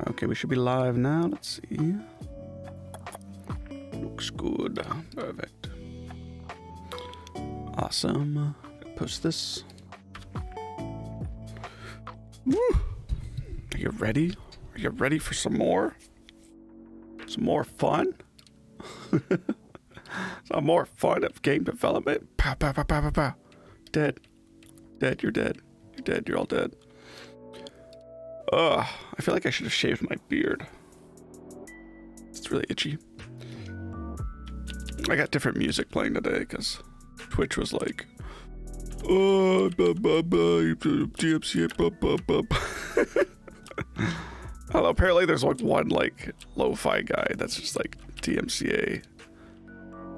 Okay, we should be live now. Let's see. Looks good. Perfect. Awesome. Post this. Woo. Are you ready? Are you ready for some more? Some more fun? Some more fun of game development? Pow, pow, pow, pow, pow, pow. Dead. Dead, you're dead. You're dead, you're all dead. Ugh, I feel like I should have shaved my beard. It's really itchy. I got different music playing today because Twitch was like, oh, DMCA, Hello, apparently there's like one like lo-fi guy that's just like DMCA,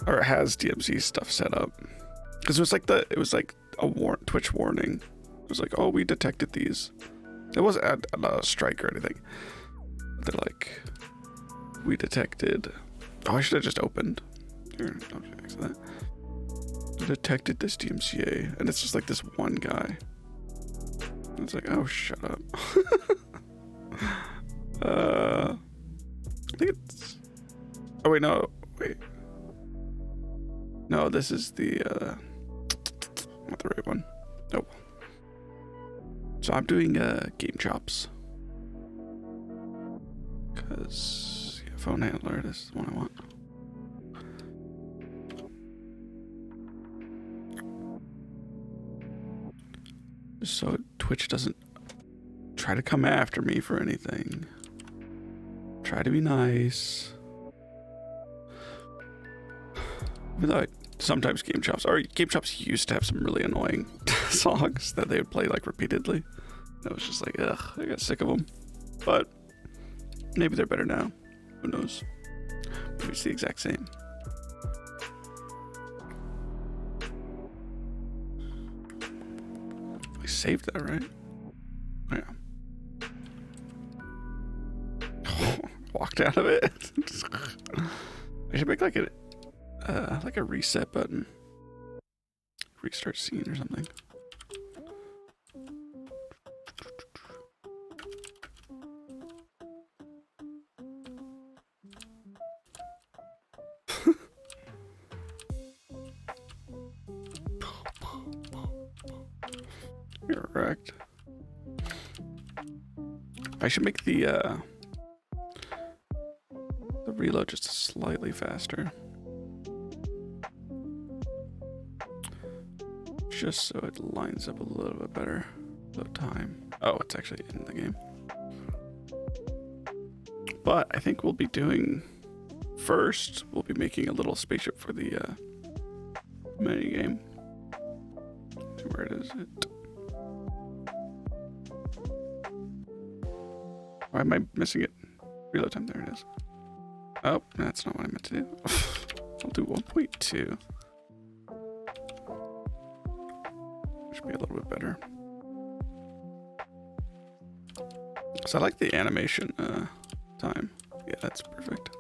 or it has DMC stuff set up. Because it was like a Twitch warning. It was like, oh, we detected these. It wasn't a strike or anything. They're like, we detected. Oh, I should have just opened. Here, don't fix that. We detected this DMCA, and it's just like this one guy. And it's like, oh, shut up. I think it's. Oh wait, no, wait. No, this is the not the right one. Nope. So I'm doing game chops. Cause yeah, phone handler, this is the one I want. Just so Twitch doesn't try to come after me for anything. Try to be nice. Without sometimes game chops used to have some really annoying songs that they would play like repeatedly. I was just like, ugh, I got sick of them. But maybe they're better now. Who knows? Maybe it's the exact same. I saved that, right? Oh, yeah. Walked out of it. I should make like a reset button. Restart scene or something. You're wrecked. I should make the reload just slightly faster. Just so it lines up a little bit better. The time. Oh, it's actually in the game. But I think we'll be doing first. We'll be making a little spaceship for the mini game. Where is it? Why am I missing it? Reload time. There it is. Oh, that's not what I meant to do. I'll do 1.2. Should be a little bit better. So I like the animation time. Yeah, that's perfect.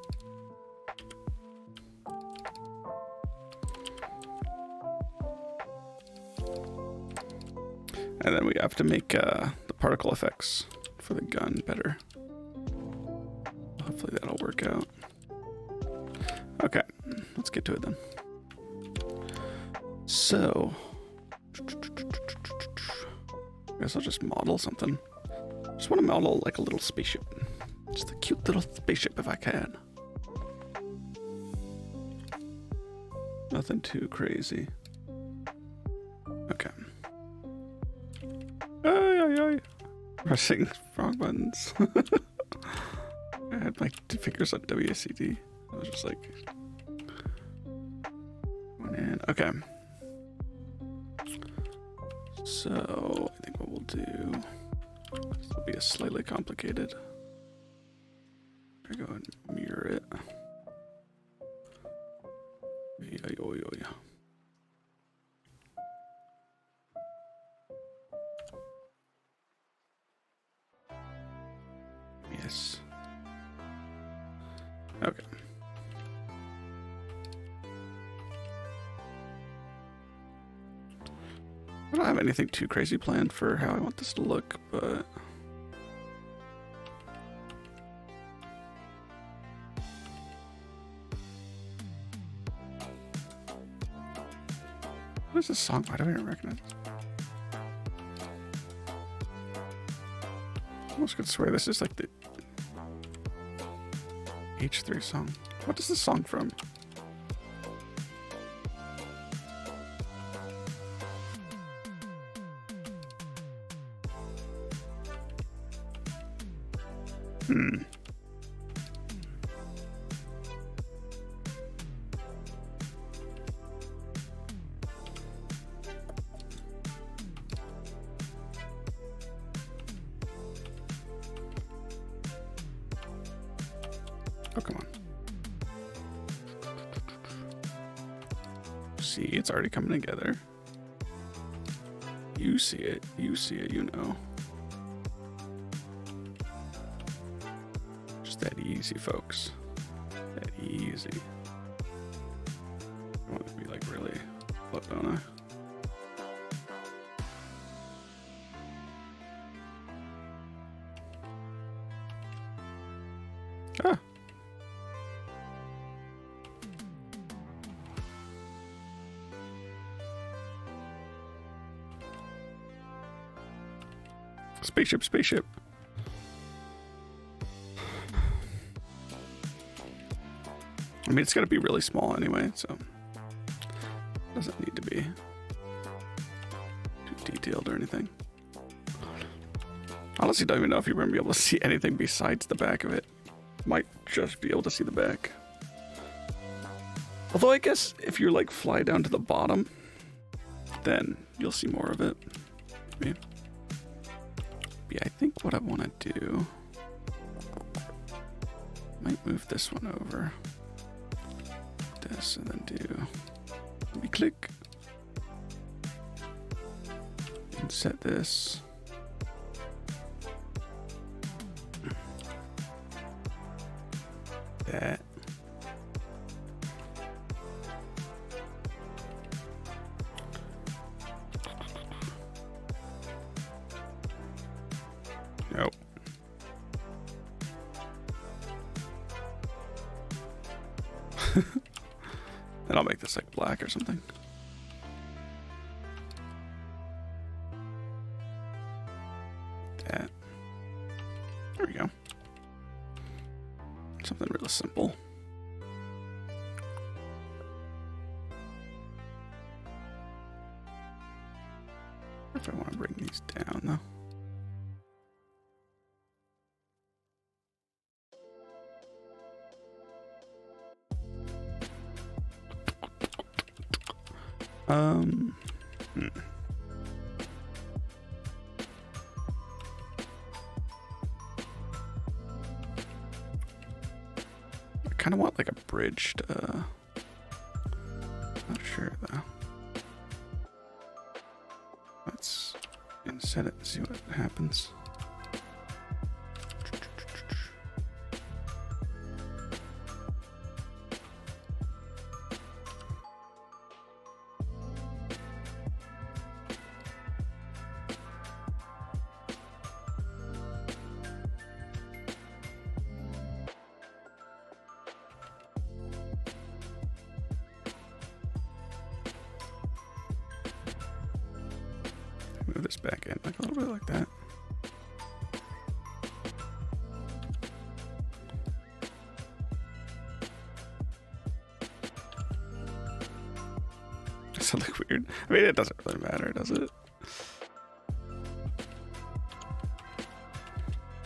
And then we have to make the particle effects for the gun better. Hopefully that'll work out. Okay, let's get to it then. So, I guess I'll just model something. Just want to model like a little spaceship. Just a cute little spaceship if I can. Nothing too crazy. Okay. Ay. Pressing wrong buttons. I had my fingers on WSD. I was just like, going in. Okay. So I think what we'll do, this will be a slightly complicated. I go and mirror it. Yeah. Yes. Okay. I don't have anything too crazy planned for how I want this to look, but is this song? Why do I even recognize it? I almost could swear this is like the H3 song. What is this song from? Oh, come on. See, it's already coming together. You see it, you know. Just that easy, folks. That easy. I want it to be like really look, don't I? Ah. Spaceship, spaceship. I mean, it's gonna be really small anyway, so it doesn't need to be too detailed or anything. Honestly, don't even know if you're gonna be able to see anything besides the back of it. Might just be able to see the back. Although I guess if you like fly down to the bottom, then you'll see more of it. Maybe. Yeah, I think what I want to do, might move this one over, this, and then do, let me click, and set this, that, nope. Then I'll make this like black or something. That. There we go. Something really simple. If I want to bring these down though. I kind of want like a bridged, not sure though. Let's set it and see what happens. Move this back in, like a little bit like that. Does that look weird? I mean, it doesn't really matter, does it?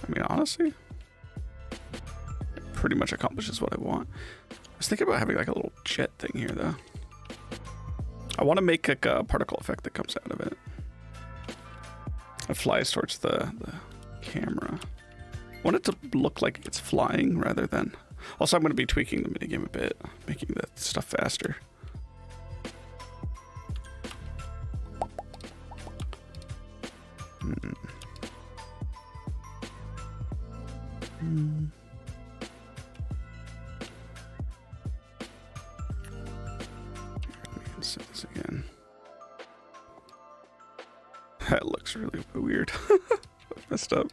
I mean, honestly, it pretty much accomplishes what I want. I was thinking about having like a little jet thing here, though. I want to make like a particle effect that comes out of it. It flies towards the camera. I want it to look like it's flying rather than... Also, I'm going to be tweaking the minigame a bit, making the stuff faster. Let me set this again. That looks really weird. Messed up.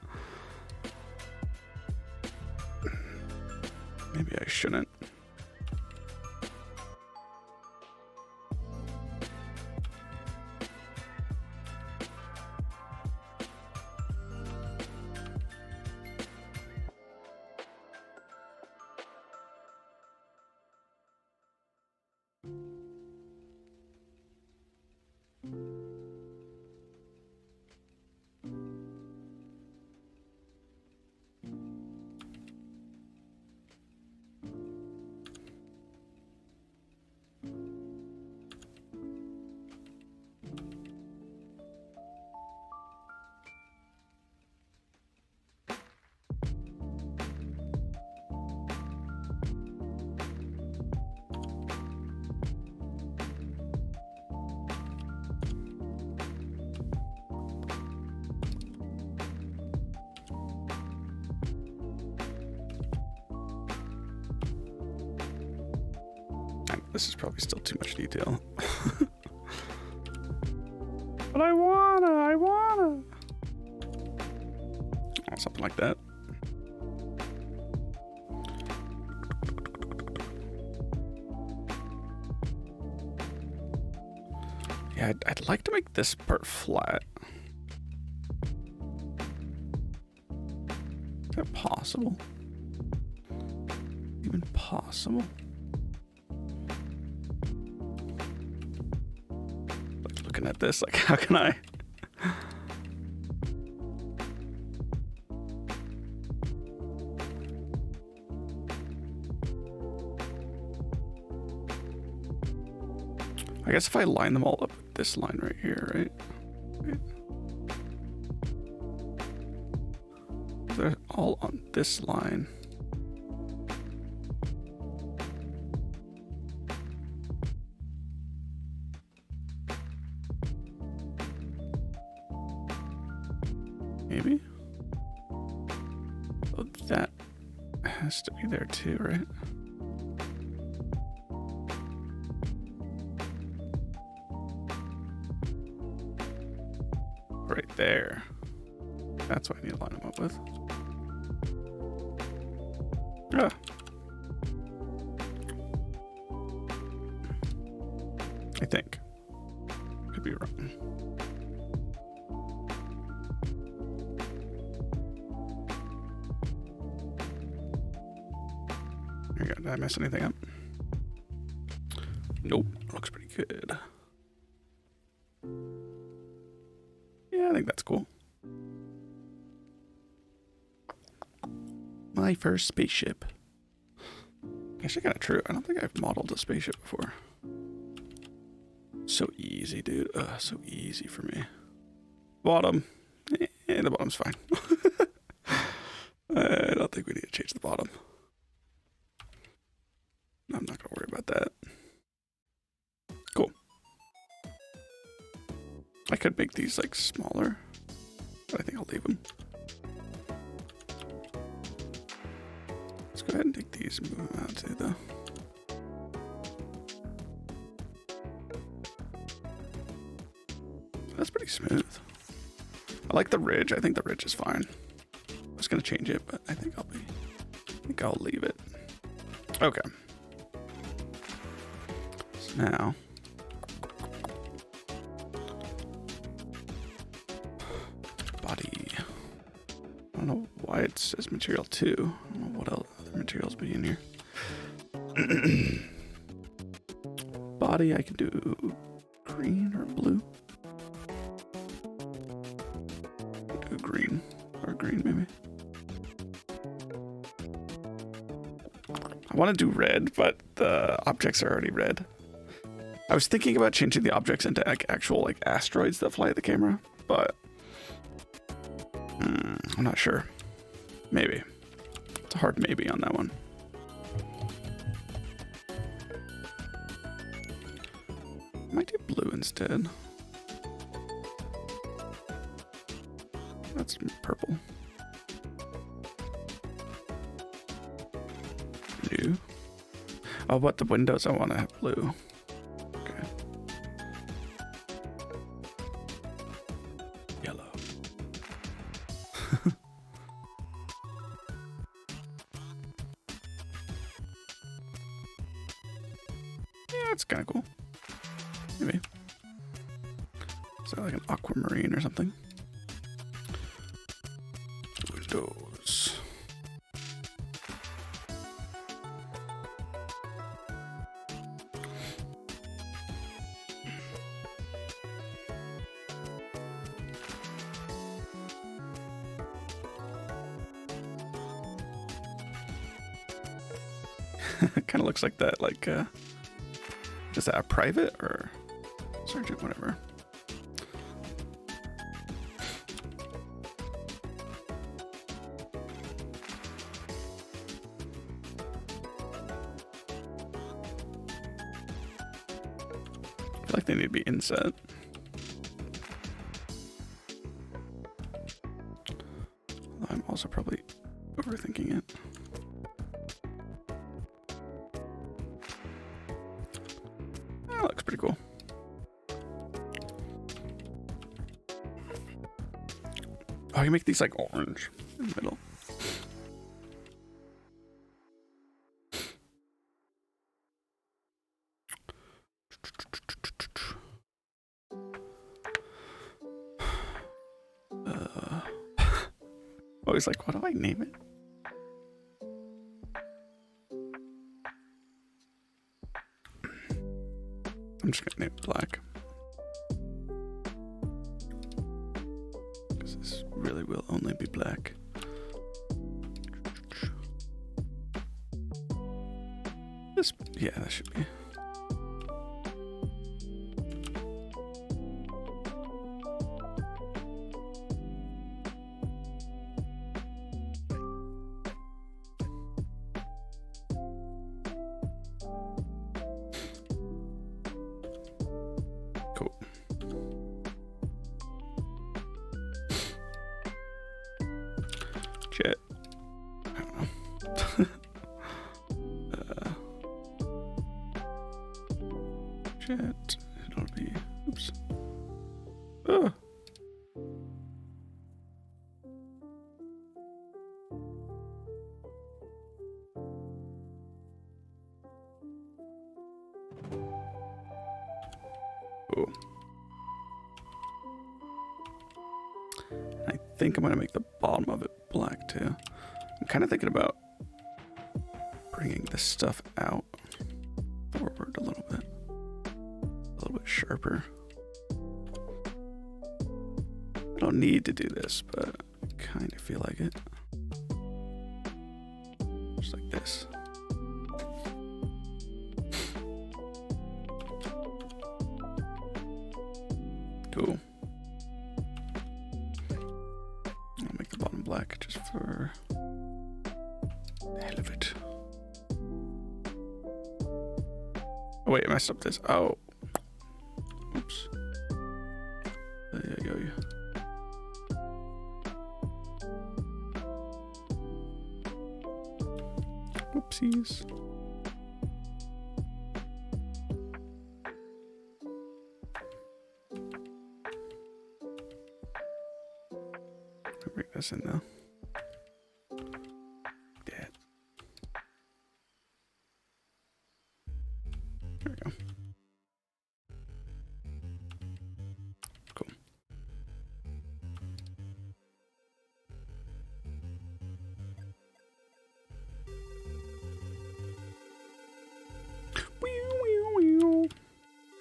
Maybe I shouldn't. This is probably still too much detail. But I wanna. Oh, something like that. Yeah, I'd like to make this part flat. Is that possible? Even possible? Like looking at this, like how can I? I guess if I line them all up with this line right here, right? They're all on this line. Maybe? Oh, that has to be there too, right? Right there. That's what I need to line them up with. Ah. I think. Could be wrong. There you go. Did I mess anything up? Nope. Looks pretty good. Yeah, I think that's cool. My first spaceship. Actually, kind of true. I don't think I've modeled a spaceship before. So easy, dude. So easy for me. Bottom. The bottom's fine. I don't think we need to change the bottom. I'm not going to worry about that. Cool. I could make these like smaller, but I think I'll leave them. Let's go ahead and take these and move them out too, though. That's pretty smooth. I like the ridge. I think the ridge is fine. I was gonna change it, but I think I'll leave it. Okay. So now, body. I don't know why it says material 2. I don't know what else other materials be in here. Body, I can do green or blue. Do green or green maybe. I want to do red, but the objects are already red. I was thinking about changing the objects into like actual like asteroids that fly at the camera, but I'm not sure. Maybe. It's a hard maybe on that one. I might do blue instead. That's purple. Blue. Oh, but the windows I want to have blue. Okay. Yellow. Yeah, it's kind of cool. Maybe. So like an aquamarine or something. Windows. It kind of looks like that, like, is that a private or sergeant, whatever? I feel like they need to be inset. I'm also probably overthinking it. you make these like orange in the middle. Always like, what do I name it? I'm just gonna name it black. Because this really will only be black. This, yeah, that should be. Jet. I don't know. Jet. It'll be. Oops. Oh. Oh. I think I'm gonna make the bottom of it black too. I'm kind of thinking about bringing this stuff out forward a little bit sharper. I don't need to do this, but I kind of feel like it. Just like this. Cool. I'll make the bottom black just for the hell of it. Oh wait, I messed up this. Oh. Oops. Yeah. Whoopsies. Bring this in now. Dead. There we go. Cool.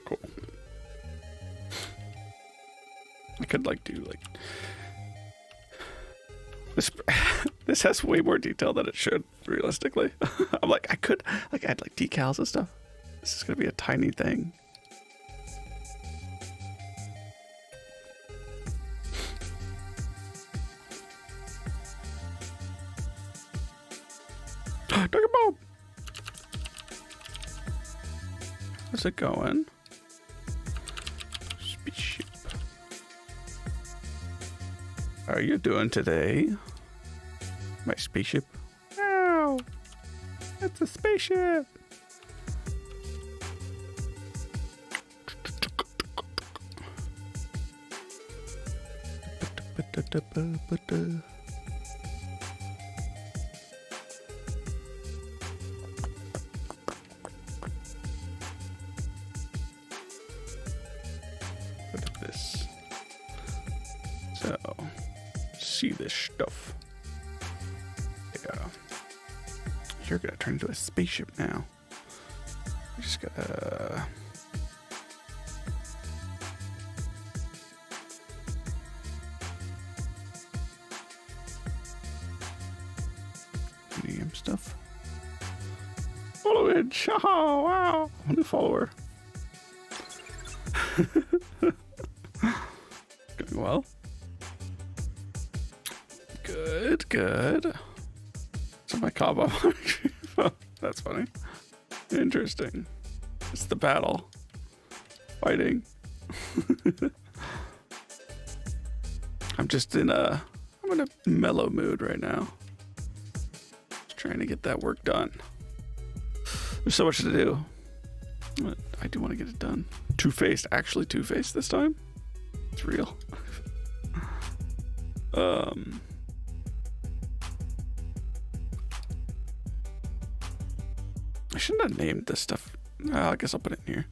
Cool. I could like do like this has way more detail than it should, realistically. I'm like, I could like add like decals and stuff. This is gonna be a tiny thing. Dragon Ball! How's it going? Spaceship. How are you doing today? My spaceship? Ow! It's a spaceship! Look at this. So, see this stuff. Yeah. You're gonna turn into a spaceship now. You just gotta. Medium stuff. Followage. Oh, wow. I'm a new follower. Going well. Good. So my combo. That's funny. Interesting. It's the battle. Fighting. I'm in a mellow mood right now. Just trying to get that work done. There's so much to do. But I do want to get it done. Two-faced, actually two-faced this time. It's real. I shouldn't have named this stuff. I guess I'll put it in here.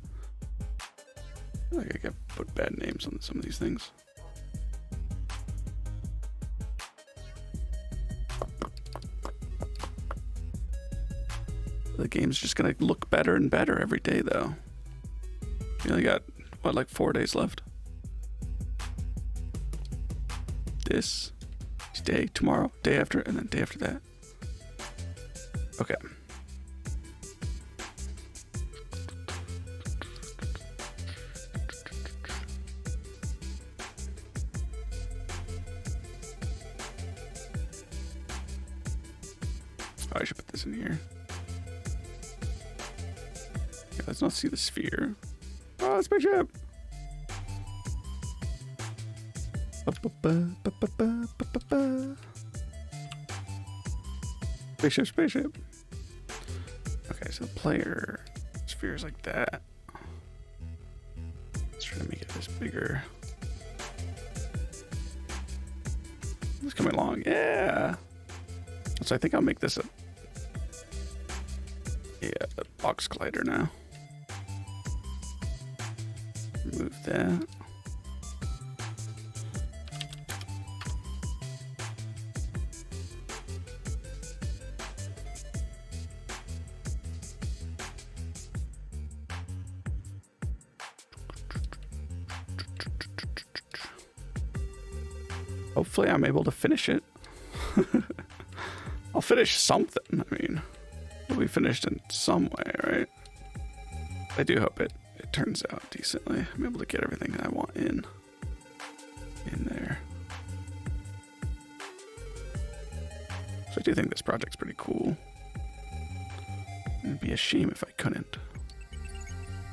I feel like I could put bad names on some of these things. The game's just gonna look better and better every day, though. We only got, what, like 4 days left? This day, tomorrow, day after, and then day after that. Okay. Oh, I should put this in here. Yeah, let's not see the sphere. Oh, spaceship! Spaceship, spaceship. Okay, so the player sphere is like that. Let's try to make it this bigger. It's coming along, yeah. So I think I'll make this a box collider now. Remove that. Hopefully I'm able to finish it. I'll finish something. I mean, it'll be finished in some way, right? I do hope it turns out decently. I'm able to get everything I want in there. So I do think this project's pretty cool. It'd be a shame if I couldn't.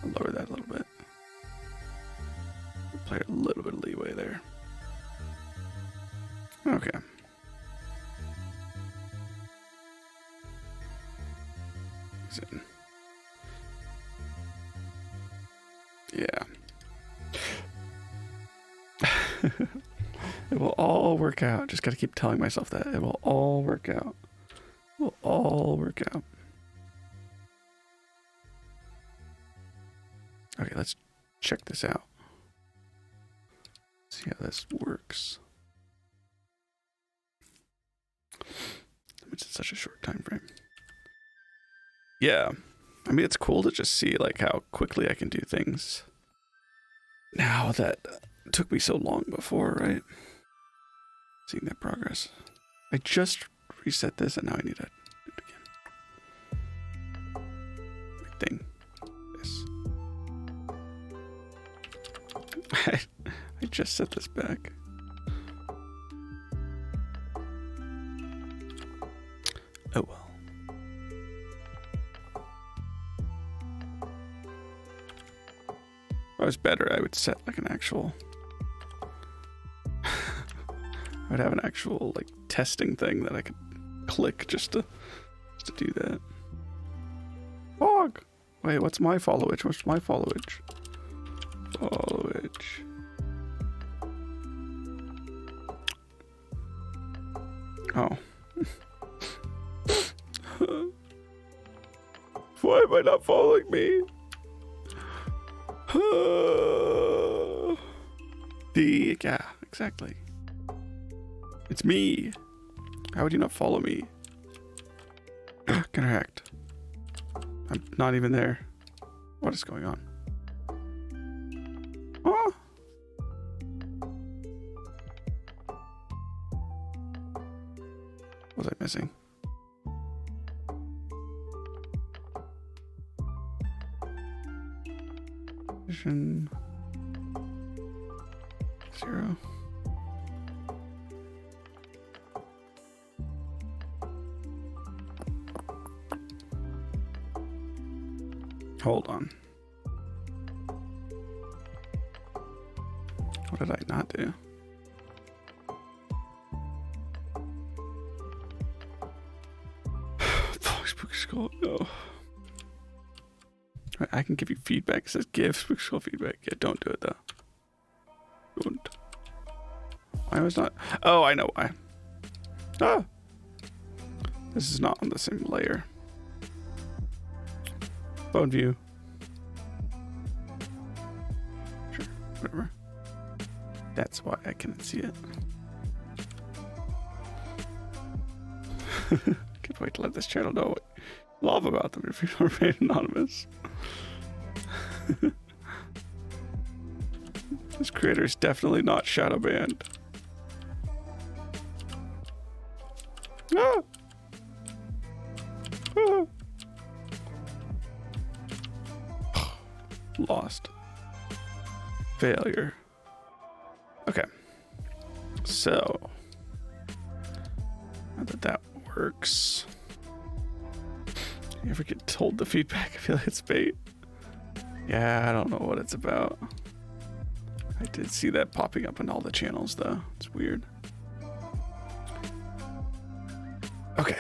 I'll lower that a little bit. Play a little bit of leeway there. Okay. Yeah. It will all work out. Just gotta keep telling myself that. It will all work out. It will all work out. Okay, let's check this out. See how this works. It's such a short time frame. Yeah, I mean, it's cool to just see like how quickly I can do things now that took me so long before, right? Seeing that progress. I just reset this and now I need to do it again. Thing. This. I just set this back. Oh well. If I was better, I would set like an actual... I would have an actual like testing thing that I could click just to do that. Fog! Wait, what's my followage? What's my followage? Followage. Oh. Why am I not following me? Yeah, exactly. It's me. How would you not follow me? Counteract. I'm not even there. What is going on? Oh. What was I missing? Vision 0. Hold on. What did I not do? Spooky Skull, no. Right, I can give you feedback. It says give Spooky Skull feedback. Yeah, don't do it though. Don't. I was not. Oh, I know why. Ah! This is not on the same layer. Phone view. Sure, whatever. That's why I couldn't see it. Can't wait to let this channel know what you love about them if you don't remain anonymous. This creator is definitely not shadow banned. Ah! Ah! Lost. Failure. Okay. So, now that that works, you ever get told the feedback? I feel like it's bait. Yeah, I don't know what it's about. I did see that popping up in all the channels though. It's weird. Okay.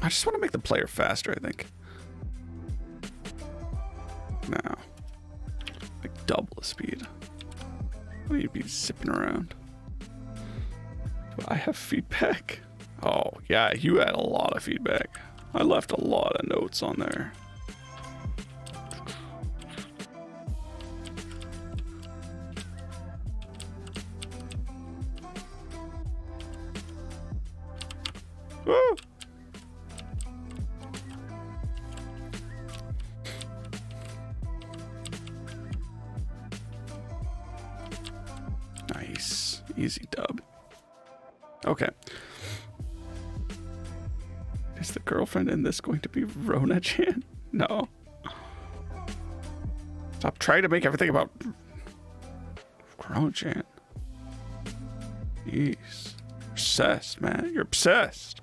I just want to make the player faster, I think. Now, like double the speed. I need to be zipping around. Do I have feedback? Oh, yeah, you had a lot of feedback. I left a lot of notes on there. Woo! Nice. Easy dub. Okay. Is the girlfriend in this going to be Rona-chan? No. Stop trying to make everything about Rona-chan. Jeez. Obsessed, man. You're obsessed.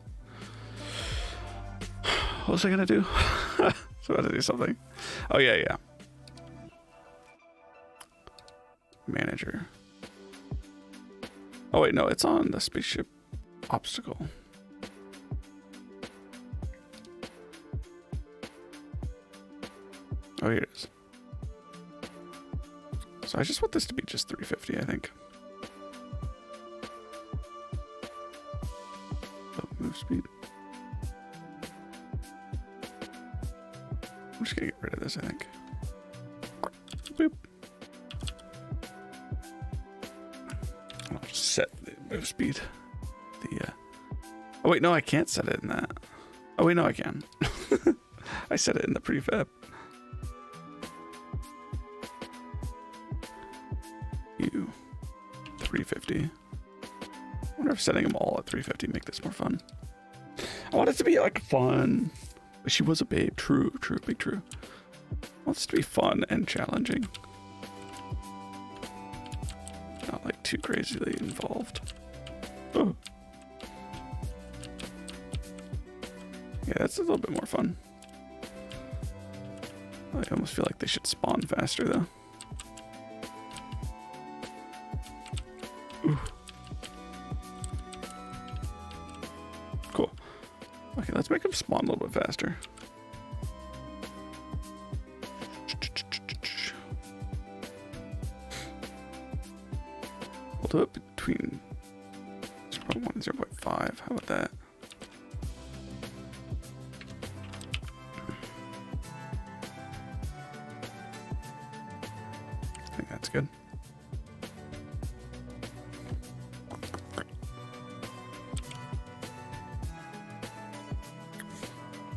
What was I gonna do? So I had to do something. Oh, yeah. Manager. Oh, wait, no, it's on the spaceship obstacle. Oh, here it is. So I just want this to be just 350, I think. Oh, move speed. I'm just gonna get rid of this, I think. Boop. I'll just set the move speed. Oh wait, no, I can't set it in that. Oh wait, no, I can. I set it in the prefab. You 350. I wonder if setting them all at 350 make this more fun. I want it to be like fun. She was a babe. True, big true. I want this to be fun and challenging. Not like too crazily involved. Oh. Yeah, that's a little bit more fun. I almost feel like they should spawn faster though. Ooh. Cool. Okay, let's make them spawn a little bit faster. We'll do it between 0.1 and 0.5. How about that? I think that's good.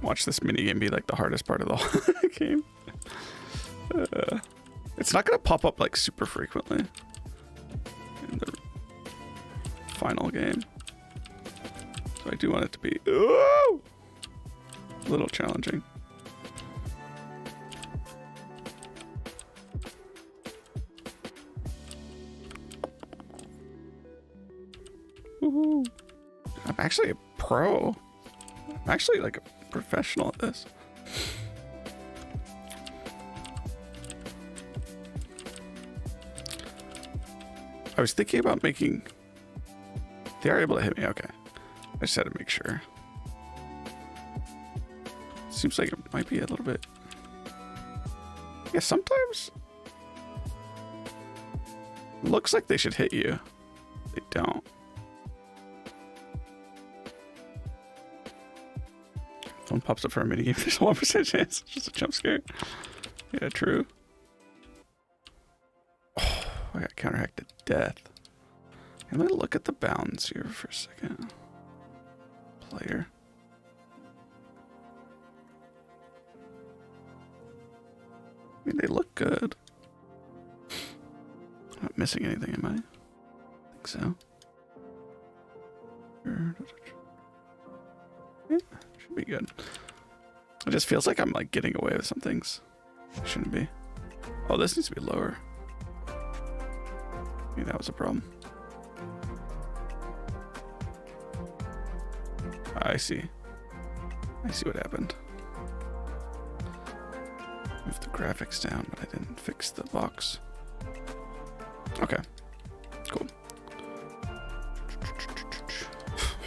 Watch this minigame be like the hardest part of the whole game. It's not going to pop up like super frequently in the final game. So I do want it to be a little challenging. Woohoo. I'm actually a pro. I'm actually like a professional at this. I was thinking about making... They are able to hit me, okay. I just had to make sure. Seems like it might be a little bit... Yeah, sometimes Looks like they should hit you. They don't. If one pops up for a minigame, there's a 1% chance. It's just a jump scare. Yeah, true. Oh, I got counterhacked to death. Let me look at the bounds here for a second. Player. I mean, they look good. I'm not missing anything, am I? I think so. Yeah, should be good. It just feels like I'm like getting away with some things. Shouldn't be. Oh, this needs to be lower. Maybe that was a problem. I see. I see what happened. Moved the graphics down, but I didn't fix the box. Okay. Cool.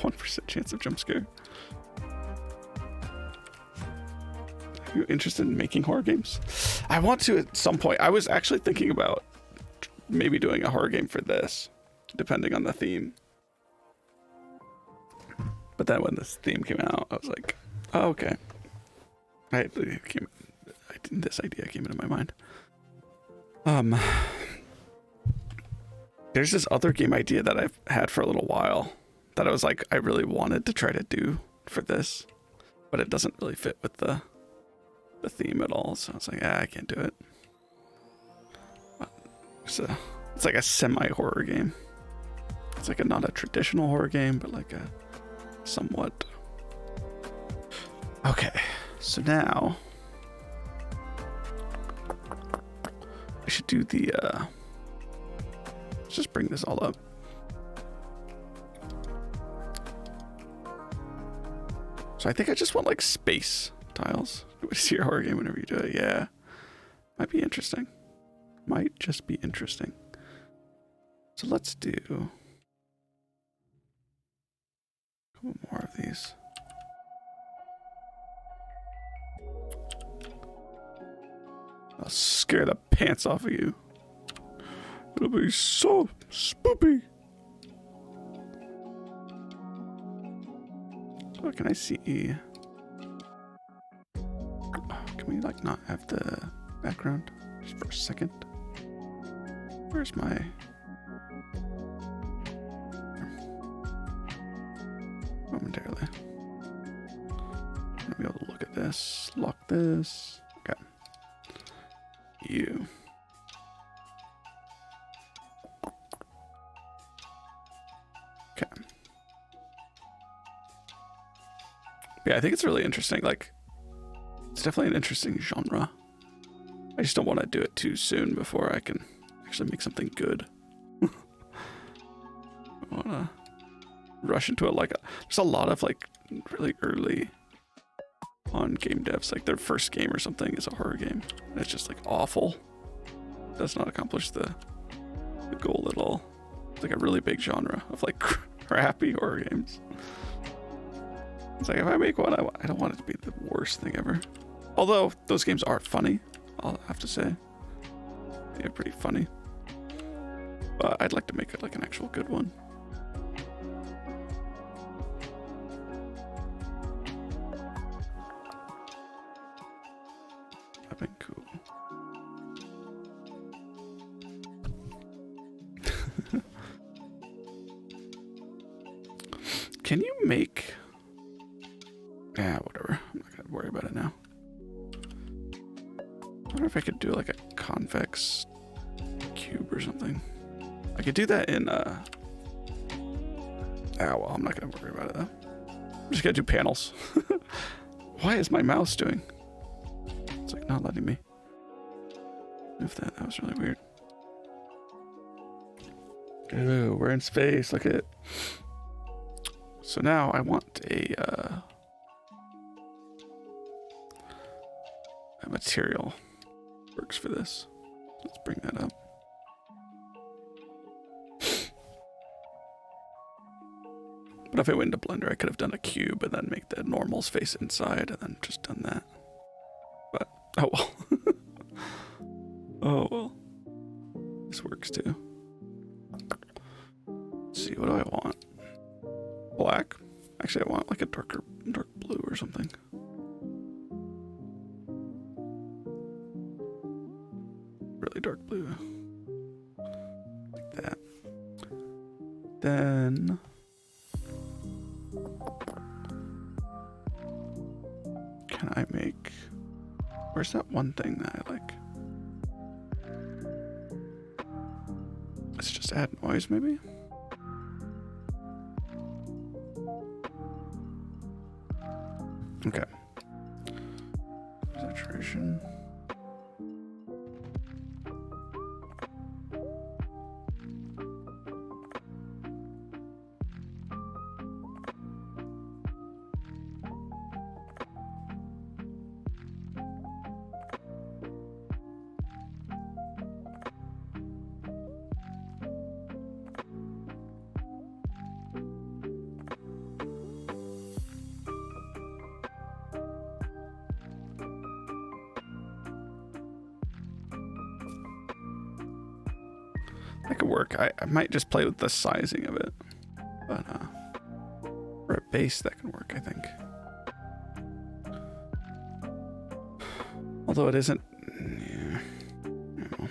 1% chance of jump scare. Are you interested in making horror games? I want to at some point. I was actually thinking about maybe doing a horror game for this, depending on the theme. But then when this theme came out, I was like, oh, okay. This idea came into my mind. There's this other game idea that I've had for a little while that I was like, I really wanted to try to do for this, but it doesn't really fit with the theme at all. So I was like, I can't do it. It's like a semi-horror game. It's like not a traditional horror game, but like a somewhat. Okay, so now I should do the let's just bring this all up. So I think I just want like space tiles. You would see your horror game whenever you do it. Yeah, might be interesting. Might just be interesting. So let's do a couple more of these. I'll scare the pants off of you. It'll be so spoopy. So can I see? Can we like not have the background just for a second? Where's my? Momentarily. I'm gonna be able to look at this. Lock this. Okay. You. Okay. Yeah, I think it's really interesting. Like, it's definitely an interesting genre. I just don't want to do it too soon before I can actually make something good. I want to rush into it. Like, there's a lot of like really early on game devs, like their first game or something is a horror game, and it's just like awful. It does not accomplish the goal at all. It's like a really big genre of like crappy horror games. It's like if I make one, I don't want it to be the worst thing ever. Although those games are funny, I'll have to say. They're pretty funny. But I'd like to make it like an actual good one. That'd be cool. Can you make... Yeah, whatever. I'm not gonna worry about it now. I wonder if I could do like a convex cube or something. I could do that in well, I'm not gonna worry about it though. I'm just gonna do panels. Why is my mouse doing? It's like not letting me move that. That was really weird. Ooh, we're in space. Look at it. So now I want a material works for this. Let's bring that up. But if I went into Blender, I could have done a cube and then make the normals face inside and then just done that. But, oh well. Oh well. This works too. see, what do I want? Black? Actually, I want like a dark blue or something. Really dark blue. Like that. Then can I make, where's that one thing that I like? Let's just add noise maybe. Okay. Saturation. That could work. I might just play with the sizing of it. But for a base that can work, I think. Although it isn't, yeah, you know.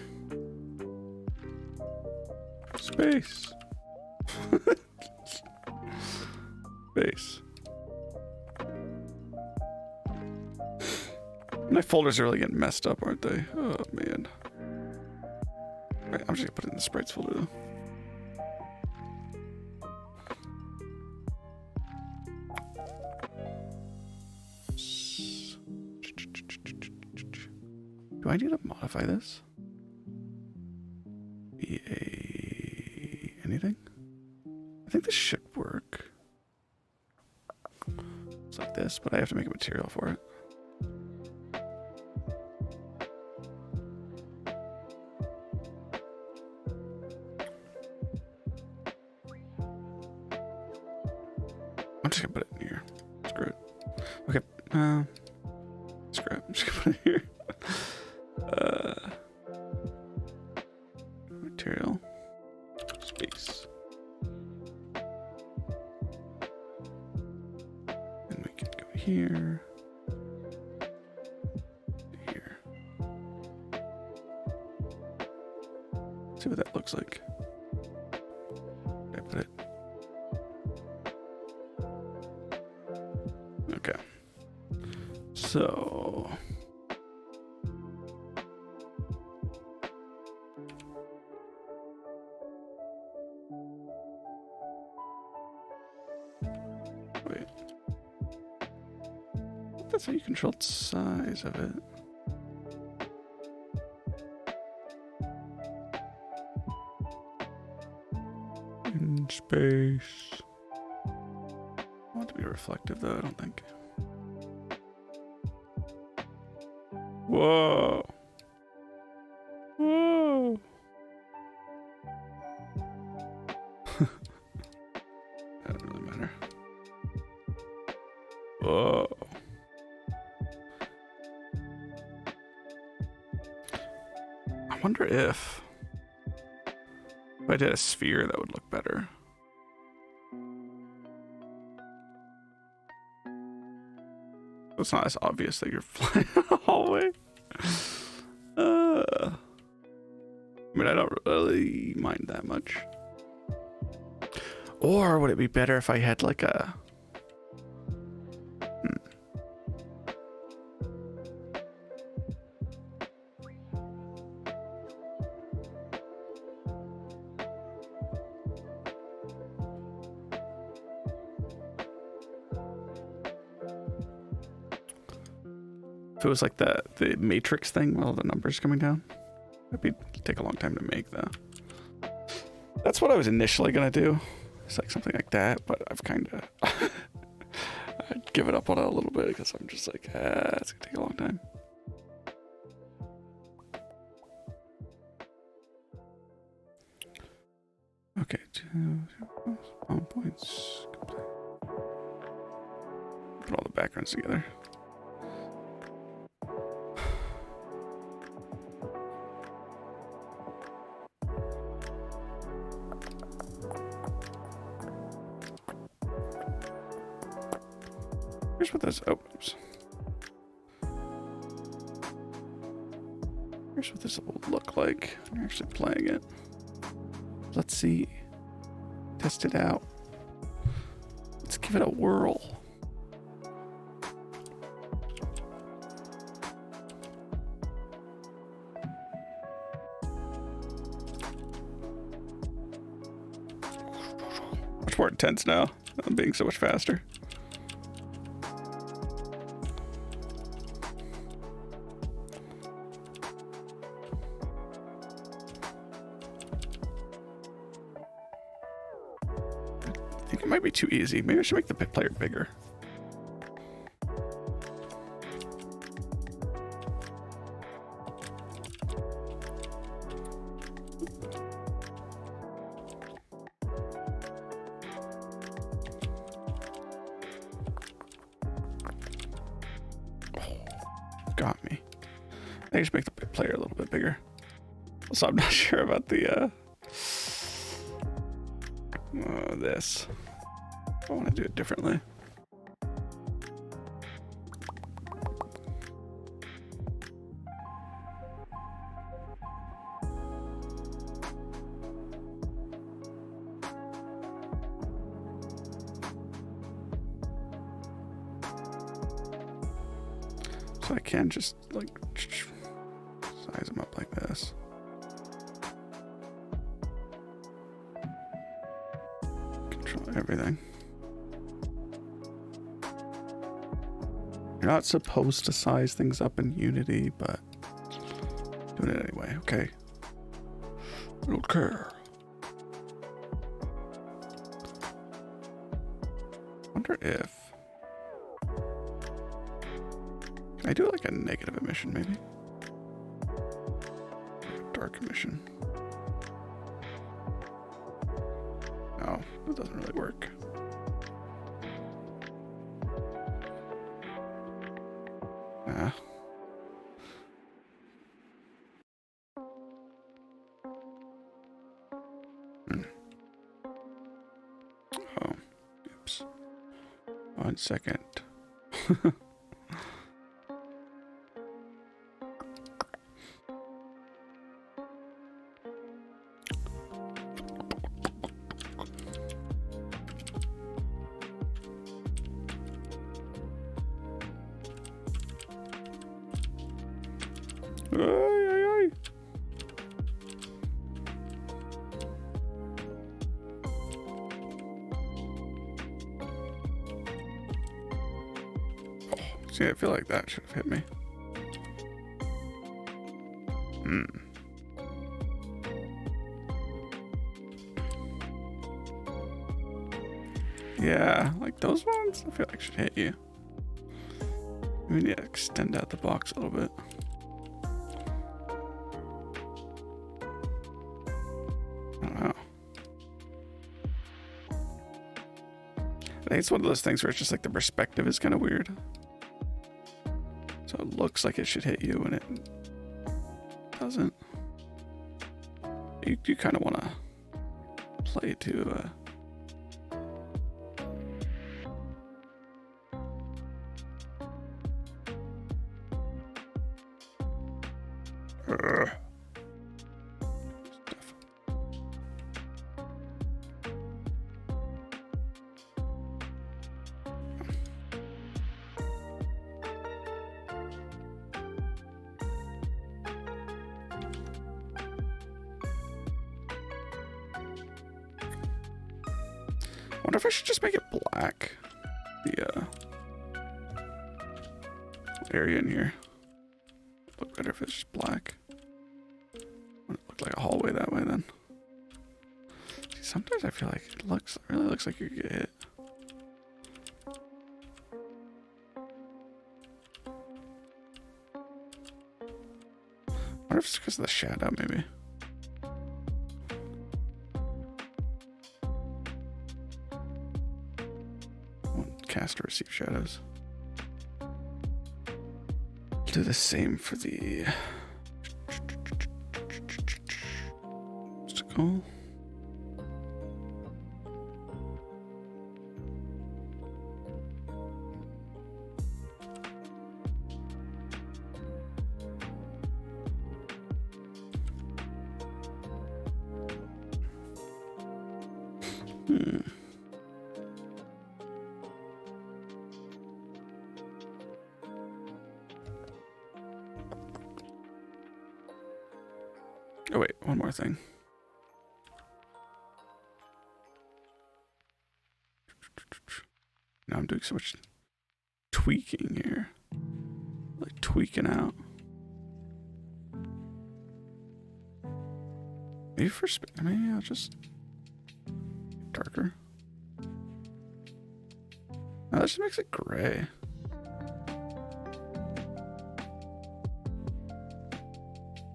Space. Space. My folders are really getting messed up, aren't they? Oh man. Right, I'm just gonna put it in the sprites folder though. Do I need to modify this? Anything? I think this should work. It's like this, but I have to make a material for it. I'm just gonna put it in here. Screw it. Okay. Screw it. I'm just gonna put it here. Material. Space. And we can go here. Here. See what that looks like. I put it. Okay. So wait. That's how you control the size of it. In space. I want it to be reflective though, I don't think. Whoa. Whoa. That doesn't really matter. Whoa. I wonder if I did a sphere that would look better. It's not as obvious that you're flying in the hallway. I mean, I don't really mind that much. Or would it be better if I had like a... If it was like the matrix thing, well, the numbers coming down, it'd take a long time to make though. That's what I was initially gonna do. It's like something like that, but I've kind of I'd give it up on it a little bit because I'm just like, it's gonna take a long time. Okay, 2 spawn points. Put all the backgrounds together. Here's what this. Oh, oops. Here's what this will look like when you're actually playing it. Let's see. Test it out. Let's give it a whirl. Much more intense now. I'm being so much faster. I think it might be too easy. Maybe I should make the player bigger. Got me. I should make the player a little bit bigger. So I'm not sure about the this. I want to do it differently. So I can just like size them up like this. Control everything. You're not supposed to size things up in Unity, but doing it anyway. Okay. I don't care. Wonder if can I do like a negative emission, maybe? Dark emission. No, that doesn't really work. Ah. Oh, oops. 1 second. See, I feel like that should have hit me. Yeah, like those ones, I feel like should hit you. We need to extend out the box a little bit. I don't know. I think it's one of those things where it's just like the perspective is kind of weird. So it looks like it should hit you and it doesn't. You kind of want to play to I wonder if I should just make it black. The area in here. Look better if it's just black. Would it look like a hallway that way then? See, sometimes I feel like it really looks like you get hit. I wonder if it's because of the shadow, maybe. Cast or receive shadows. Do the same for the obstacle. Hmm. Oh wait, one more thing. Now I'm doing so much tweaking here. Like tweaking out. Maybe for maybe I'll just darker. No, that just makes it gray.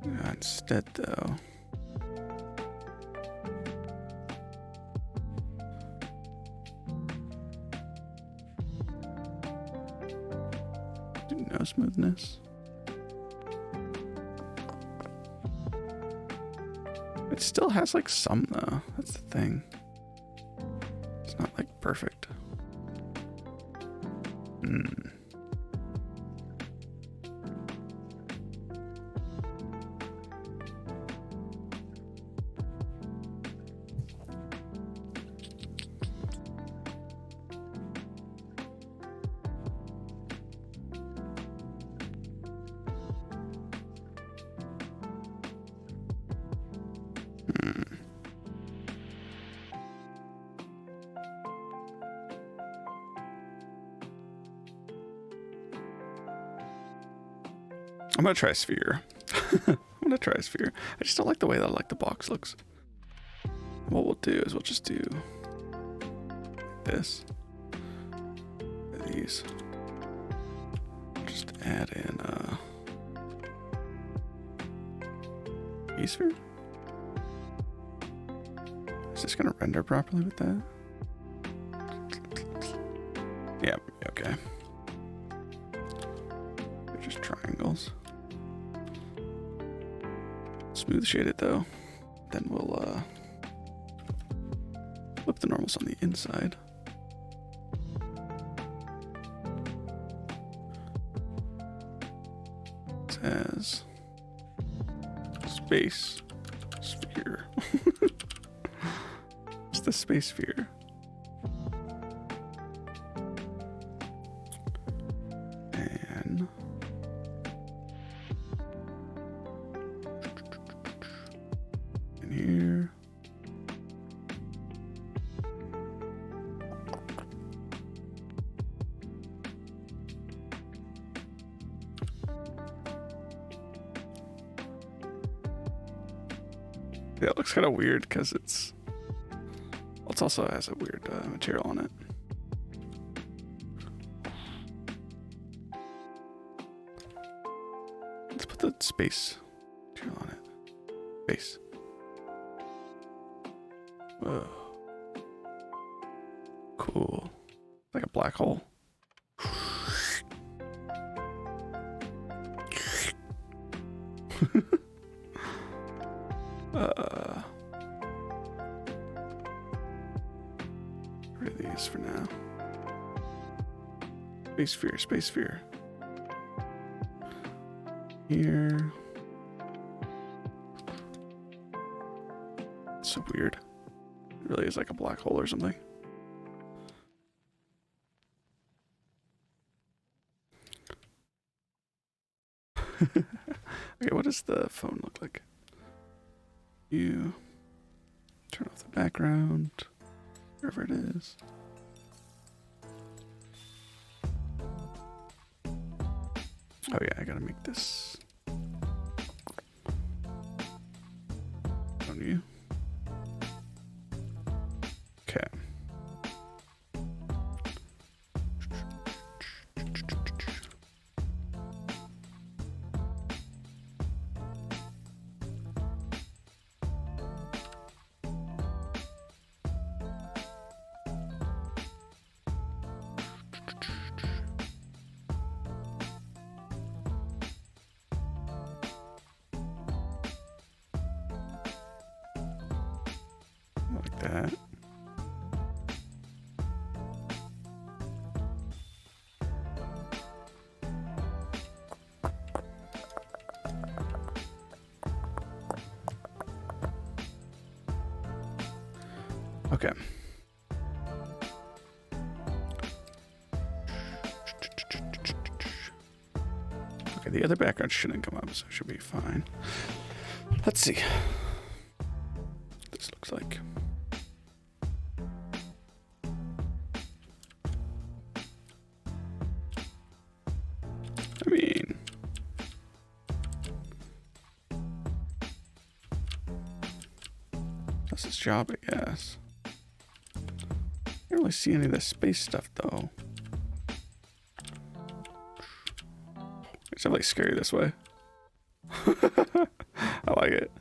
Yeah, instead though. Do no smoothness. It still has like some though. That's the thing. It's not like perfect. I'm gonna try sphere. I'm gonna try sphere. I just don't like the way that like the box looks. What we'll do is we'll just do this. These. Just add in sphere. Is this gonna render properly with that? Yeah, okay. They're just triangles. Smooth shade it though. Then we'll flip the normals on the inside. It says space sphere. It's the space sphere. And in here. Yeah, it looks kind of weird because it's also has a weird material on it. Let's put the space material on it. Space. Whoa. Cool. Like a black hole. Rid of these for now. Space sphere, space sphere. Here. It's so weird. It really is like a black hole or something. Okay, what does the phone look like? You turn off the background, wherever it is. Oh yeah, I gotta make this on you. Okay. Like that. Okay. the other background shouldn't come up, so it should be fine. Let's see. This looks like. I mean, that's his job, I guess. I don't really see any of the space stuff, though. It's definitely scary this way. I like it.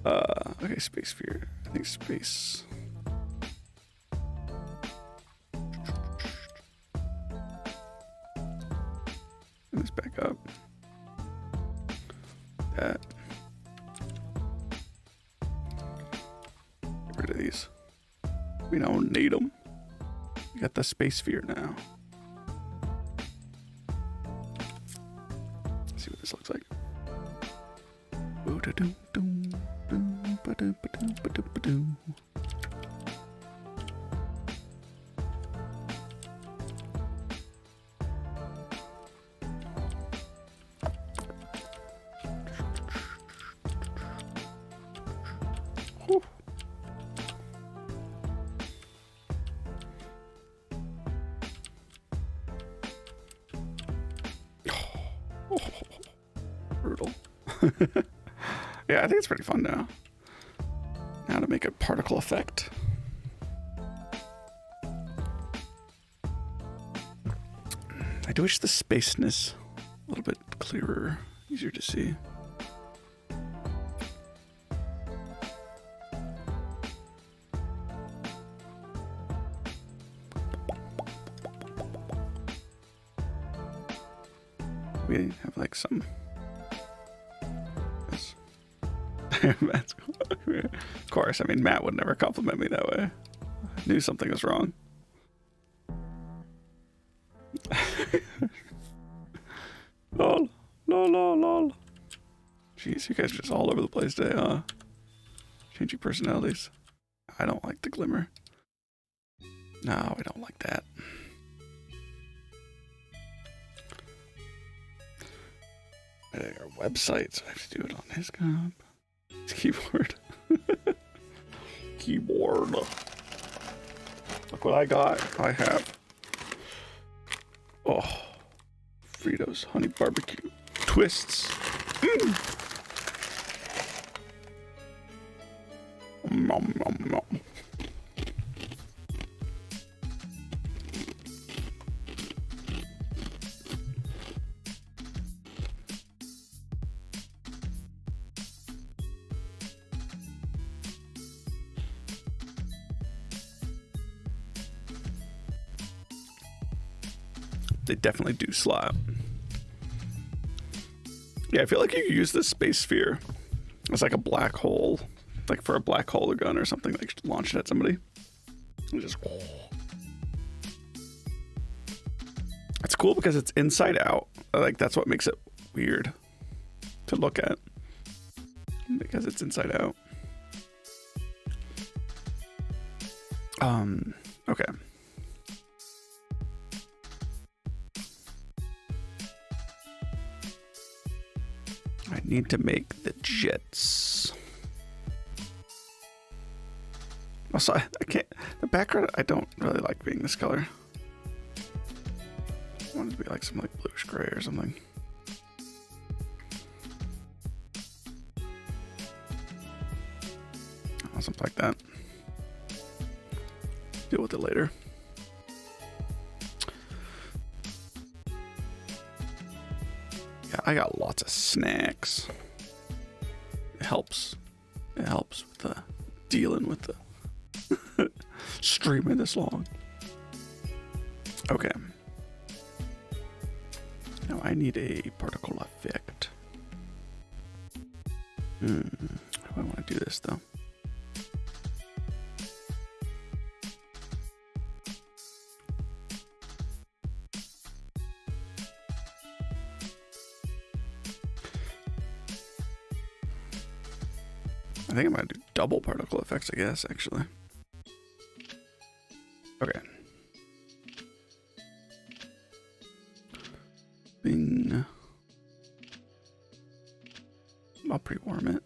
Okay, space sphere. I think space. Bring this back up. That. Get rid of these. We don't need them. We got the space sphere now. Let's see what this looks like. Brutal. Yeah, I think it's pretty fun now. Now to make a particle effect. I do wish the spaceness a little bit clearer, easier to see. We have like some. Matt's, of course, I mean, Matt would never compliment me that way. I knew something was wrong. Lol, lol, lol, lol. Jeez, you guys are just all over the place today, huh? Changing personalities. I don't like the glimmer. No, I don't like that. Our website, so I have to do it on his comp. Keyboard. Keyboard. Look what I got. I have. Oh. Fritos honey barbecue twists. Nom nom nom. They definitely do slap. Yeah, I feel like you could use this space sphere as like a black hole, like for a black hole gun or something, like launch it at somebody. And just. It's cool because it's inside out. Like that's what makes it weird to look at, because it's inside out. Okay. I need to make the jets. Also, I can't. The background, I don't really like being this color. I want it to be like some like bluish gray or something. Oh, something like that. Deal with it later. Yeah, I got lots of snacks. It helps. It helps with the dealing with the streaming this long. Okay. Now I need a particle effect. How do I want to do this though? I think I'm gonna do double particle effects, I guess, actually. Okay. Bing. pre-warm it.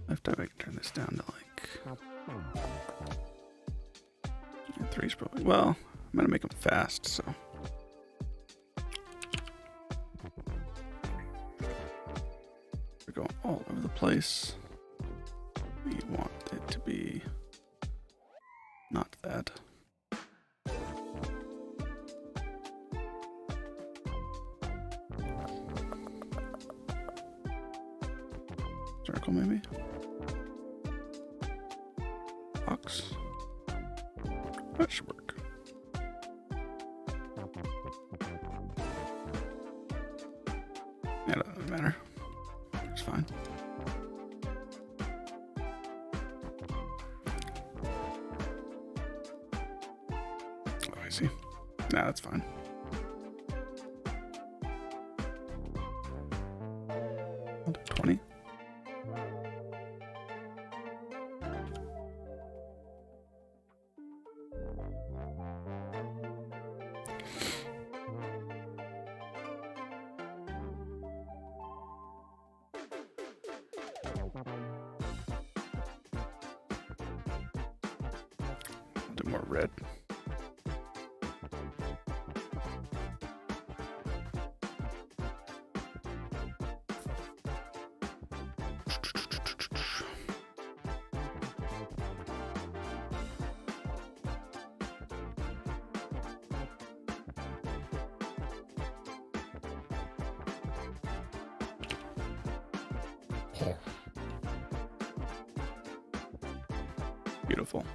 Lifetime, I can turn this down to like 3's probably. Well, I'm gonna make them fast, so. We go all over the place. We want it to be not that. Circle maybe. Box. That should work. Yeah, that doesn't matter. It's fine. Oh, I see. Nah, that's fine. I'll do 20. Do more red. Beautiful.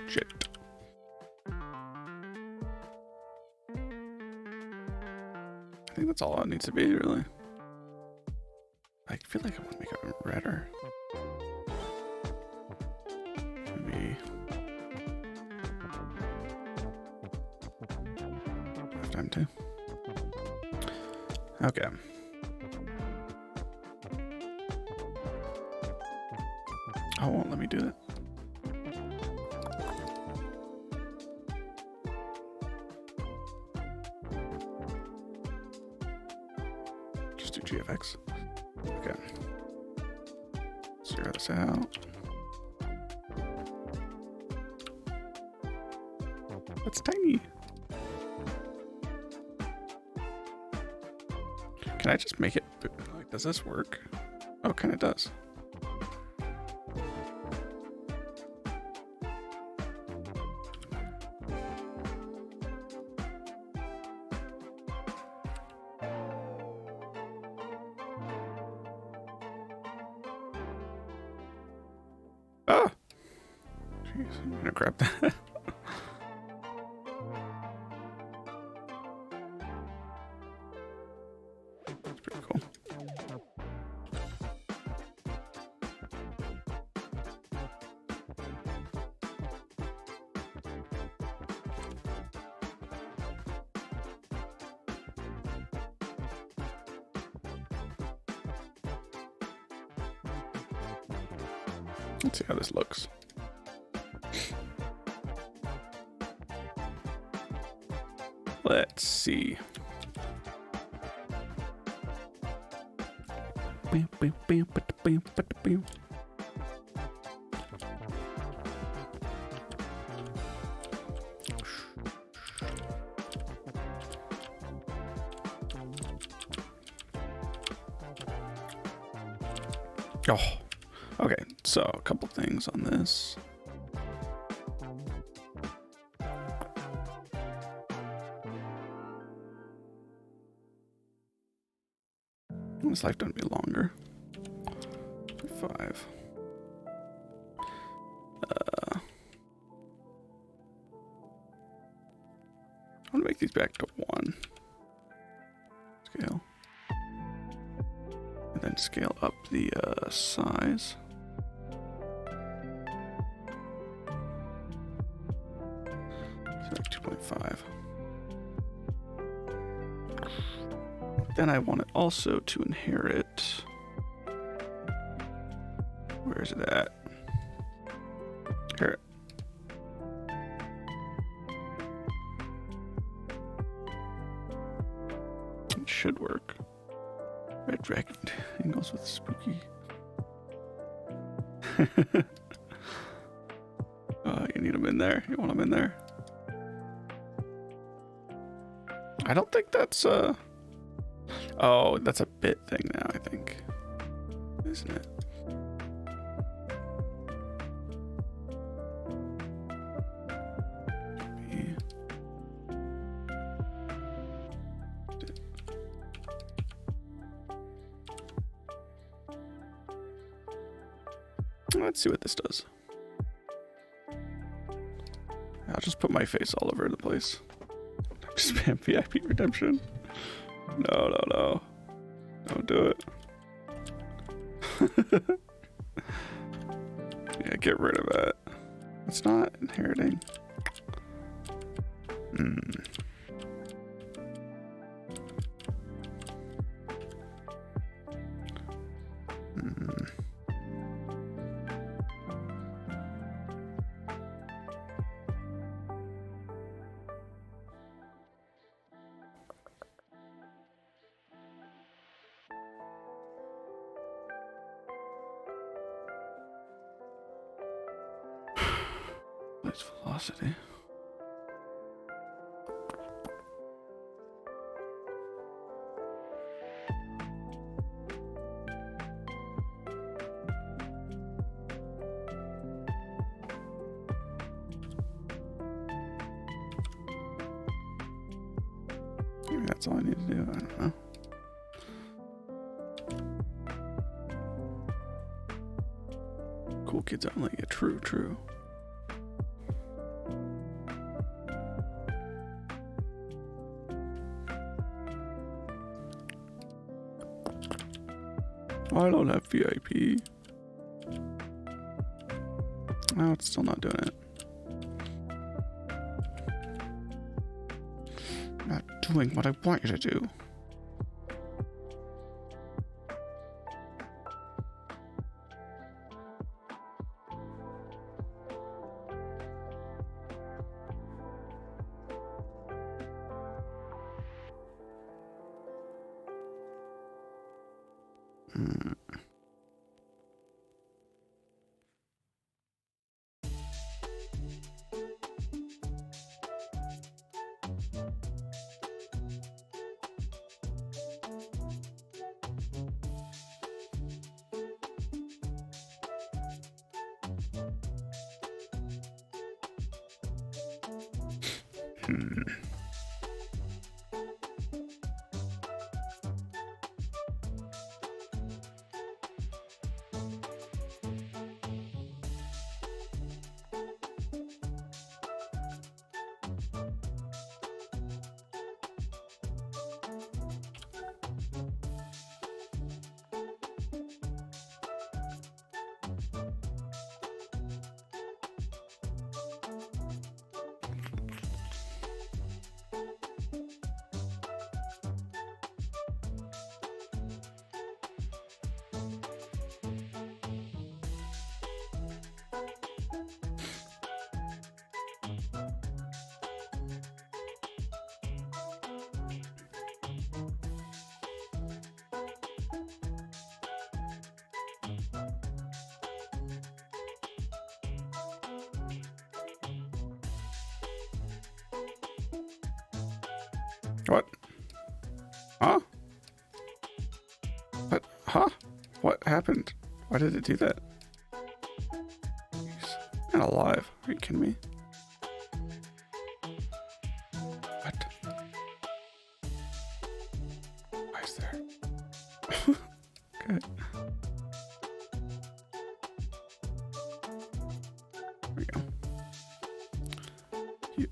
Shit. I think that's all it needs to be, really. I feel like I want to make it redder. Maybe. Time to. Okay. Oh, it won't let me do it. Just do GFX. Okay. Zero this out. That's tiny. Can I just make it, like, does this work? Oh, it kind of does. Oh! Jeez, I'm gonna grab that. Let's see how this looks. Let's see. Oh, okay. So a couple things on this. This life doesn't be longer. 5. I want to make these back to 1. Scale. And then scale up the size. So like 2.5. then I want it also to inherit. Where is it at? Here. It should work. Red dragon angles with spooky. You need them in there. You want them in there? I don't think that's oh, that's a bit thing now, I think. Isn't it? Let's see what this does. I'll just put my face all over the place. Spam VIP redemption. No. Don't do it. Yeah, get rid of that. It's not inheriting. Its velocity. Maybe that's all I need to do. I don't know. Cool kids only. Yeah, true. I don't have VIP. No, it's still not doing it. Not doing what I want you to do. What? Huh? What? Huh? What happened? Why did it do that? He's not alive. Are you kidding me? What? Why is there? Okay. There we go. You.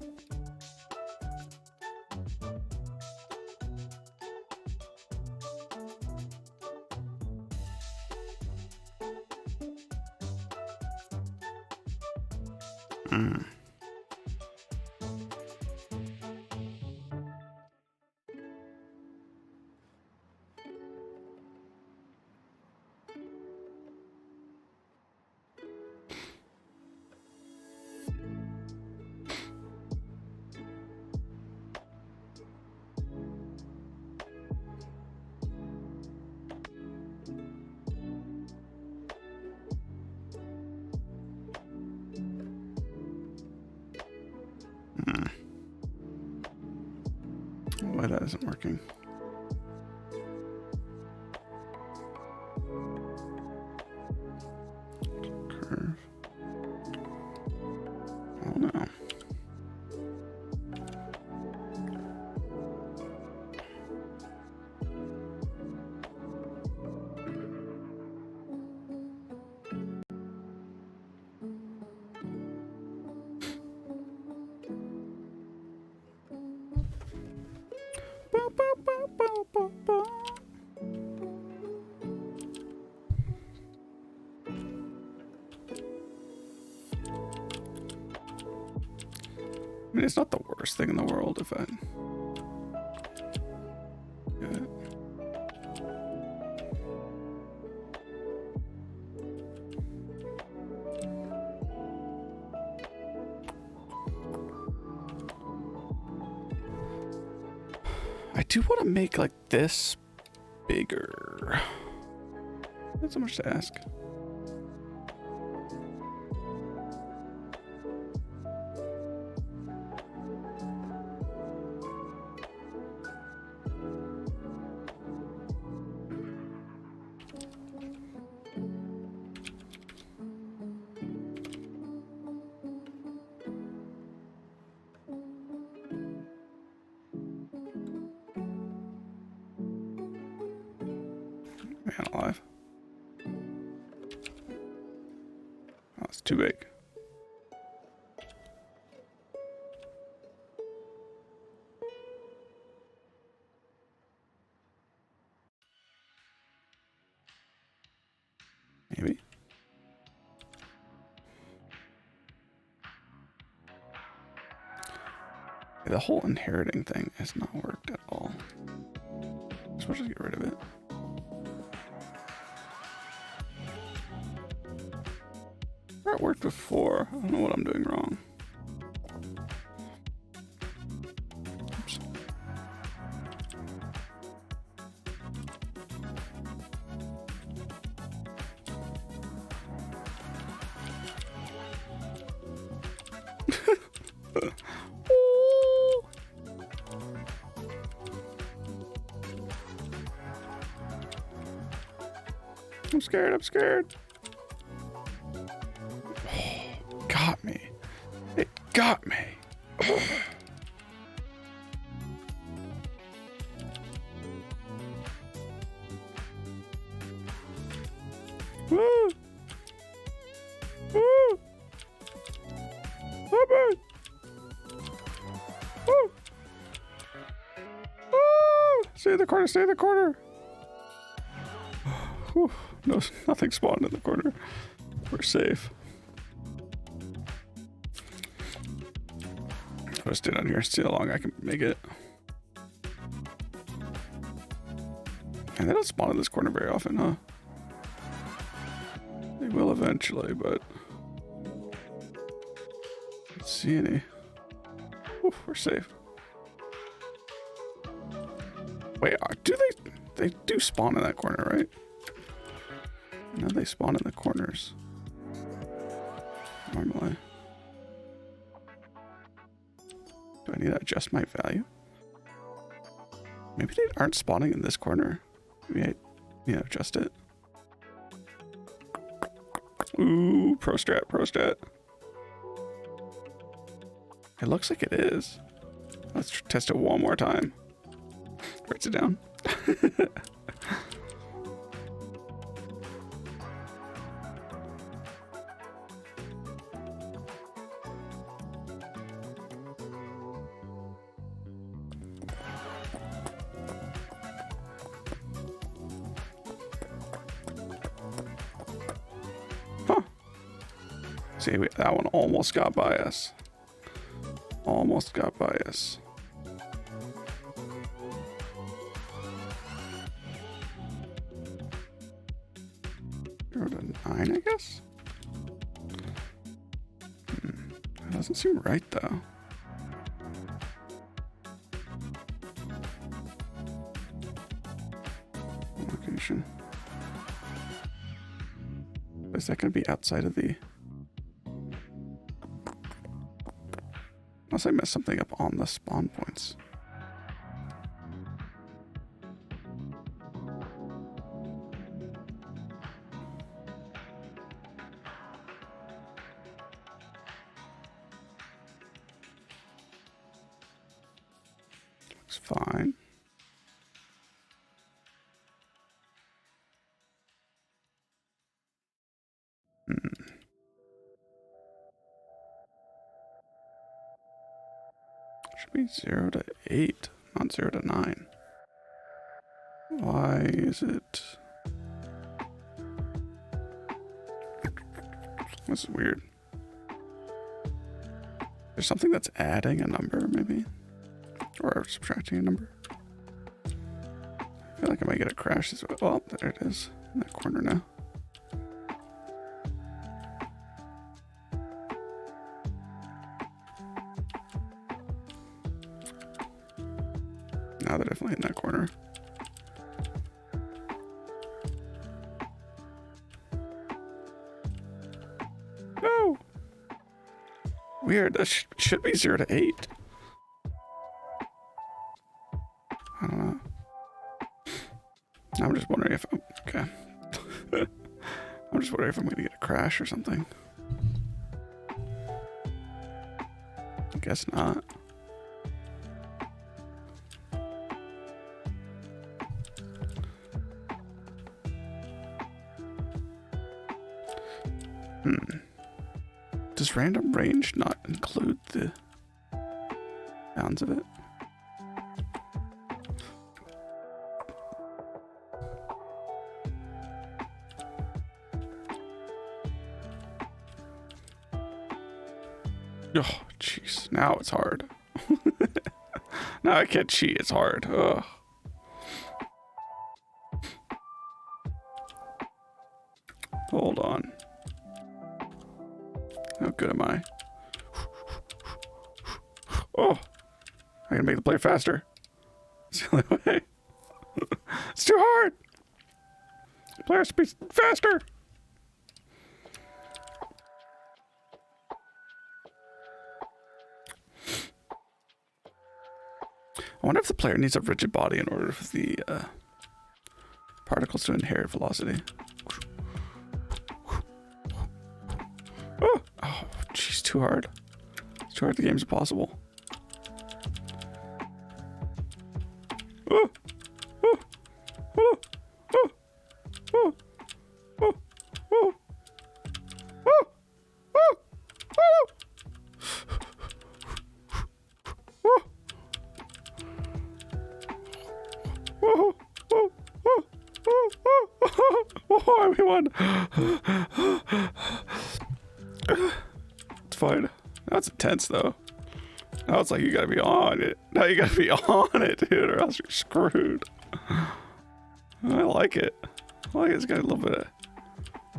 why that isn't working. Curve. Oh no. I mean, it's not the worst thing in the world if I get it. I do want to make like this bigger. Not so much to ask. Man alive. Oh, it's too big. Maybe. The whole inheriting thing has not worked at all. So we'll just get rid of it. That worked before. I don't know what I'm doing wrong. Oops. I'm scared, I'm scared. Got me. It got me. Woo! Woo! Woo! Woo! Woo! Stay in the corner, stay in the corner. Whew. No, nothing spawned in the corner. We're safe. I'll just stay down here, see how long I can make it. And they don't spawn in this corner very often, huh? They will eventually, but I don't see any. Whew, we're safe. Wait, do they do spawn in that corner, right? No, they spawn in the corners normally. Do I need to adjust my value? Maybe they aren't spawning in this corner. Maybe I need to adjust it. Ooh, pro strat, pro strat. It looks like it is. Let's test it one more time. Writes it down. See, that one almost got by us. Almost got by us. Go to 9, I guess? That doesn't seem right, though. Location. Is that going to be outside of the... Unless I messed something up on the spawn points. It's fine. Should be 0 to 8, not 0 to 9. Why is it? This is weird. There's something that's adding a number, maybe? Or subtracting a number. I feel like I might get a crash this way. Well, there it is. In that corner now. Now they're definitely in that corner. No! Weird. That should be 0 to 8. I don't know. I'm just wondering if I'm... Okay. I'm just wondering if I'm going to get a crash or something. I guess not. Does random range not include the bounds of it? Oh, jeez. Now it's hard. Now I can't cheat. It's hard. Ugh. Hold on. How good am I? Oh, I gotta make the play faster. It's the only way. It's too hard. The player has to be faster. I wonder if the player needs a rigid body in order for the particles to inherit velocity. Oh, jeez, too hard. It's too hard. The game's impossible. Oh, oh, oh, oh, oh, oh, oh, oh, oh, oh. Oh, oh, oh, oh, oh, oh, everyone. It's fine. That's intense though. Now it's like you gotta be on it. Now you gotta be on it, dude, or else you're screwed. I like it. I like it. It's got a little bit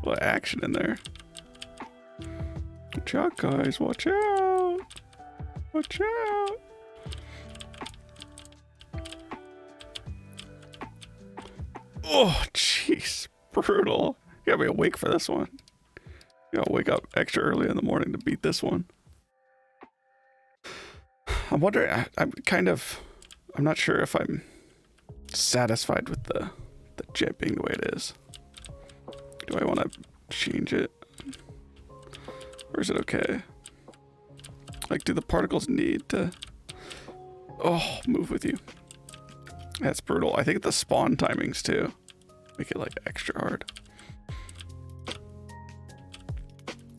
of action in there. Watch out, guys. Watch out. Watch out. Oh, jeez. Brutal. You gotta be awake for this one. You gotta wake up extra early in the morning to beat this one. I'm wondering, I'm not sure if I'm satisfied with the jet being the way it is. Do I want to change it? Or is it okay? Like, do the particles need to, move with you? That's brutal. I think the spawn timings too make it like extra hard.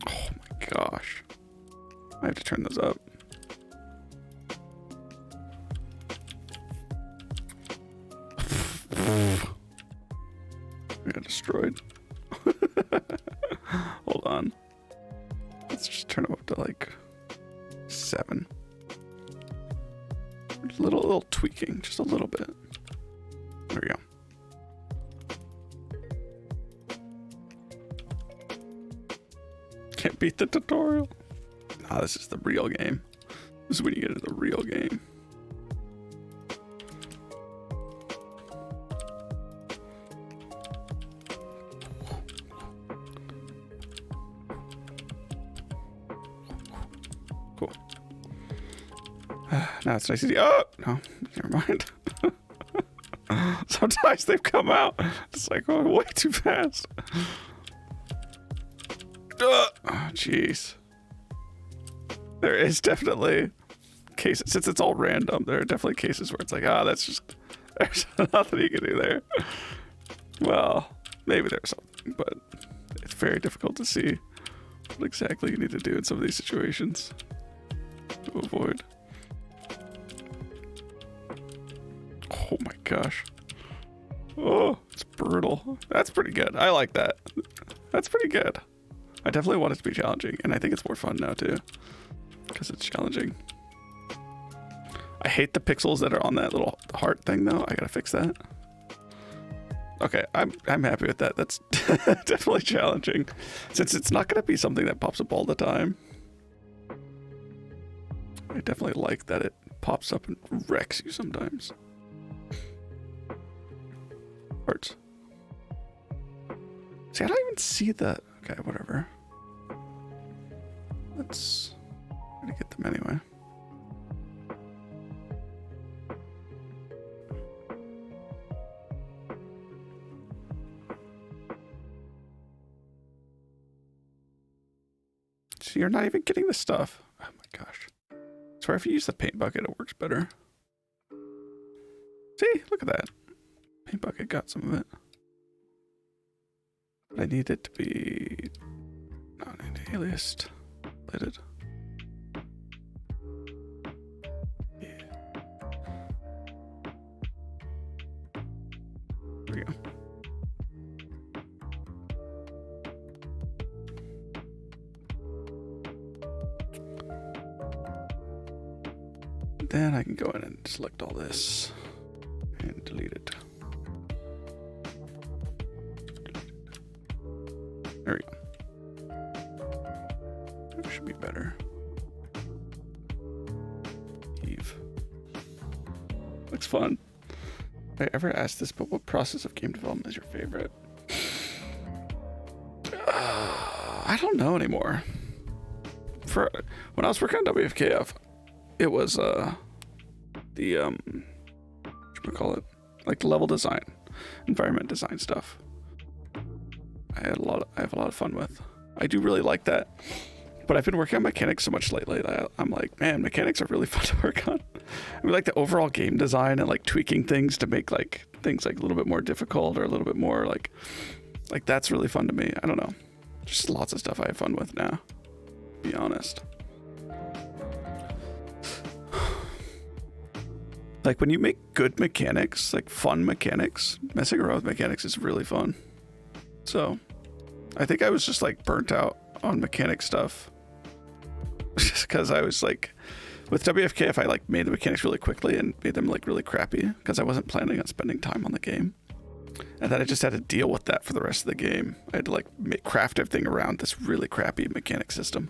Oh my gosh. I have to turn those up. We got destroyed. Hold on. Let's just turn them up to like 7. A little tweaking, just a little bit. There we go. Can't beat the tutorial. Ah, this is the real game. This is when you get into the real game. Cool. Now it's nice to see. Oh, no, never mind. Sometimes they've come out. It's like going way too fast. Oh, jeez. There is definitely cases, since it's all random, there are definitely cases where it's like, that's just, there's nothing you can do there. Well, maybe there's something, but it's very difficult to see what exactly you need to do in some of these situations to avoid. Oh my gosh. Oh, it's brutal. That's pretty good. I like that. That's pretty good. I definitely want it to be challenging, and I think it's more fun now too, because it's challenging. I hate the pixels that are on that little heart thing though. I gotta fix that. Okay, I'm happy with that. That's definitely challenging, since it's not gonna be something that pops up all the time. I definitely like that it pops up and wrecks you sometimes. Hearts. See, I don't even see the... Okay, whatever. Let's... I'm gonna get them anyway. So you're not even getting the stuff. Oh my gosh. I swear if you use the paint bucket, it works better. See, look at that. Paint bucket got some of it. But I need it to be non-aliased. Lighted. Yeah. There we go. Then I can go in and select all this and delete it. There we go. That should be better. Eve. Looks fun. Have I ever asked this, but what process of game development is your favorite? I don't know anymore. When I was working on WFKF, it was whatchamacallit, like the level design, environment design stuff. I have a lot of fun with. I do really like that, but I've been working on mechanics so much lately that I'm like, man, mechanics are really fun to work on. I mean, like the overall game design and like tweaking things to make like things like a little bit more difficult or a little bit more like that's really fun to me. I don't know, just lots of stuff I have fun with now, to be honest. Like when you make good mechanics, like fun mechanics, messing around with mechanics is really fun. So I think I was just like burnt out on mechanic stuff just because I was like, with WFKF, I like made the mechanics really quickly and made them like really crappy because I wasn't planning on spending time on the game. And then I just had to deal with that for the rest of the game. I had to like craft everything around this really crappy mechanic system.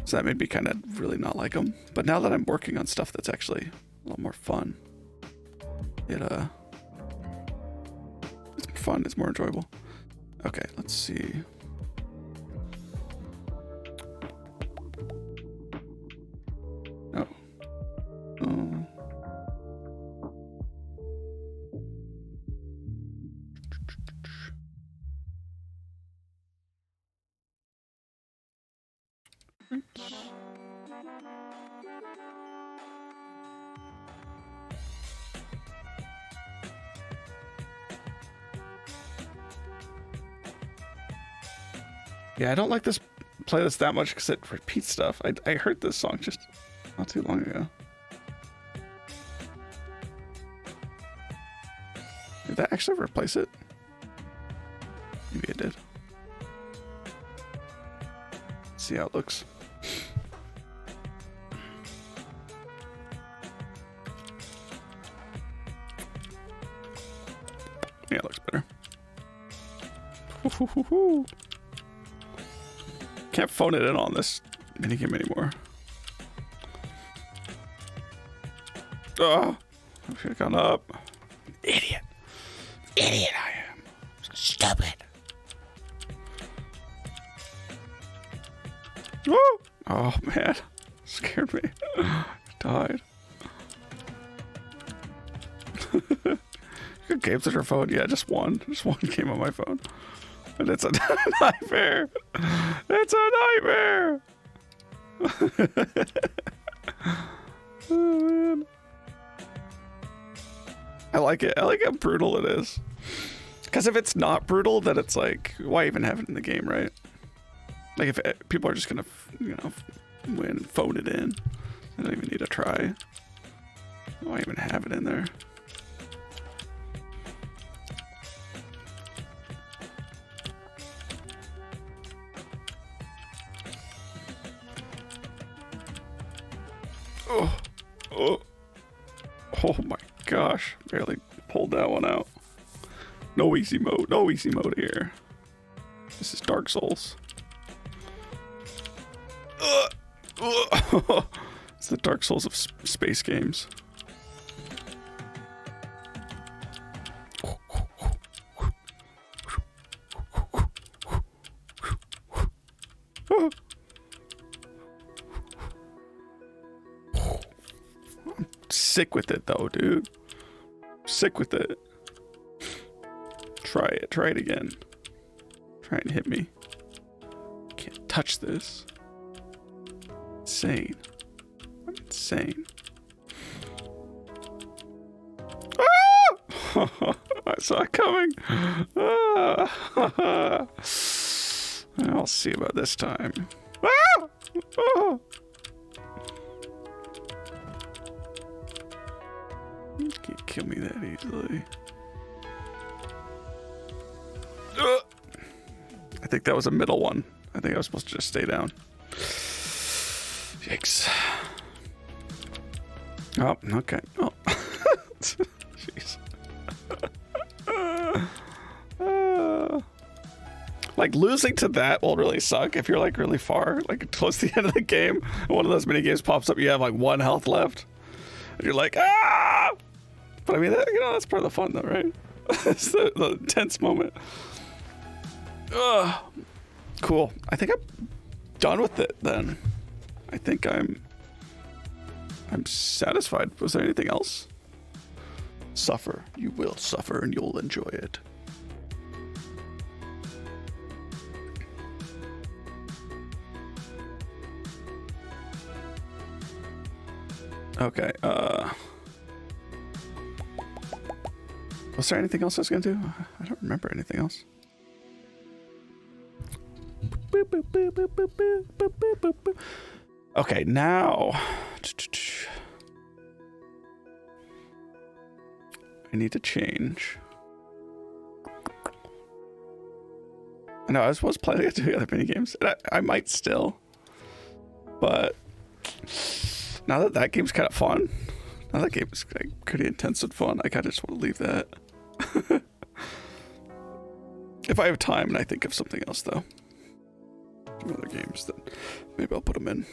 So that made me kind of really not like them. But now that I'm working on stuff that's actually a lot more fun, it's more fun, it's more enjoyable. Okay, let's see. Oh. Yeah, I don't like this playlist that much because it repeats stuff. I heard this song just not too long ago. Did that actually replace it? Maybe it did. Let's see how it looks. Yeah, it looks better. Can't phone it in on this minigame anymore. Oh, I should have gone up. Idiot. Idiot I am. So stupid. Oh, oh man. Scared me. Died. Good games on your phone. Yeah, just one. Just one game on my phone. And it's a nightmare. It's a nightmare. Oh, man. I like it. I like how brutal it is. Because if it's not brutal, then it's like, why even have it in the game, right? Like if people are just gonna, you know, win, phone it in. I don't even need to try. Why even have it in there? Oh, oh, oh my gosh! Barely pulled that one out. No easy mode. No easy mode here. This is Dark Souls. It's the Dark Souls of space games. I'm sick with it though, dude. Sick with it. Try it. Try it again. Try and hit me. Can't touch this. Insane. I'm insane. Ah! I saw it coming. Ah! I'll see about this time. Ah! Oh! You can't kill me that easily. I think that was a middle one. I think I was supposed to just stay down. Yikes. Oh, okay. Oh. Jeez. Like losing to that will really suck if you're like really far, like close to the end of the game. And one of those mini games pops up, you have like 1 health left. And you're like, ah! But I mean, that, you know, that's part of the fun though, right? It's the intense moment. Cool. I think I'm done with it then. I think I'm satisfied. Was there anything else? Suffer. You will suffer and you'll enjoy it. Okay, was there anything else I was gonna do? I don't remember anything else. Okay, now I need to change. I know I was planning to do other mini games. I might still, but now that that game's kind of fun, now that game's like pretty intense and fun, I kind of just want to leave that. If I have time and I think of something else though, some other games, then maybe I'll put them in.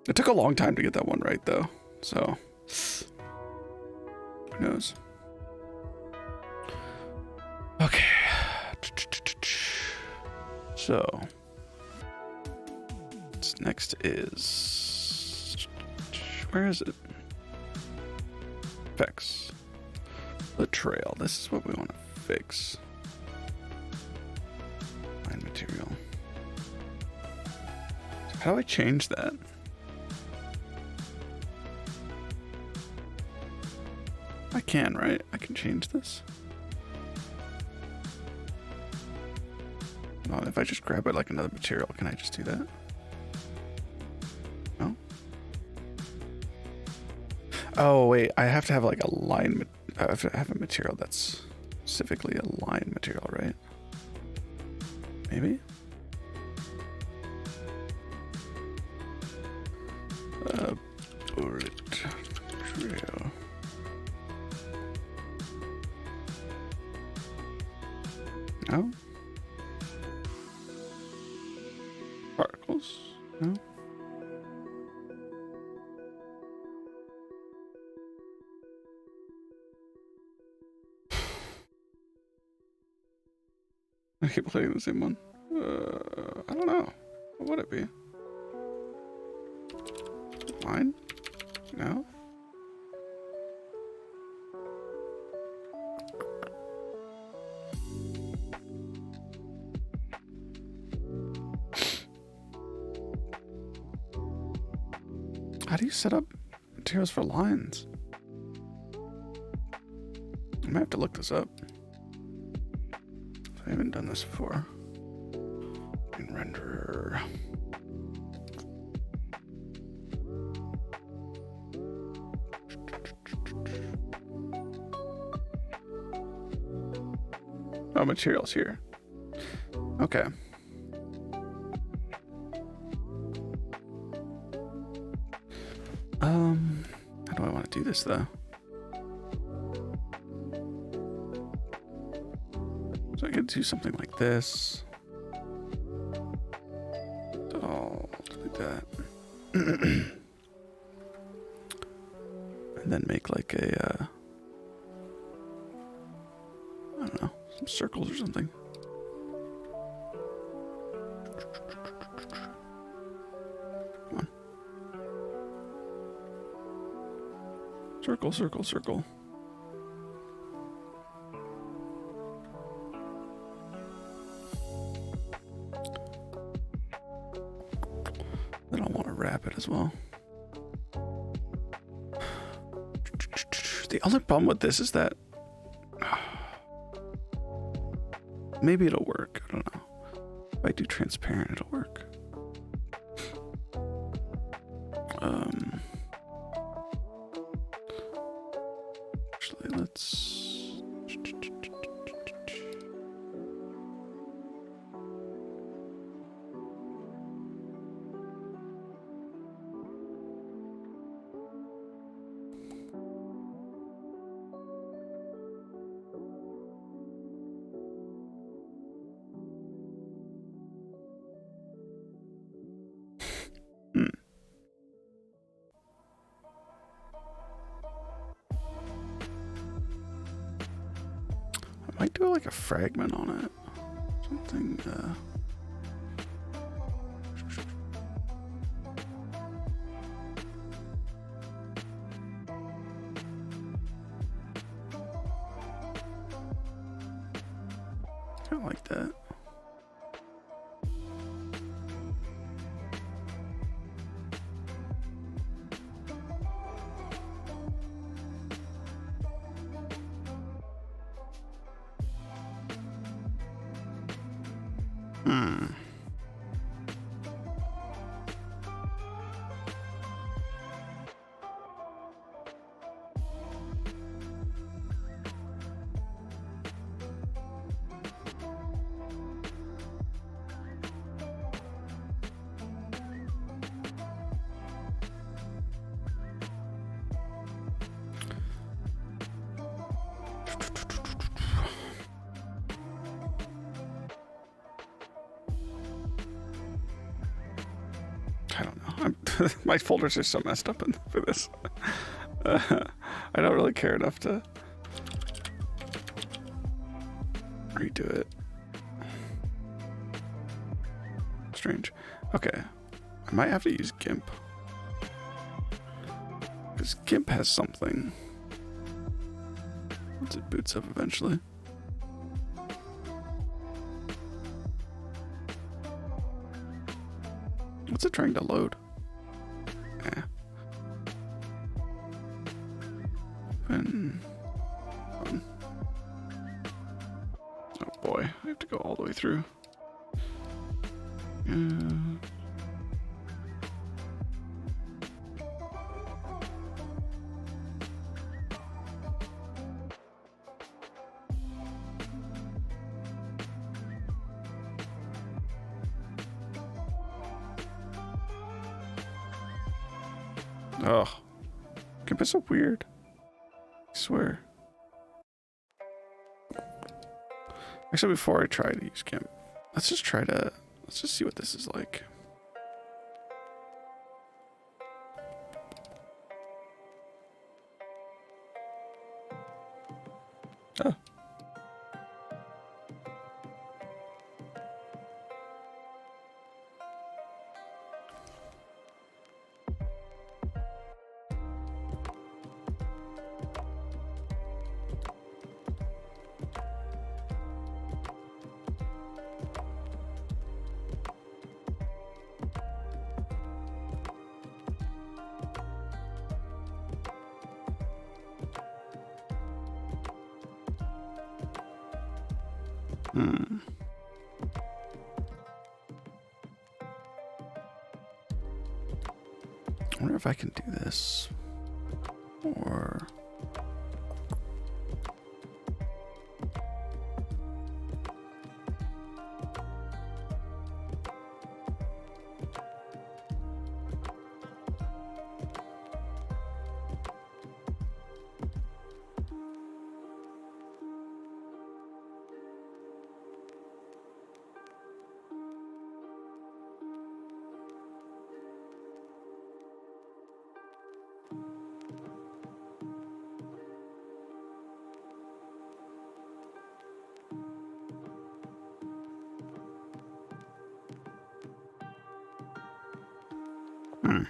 It took a long time to get that one right though, so who knows. Okay, so what's next is, where is it? Fix the trail. This is what we want to fix. Find material. How do I change that? I can, right? I can change this. No, if I just grab it like another material, can I just do that? No? Oh, wait. I have to have like a line. I have to have a material that's specifically a line material, right? Maybe? Bullet trail. No? Particles? No? I keep playing the same one. I don't know. What would it be? Line? No? How do you set up materials for lines? I might have to look this up. I haven't done this before. In renderer. Oh, materials here. Okay. How do I want to do this though? So I could do something like this. Oh, like that. And then make like a, I don't know, some circles or something. Come on. Circle, circle, circle. Then I'll want to wrap it as well. The only problem with this is that maybe it'll work. I don't know. If I do transparent, it'll work. Actually, let's. I might do like a fragment on it. Something, kind of like that. I don't know. My folders are so messed up for this. I don't really care enough to redo it. Strange. Okay. I might have to use GIMP. Because GIMP has something. Once it boots up eventually. What's it trying to load? Yeah. Open. Oh boy, I have to go all the way through. Oh, GIMP is so weird. I swear. Actually, before I try to use GIMP, let's just see what this is like. Oh. Hmm. I wonder if I can do this. Or... Hmm.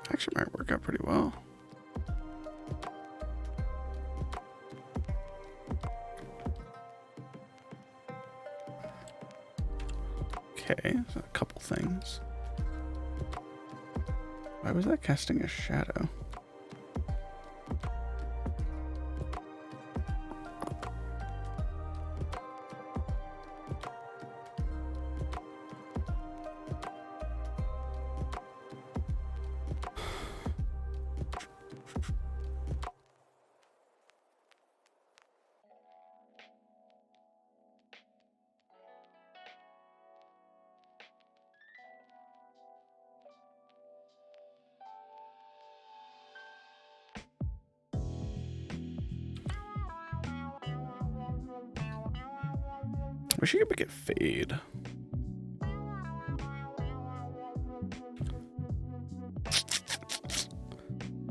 Actually might work out pretty well. Okay, so a couple things. Why was that casting a shadow? Wish you could make it fade.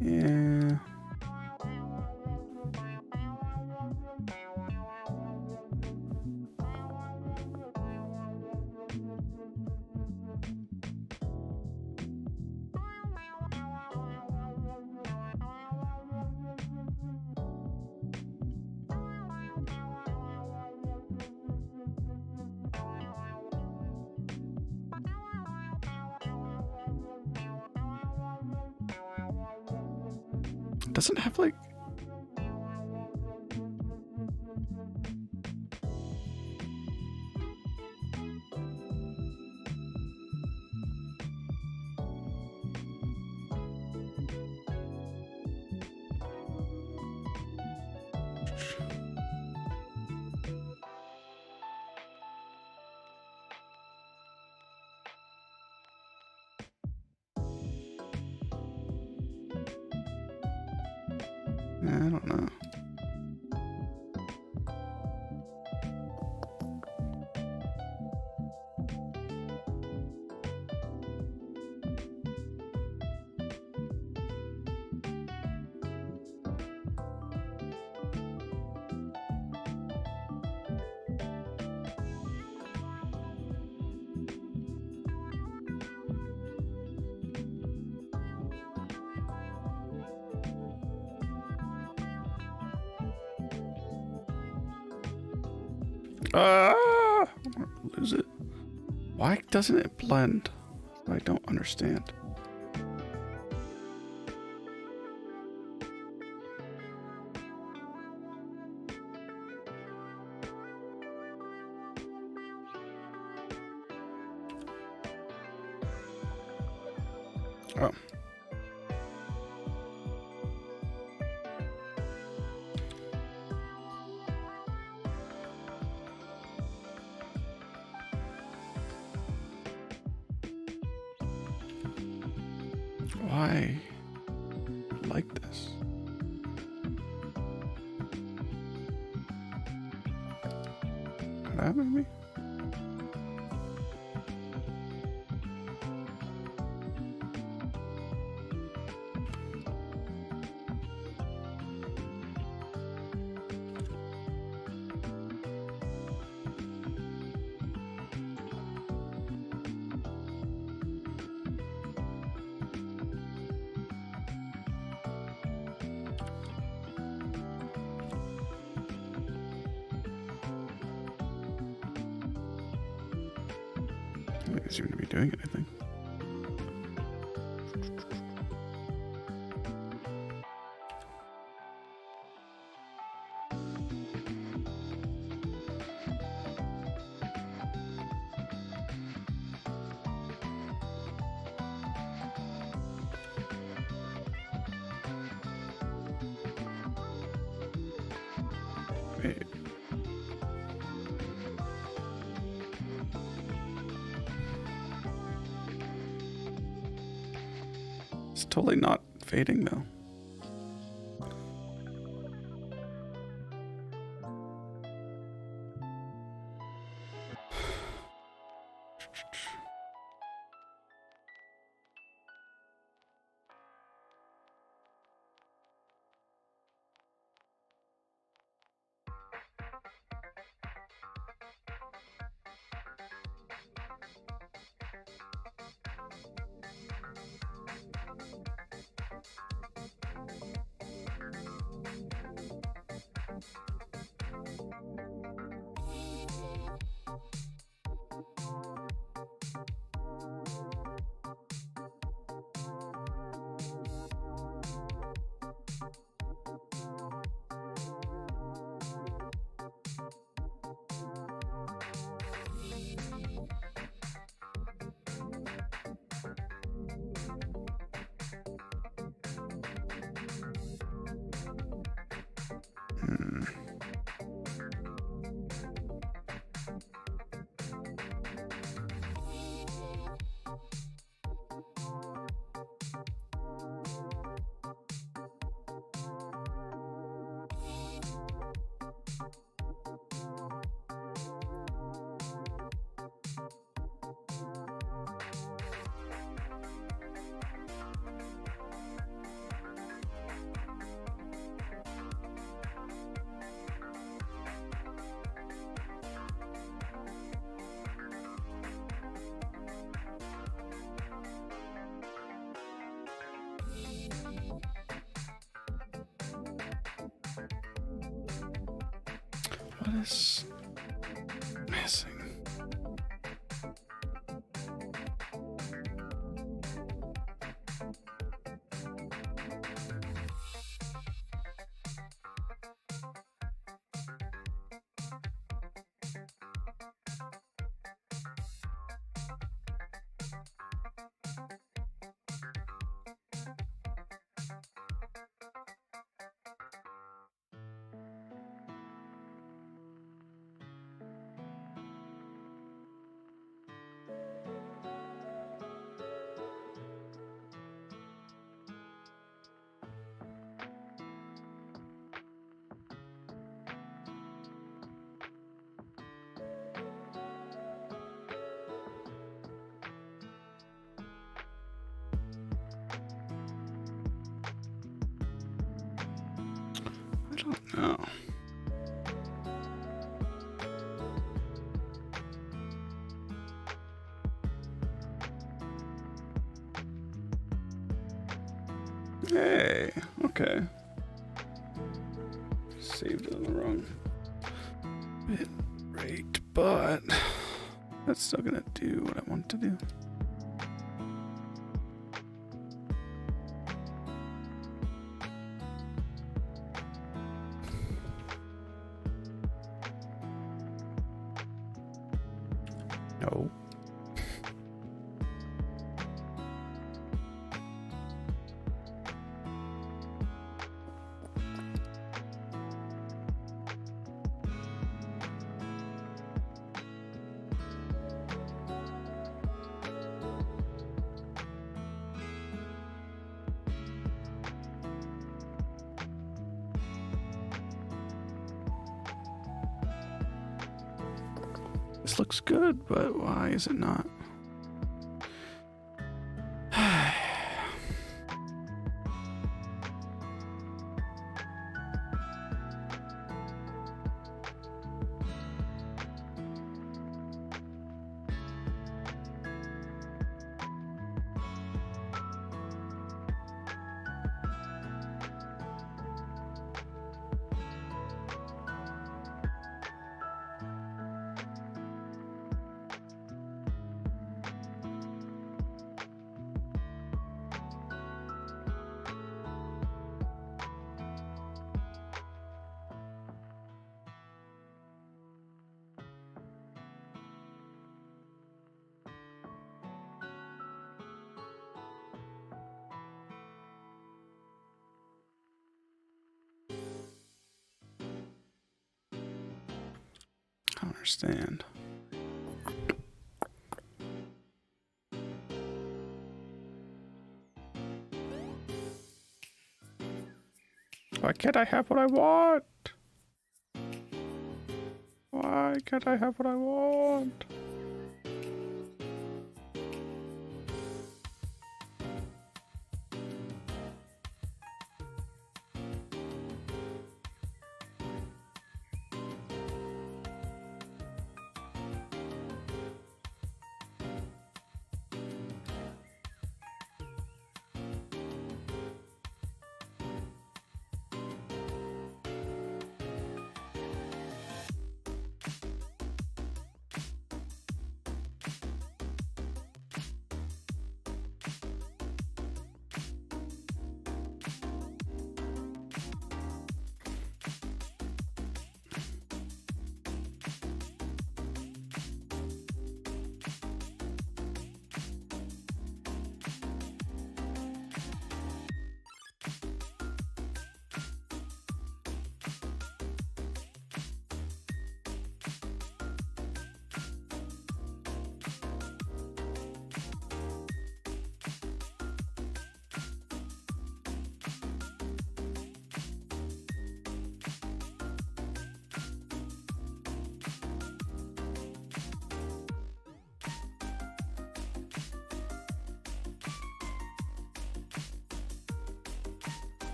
Yeah. Doesn't have like... I don't know. I'm gonna lose it. Why doesn't it blend? I don't understand. Oh. Why like this? What happened to me? they seem to be doing anything. Wait. It's totally not fading though. What is missing? I don't know. Hey, okay. Saved it on the wrong bit rate, but that's still gonna do what I want to do. No. This looks good, but why is it not? understand. Why can't I have what I want? Why can't I have what I want?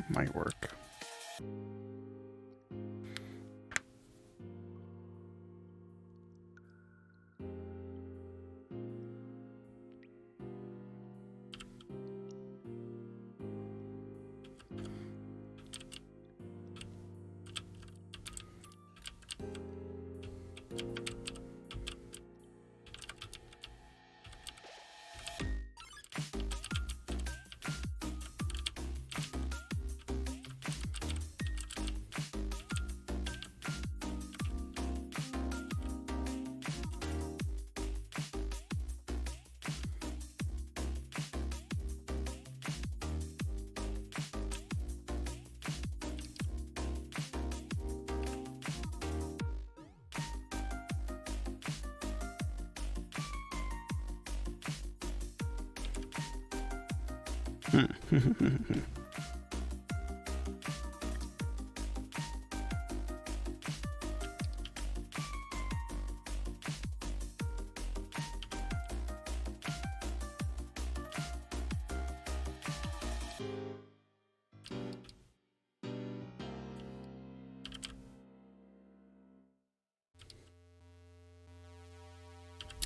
Might work.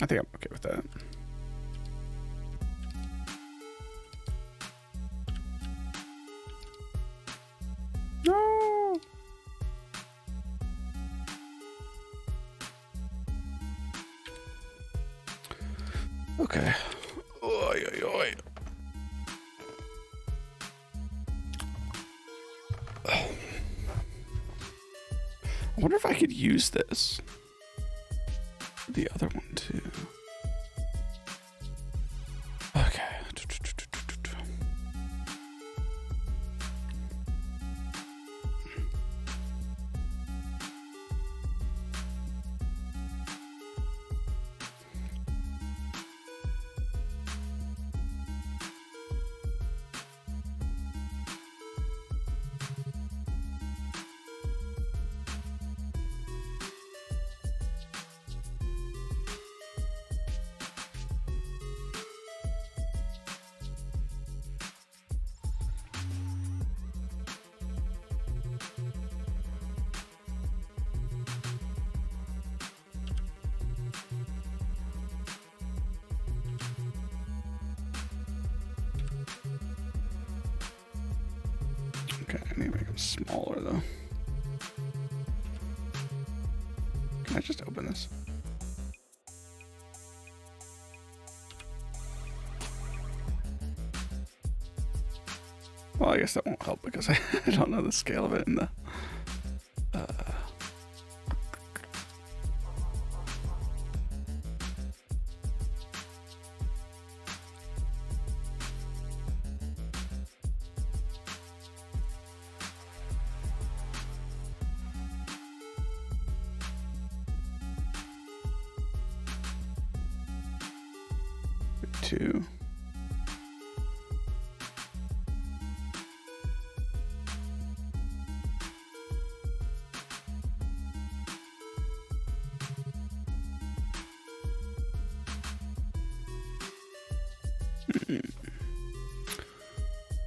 I think I'm okay with that. No. Okay. Oy, oy, oy. I wonder if I could use this. The other one too. Okay. I need to make them smaller though. Can I just open this? Well, I guess that won't help because I don't know the scale of it in the... two.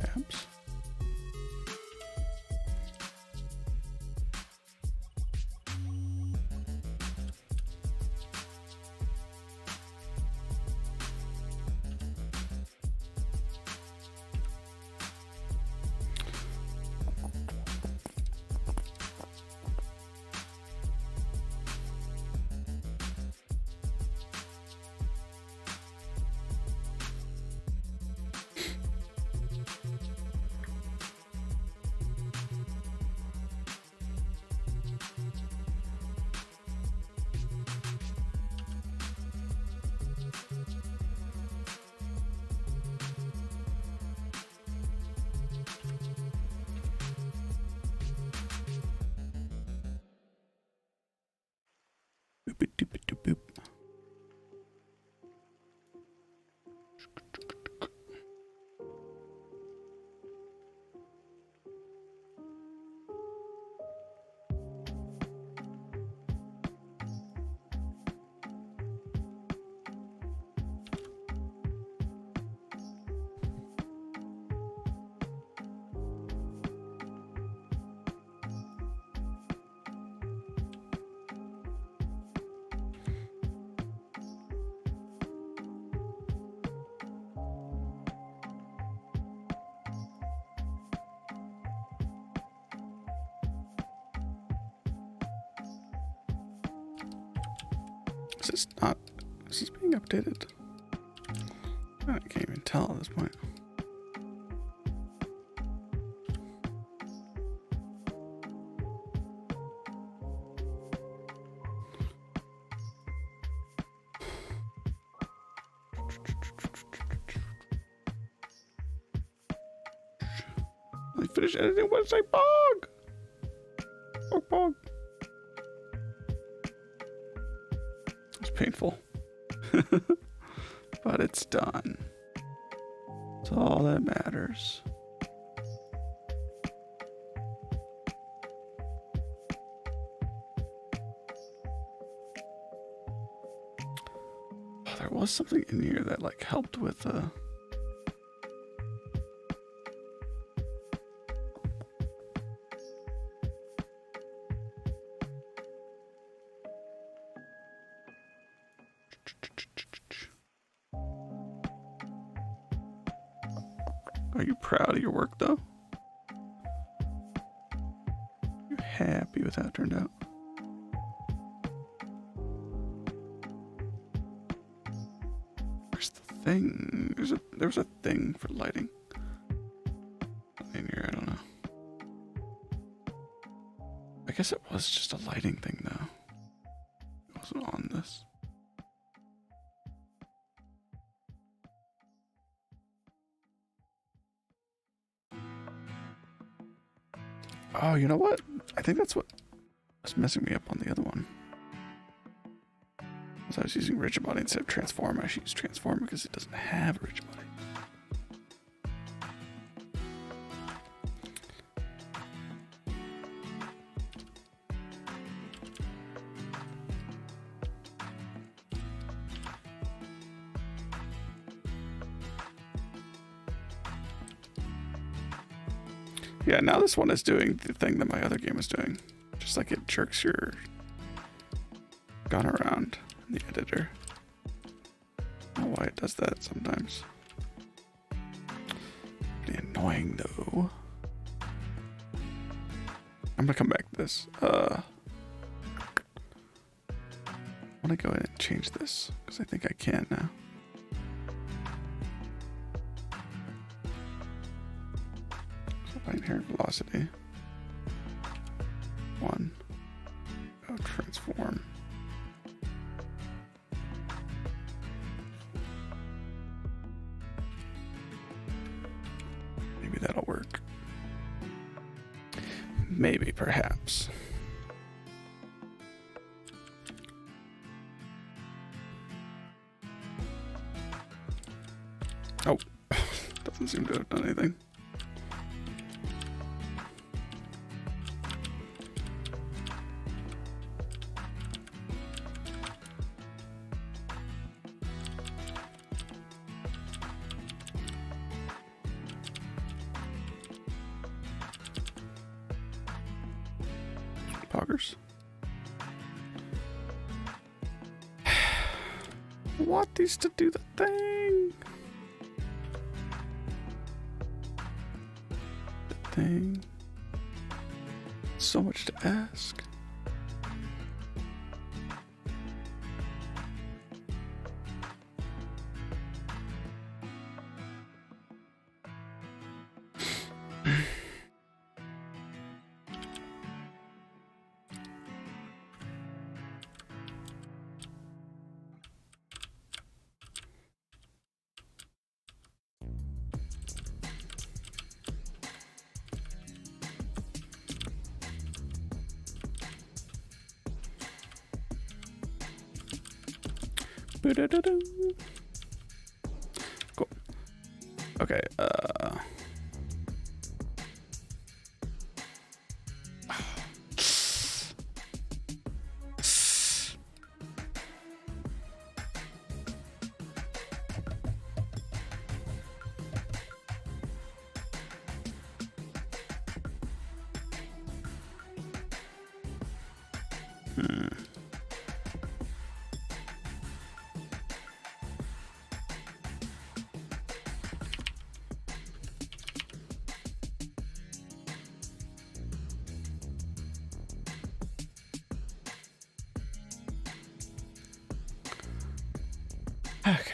Apps. Boop. Is this not? Is this being updated? I can't even tell at this point. I finished editing website bog. Bog. It's painful, but it's done. It's all that matters. Oh, there was something in here that like helped with Are you proud of your work though? You're happy with how it turned out? Where's the thing? There was a thing for lighting in here. I don't know. I guess it was just a lighting thing though. It wasn't on this. Oh, you know what? I think that's what was messing me up on the other one. Because I was using rigid body instead of transform. I should use transform because it doesn't have a rigid body. Yeah, now this one is doing the thing that my other game is doing. Just like it jerks your gun around in the editor. I don't know why it does that sometimes. Pretty annoying though. I'm gonna come back to this. I want to go ahead and change this because I think I can now. So by inherent velocity, 1, go transform. Maybe that'll work. Maybe, perhaps. Oh, doesn't seem to have done anything. Poggers. I want these to do the thing. Thing. So much to ask. Cool. Okay, okay.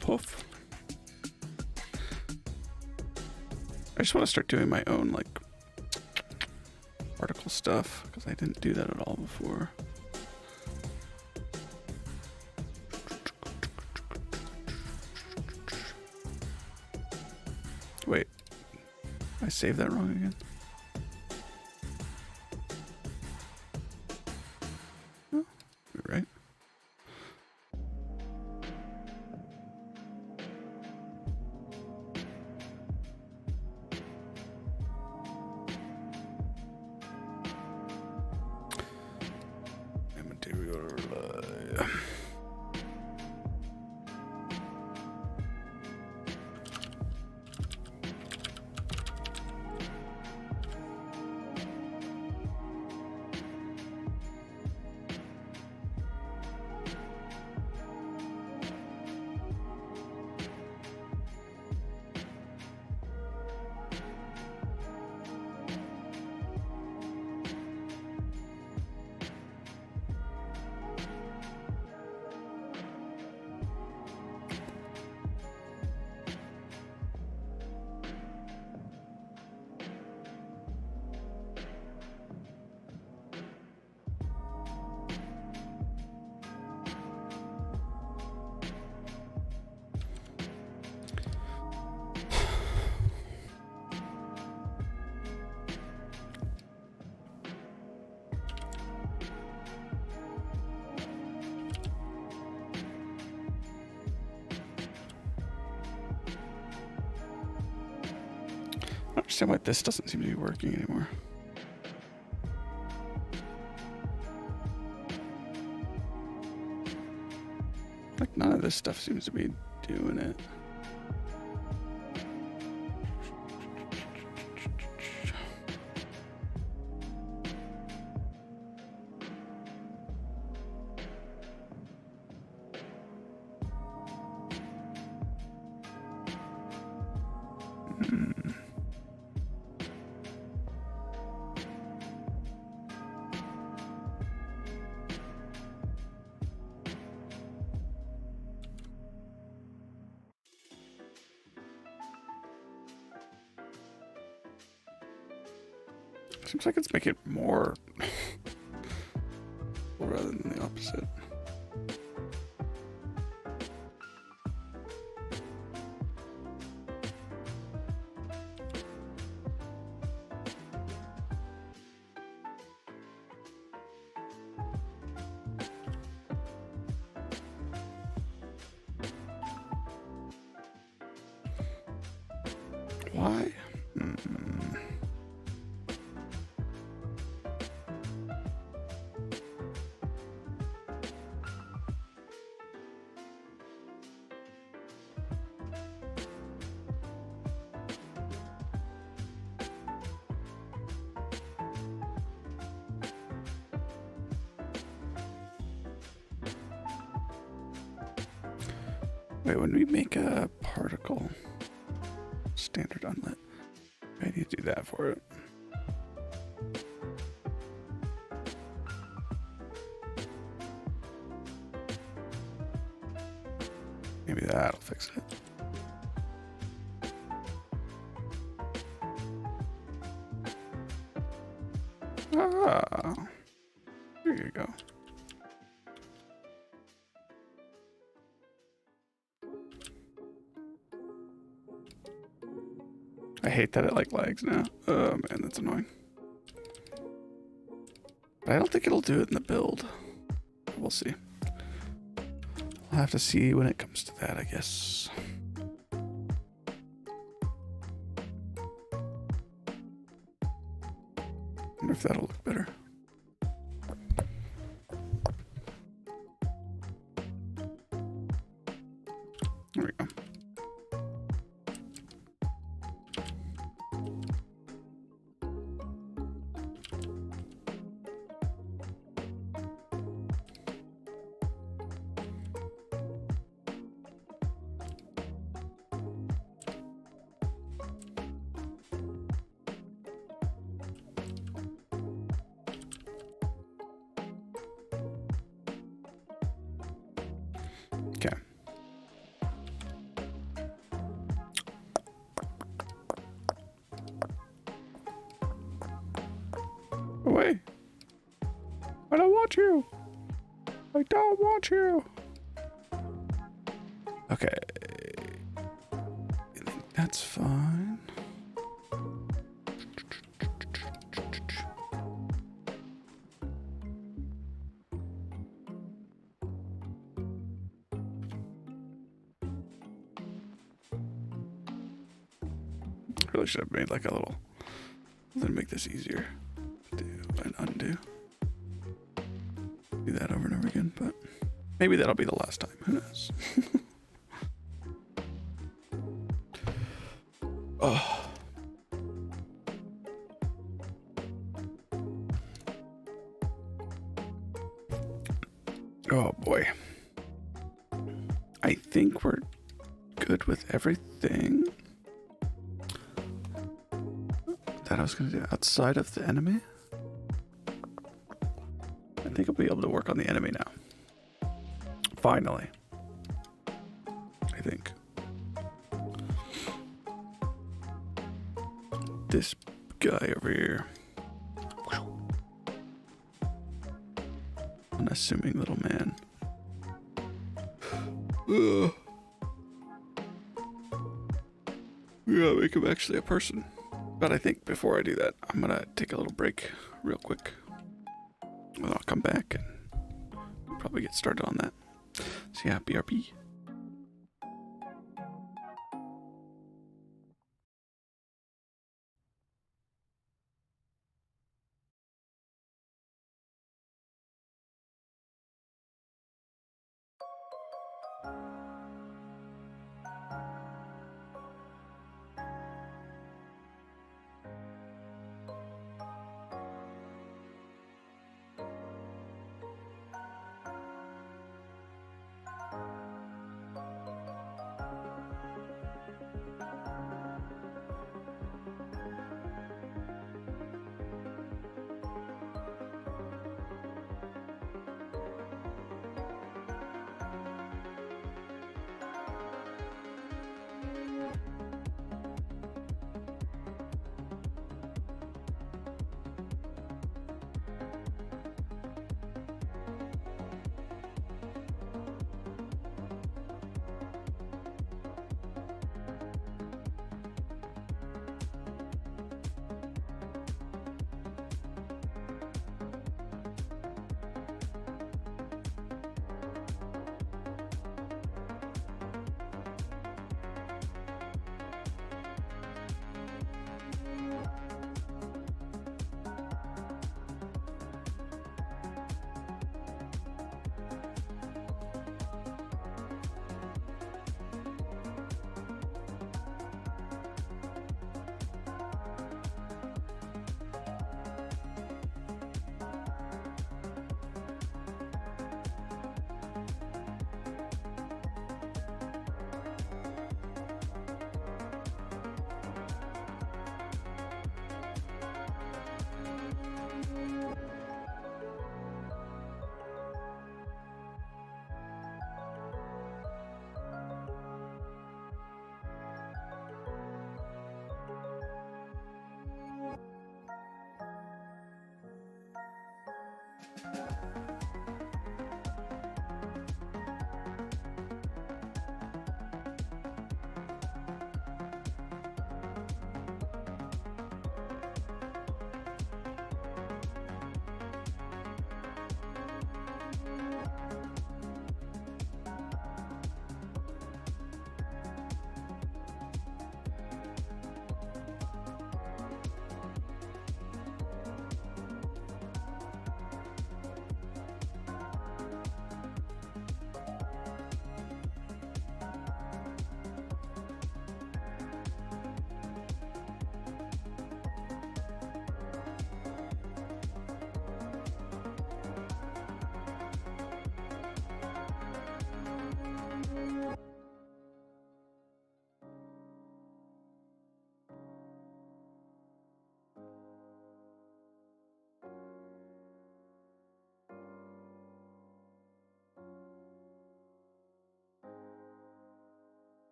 Poof. I just want to start doing my own, like, particle stuff, because I didn't do that at all before. Wait. I saved that wrong again? Oh, you're right. don't understand why this doesn't seem to be working anymore. Like, none of this stuff seems to be doing it. Seems like it's making more rather than the opposite. Why? Wait, when we make a particle standard unlit, I need to do that for it. Maybe that'll fix it. Ah, there you go. I hate that it like lags now. Oh man, that's annoying. But I don't think it'll do it in the build. We'll see. I'll have to see when it comes to that, I guess. Wonder if that'll look better. There we go. Okay. Away. I don't want you. I don't want you. Okay. I think that's fine. Really should have made like a little, then make this easier. Do and undo. Do that over and over again, but maybe that'll be the last time. Who knows? Oh. Oh boy. I think we're good with everything that I was going to do outside of the enemy. I think I'll be able to work on the enemy now. Finally. I think. This guy over here. Unassuming little man. Ugh. Yeah, make him actually a person. But I think before I do that, I'm gonna take a little break real quick. And I'll come back and probably get started on that. So yeah, BRB.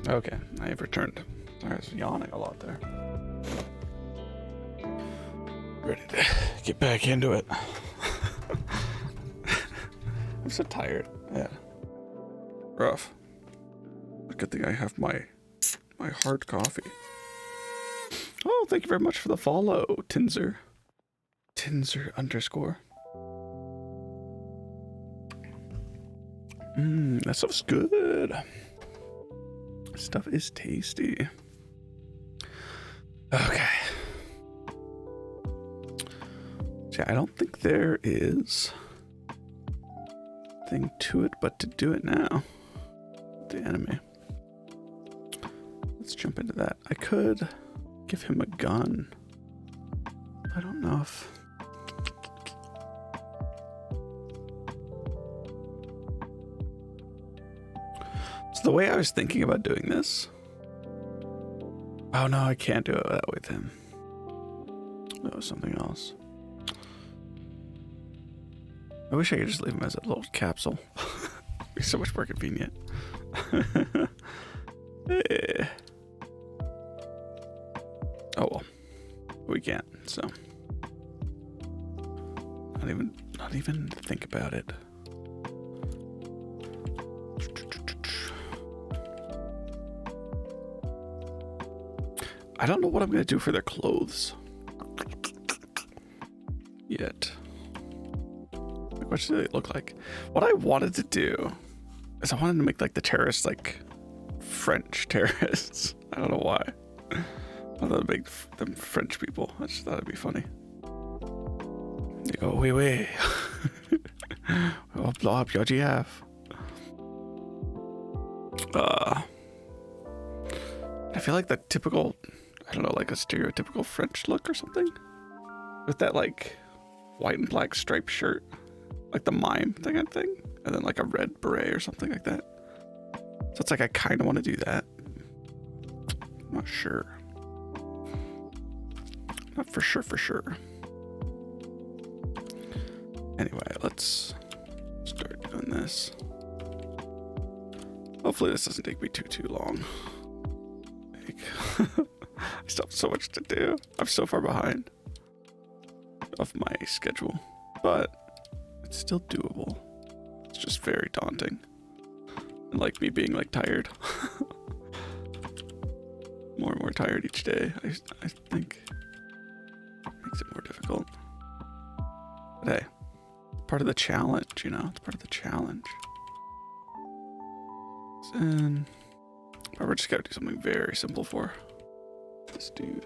Okay, I have returned. I was yawning a lot there. Ready to get back into it. I'm so tired. Yeah. Rough. Good thing I have my hard coffee. Oh, thank you very much for the follow, Tinzer. Tinzer _ that stuff's good. Stuff is tasty. Okay. See, I don't think there is thing to it but to do it now. The enemy. Let's jump into that. I could give him a gun. I don't know if... So the way I was thinking about doing this... Oh no, I can't do it that with him. That was something else. I wish I could just leave him as a little capsule. It'd be so much more convenient. Oh well. We can't, so. Not even think about it. I don't know what I'm gonna do for their clothes yet. Like, what should they look like? What I wanted to do is I wanted to make like the terrorists like French terrorists. I don't know why. I thought it'd make them French people. I just thought it'd be funny. They go, oui, oui. We'll blow up your GF. I feel like the typical, I don't know, like a stereotypical French look or something. With that like white and black striped shirt. Like the mime thing, and then like a red beret or something like that. So it's like I kind of want to do that. I'm not sure. Not for sure. Anyway, let's start doing this. Hopefully this doesn't take me too long. Like, I still have so much to do. I'm so far behind of my schedule, but it's still doable. It's just very daunting. And like me being like tired. More and more tired each day, I think makes it more difficult. But hey, part of the challenge, you know, it's part of the challenge. And we're just gotta do something very simple for this dude.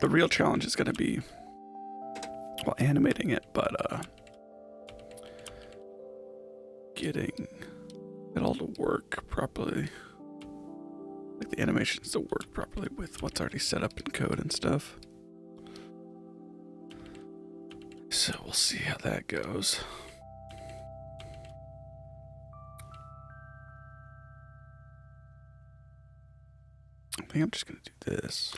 The real challenge is gonna be, well, animating it, but getting it all to work properly. Like the animations to work properly with what's already set up in code and stuff. So we'll see how that goes. I think I'm just gonna do this.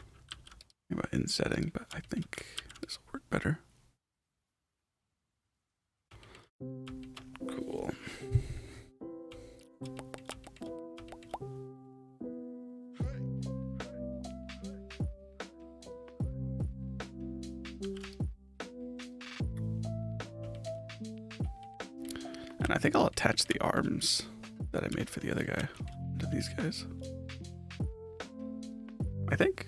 Think about in setting, but I think this will work better. Cool. And I think I'll attach the arms that I made for the other guy to these guys. I think.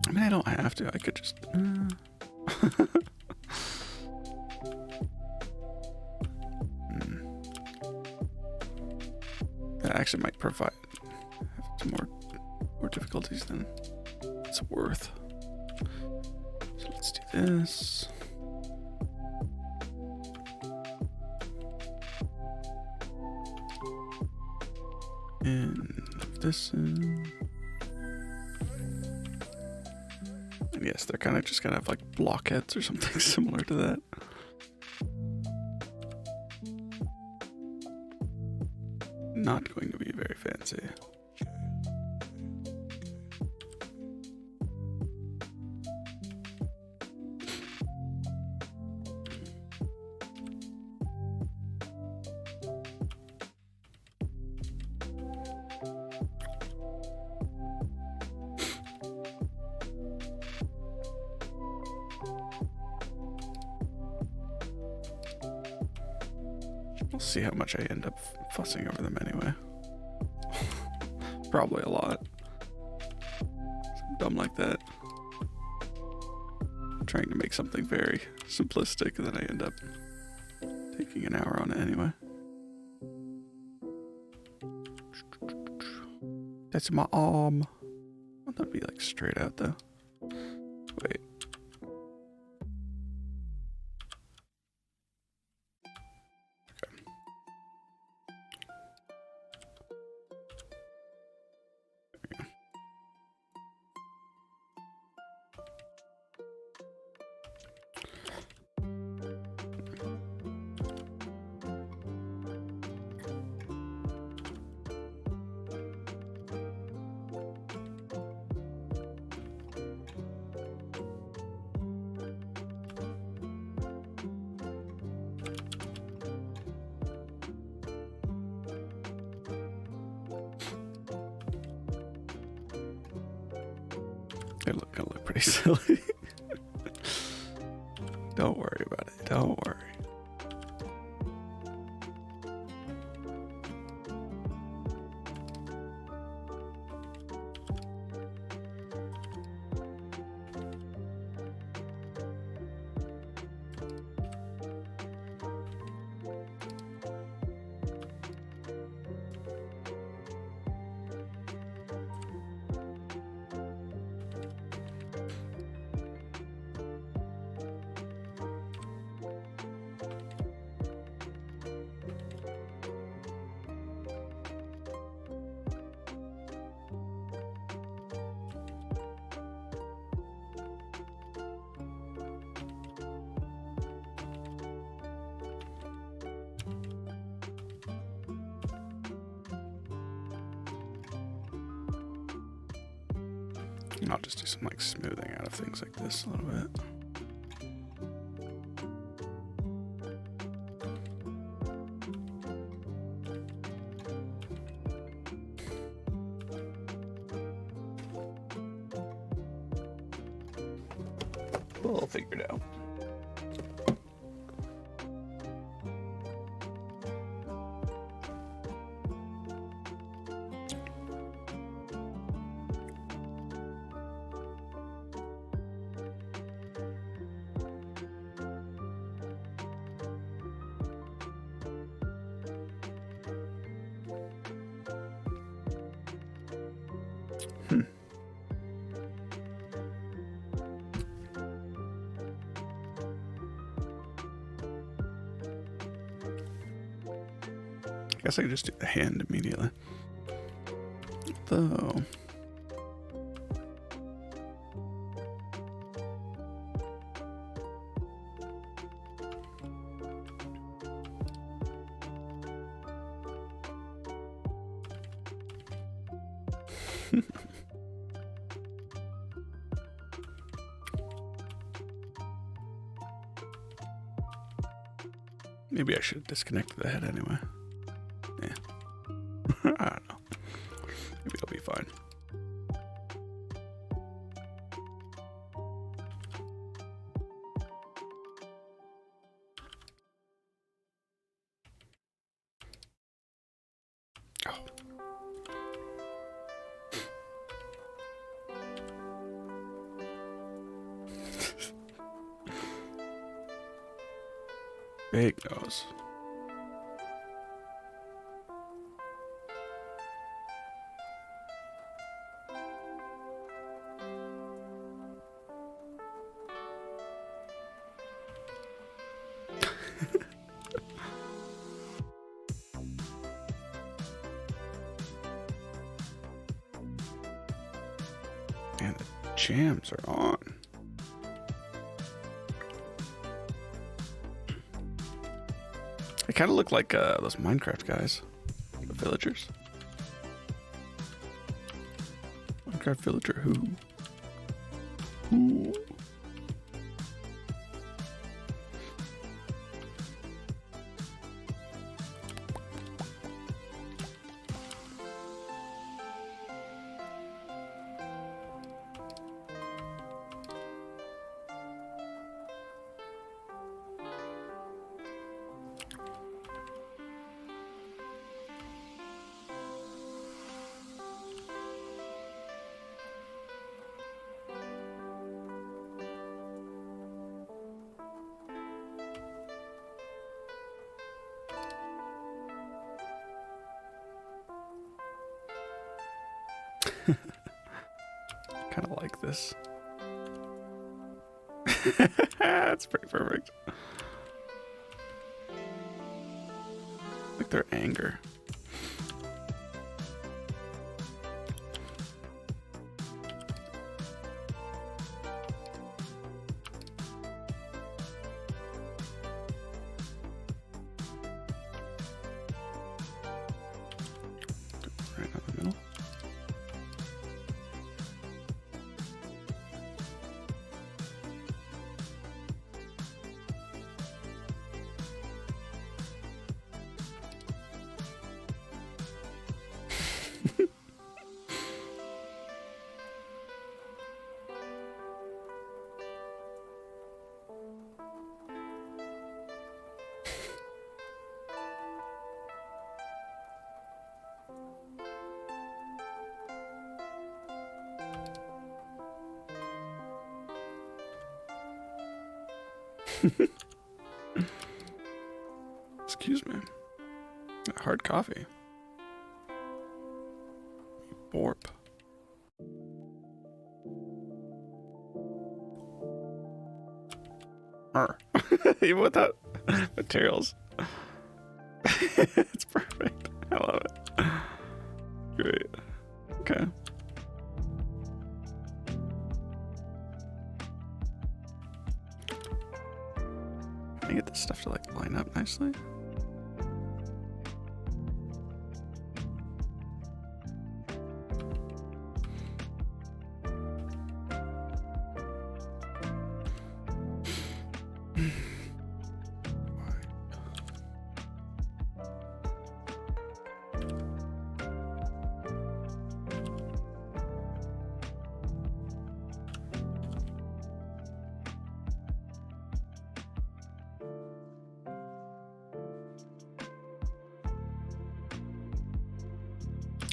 I mean, I don't have to. I could just... That actually might provide some more difficulties than it's worth. So let's do this. And this in. And yes, they're kind of just gonna have like blockheads or something similar to that. Not going to be very fancy. We'll see how much I end up fussing over them anyway. Probably a lot. Something dumb like that. I'm trying to make something very simplistic, and then I end up taking an hour on it anyway. That's my arm. Wouldn't that be like straight out though? Wait. They're gonna look pretty silly. Don't worry about it. Don't worry. I'll just do some like smoothing out of things like this a little bit. We'll figure it out. I guess I could just do the hand immediately. Though. Maybe I should disconnect the head anyway. Yeah. I don't know. Maybe it'll be fine. Oh. Big nose. And the jams are on. They kind of look like those Minecraft guys, the villagers. Minecraft villager who? Who? kind of like this. That's pretty perfect. Like their anger. Right in the middle. Excuse me. Hard coffee. Borp. Even without materials. It's perfect. I love it. Great. Okay. Can I get this stuff to like line up nicely?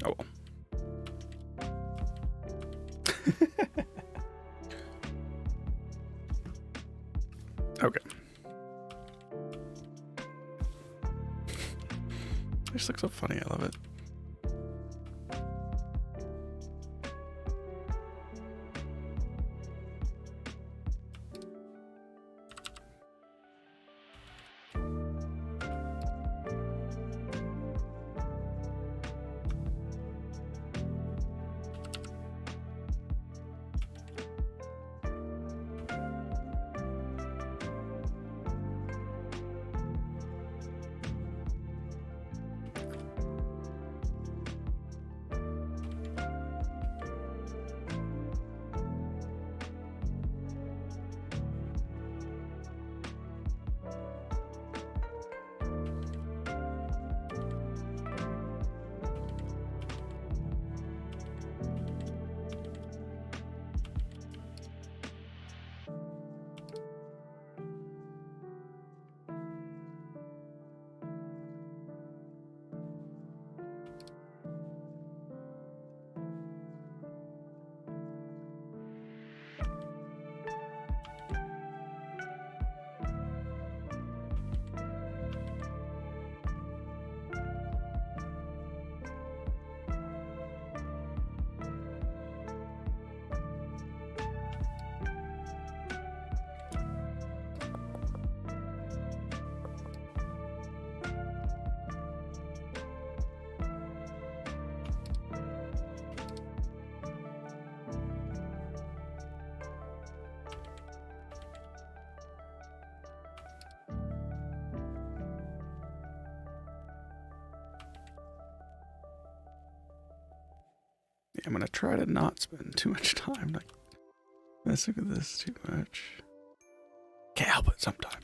Oh. Okay. This looks so funny. I love it. I'm gonna try to not spend too much time like messing with this too much. Can't help it sometimes.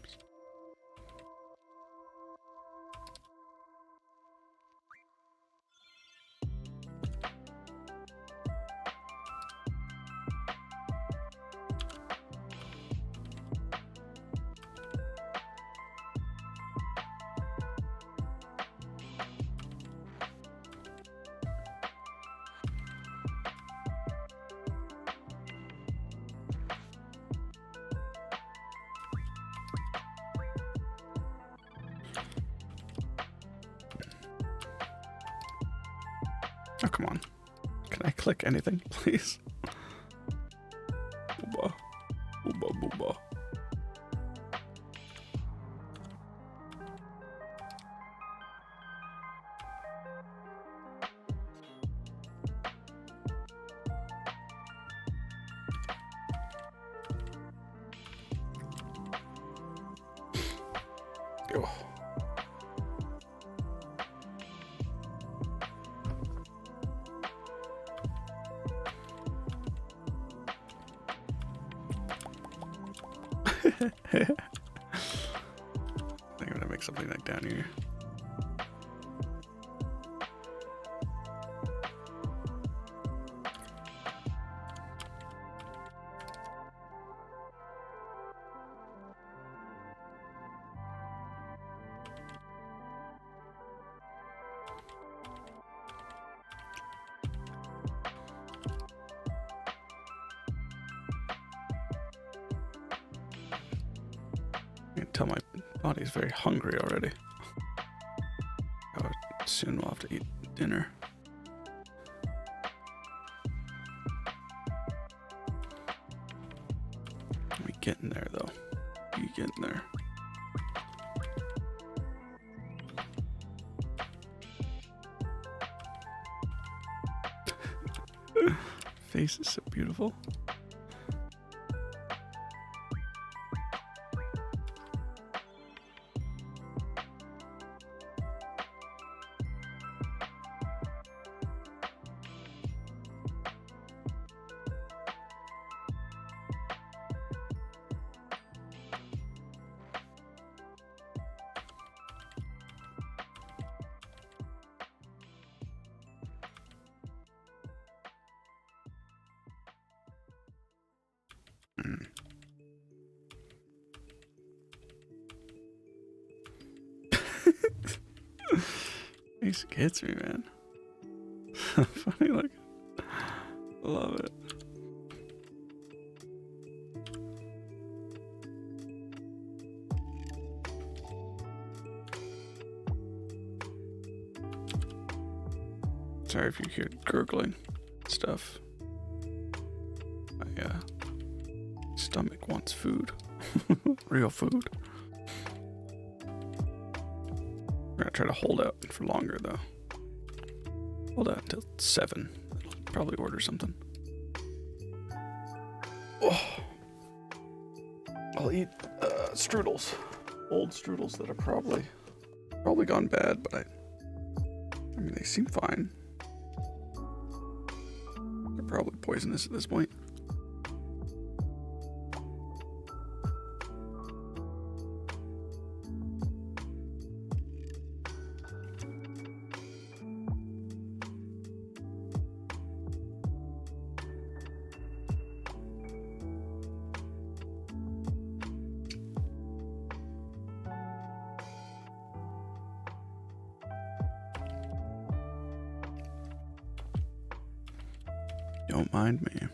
Oh, come on. Can I click anything, please? Oh. I think I'm gonna make something like down here. I can tell my body's very hungry already. Soon we'll have to eat dinner. We getting there though. We getting there. Face is so beautiful. Face gets me, man. Funny look. Love it. Sorry if you hear gurgling stuff. My stomach wants food. Real food. We're gonna try to hold out for longer though. Hold out until 7. I'll probably order something. Oh. I'll eat strudels. Old strudels that are probably gone bad, but I mean they seem fine. They're probably poisonous at this point. Don't mind me.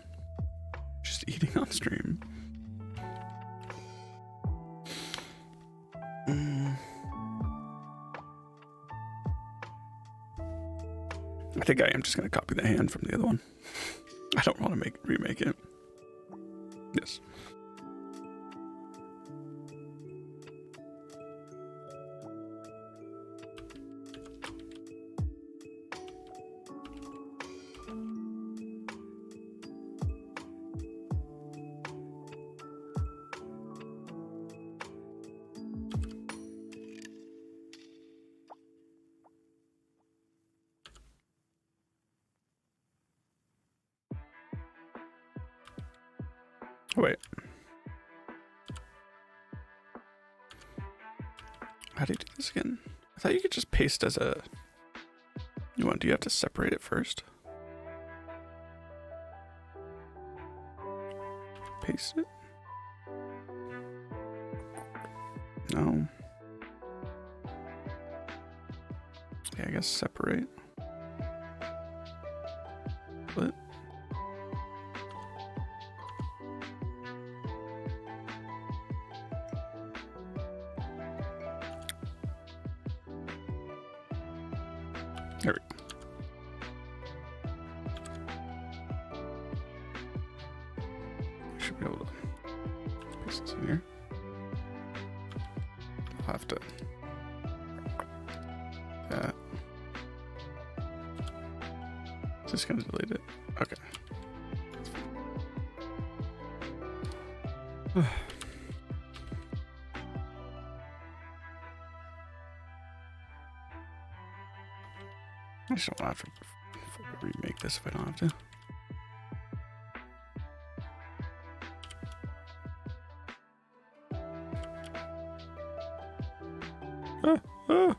Just eating on stream. I think I am just going to copy the hand from the other one. I don't want to remake it. Yes. Wait. How do you do this again? I thought you could just paste as a... Do you have to separate it first? Paste it? No. Yeah, I guess separate. Split. There we go. Should be able to paste this in here. I'll have to. That. Just gonna delete it. Okay. I just don't have to remake this if I don't have to. Ah, ah.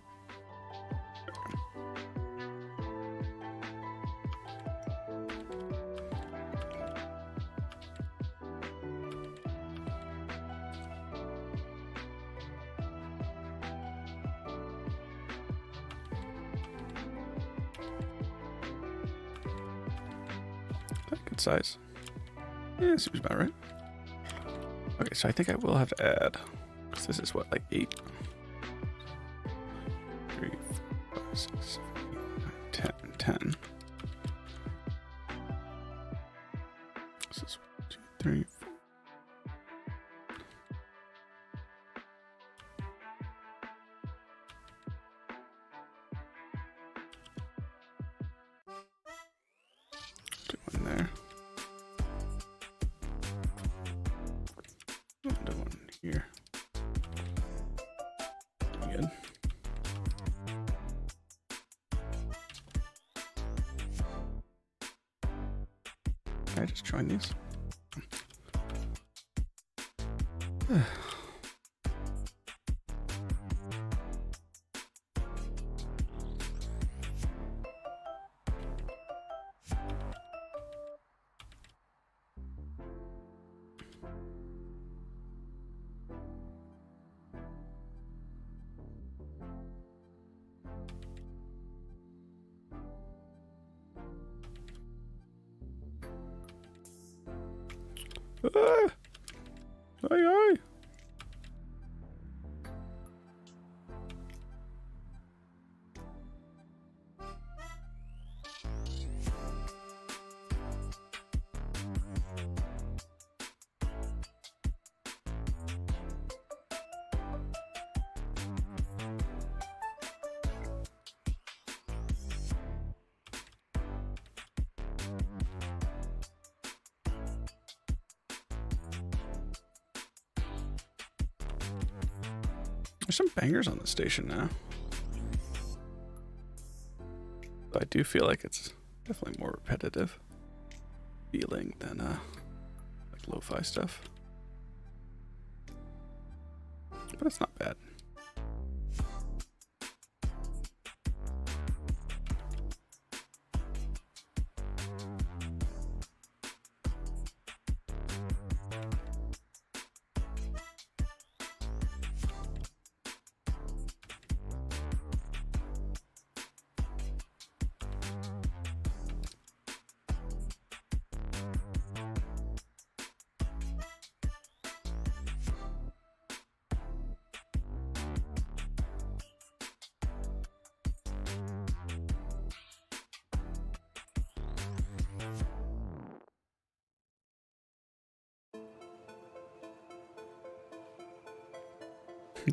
Good size. Yeah, seems about right. Okay, so I think I will have to add, because this is what, like 8? 3, 4, 5, 6, 7, 8, 9, 10. This is 1, 2, 3, 4. One there. Another one here. Good. Can I just join these? Ah! Aye, aye. There's some bangers on the station now. But I do feel like it's definitely more repetitive feeling than like lo-fi stuff. But it's not bad.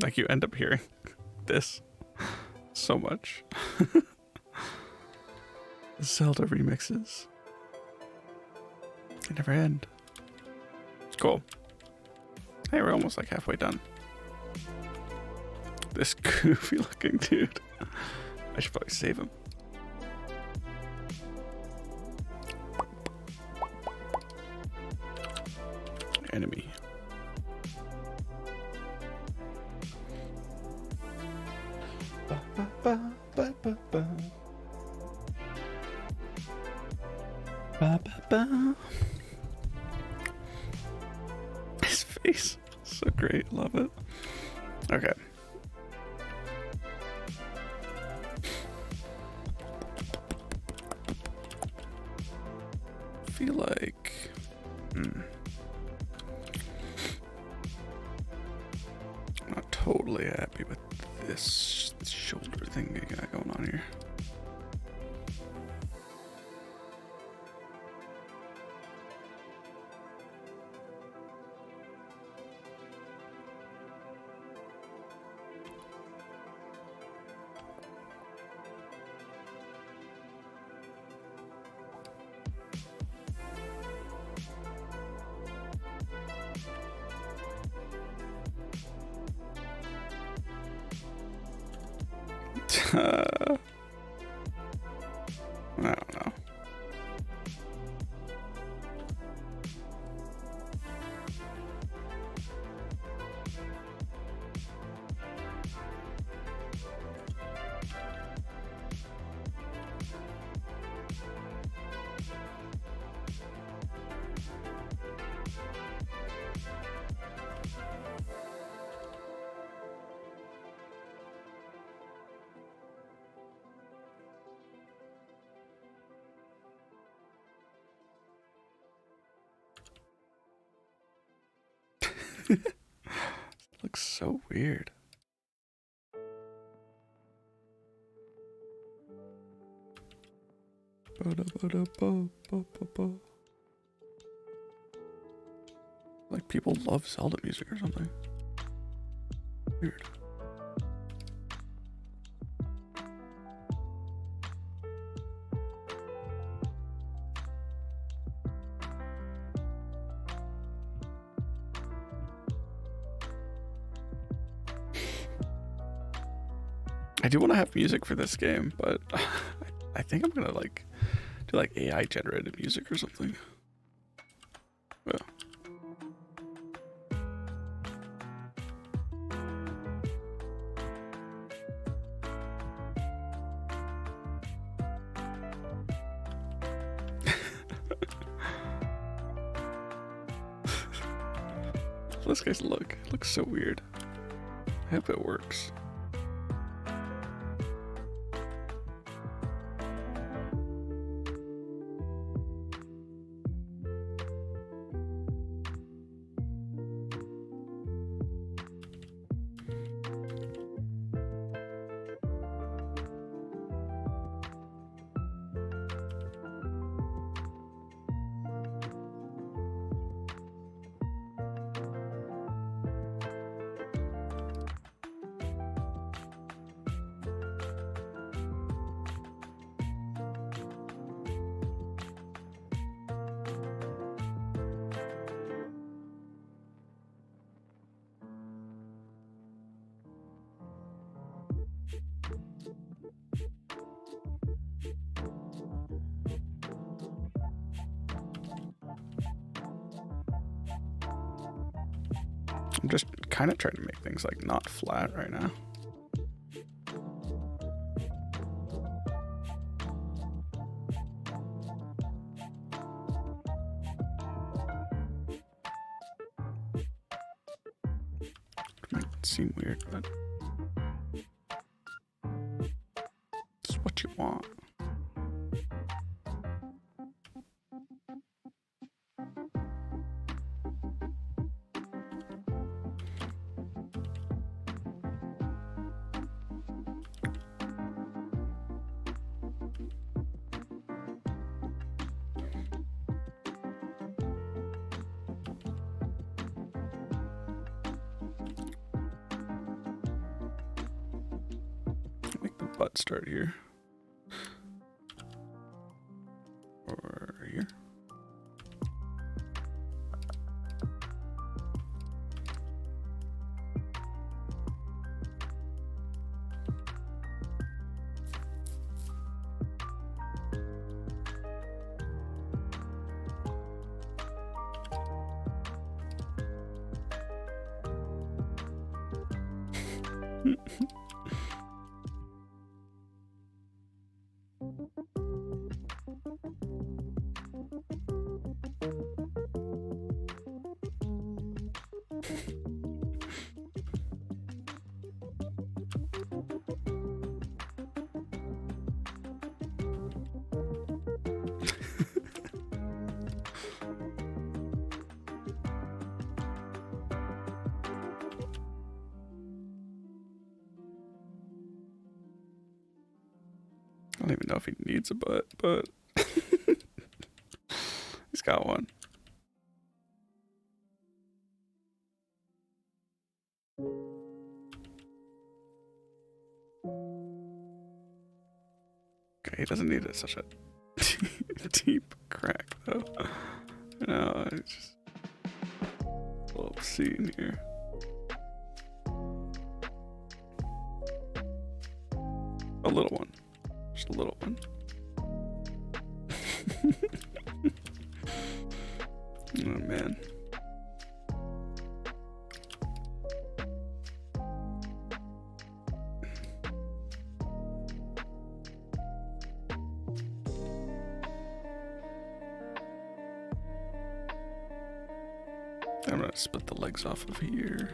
Like you end up hearing this so much. The Zelda remixes. They never end. It's cool. Hey, we're almost like halfway done. This goofy looking dude. I should probably save him. Enemy. Ba, ba, ba, ba. Ba, ba, ba. His face, so great, love it. Okay. I feel like I'm not totally happy with this shoulder thing I got going on here. Looks so weird. Like people love Zelda music or something. Weird. I do want to have music for this game, but I think I'm gonna like do like AI generated music or something. Yeah. This guy's look looks so weird. I hope it works. I'm just kind of trying to make things like not flat right now. It might seem weird, but it's what you want. Make the butt start here. Or here. I don't even know if he needs a butt, but he's got one. Okay, he doesn't need such a deep crack though. No, it's just a little seam here. A little one. Just a little one. Oh man. I'm gonna split the legs off of here.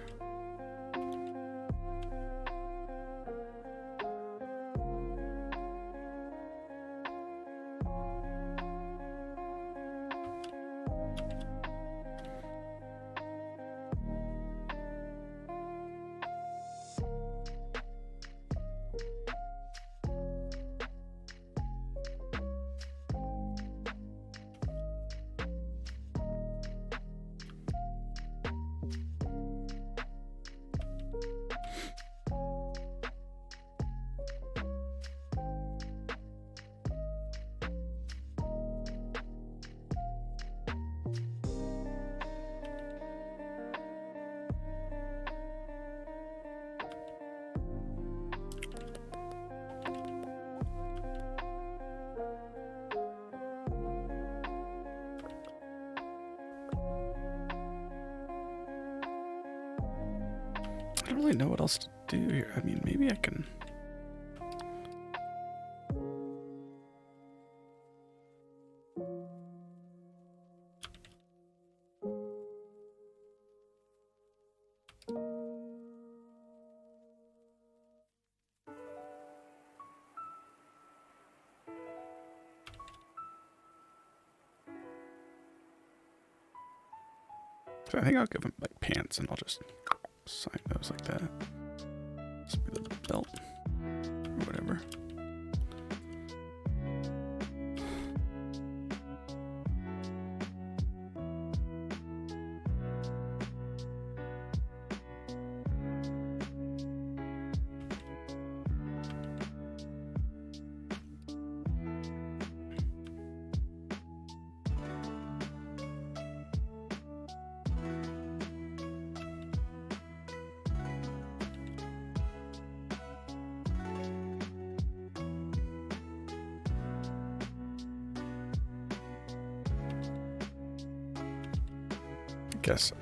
I don't really know what else to do here. I mean, maybe I can... So I think I'll give him like pants and I'll just sign those like that. This will be the belt or whatever. Guess so.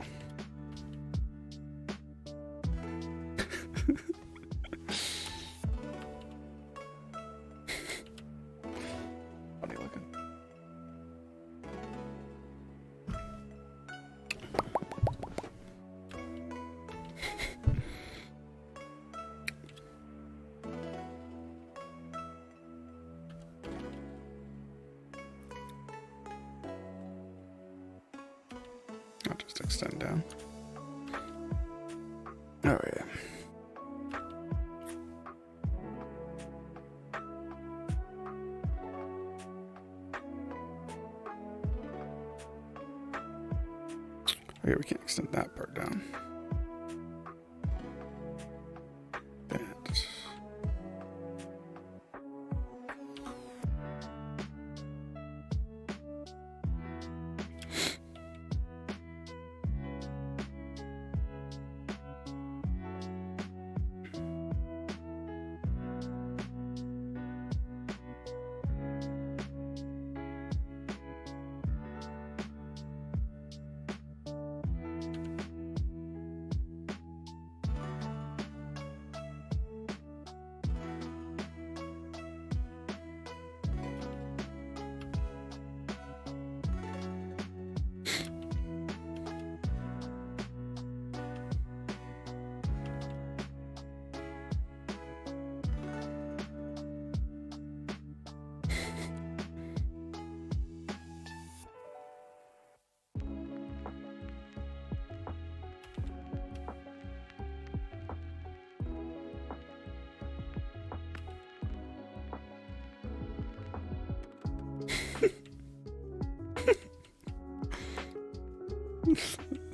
Funny looking. I'll just extend down. Oh yeah. Okay, we can extend that part down. That.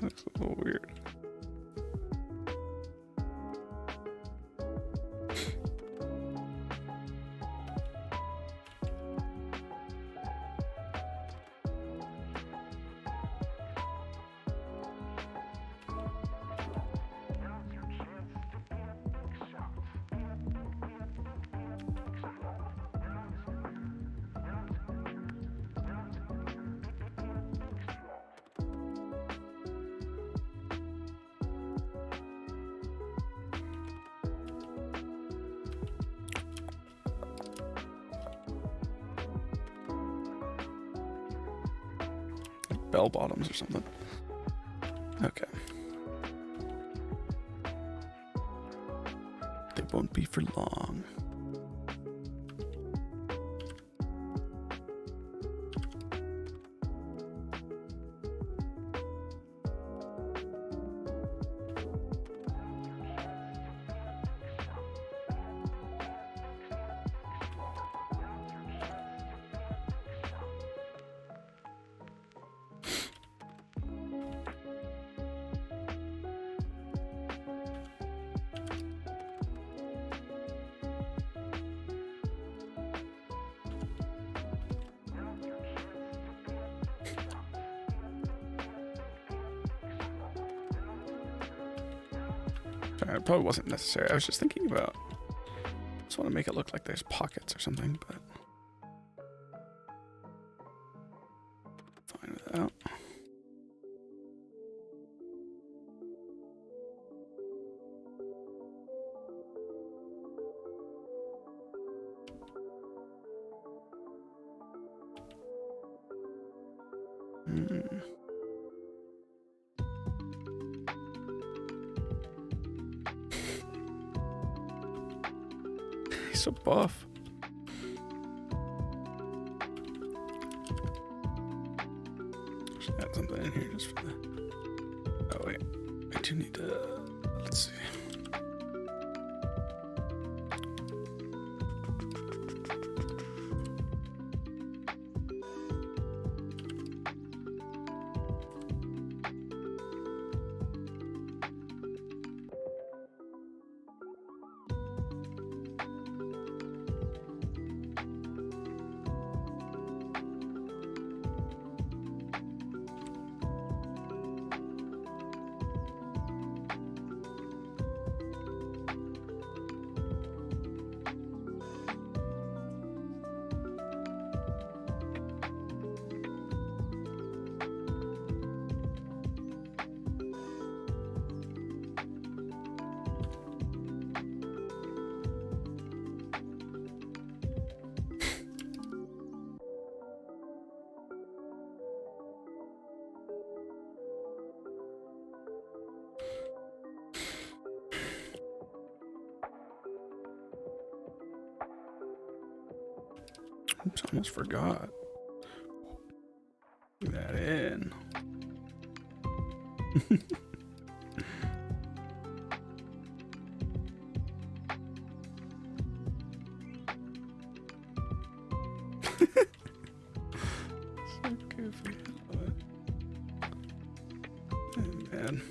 That's a little weird. Bell bottoms or something. Okay. They won't be for long. It probably wasn't necessary. I was just thinking about, I just want to make it look like there's pockets or something, but fine without. He's so buff. Should add something in here just for the. Oh wait, I do need to. Let's see. Oops, almost forgot. Put that in. So goofy. Oh, man.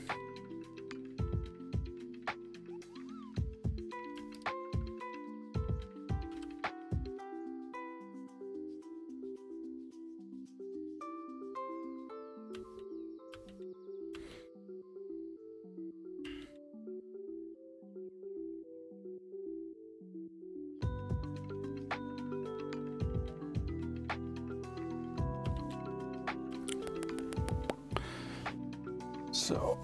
So,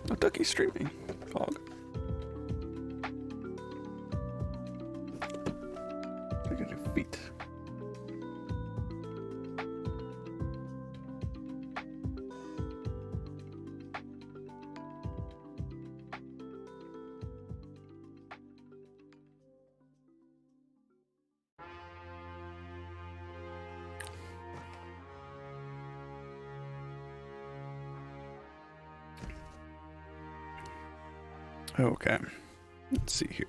a ducky streaming fog. Look at your feet. Okay, let's see here.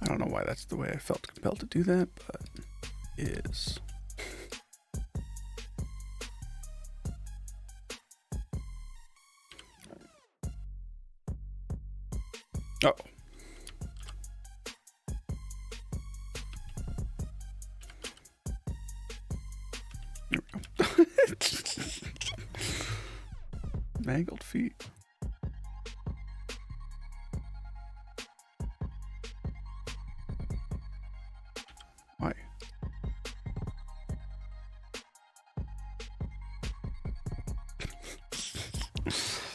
I don't know why that's the way I felt compelled to do that, but it is. Oh. There we go. Mangled feet. Why?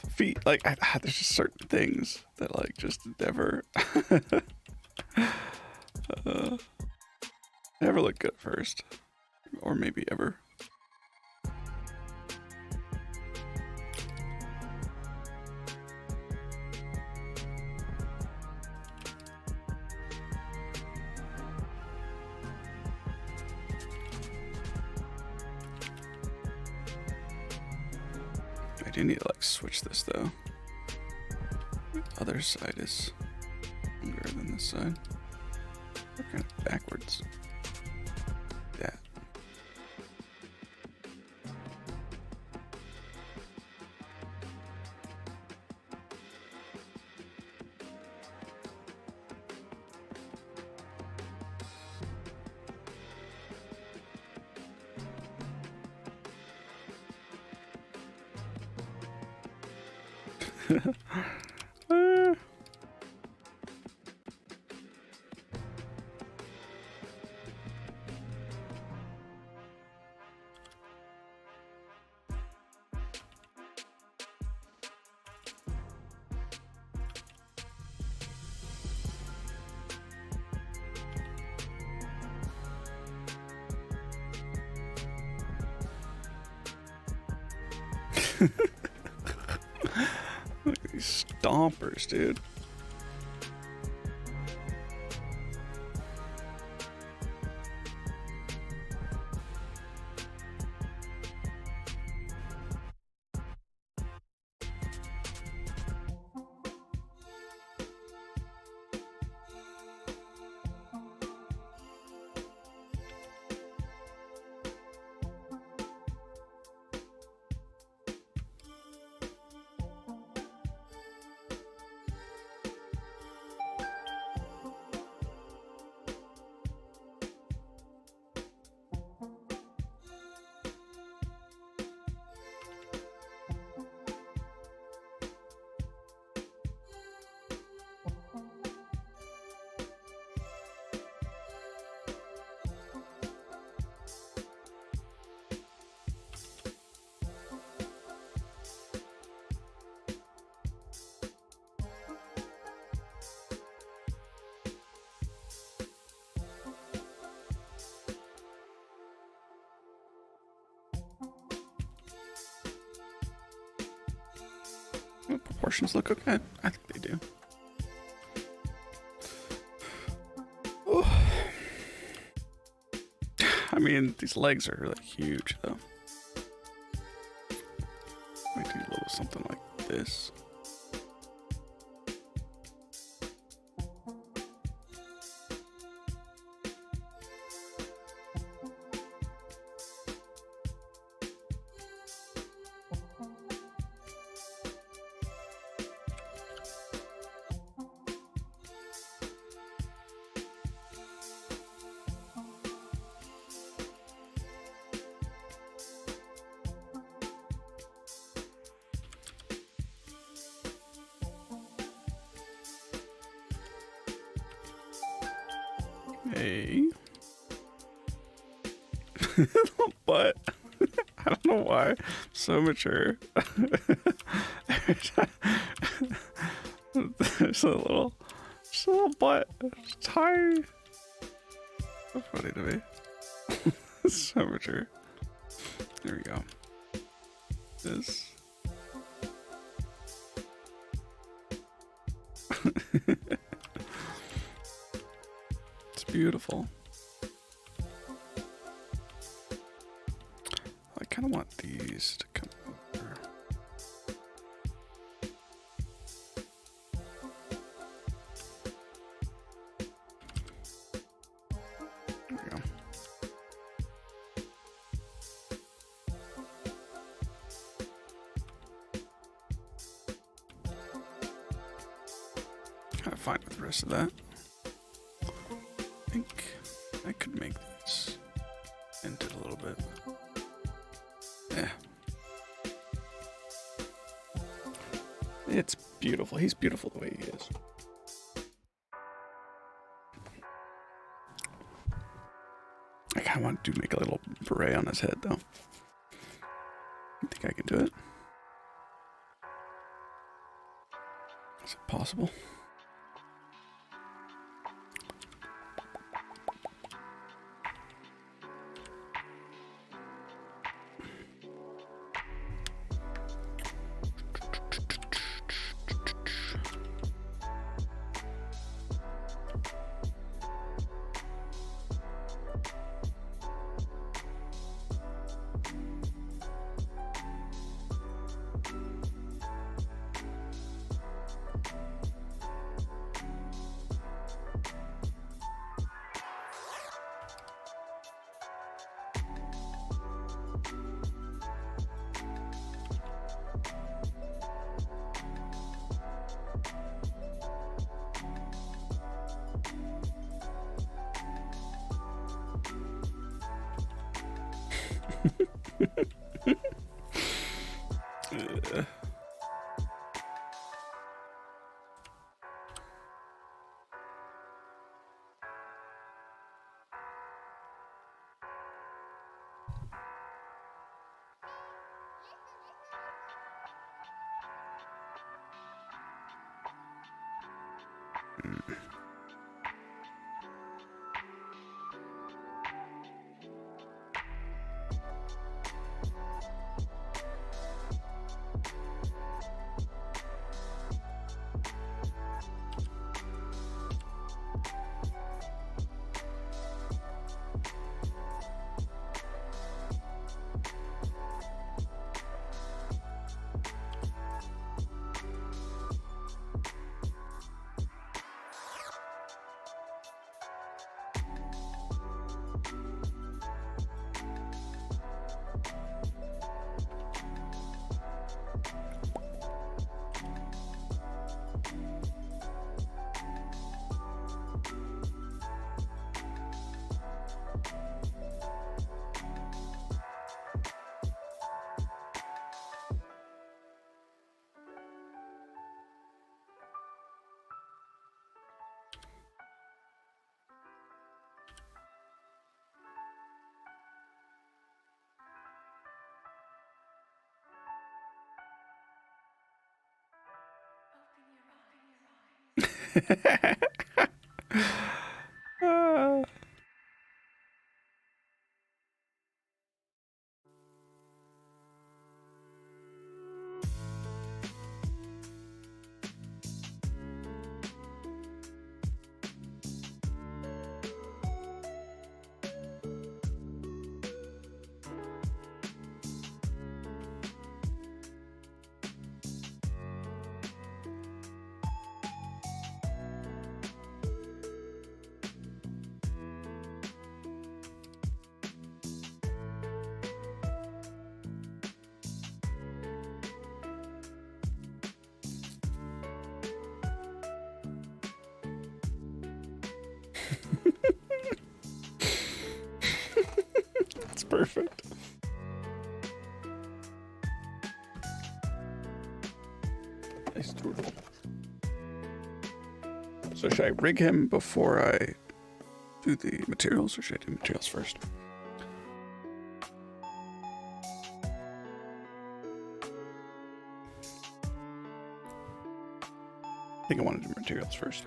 Feet, like, there's just certain things that, like, just never, never look good at first. Or maybe ever. I do need to like switch this though. The other side is longer than this side. We're kind of backwards. That. Look at these stompers, dude. The proportions look okay. I think they do. Oh. I mean, these legs are like huge, though. Might do a little something like this. Hey. But I don't know why. So mature. There's a little butt. It's tiny. So funny to me. So mature. There we go. This. It's beautiful. I kind of want these to come over. There we go. Kind of fine with the rest of that. I think I could make this into a little bit. Yeah. It's beautiful. He's beautiful the way he is. I kind of want to make a little beret on his head, though. You think I can do it? Is it possible? Ah. That's perfect. Nice turtle. So should I rig him before I do the materials, or should I do materials first? I think I want to do materials first.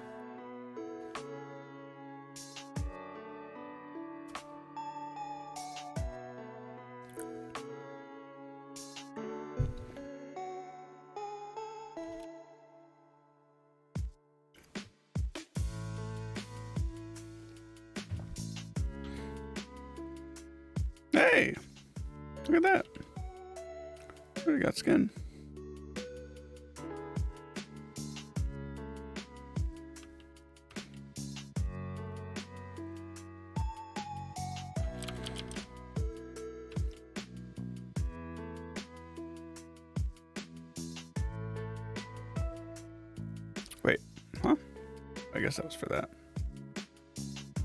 Hey, look at that. We got skin. Wait, huh? I guess that was for that.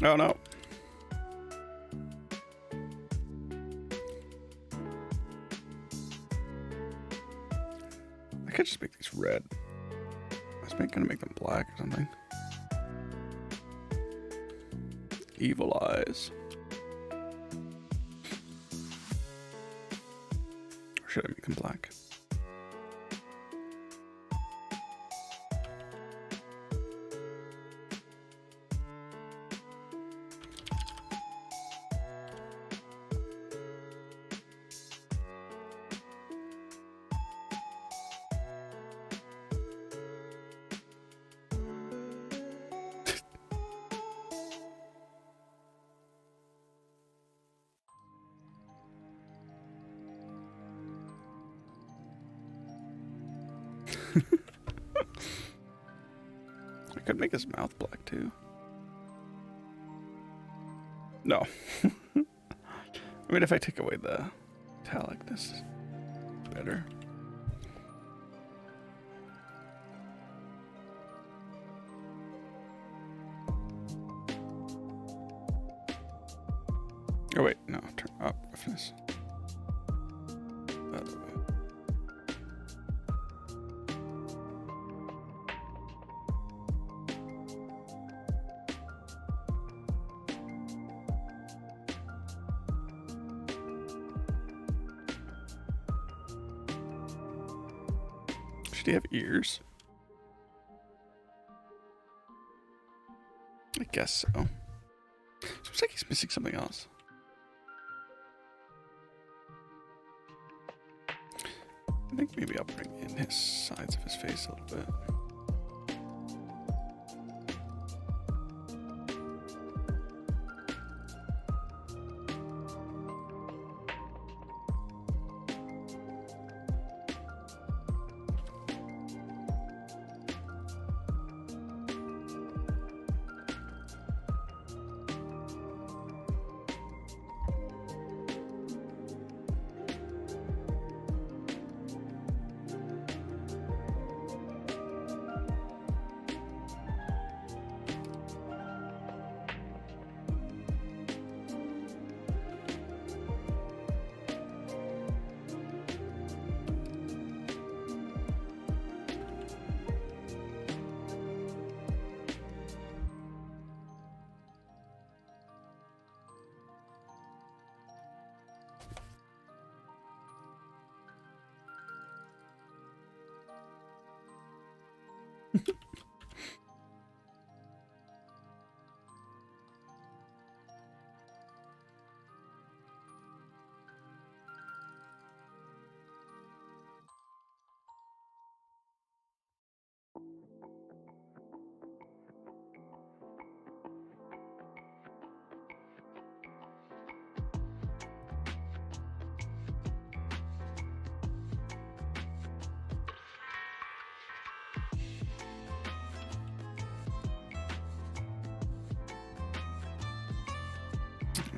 Oh no. I could just make these red. I was gonna make them black or something. Evil eyes. Or should I make them black? I could make his mouth black too. No. I mean, if I take away the metallic, this is better. Oh wait, no, turn up roughness. Other way. Should he have ears? guess so. Seems like he's missing something else. I think maybe I'll bring in his sides of his face a little bit.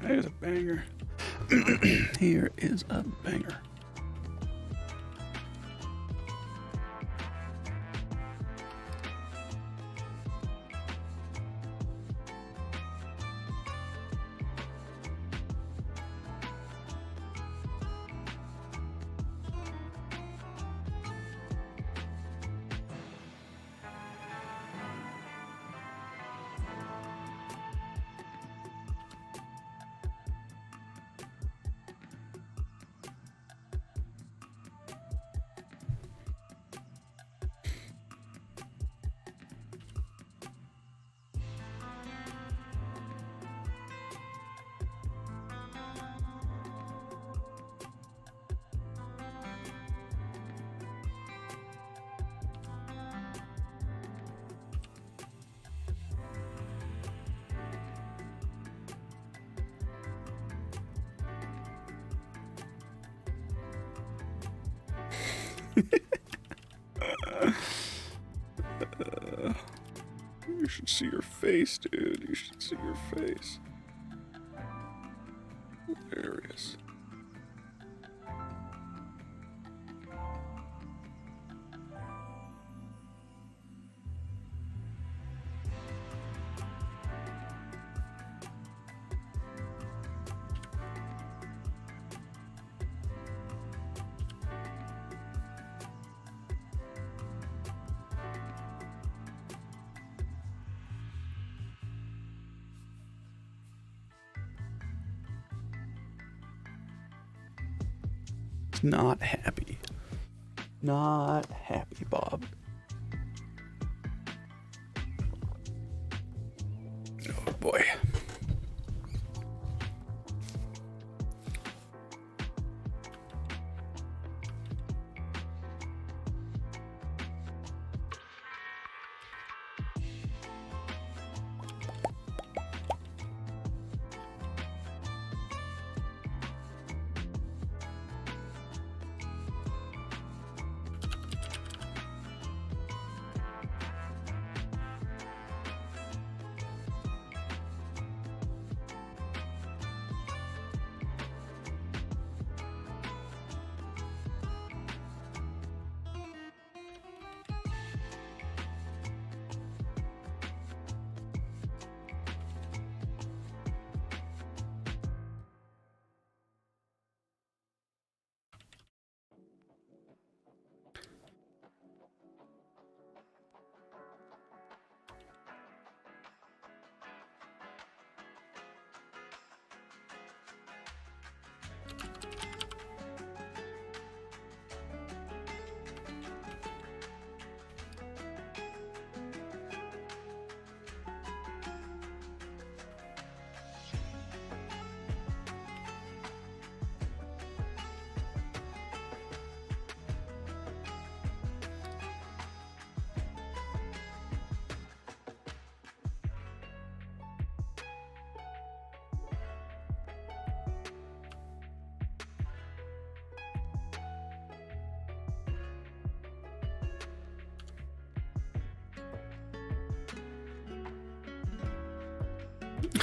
Here's a banger. Here is a banger. You should see your face, dude. You should see your face. Hilarious. Not happy. Not happy, Bob. Oh boy.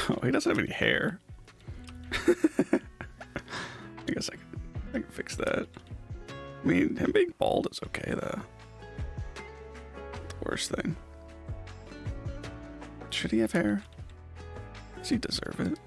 Oh, he doesn't have any hair. I guess I can fix that. I mean, him being bald is okay, though. The worst thing. Should he have hair? Does he deserve it?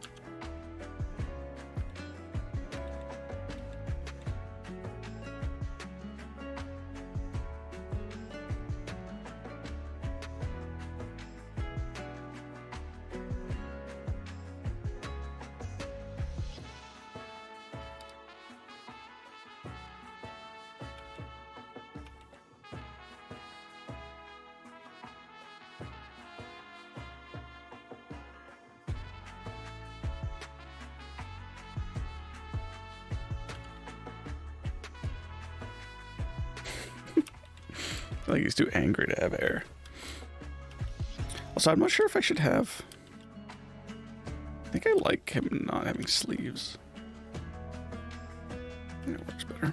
I think he's too angry to have hair. Also, I'm not sure if I should have... I think I like him not having sleeves. I think it works better.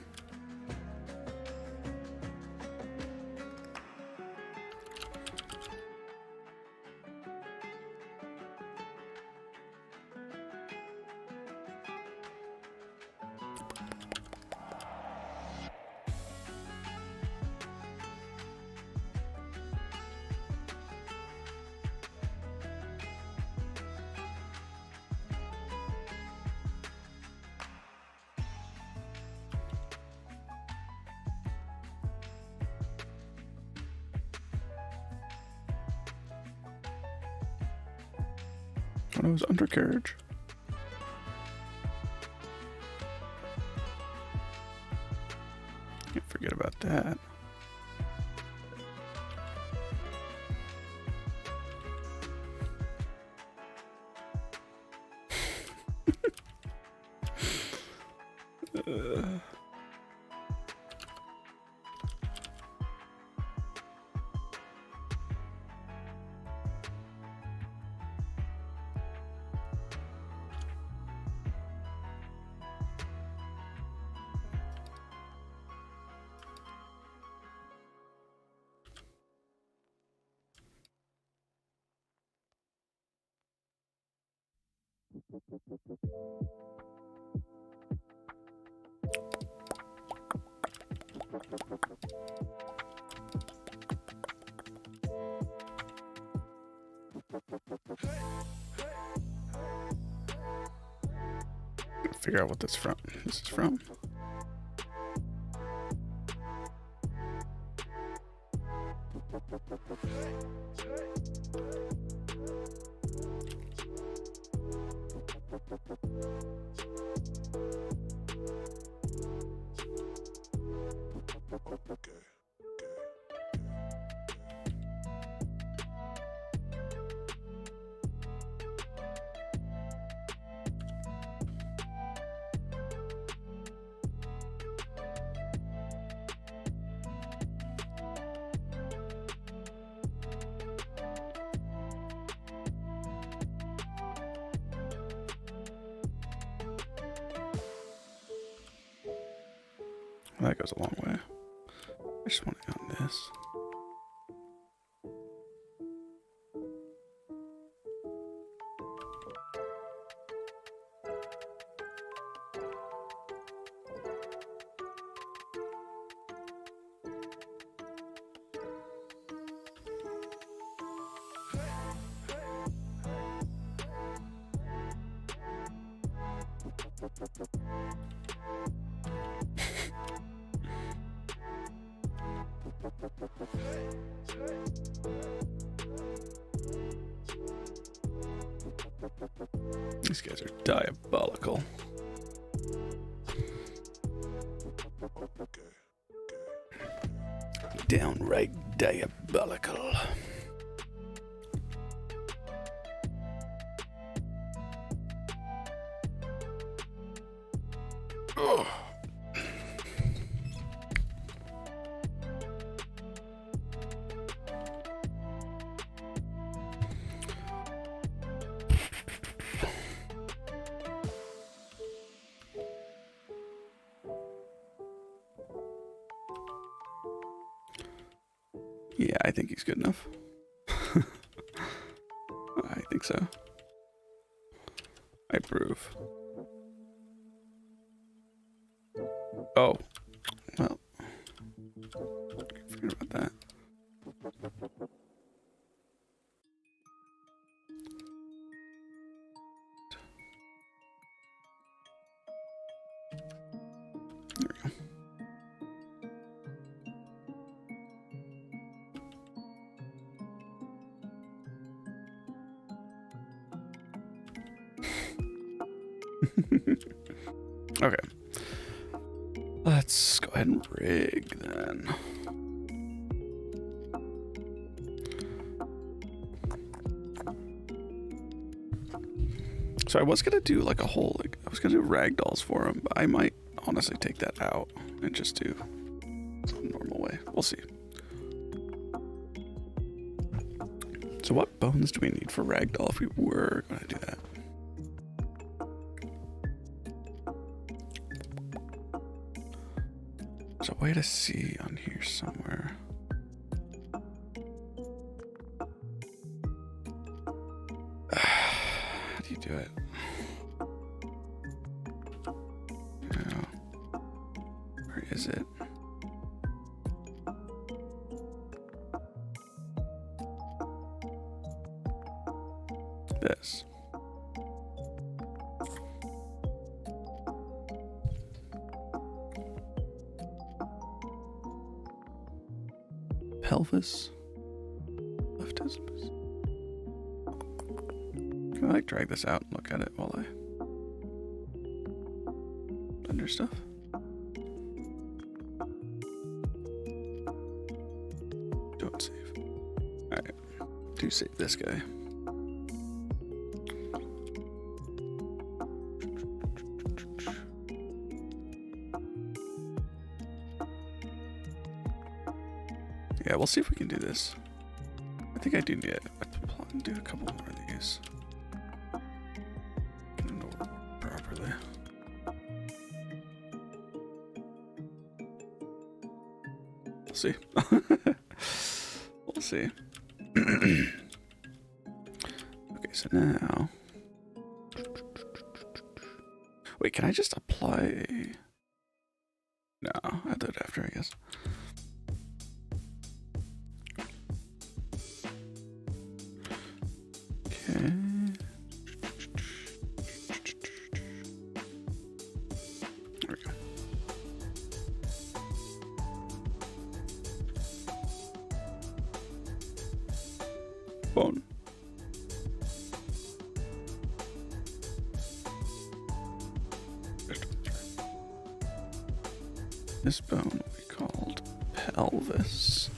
Oh, it was undercarriage. Can't forget about that. Figure out what this is from. That goes a long way. I just want to go on this. These guys are diabolical. Downright diabolical. Oh. Yeah, I think he's good enough. I think so. approve. Oh. Well. Forget about that. There we go. Okay. Let's go ahead and rig then. So I was gonna do like a whole, like, I was gonna do ragdolls for him, but I might honestly take that out and just do the normal way. We'll see. So what bones do we need for ragdoll if we were gonna do that? There's a way to see on here somewhere. How do you do it? No. Where is it? This. Pelvis. Left isthmus. Can I like drag this out and look at it while I blender stuff? Don't save. Alright. Do save this guy. Yeah, we'll see if we can do this. I think I do need it. I have to do a couple more of these. Get them to work properly. We'll see. We'll see. Okay, so now... Wait, can I just apply... No, I'll do it after, I guess. Okay. There we go. Bone. This bone will be called pelvis.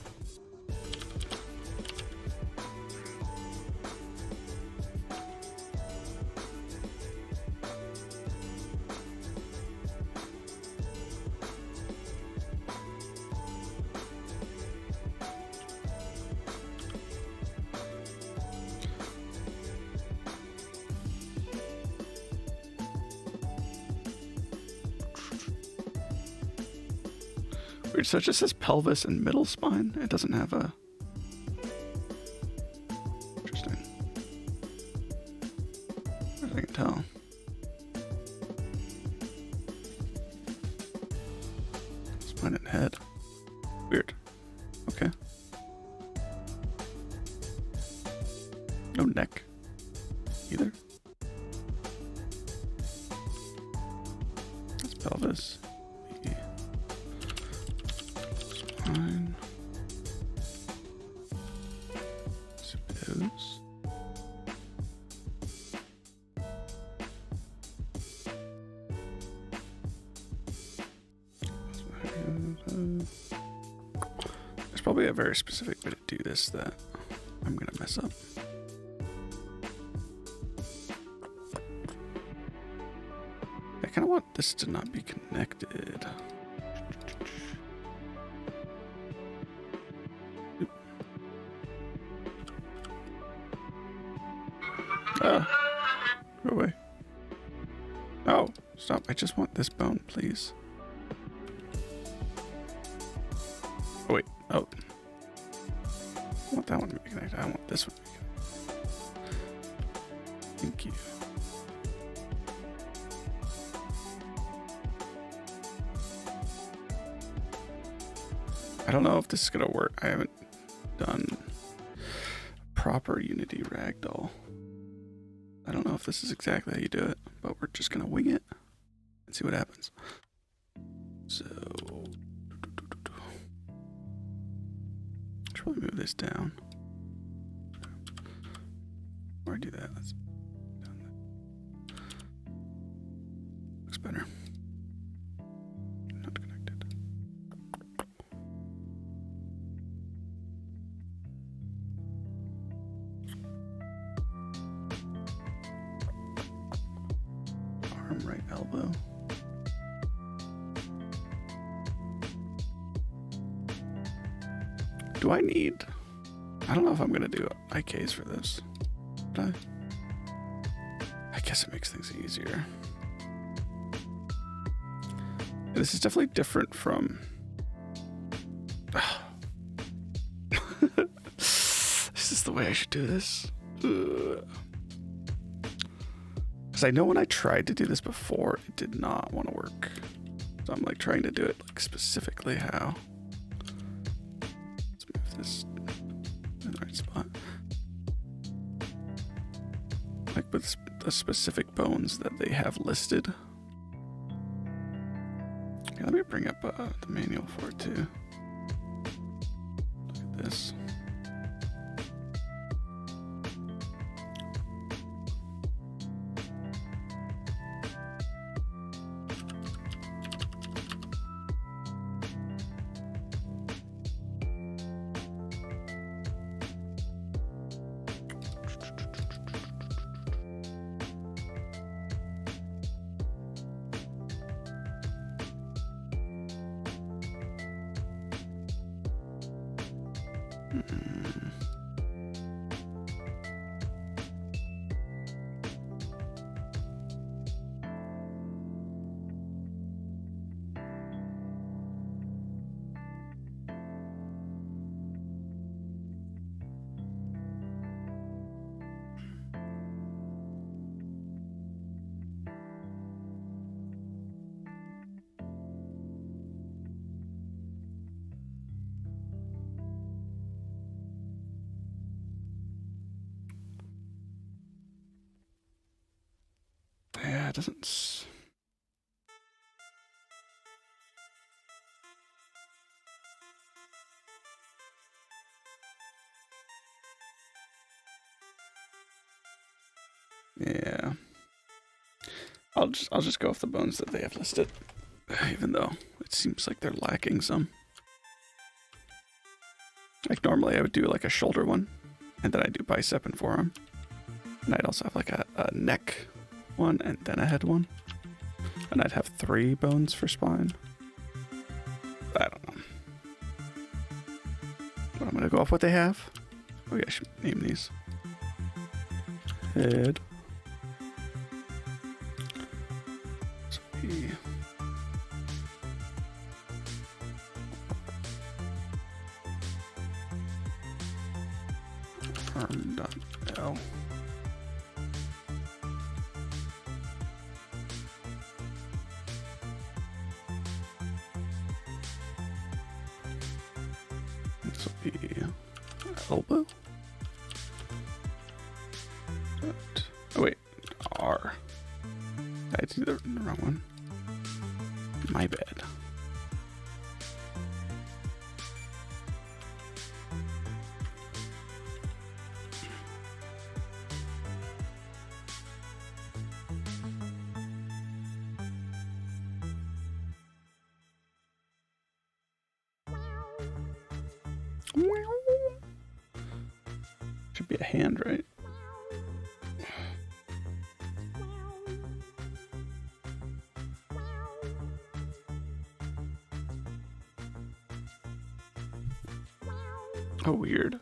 Weird, so it just says pelvis and middle spine. It doesn't have a... Interesting. As I can tell. Spine and head. Weird. Okay. No neck either. That's pelvis. Spine. Suppose. There's probably a very specific way to do this that I'm gonna mess up. I kind of want this to not be connected. Go away. No, stop. I just want this bone, please. Oh, wait. Oh. I want that one to be connected. I want this one to be connected. Thank you. I don't know if this is gonna work. I haven't done proper Unity ragdoll. I don't know if this is exactly how you do it, but we're just gonna wing it and see what happens. So, should probably move this down. Before I do that, let's down that. Looks better. Not connected. Arm, right elbow. Do I need... I don't know if I'm going to do IKs for this. But I guess it makes things easier. This is definitely different from... Is this the way I should do this? Because I know when I tried to do this before, it did not want to work. So I'm like trying to do it like specifically how. Let's move this in the right spot. Like with the specific bones that they have listed. Okay, let me bring up the manual for it too. Look at this. Yeah, it doesn't... Yeah. I'll just go with the bones that they have listed, even though it seems like they're lacking some. Like normally I would do like a shoulder one, and then I do bicep and forearm. And I'd also have like a neck one and then a head one. And I'd have 3 bones for spine. I don't know. But I'm gonna go off what they have. Oh yeah, I should name these. Head. So E. Arm.L. This will be elbow. Oh wait, R. I did the wrong one. My bad. Should be a hand, right? Oh, weird.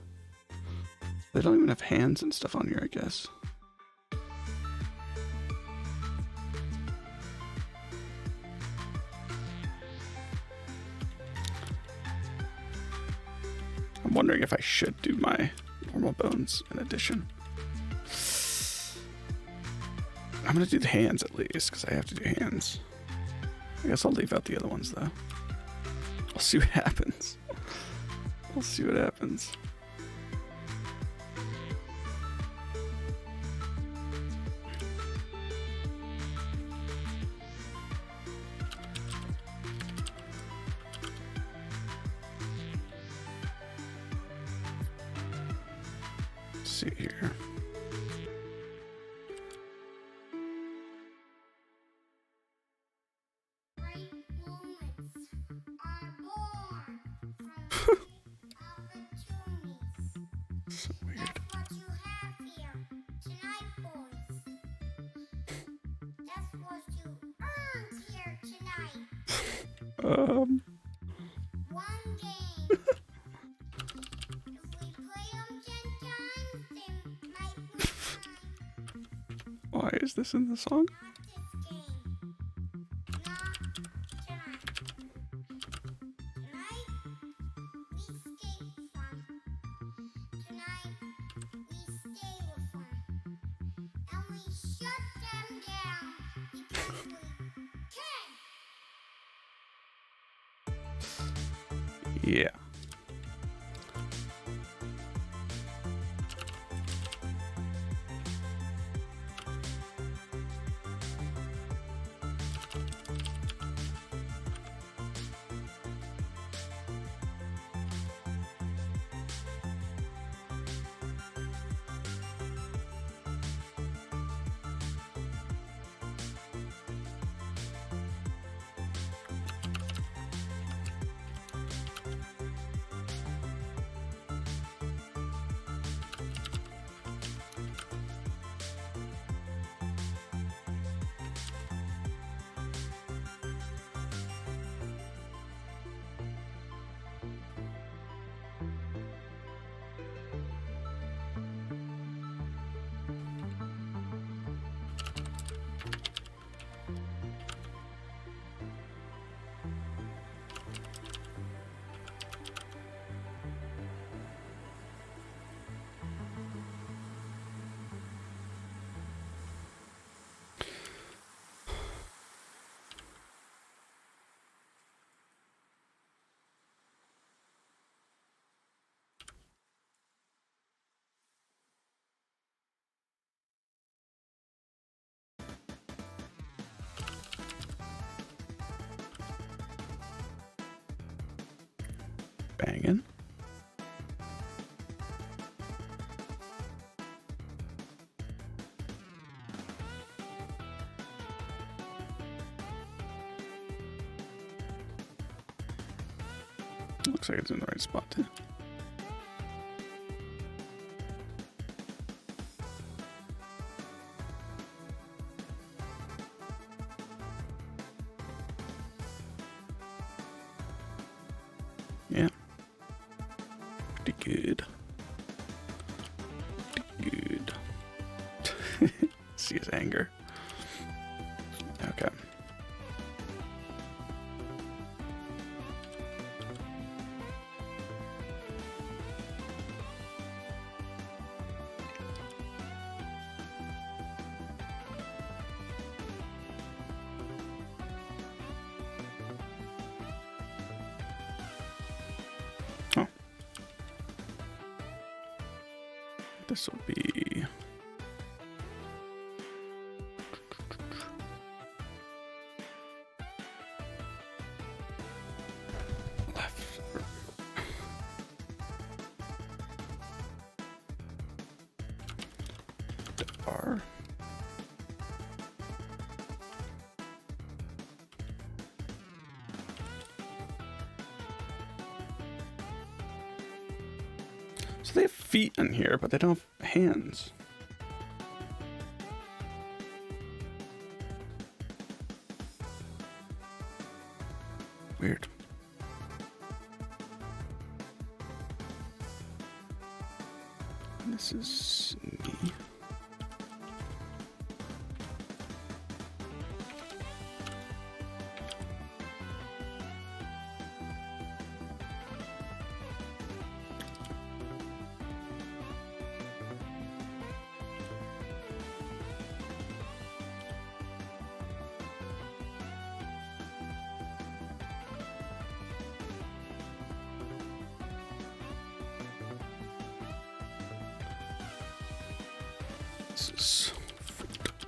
They don't even have hands and stuff on here, I guess. I'm wondering if I should do my normal bones in addition. I'm gonna do the hands at least, because I have to do hands. I guess I'll leave out the other ones though. I'll see what happens. We'll see what happens. Let's see here. So weird. That's what you have here tonight, boys. That's what you earned here tonight. One game. If we play them 10 times, then might be fine. Why is this in the song? Not this game. Not tonight. Tonight, we escape from. Tonight, we stay with them. And we shut them down because we can. Yeah. Banging. Looks like it's in the right spot too. Yeah. Pretty good. Pretty good. See his anger. Okay. Oh. This will be left. R. So they have feet in here, but they don't have hands. Weird. This is me. This is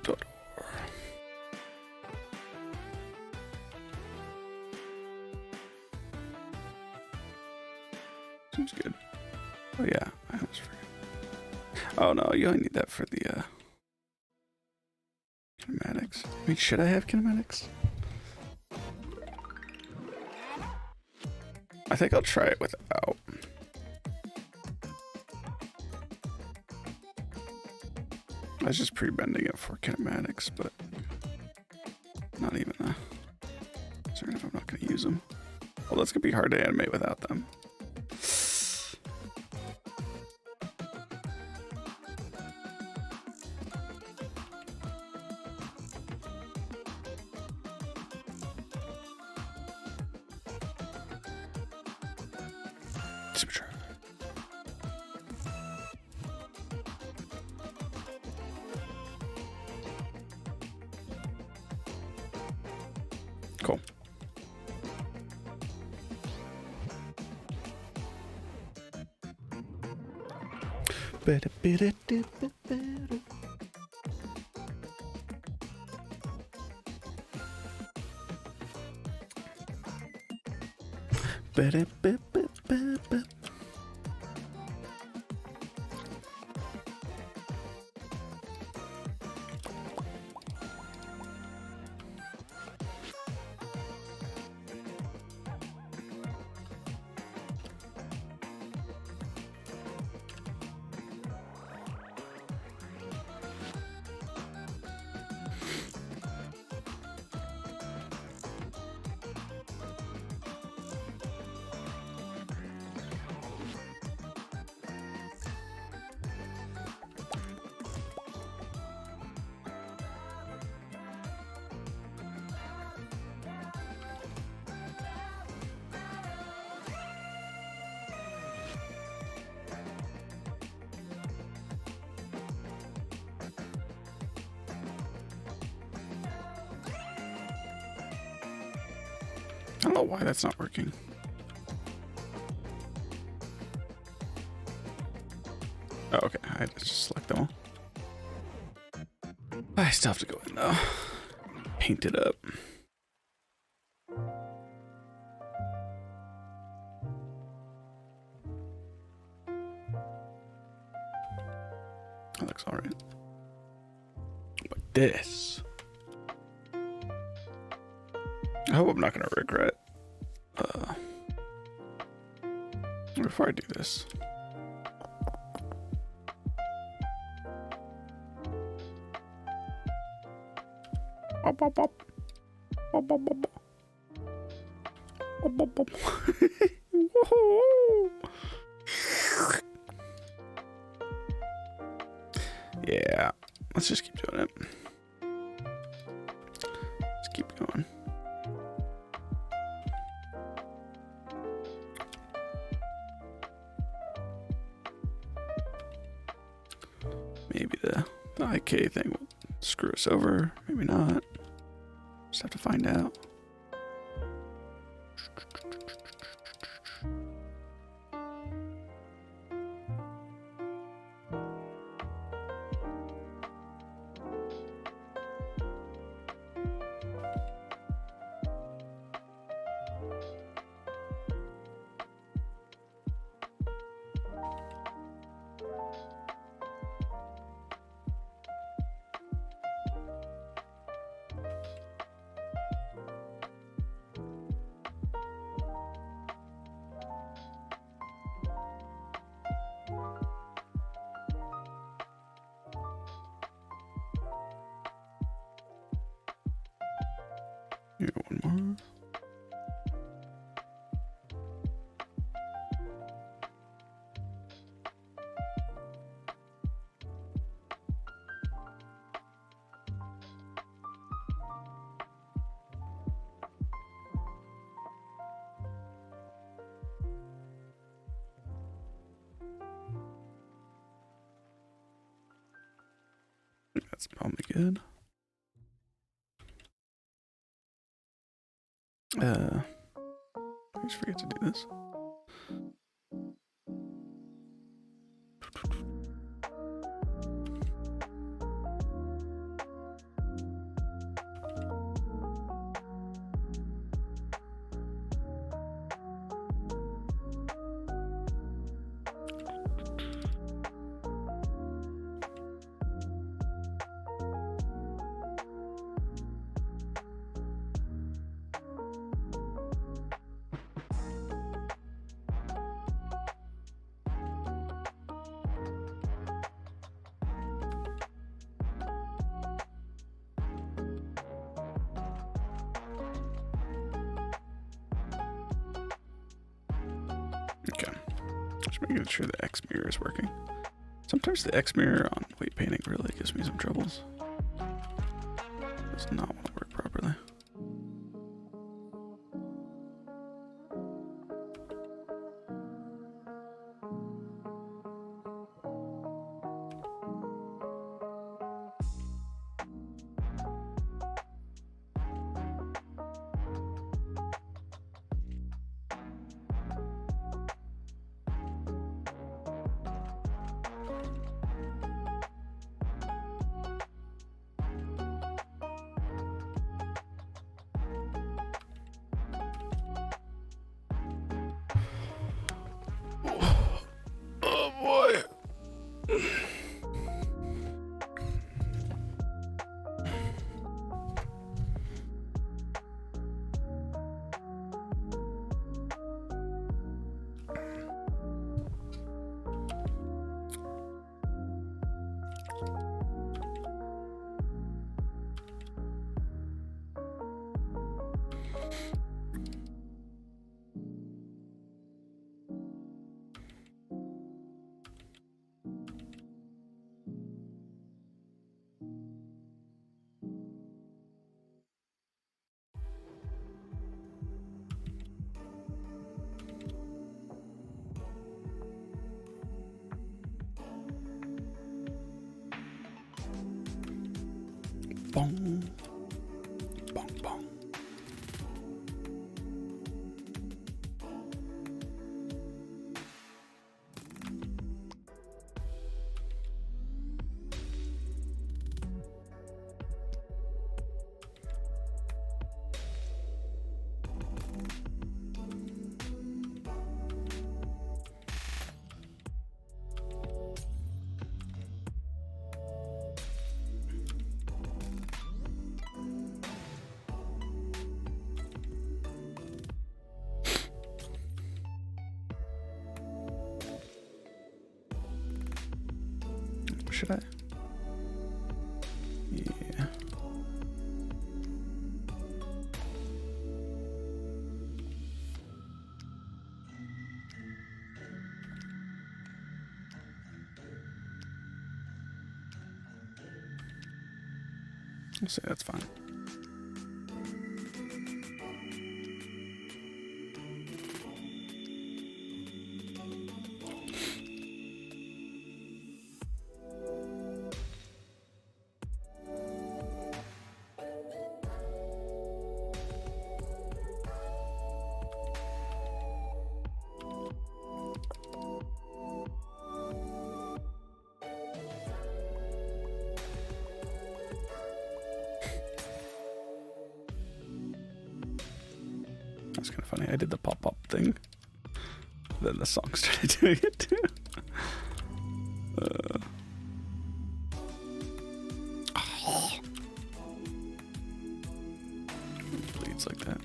Dora. Seems good. Oh yeah, I almost forgot. Oh no, you only need that for the kinematics. Wait, should I have kinematics? I think I'll try it without. I was just pre-bending it for kinematics, but not even concerned if I'm not going to use them. Well, that's going to be hard to animate without them. Super try. Cool. I don't know why that's not working. Oh, okay, I had to just select them all. I still have to go in though. Paint it up. That looks alright. But this. I hope I'm not gonna regret before I do this. Bop, bop, bop. Bop, bop, bop, bop. Bop, bop, bop. Whoa. Yeah, let's just keep doing it. Let's keep going. Maybe the IK thing will screw us over. Maybe not. Just have to find out. Here, one more. That's probably good. I always forget to do this. Okay. Just making sure the X mirror is working. Sometimes the X mirror on weight painting really gives me some troubles. It does not want to work properly. Oh boy. Bong. Bong bong. Should I? Yeah. I'll say that's fine. That's kind of funny. I did the pop-up thing. Then the song started doing it too. It bleeds like that.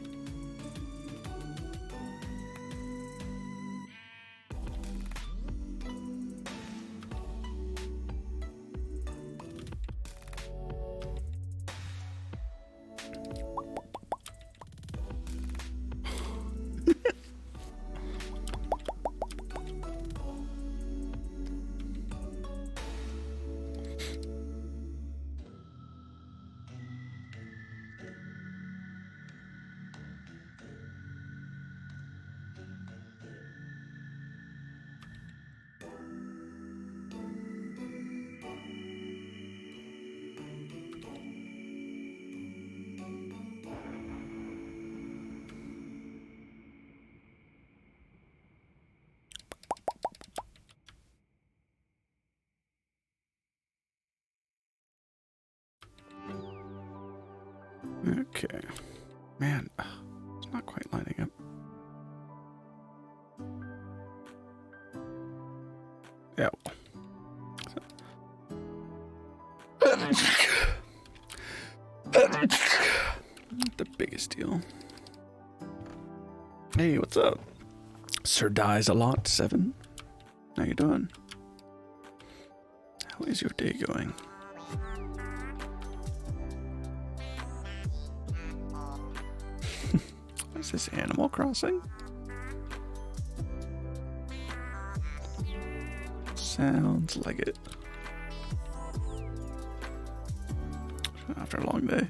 Okay. Man, it's not quite lining up. Yeah. Not the biggest deal. Hey, what's up? Sir Dies a Lot 7. How you doing? How is your day going? Is this Animal Crossing? Sounds like it. After a long day.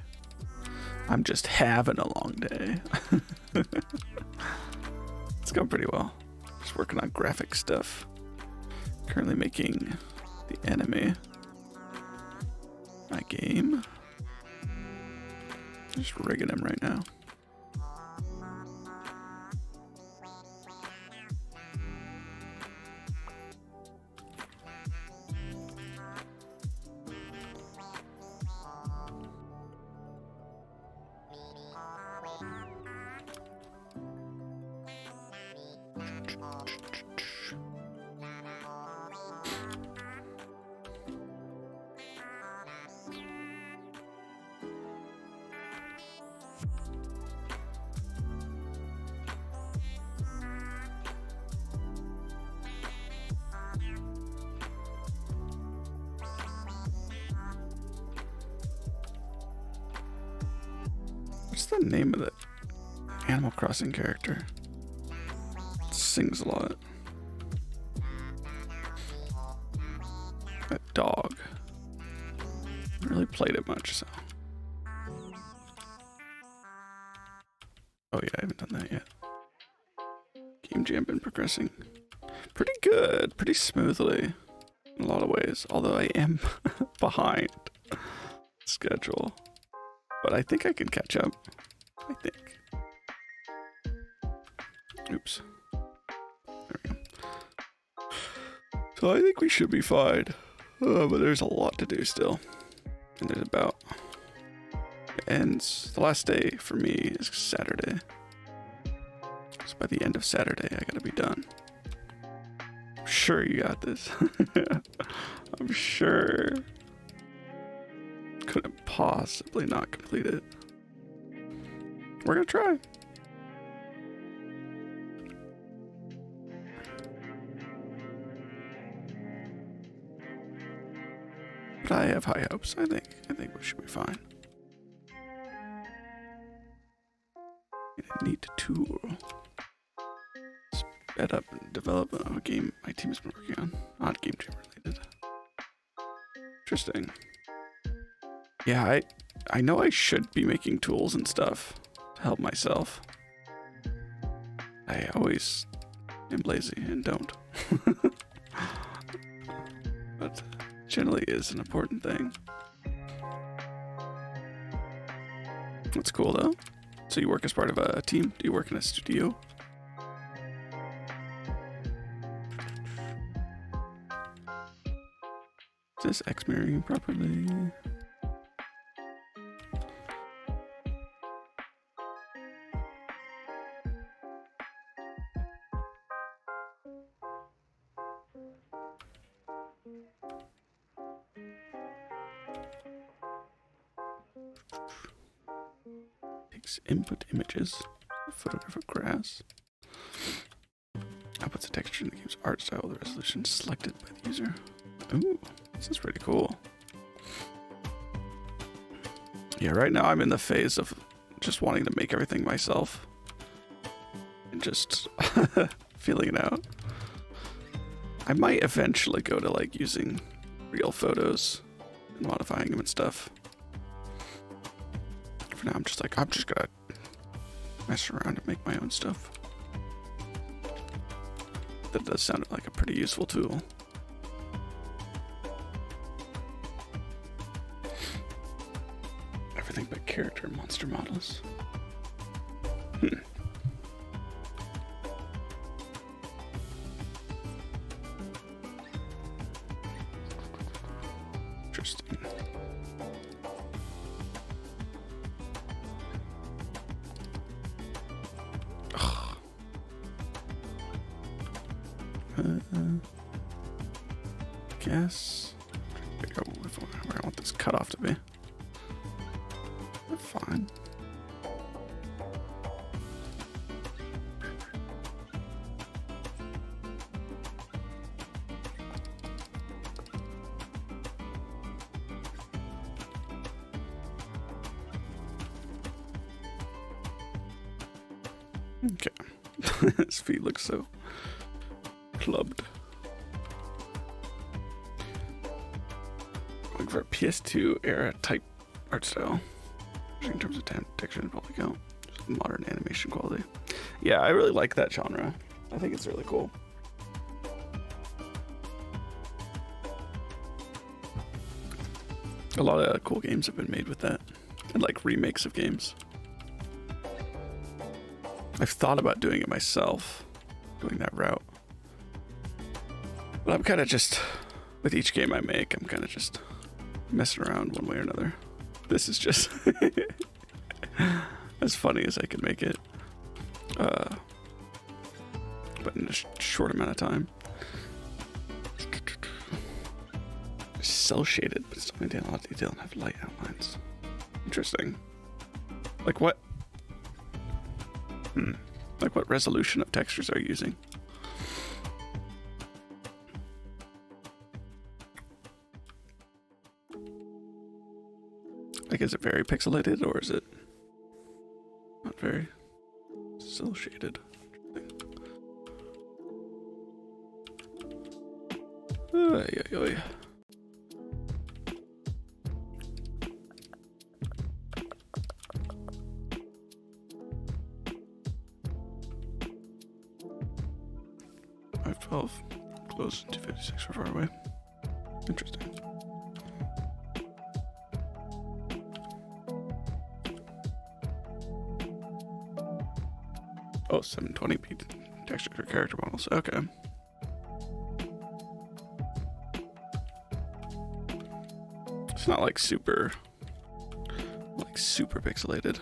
I'm just having a long day. It's going pretty well. Just working on graphic stuff. Currently making the enemy. My game. Just rigging him right now. What's the name of the Animal Crossing character? It sings a lot. That dog. I really played it much, so. Oh yeah, I haven't done that yet. Game Jam been progressing pretty good, pretty smoothly in a lot of ways, although I am behind schedule. But I think I can catch up. I think. Oops. There we go. So I think we should be fine. But there's a lot to do still. And there's about... It ends... The last day for me is Saturday. So by the end of Saturday, I gotta be done. I'm sure you got this. I'm sure. Couldn't possibly not complete it. We're gonna try. But I have high hopes. I think we should be fine. A neat tool. Sped up development of a game my team has been working on. Not game jam related. Interesting. Yeah, I know I should be making tools and stuff to help myself. I always am lazy and don't. But generally is an important thing. That's cool though. So you work as part of a team? Do you work in a studio? Is this X mirroring properly? Takes input images, a photograph of grass. Outputs a texture in the game's art style with the resolution selected by the user. Ooh, this is pretty cool. Yeah, right now I'm in the phase of just wanting to make everything myself. And just feeling it out. I might eventually go to like using real photos and modifying them and stuff. For now I'm just gonna mess around and make my own stuff. That does sound like a pretty useful tool. Everything but character and monster models. Interesting. Guess. Where I want this cutoff to be. Fine. Okay. His feet look so clubbed. for a PS2 era type art style. In terms of texture and probably count. Just modern animation quality. Yeah, I really like that genre. I think it's really cool. A lot of cool games have been made with that. And like remakes of games. I've thought about doing it myself. Going that route. But I'm kind of just, with each game I make, I'm kind of just messing around one way or another. This is just as funny as I can make it. But in a short amount of time. Cell shaded, but still maintain a lot of detail and have light outlines. Interesting. Like what? Like what resolution of textures are you using? Like, is it very pixelated or is it not very cell shaded? Oy. $512 close, 256 are far away. Interesting. Oh, 720p texture for character models. Okay. It's not like super pixelated.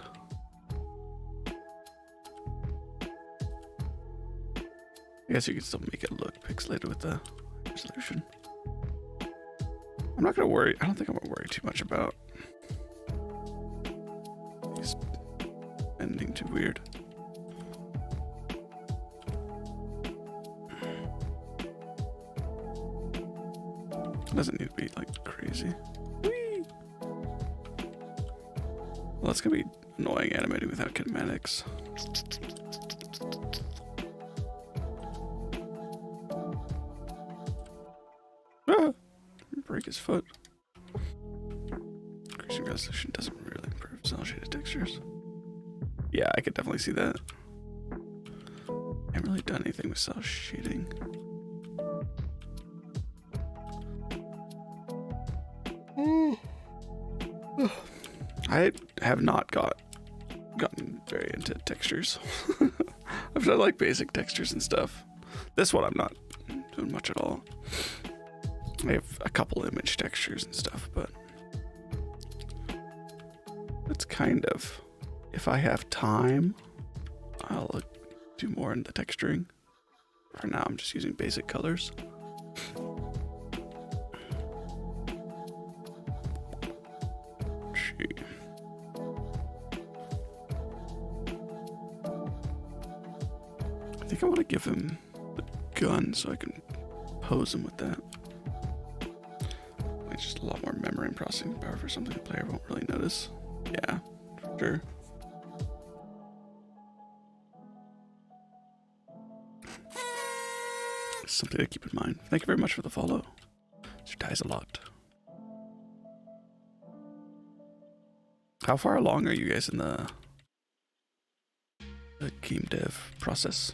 I guess you can still make it look pixelated with the resolution. I'm not gonna worry. I don't think I'm gonna worry too much about these ending too weird. It doesn't need to be like crazy. Whee! Well, that's gonna be annoying animating without kinematics. Ah! Break his foot. Increasing resolution doesn't really improve cell shaded textures. Yeah, I could definitely see that. I haven't really done anything with cell shading. I have not gotten very into textures. I've done like basic textures and stuff. This one I'm not doing much at all. I have a couple image textures and stuff, but it's kind of, if I have time, I'll do more in the texturing. For now, I'm just using basic colors. I think I want to give him the gun so I can pose him with that. It's just a lot more memory and processing power for something the player won't really notice. Yeah, for sure. Something to keep in mind. Thank you very much for the follow. This dies a lot. How far along are you guys in the game dev process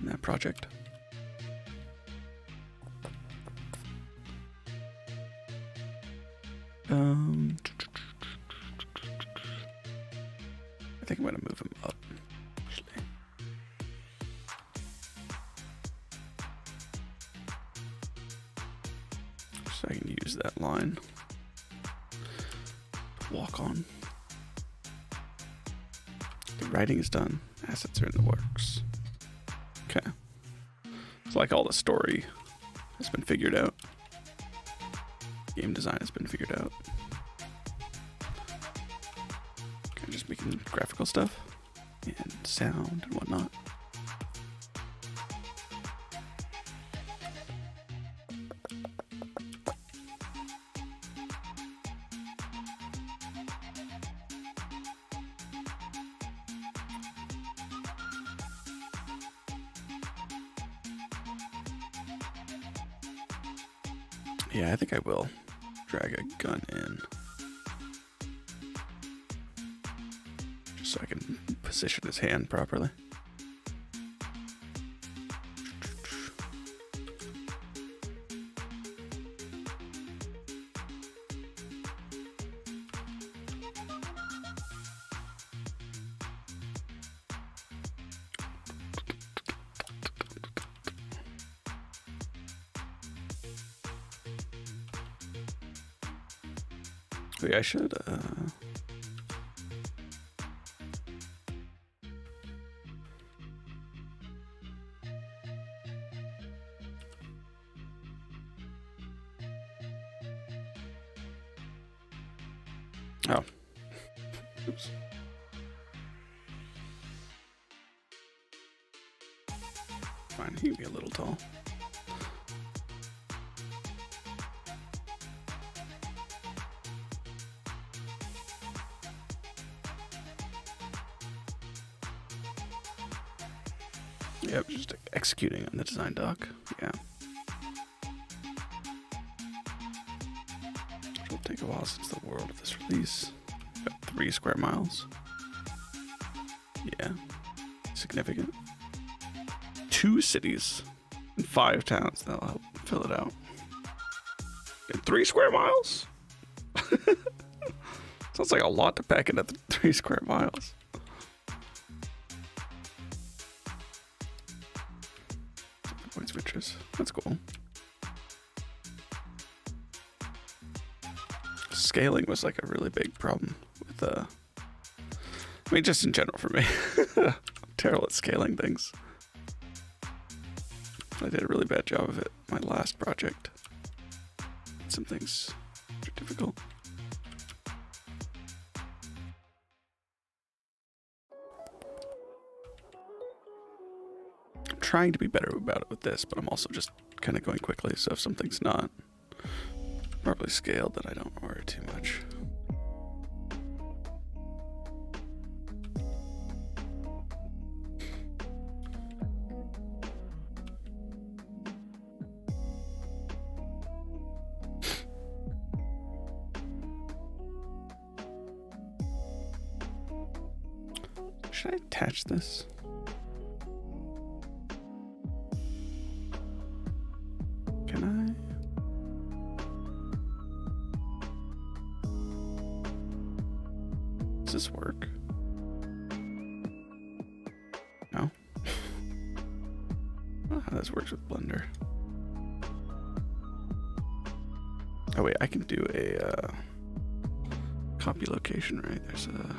in that project? I think I'm gonna move him up, actually. So I can use that line to walk on. The writing is done. Assets are in the works. Okay. It's like all the story has been figured out. Game design has been figured out. Okay, just making graphical stuff and sound and whatnot. Yeah, I think I will. drag a gun in. Just so I can position his hand properly. Maybe I should, oh. Oops. Fine, he can be a little tall. Yep, just executing on the design doc. Yeah. It'll take a while since the world of this release. Got 3 square miles. Yeah. Significant. 2 cities and 5 towns. That'll help fill it out. And 3 square miles? Sounds like a lot to pack into 3 square miles. Points of interest. That's cool. Scaling was like a really big problem with I mean, just in general for me. I'm terrible at scaling things. I did a really bad job of it my last project. Some things are difficult. Trying to be better about it with this, but I'm also just kind of going quickly, so if something's not properly scaled, then I don't worry too much. Should I attach this? Does this work? No? I don't know how this works with Blender. Oh wait, I can do a copy location, right? There's a...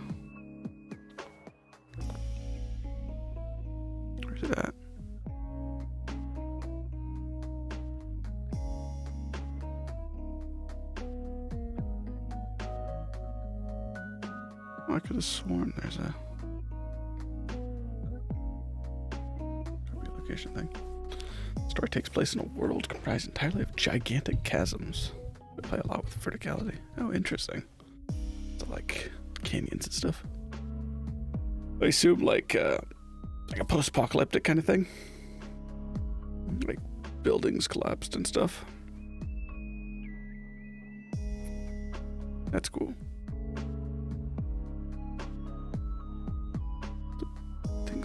Where's it at? I could have sworn there's a copy location thing. The story takes place in a world comprised entirely of gigantic chasms that play a lot with verticality. Oh, interesting. So like canyons and stuff. I assume like a post-apocalyptic kind of thing. Like buildings collapsed and stuff. That's cool.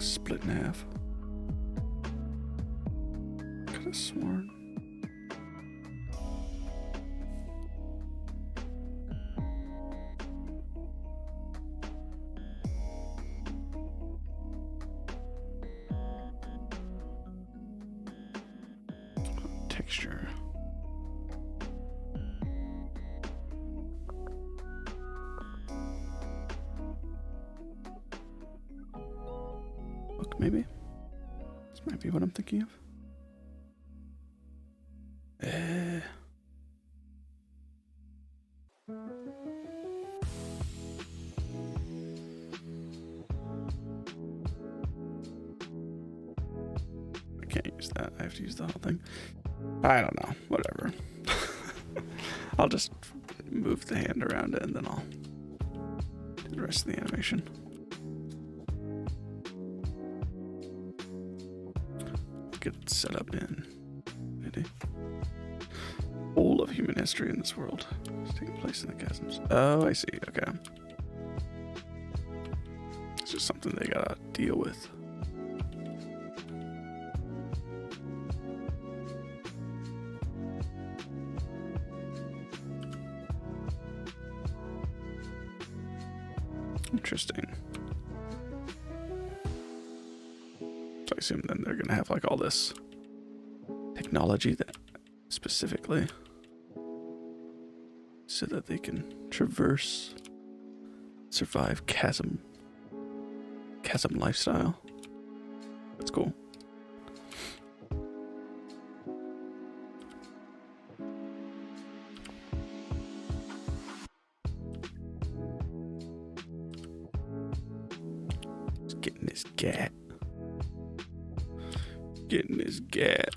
Split in half. Could have sworn. Texture. Look, maybe. This might be what I'm thinking of. I can't use that. I have to use the whole thing. I don't know. Whatever. I'll just move the hand around it and then I'll do the rest of the animation. Get it set up in. Maybe. All of human history in this world is taking place in the chasms. Oh, I see. Okay. It's just something they gotta deal with. Interesting. So I assume then they're gonna have like all this technology that specifically so that they can traverse, survive chasm lifestyle. That's cool. Just getting this gat. Getting this gat.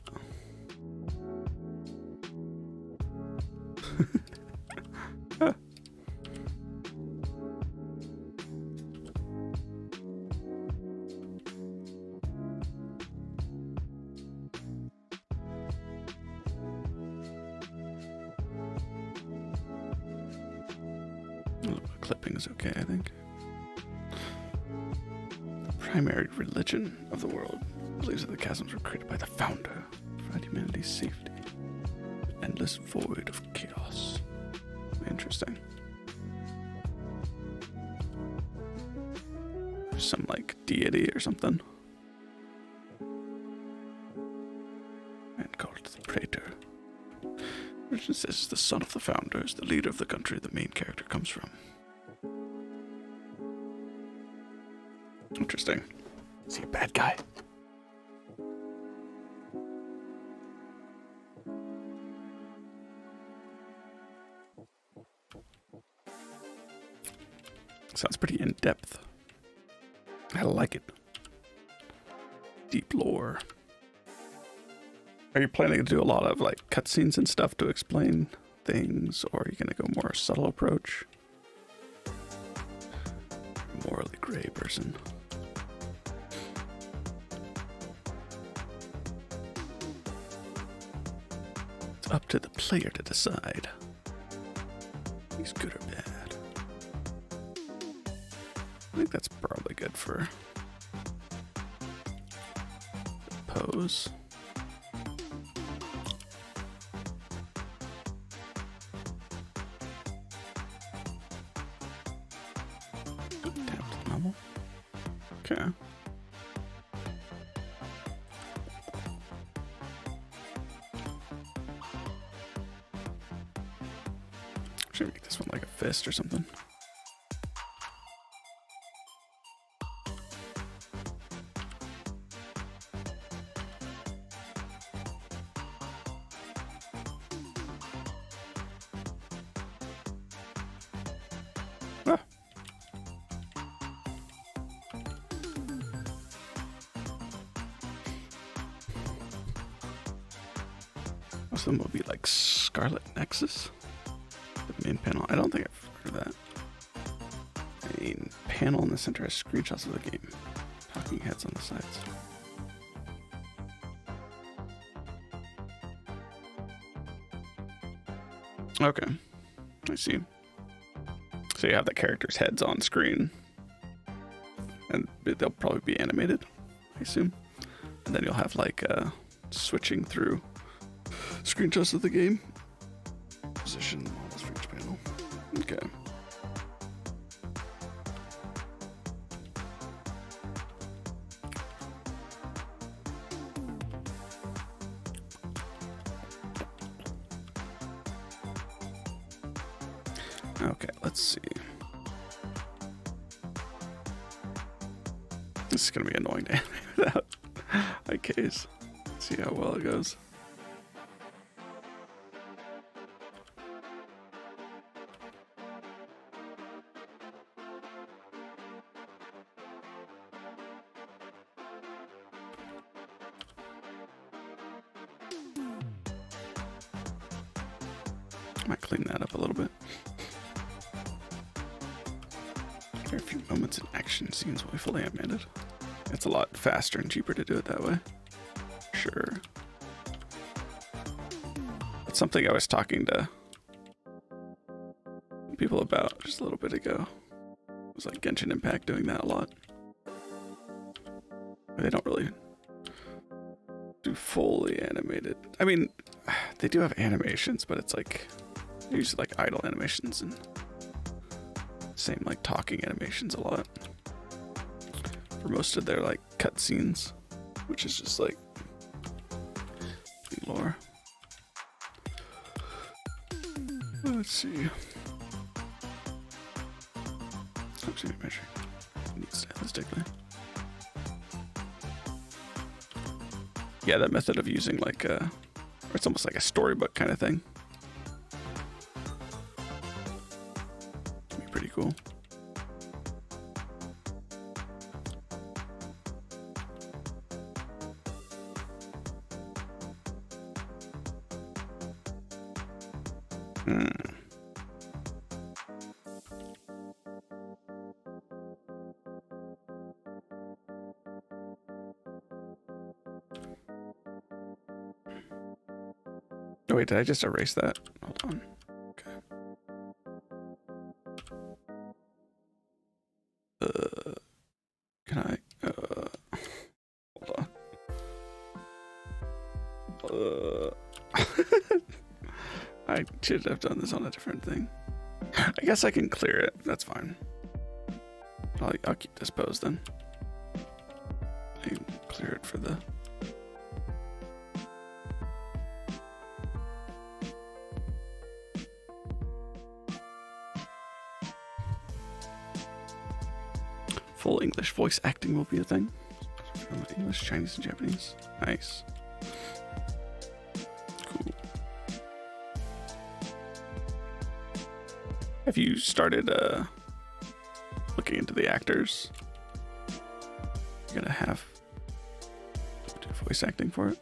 Clipping is okay, I think. The primary religion of the world believes that the chasms were created by the founder to provide humanity's safety. An endless void of chaos. Interesting. There's some like deity or something. And called the Praetor. Religion says is the son of the founders, the leader of the country the main character comes from. Interesting. Is he a bad guy? Sounds pretty in-depth. I like it. Deep lore. Are you planning to do a lot of like cutscenes and stuff to explain things, or are you gonna go more subtle approach? Morally gray person. It's up to the player to decide. He's good or bad. I think that's probably good for the pose. Tap the level. Okay. Should make this one like a fist or something. Ah. Most of them will be like Scarlet Nexus. The main panel. I don't think I've heard of that. Main panel in the center has screenshots of the game. Talking heads on the sides. Okay. I see. So you have the characters' heads on screen. And they'll probably be animated, I assume. And then you'll have like switching through screenshots of the game. Position models for each panel. Okay. Okay, let's see. This is gonna be annoying to animate without IKs. Let's see how well it goes. Might clean that up a little bit. There are a few moments in action scenes will be fully animated. It's a lot faster and cheaper to do it that way. Sure. That's something I was talking to people about just a little bit ago. It was like Genshin Impact doing that a lot. They don't really do fully animated. I mean, they do have animations, but it's like usually like idle animations and same like talking animations a lot. For most of their like cutscenes, which is just like lore. Let's see. Absolutely measure. Needs stylistically. Yeah, that method of using like or it's almost like a storybook kind of thing. Be pretty cool. Oh wait, did I just erase that? Hold on. Okay. Can I? Hold on. I should have done this on a different thing. I guess I can clear it. That's fine. I'll keep this pose then. I can clear it for the. Full English voice acting will be a thing. English, Chinese, and Japanese. Nice. Cool. Have you started looking into the actors? You're gonna have to do voice acting for it.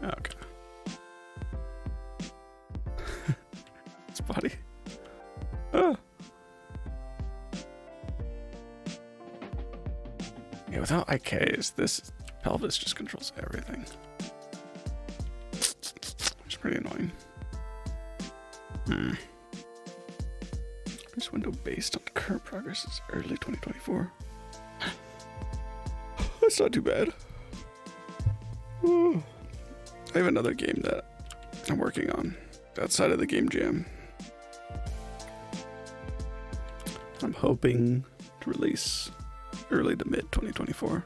Okay. It's body. Oh. Yeah, without IKs, this pelvis just controls everything. It's pretty annoying. This window based on current progress is early 2024. That's not too bad. I have another game that I'm working on outside of the game jam. I'm hoping to release early to mid 2024.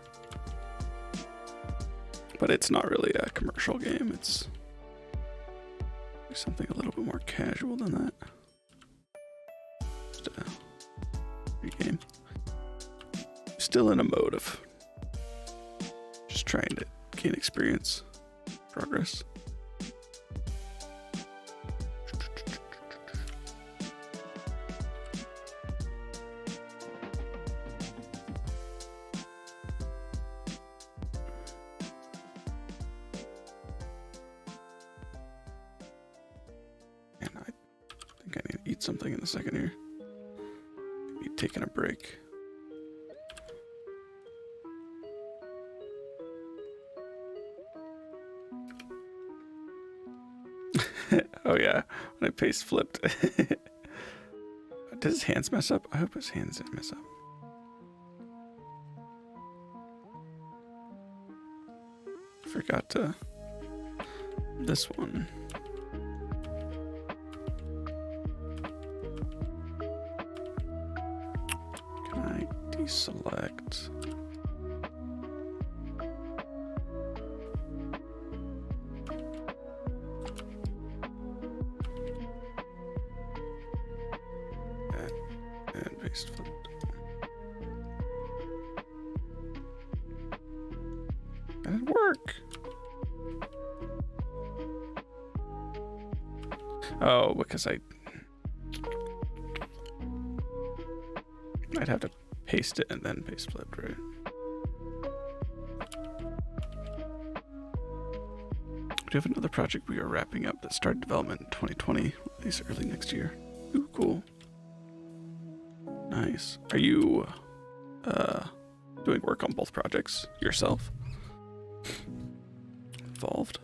But it's not really a commercial game. It's something a little bit more casual than that. Just a free game. Still in a mode of just trying to gain experience. Progress. And I think I need to eat something in a second here. Maybe taking a break. Oh yeah, when I paste flipped. Did his hands mess up? I hope his hands didn't mess up. Forgot to this one. Can I deselect? And paste flipped. That didn't work. Oh, because I'd have to paste it and then paste flipped, right? We have another project we are wrapping up that started development in 2020, at least early next year. Ooh, cool. Nice. Are you doing work on both projects yourself? Involved?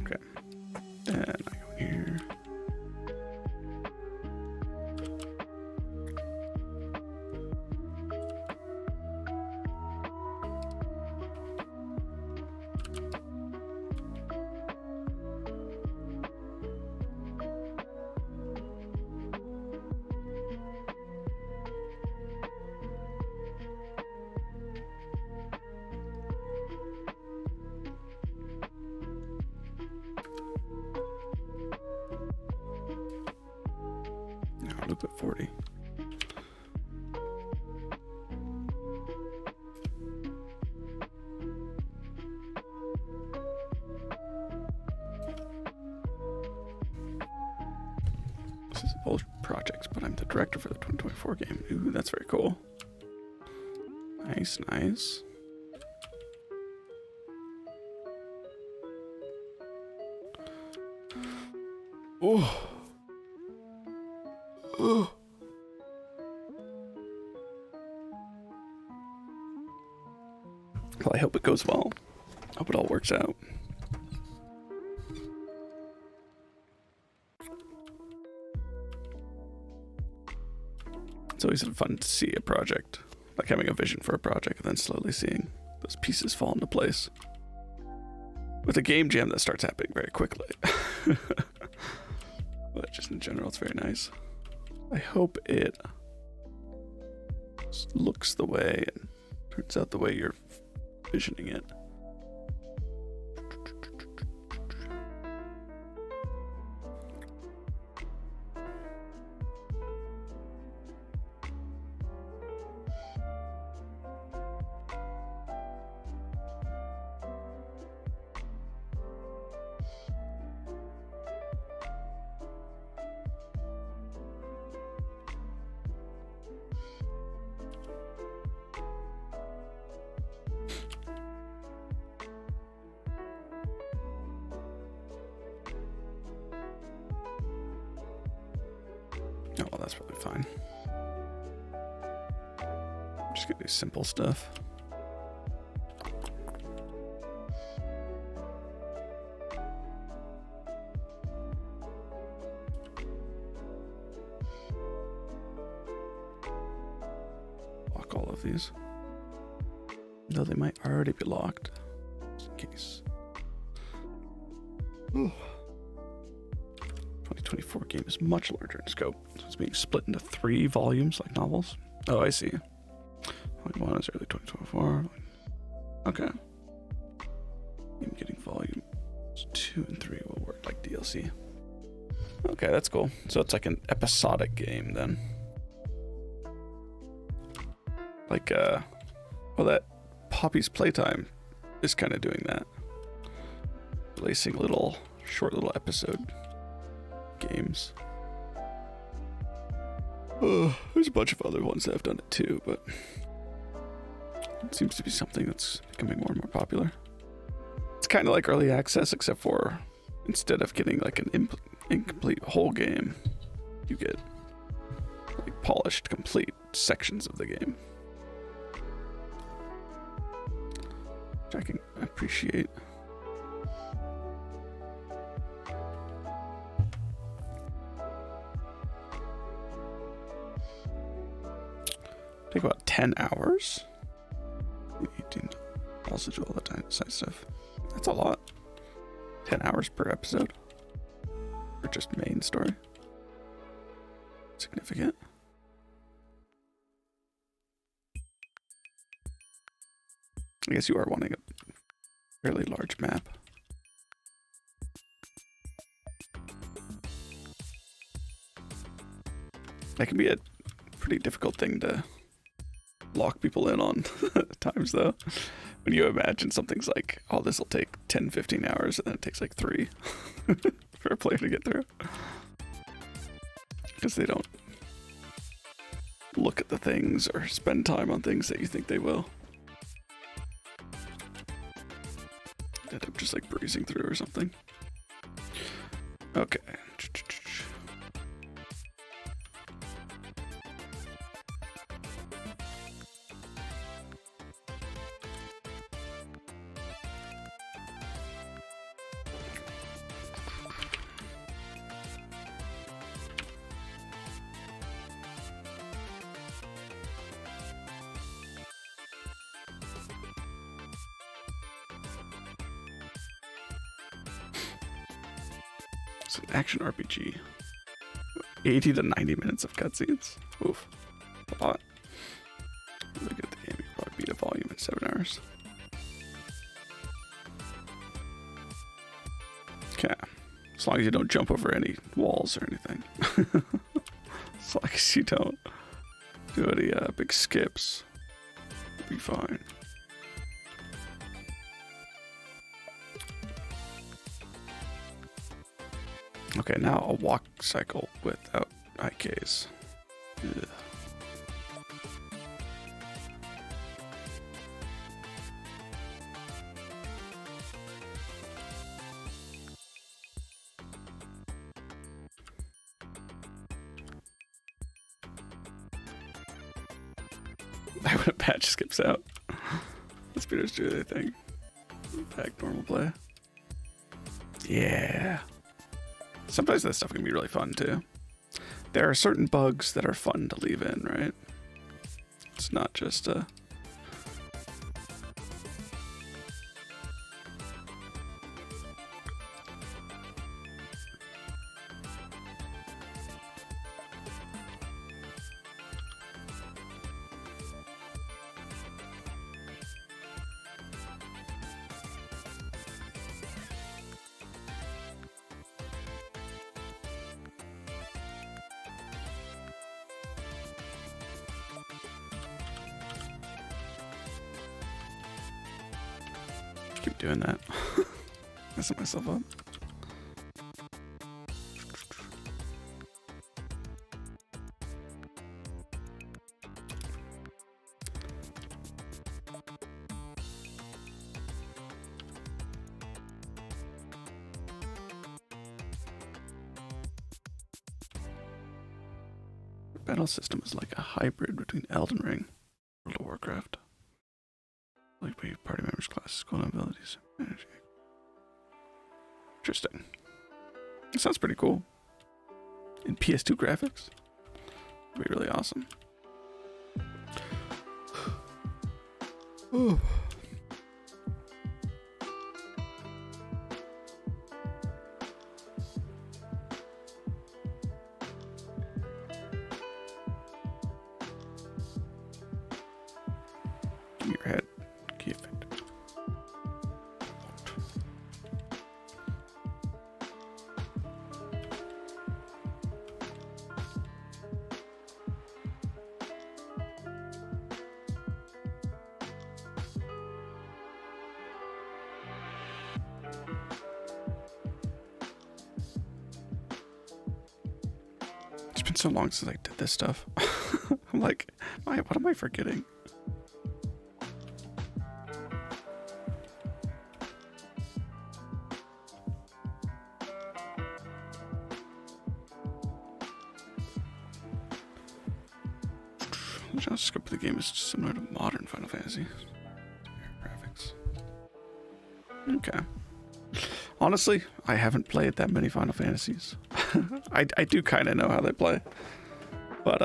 Okay. And I go here. Loop at 40. This is both projects, but I'm the director for the 2024 game. Ooh, that's very cool. Nice, nice. Oh. Oh. Well, I hope it goes well. Hope it all works out. It's always fun to see a project, like having a vision for a project and then slowly seeing those pieces fall into place. With a game jam that starts happening very quickly. But just in general, it's very nice. I hope it looks the way and turns out the way you're visioning it. Oh, well, that's probably fine. I'm just gonna do simple stuff. Lock all of these. Though they might already be locked. Just in case. Ooh. 2024 game is much larger in scope, so it's being split into 3 volumes like novels. Oh, I see. Volume 1 is early 2024. Okay. I'm getting volume 2 and 3 will work like DLC. Okay, that's cool. So it's like an episodic game then. Like, well, that Poppy's Playtime is kind of doing that. Releasing short little episode games. There's a bunch of other ones that have done it too, but it seems to be something that's becoming more and more popular. It's kind of like early access, except for instead of getting like an incomplete whole game, you get like polished, complete sections of the game, which I can appreciate. Take about 10 hours. 18. Also do all the time side stuff. That's a lot. 10 hours per episode. Or just main story. Significant. I guess you are wanting a fairly large map. That can be a pretty difficult thing to lock people in on at times, though. When you imagine something's like, oh, this will take 10, 15 hours, and then it takes like 3 for a player to get through. Because they don't look at the things or spend time on things that you think they will. They end up just like breezing through or something. Okay. It's an action RPG. 80 to 90 minutes of cutscenes. Oof. A lot. Really good at the game. You probably beat a volume in 7 hours. Okay. As long as you don't jump over any walls or anything. As long as you don't do any big skips, you'll be fine. Okay, now a walk cycle without IKs. Ugh. I when a patch skips out. The speeders do their thing. Back normal play. Yeah. Sometimes that stuff can be really fun too. There are certain bugs that are fun to leave in, right? It's not just keep doing that. Messing myself up. The battle system is like a hybrid between Elden Ring and World of Warcraft. Like party members, classes, skill and abilities, energy. Interesting. It sounds pretty cool. In PS2 graphics, it'd be really awesome. Ooh. Give me your head. Key effect. It's been so long since I did this stuff. I'm like, what am I forgetting? The general scope of the game is similar to modern Final Fantasy. Graphics. Okay. Honestly, I haven't played that many Final Fantasies. I do kind of know how they play. But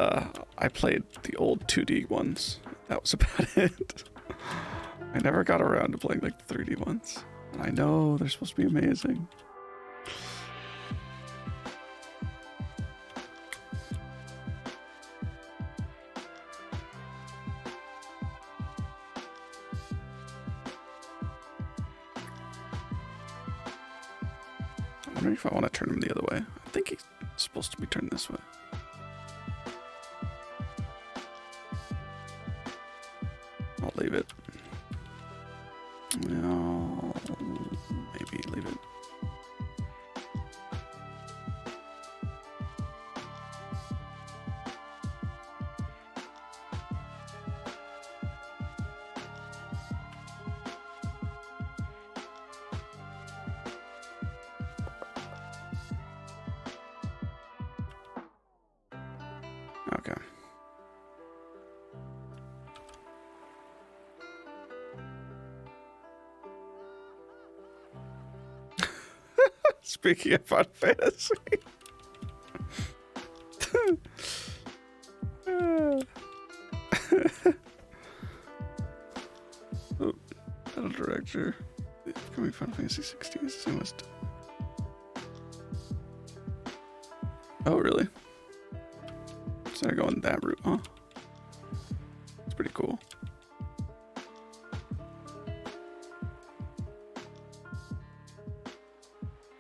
I played the old 2D ones. That was about it. I never got around to playing like the 3D ones. And I know they're supposed to be amazing. I'm wondering if I want to turn him the other way. I think he's supposed to be turned this way. I'll leave it. No, maybe leave it. Okay. Speaking of Final Fantasy. Oh, title director. The upcoming Final Fantasy 16 is almost. Oh, really? So they're going that route, huh? It's pretty cool.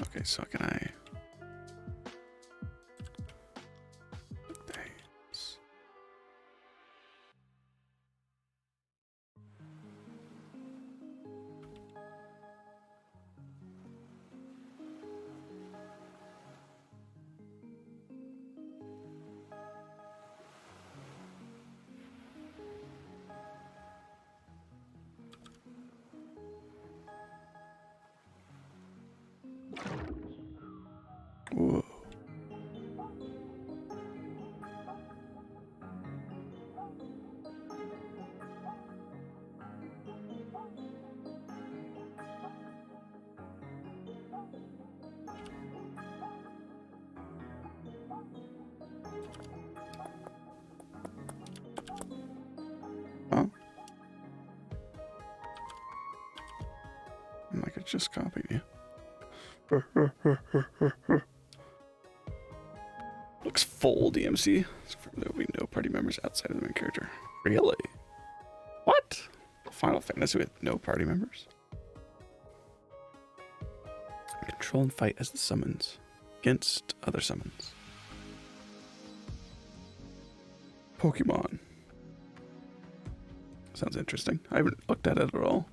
Okay, so can I? Thanks. Whoa. Huh? I'm like, I just copied you. Looks full DMC. There will be no party members outside of the main character. Really? What? Final Fantasy with no party members? Control and fight as the summons against other summons. Pokemon. Sounds interesting. I haven't looked at it at all.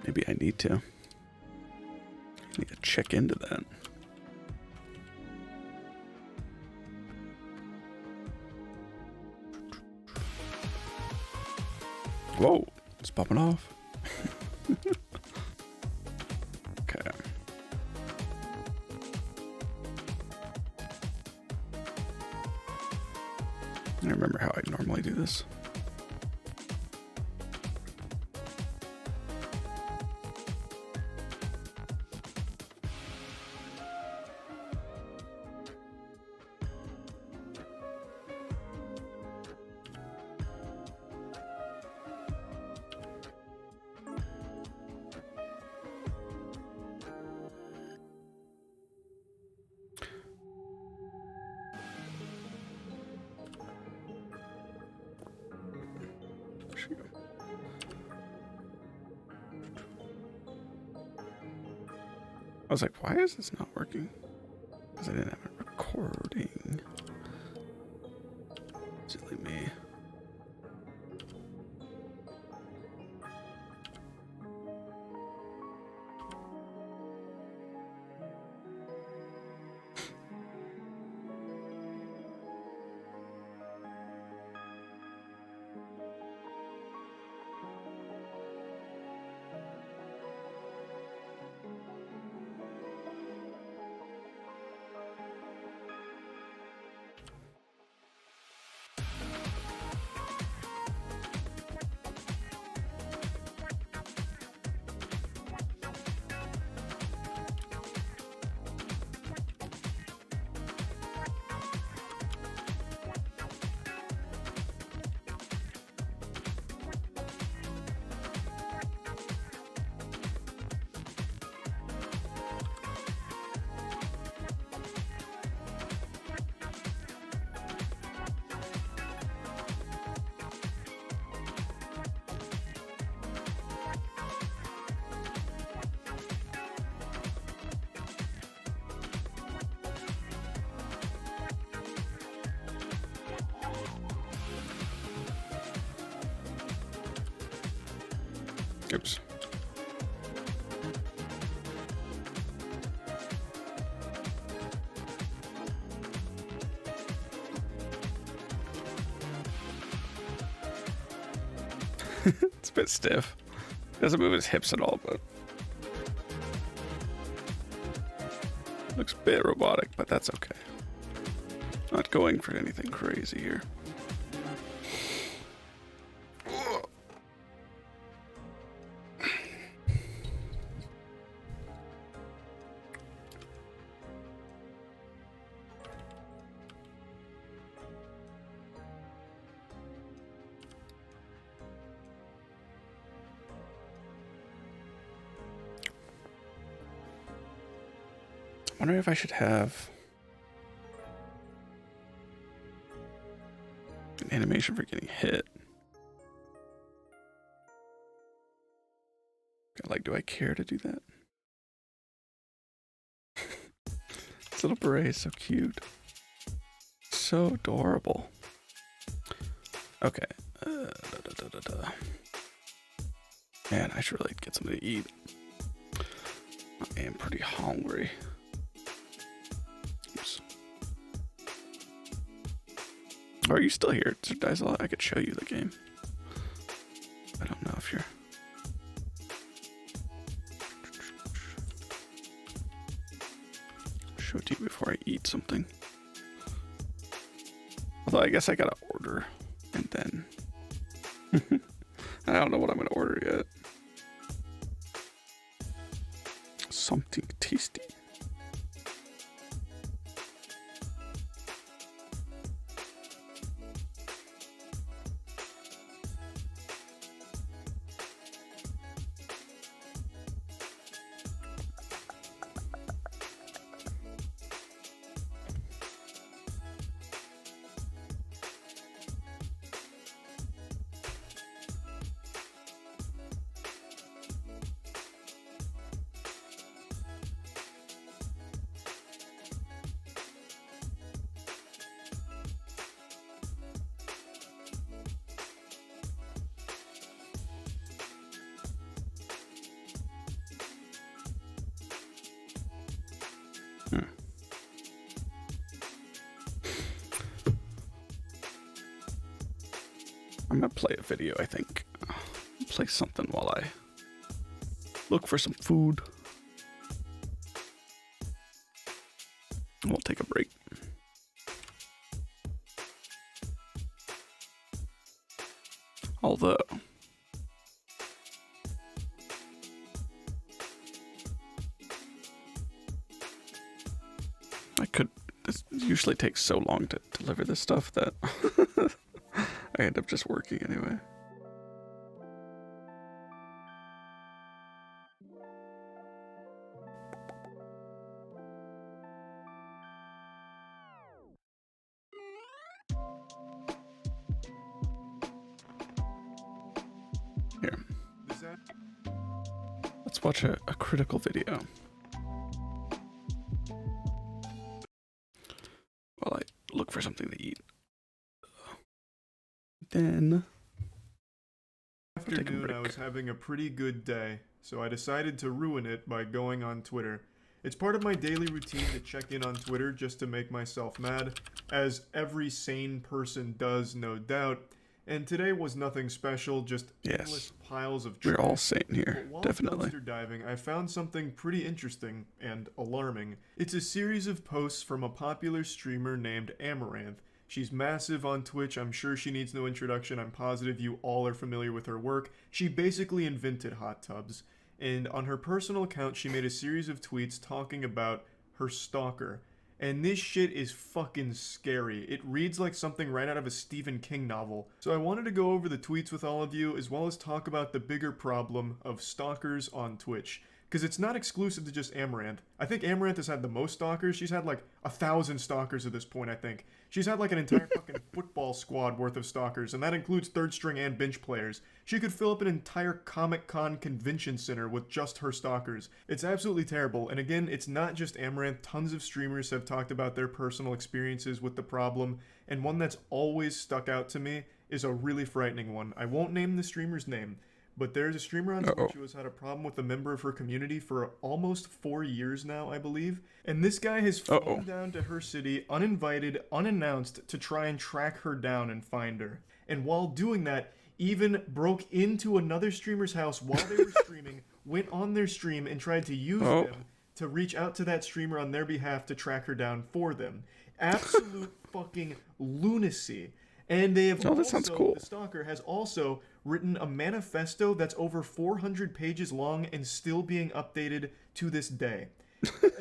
Maybe I need to. I need to check into that. Whoa, it's popping off. Okay. I remember how I normally do this. I was like, why is this not working? Because I didn't have it recording. Silly me. Oops. It's a bit stiff. Doesn't move his hips at all, but looks a bit robotic, but that's okay. Not going for anything crazy here. I wonder if I should have an animation for getting hit. Like, do I care to do that? This little beret is so cute. So adorable. Okay. Man, I should really get something to eat. I am pretty hungry. Oops. Are you still here, Sir Dizela? I could show you the game. I don't know if you're... Show it to you before I eat something. Although I guess I gotta order and then... I don't know what I'm gonna order yet. Something tasty. I'm gonna play a video, I think. Play something while I look for some food. We'll take a break. Although I could, this usually takes so long to deliver this stuff that I end up just working anyway. Here. Let's watch a critical video. While I look for something to eat. Then Afternoon, I was having a pretty good day, so I decided to ruin it by going on Twitter. It's part of my daily routine to check in on Twitter just to make myself mad, as every sane person does, no doubt. And today was nothing special, just endless piles of trash. We're all sane here, But while definitely. dumpster diving, I found something pretty interesting and alarming. It's a series of posts from a popular streamer named Amaranth. She's massive on Twitch. I'm sure she needs no introduction. I'm positive you all are familiar with her work. She basically invented hot tubs. And on her personal account, she made a series of tweets talking about her stalker. And this shit is fucking scary. It reads like something right out of a Stephen King novel. So I wanted to go over the tweets with all of you, as well as talk about the bigger problem of stalkers on Twitch. Because it's not exclusive to just Amaranth. I think Amaranth has had the most stalkers. She's had like 1,000 stalkers at this point, I think. She's had like an entire fucking football squad worth of stalkers, and that includes third string and bench players. She could fill up an entire Comic-Con convention center with just her stalkers. It's absolutely terrible, and again, it's not just Amaranth. Tons of streamers have talked about their personal experiences with the problem, and one that's always stuck out to me is a really frightening one. I won't name the streamer's name, but there's a streamer on Twitch who has had a problem with a member of her community for almost 4 years now, I believe. And this guy has flown down to her city uninvited, unannounced, to try and track her down and find her. And while doing that, even broke into another streamer's house while they were streaming, went on their stream and tried to use them to reach out to that streamer on their behalf to track her down for them. Absolute fucking lunacy. And they have that sounds cool. The stalker has also written a manifesto that's over 400 pages long and still being updated to this day.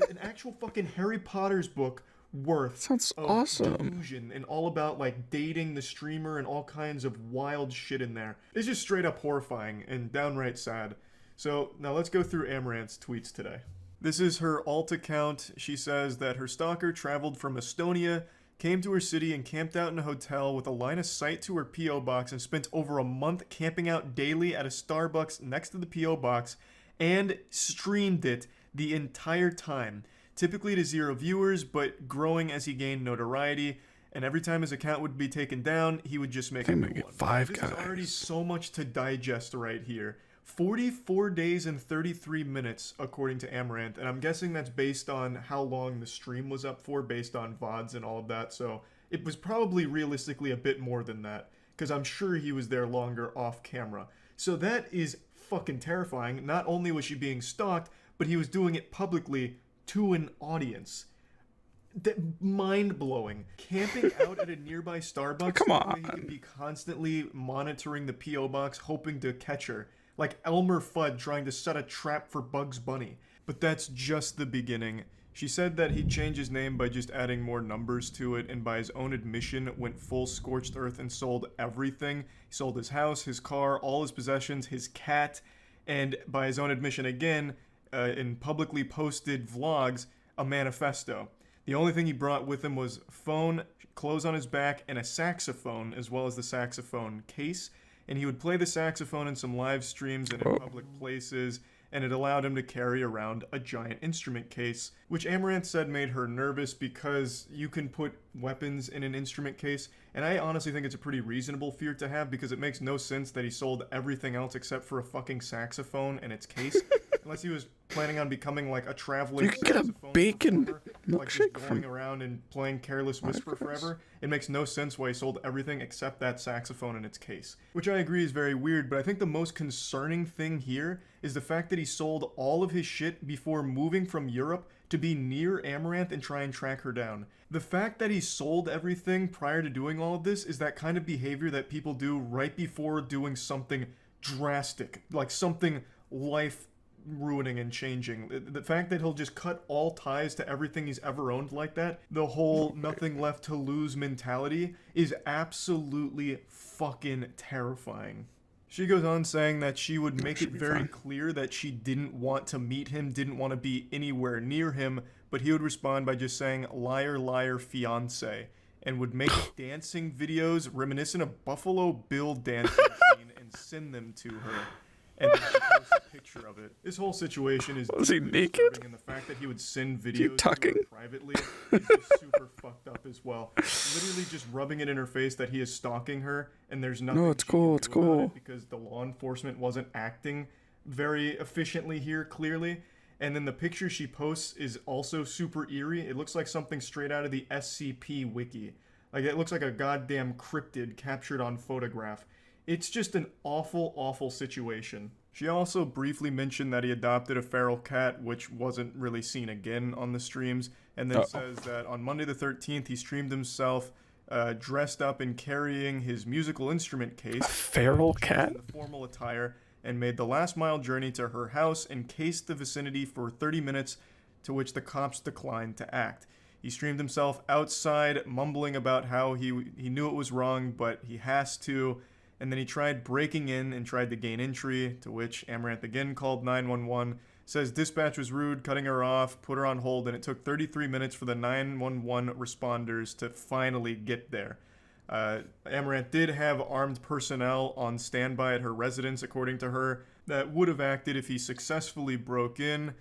An actual fucking Harry Potter's book worth Sounds of awesome. delusion and all about like dating the streamer and all kinds of wild shit in there. It's just straight up horrifying and downright sad. So now let's go through Amaranth's tweets today. This is her alt account. She says that her stalker traveled from Estonia, came to her city and camped out in a hotel with a line of sight to her P.O. box and spent over a month camping out daily at a Starbucks next to the P.O. box and streamed it the entire time. Typically to 0 viewers, but growing as he gained notoriety. And every time his account would be taken down, he would just make a new one. 5 This guys. is already so much to digest right here. 44 days and 33 minutes, according to Amaranth, and I'm guessing that's based on how long the stream was up for, based on VODs and all of that, so it was probably realistically a bit more than that, because I'm sure he was there longer off camera. So that is fucking terrifying. Not only was she being stalked, but he was doing it publicly to an audience. Mind-blowing. Camping out at a nearby Starbucks, Come on. he could be constantly monitoring the P.O. box, hoping to catch her. Like Elmer Fudd trying to set a trap for Bugs Bunny. But that's just the beginning. She said that he'd change his name by just adding more numbers to it, and by his own admission went full scorched earth and sold everything. He sold his house, his car, all his possessions, his cat, and by his own admission again, in publicly posted vlogs, a manifesto. The only thing he brought with him was phone, clothes on his back, and a saxophone, as well as the saxophone case. And he would play the saxophone in some live streams and in public places, and it allowed him to carry around a giant instrument case, which Amaranth said made her nervous because you can put weapons in an instrument case, and I honestly think it's a pretty reasonable fear to have because it makes no sense that he sold everything else except for a fucking saxophone and its case, unless he was planning on becoming like a traveling You can get a saxophone bacon performer, like just milkshake going from around and playing Careless Whisper forever. It makes no sense why he sold everything except that saxophone in its case, which I agree is very weird, but I think the most concerning thing here is the fact that he sold all of his shit before moving from Europe to be near Amaranth and try and track her down. The fact that he sold everything prior to doing all of this is that kind of behavior that people do right before doing something drastic, like something life ruining and changing. The fact that he'll just cut all ties to everything he's ever owned like that, the whole nothing left to lose mentality, is absolutely fucking terrifying. She goes on saying that she would make it very clear that she didn't want to meet him, didn't want to be anywhere near him, but he would respond by just saying, "Liar, liar, fiance," and would make dancing videos reminiscent of Buffalo Bill dancing scene and send them to her. And then she posts a picture of it. This whole situation is Was he deeply naked? disturbing, and the fact that he would send videos to her tucking? privately is just super fucked up as well. Literally just rubbing it in her face that he is stalking her, and there's nothing it's she cool, can it's do about cool. it because the law enforcement wasn't acting very efficiently here, clearly. And then the picture she posts is also super eerie. It looks like something straight out of the SCP wiki. Like, it looks like a goddamn cryptid captured on photograph. It's just an awful, awful situation. She also briefly mentioned that he adopted a feral cat, which wasn't really seen again on the streams, and then says that on Monday the 13th, he streamed himself dressed up and carrying his musical instrument case, feral cat? in the formal attire, and made the last mile journey to her house and cased the vicinity for 30 minutes, to which the cops declined to act. He streamed himself outside, mumbling about how he knew it was wrong, but he has to. And then he tried breaking in and tried to gain entry, to which Amaranth again called 911, says dispatch was rude, cutting her off, put her on hold, and it took 33 minutes for the 911 responders to finally get there. Amaranth did have armed personnel on standby at her residence, according to her, that would have acted if he successfully broke in,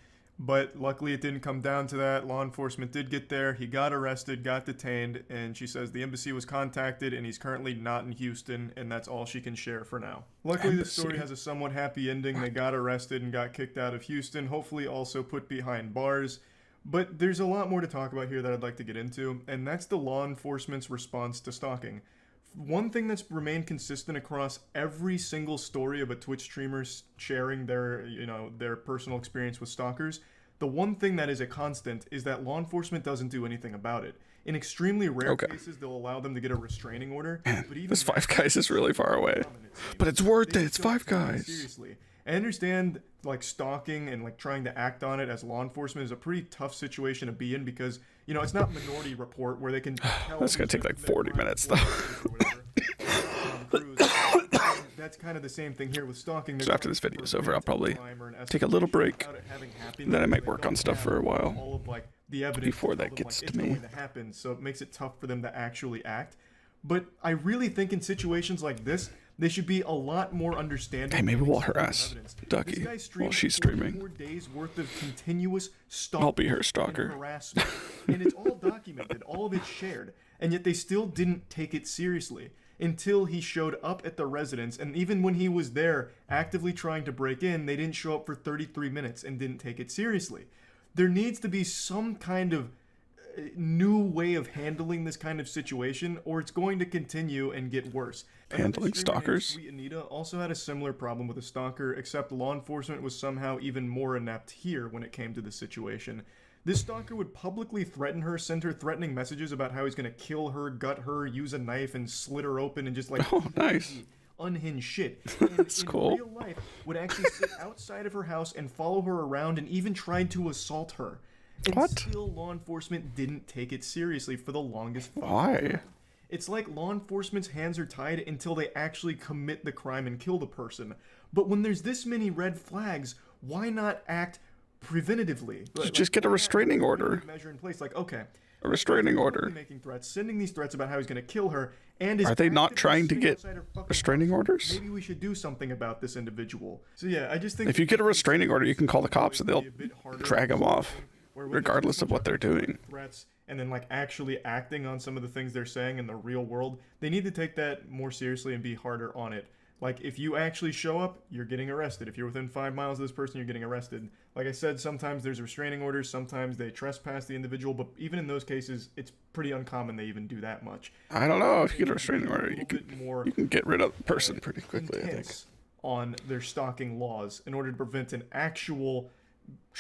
But luckily, it didn't come down to that. Law enforcement did get there. He got arrested, got detained, and she says the embassy was contacted, and he's currently not in Houston, and that's all she can share for now. Luckily, the story has a somewhat happy ending. They got arrested and got kicked out of Houston, hopefully also put behind bars. But there's a lot more to talk about here that I'd like to get into, and that's the law enforcement's response to stalking. One thing that's remained consistent across every single story of a Twitch streamer sharing their personal experience with stalkers, the one thing that is a constant is that law enforcement doesn't do anything about it. In extremely rare cases, they'll allow them to get a restraining order. But even this Five Guys is really far away. But it's worth it. It's Five Guys. Seriously. I understand like stalking and like trying to act on it as law enforcement is a pretty tough situation to be in because, you know, it's not Minority Report where they can tell That's going to take like 40 minutes though. That's kind of the same thing here with stalking. So after this video is over, I'll probably take a little break. Then I might work on stuff for a while all of, like, the evidence before that gets to me. So it makes it tough for them to actually act. But I really think in situations like this, they should be a lot more understanding. Hey, maybe we'll harass Ducky while she's streaming. 4 days worth of continuous stalking. I'll be her stalker. And harassment. And it's all documented, all of it shared. And yet they still didn't take it seriously until he showed up at the residence. And even when he was there actively trying to break in, they didn't show up for 33 minutes and didn't take it seriously. There needs to be some kind of new way of handling this kind of situation, or it's going to continue and get worse. Handling stalkers? Sweet Anita also had a similar problem with a stalker, except law enforcement was somehow even more inept here when it came to the situation. This stalker would publicly threaten her, send her threatening messages about how he's going to kill her, gut her, use a knife and slit her open, and just like nice. Unhinged shit. And That's cool. In real life, would actually sit outside of her house and follow her around and even tried to assault her. And still law enforcement didn't take it seriously for the longest time. Why? It's like law enforcement's hands are tied until they actually commit the crime and kill the person. But when there's this many red flags, why not act preventatively? Just get a restraining order. Measure in place, like, okay, a restraining order. Making threats, sending these threats about how he's going to kill her, and is are they not trying to get restraining house. orders? Maybe we should do something about this individual. So yeah, I just think if you get a restraining order, you can call the cops and they'll drag them off, regardless of what they're doing. Threats and then like actually acting on some of the things they're saying in the real world. They need to take that more seriously and be harder on it. Like, if you actually show up, you're getting arrested. If you're within 5 miles of this person, you're getting arrested. Like I said, sometimes there's restraining orders, sometimes they trespass the individual, but even in those cases, it's pretty uncommon they even do that much. I don't know. If you get a restraining order, you can get rid of the person pretty quickly, I think. On their stalking laws in order to prevent an actual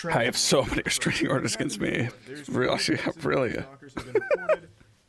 I have so many restraining orders against me. I have really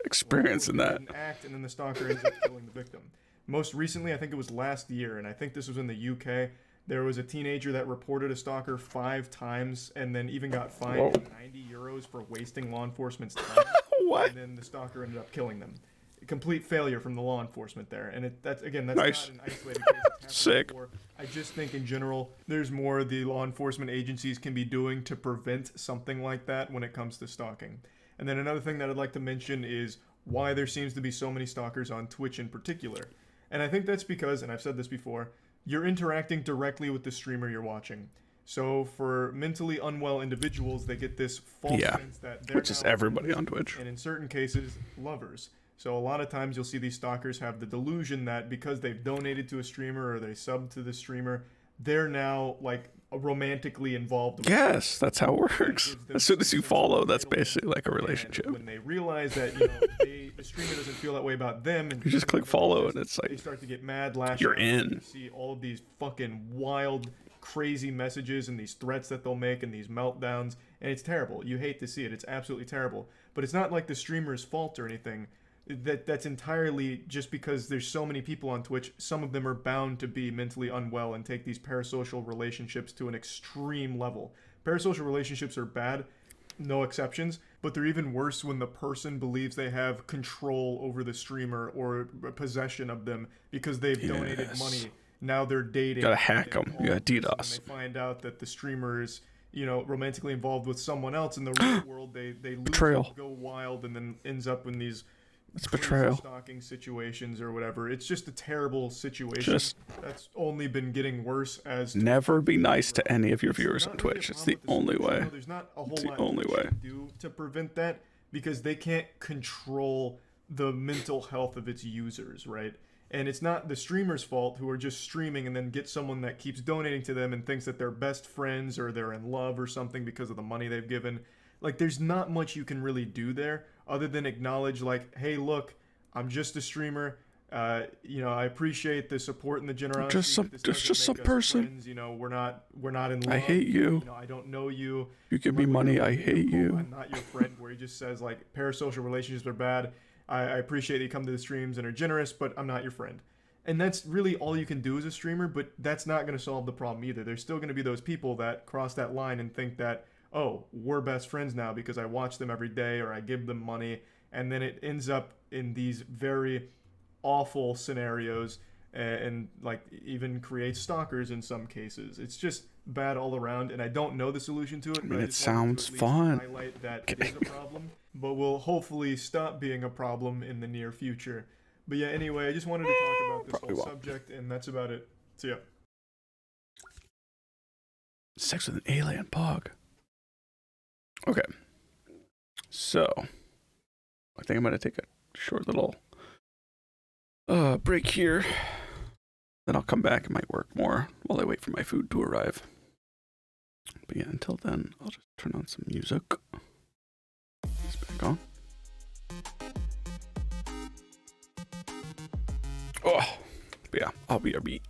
experience in that. Act, and then the stalker ends up killing the victim. Most recently, I think it was last year, and I think this was in the UK, there was a teenager that reported a stalker 5 times and then even got fined 90 euros for wasting law enforcement's time. What? And then the stalker ended up killing them. A complete failure from the law enforcement there. And that's nice. Not an isolated case. Sick. Before. I just think in general, there's more the law enforcement agencies can be doing to prevent something like that when it comes to stalking. And then another thing that I'd like to mention is why there seems to be so many stalkers on Twitch in particular. And I think that's because, and I've said this before, you're interacting directly with the streamer you're watching. So for mentally unwell individuals, they get this false sense that they're which is everybody on Twitch. And in certain cases, lovers. So a lot of times you'll see these stalkers have the delusion that because they've donated to a streamer or they subbed to the streamer, they're now like romantically involved. Yes, that's how it works. As soon as you follow, that's basically like a relationship. And when they realize that, the streamer doesn't feel that way about them, and you just click follow, and it's like they start to get mad, lash you're out, in. You see all of these fucking wild, crazy messages and these threats that they'll make and these meltdowns, and it's terrible. You hate to see it. It's absolutely terrible. But it's not like the streamer's fault or anything. That's entirely just because there's so many people on Twitch. Some of them are bound to be mentally unwell and take these parasocial relationships to an extreme level. Parasocial relationships are bad, no exceptions, but they're even worse when the person believes they have control over the streamer or possession of them because they've donated money. Now they're dating. You gotta hack them. You gotta DDoS. And they find out that the streamer is, romantically involved with someone else in the real world. They lose, go wild, and then ends up in these It's crazy betrayal. stalking situations or whatever. It's just a terrible situation Just that's only been getting worse as never be nice to any of your It's viewers not on really a Twitch. It's problem the with only solution, way. though. There's not a whole It's the lot only Twitch way. can do to prevent that because they can't control the mental health of its users, right? And it's not the streamer's fault who are just streaming and then get someone that keeps donating to them and thinks that they're best friends or they're in love or something because of the money they've given. Like, there's not much you can really do there other than acknowledge, like, hey, look, I'm just a streamer. I appreciate the support and the generosity. Just some- but this just doesn't some make us person. friends. We're not in love. I hate you. I don't know you. You give me Luckily, money, you're I a hate cool, you. I'm not your friend. Where he just says like parasocial relationships are bad. I appreciate that you come to the streams and are generous, but I'm not your friend. And that's really all you can do as a streamer. But that's not going to solve the problem either. There's still going to be those people that cross that line and think that, oh, we're best friends now because I watch them every day or I give them money, and then it ends up in these very awful scenarios and like even create stalkers in some cases. It's just bad all around, and I don't know the solution to it. I but mean, I it just wanted to sounds at least fun. highlight that it is a problem, but will hopefully stop being a problem in the near future. But yeah, anyway, I just wanted to talk about this Probably whole won't. subject, and that's about it. So yeah. Sex with an alien pug. Okay. So, I think I'm gonna take a short little break here. Then I'll come back and might work more while I wait for my food to arrive. But yeah, until then, I'll just turn on some music. It's back on. Oh, but yeah, I'll be a beat.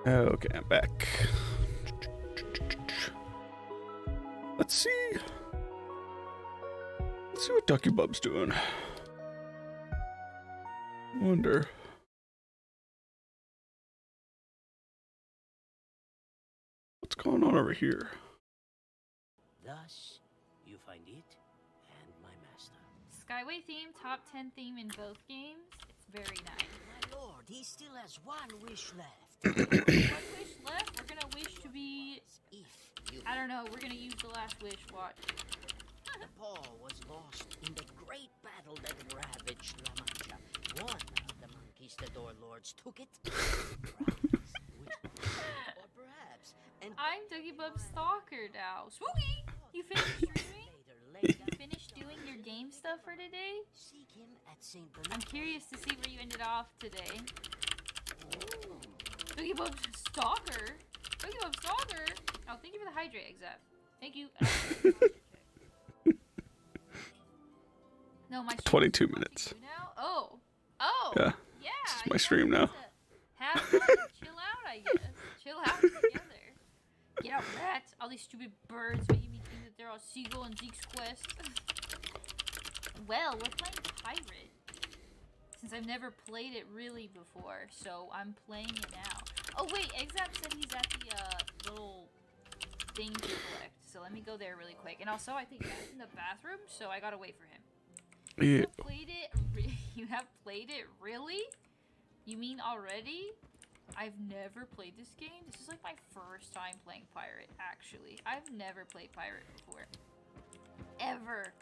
Okay, I'm back. Let's see. Let's see what Ducky Bub's doing. Wonder. What's going on over here? Thus, you find it and my master. Skyway theme, top 10 theme in both games. It's very nice. My lord, he still has one wish left. One wish left. We're gonna wish to be. If you I don't know. We're gonna use the last wish. Watch. the paw was lost in the great battle that ravaged La Mancha. One of the conquistador lords took it. Or perhaps, and I'm Dougie Bub's stalker now. Spooky! You finished streaming? You finished doing your game stuff for today? seek him at St. I'm curious to see where you ended off today. Dougie Bub's stalker? Dougie Bub's stalker? Oh, thank you for the hydrate, Exap. Thank you. No, my stream 22 is watching minutes. you now? Oh. Oh. Yeah. Yeah. This is you my guys stream need now. to Have fun and chill out, I guess. Chill out together. Get out, rats. All these stupid birds making me think that they're all Seagull and Zeke's Quest. Well, we're playing Pirate. Since I've never played it really before, so I'm playing it now. Oh wait, Exap said he's at the little thing to collect. So let me go there really quick. And also, I think Matt's in the bathroom, so I gotta wait for him. You Yeah. have played it? You have played it? Really? You mean already? I've never played this game. This is like my first time playing Pirate, actually. I've never played Pirate before. Ever.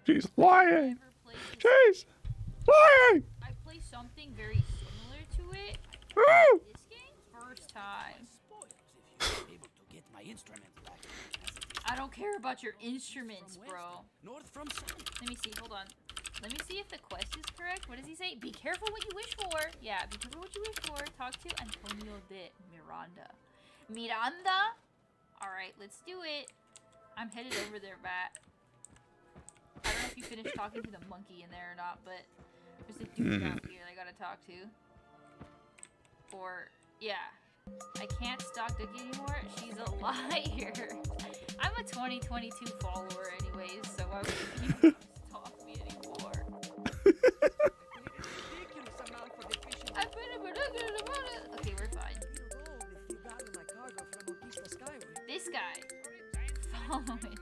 She's lying. Never played this. She's lying. I play something very similar to it. Woo! This game? First time. able to get my instrument back. I don't care about your instruments, bro. North from south. Let me see. Hold on. Let me see if the quest is correct. What does he say? Be careful what you wish for. Yeah, be careful what you wish for. Talk to Antonio de Miranda. Miranda? Alright, let's do it. I'm headed over there, Bat. I don't know if you finished talking to the monkey in there or not, but there's a dude out here I gotta talk to. Or, yeah. I can't stalk Dookie anymore. She's a liar. I'm a 2022 follower anyways, so why would you stalk me anymore? I've been a ridiculous about it. Okay, we're fine. This guy. Follow it.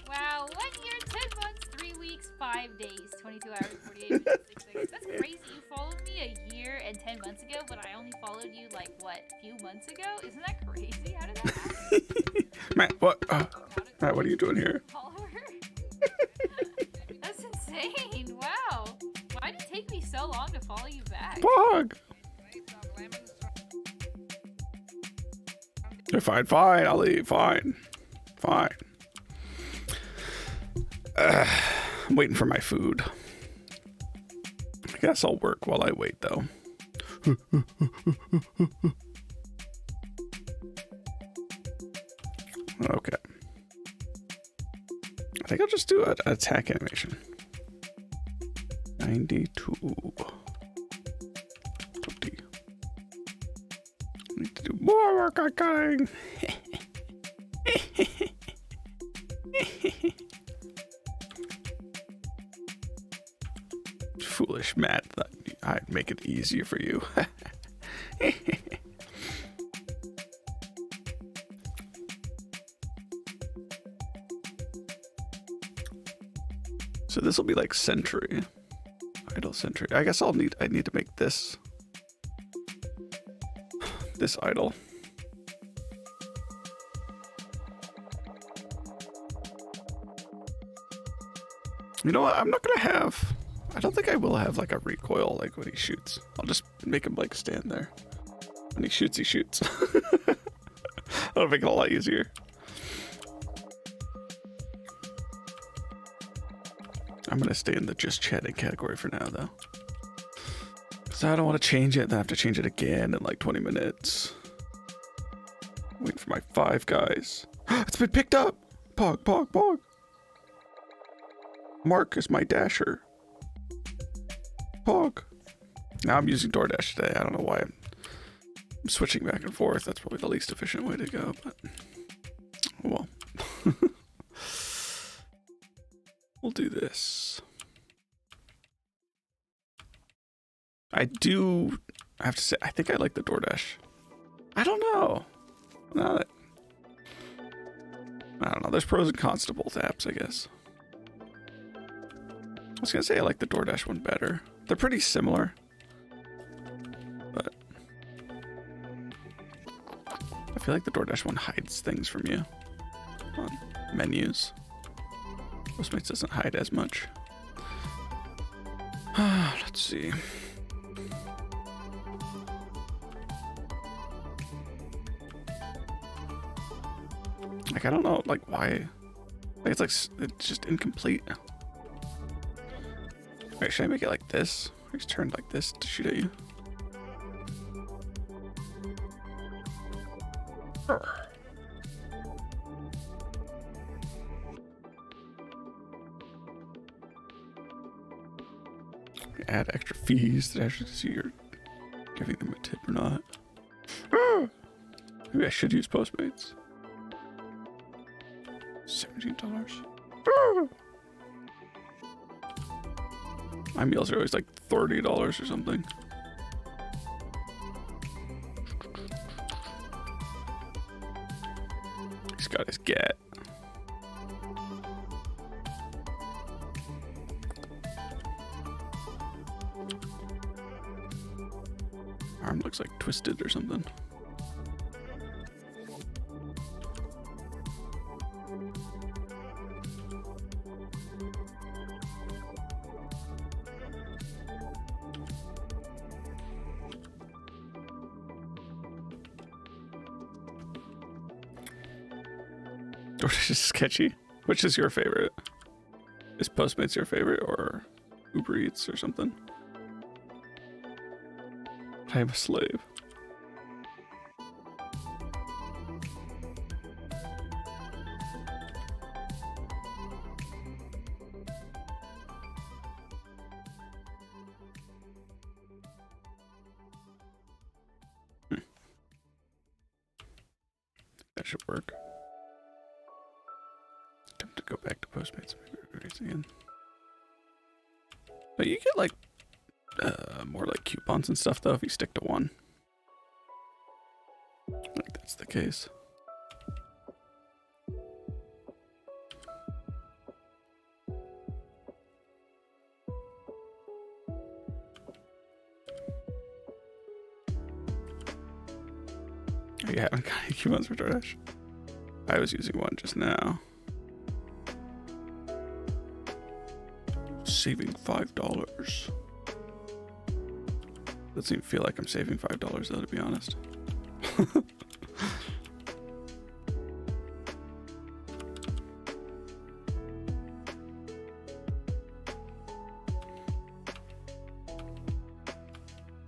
Wow, 1 year, 10 months, 3 weeks, 5 days, 22 hours, 48 minutes, 6 seconds. That's crazy. You followed me a year and 10 months ago, but I only followed you like, what, a few months ago? Isn't that crazy? How did that happen? Matt, what? How did Matt, what are you doing here? follower? That's insane. Wow. Why did it take me so long to follow you back? Bug. You're fine, fine. I'll leave. Fine. Fine. I'm waiting for my food. I guess I'll work while I wait, though. Okay. I think I'll just do an attack animation. 92. 20. Need to do more work on cutting. Foolish Matt thought I'd make it easier for you. So this will be like Sentry. Idle Sentry. I guess I need to make this idle. You know what? I'm not gonna have. I don't think I will have like a recoil like when he shoots. I'll just make him like stand there. When he shoots, he shoots. That'll make it a lot easier. I'm gonna stay in the just chatting category for now though. Cause I don't want to change it, then I have to change it again in like 20 minutes. Waiting for my 5 guys. It's been picked up! Pog, pog, pog. Mark is my dasher. Pog. Now I'm using DoorDash today. I don't know why switching back and forth. That's probably the least efficient way to go, but oh well. We'll do this. I have to say, I think I like the DoorDash. I don't know. I don't know. There's pros and cons to both apps, I guess. I was gonna say I like the DoorDash one better. They're pretty similar, but I feel like the DoorDash one hides things from you on menus. Postmates doesn't hide as much. Let's see. Like, I don't know, like, why. Like, it's just incomplete. Wait, should I make it like this? Or it's turned like this to shoot at you? Add extra fees that actually see you're giving them a tip or not. Maybe I should use Postmates. $17. My meals are always like $30 or something. He's got his get. Arm looks like twisted or something. DoorDash is sketchy. Which is your favorite? Is Postmates your favorite or Uber Eats or something? I am a slave. That should work. Time to go back to Postmates. Again. But you get like more like coupons and stuff though if you stick to one. I think that's the case. Oh, you haven't got any coupons for DoorDash? I was using one just now. Saving $5. Doesn't even feel like I'm saving $5 though, to be honest.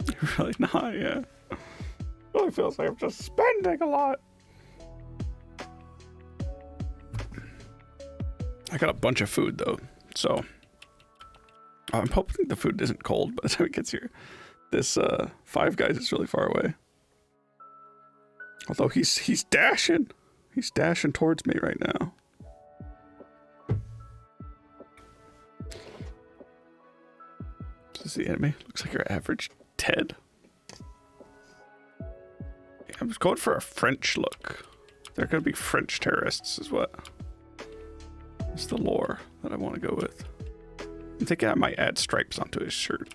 You're really not, yeah. It really feels like I'm just spending a lot. I got a bunch of food though, so I'm hoping the food isn't cold by the time it gets here. This Five Guys is really far away. Although he's dashing. He's dashing towards me right now. This is the enemy. Looks like your average Ted. Yeah, I was going for a French look. They're gonna be French terrorists is what. It's the lore that I want to go with. I'm thinking I might add stripes onto his shirt.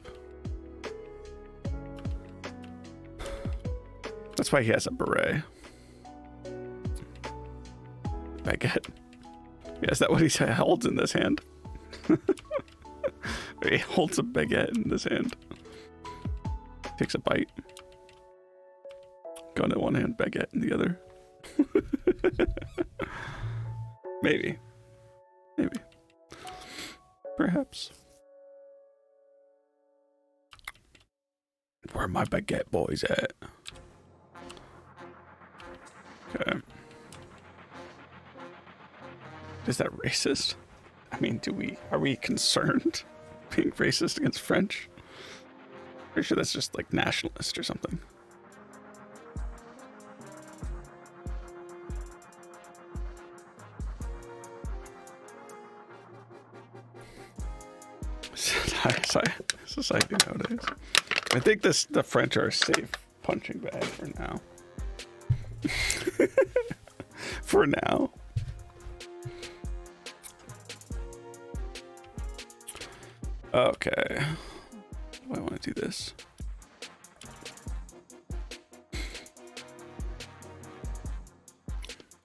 That's why he has a beret. Baguette. Yeah, is that what he holds in this hand? He holds a baguette in this hand. Takes a bite. Gun in one hand, baguette in the other. Maybe. Maybe. Perhaps. Where are my baguette boys at? Okay. Is that racist? I mean, are we concerned being racist against French? Pretty sure that's just like nationalist or something. Society nowadays. I think the French are a safe punching bag for now. For now. Okay. Do I want to do this?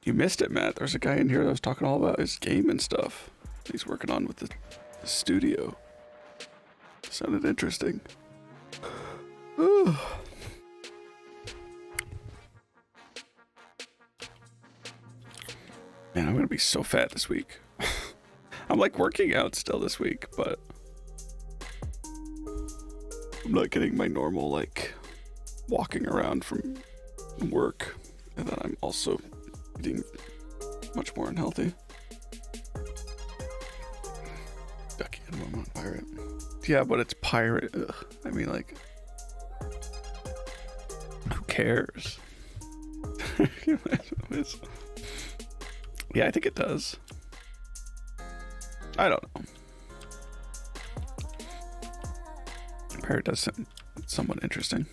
You missed it, Matt. There's a guy in here that was talking all about his game and stuff he's working on with the studio. Sounded interesting. Man, I'm gonna be so fat this week. I'm like working out still this week, but I'm not getting my normal like walking around from work, and then I'm also eating much more unhealthy. Ducky and Woman Pirate. Yeah, but it's pirate. Ugh. I mean, like, who cares? Yeah, I think it does. I don't know. Pirate does sound somewhat interesting.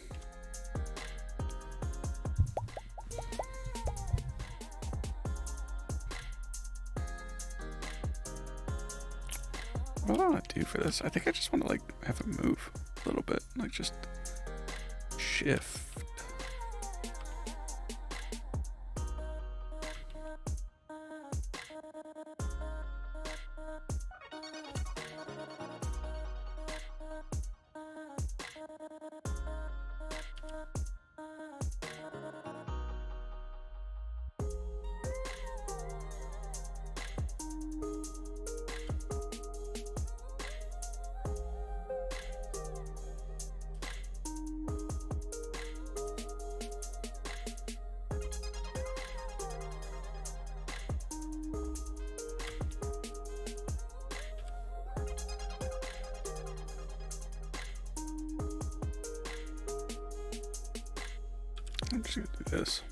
What do I want to do for this? I think I just want to like have it move a little bit, like just shift. I'm just gonna do this.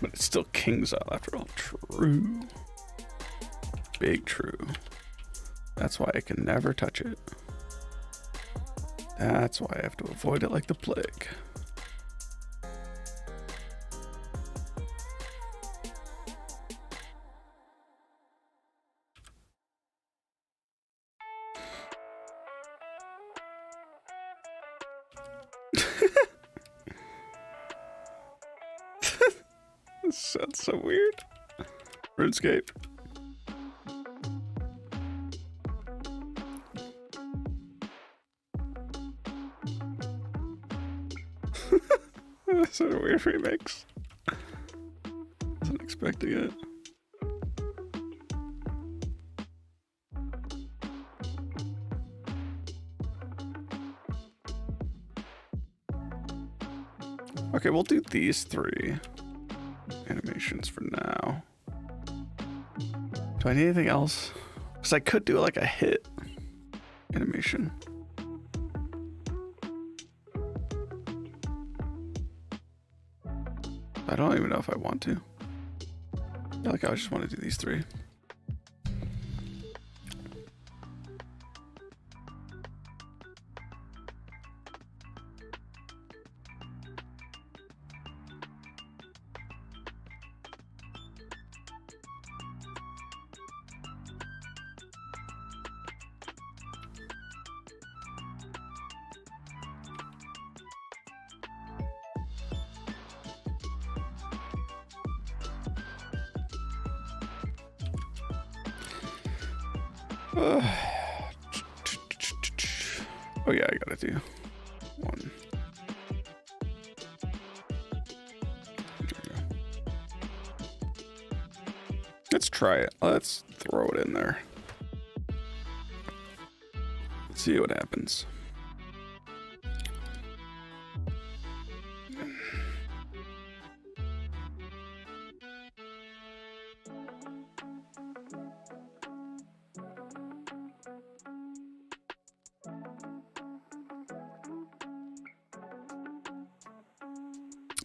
But it's still King's Isle after all. True. Big true. That's why I can never touch it. That's why I have to avoid it like the plague. This sounds so weird. RuneScape. That's a weird remix. Wasn't expecting it. Okay, we'll do these three animations for now. Do I need anything else? Because I could do like a hit animation. I don't even know if I want to. I feel like I just want to do these three. Oh yeah, I gotta do one. Let's try it. Let's throw it in there. Let's see what happens.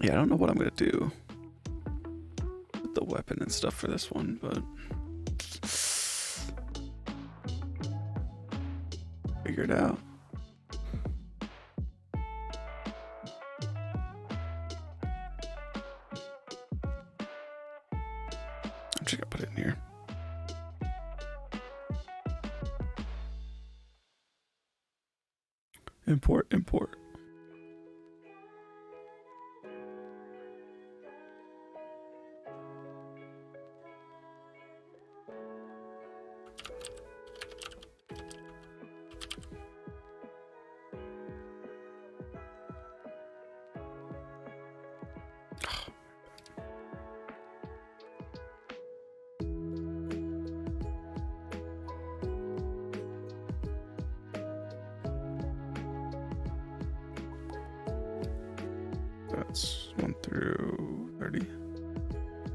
Yeah, I don't know what I'm gonna do. the weapon and stuff for this one, but figure it out. I'm just gonna put it in here. Import, import. That's 1 through 30.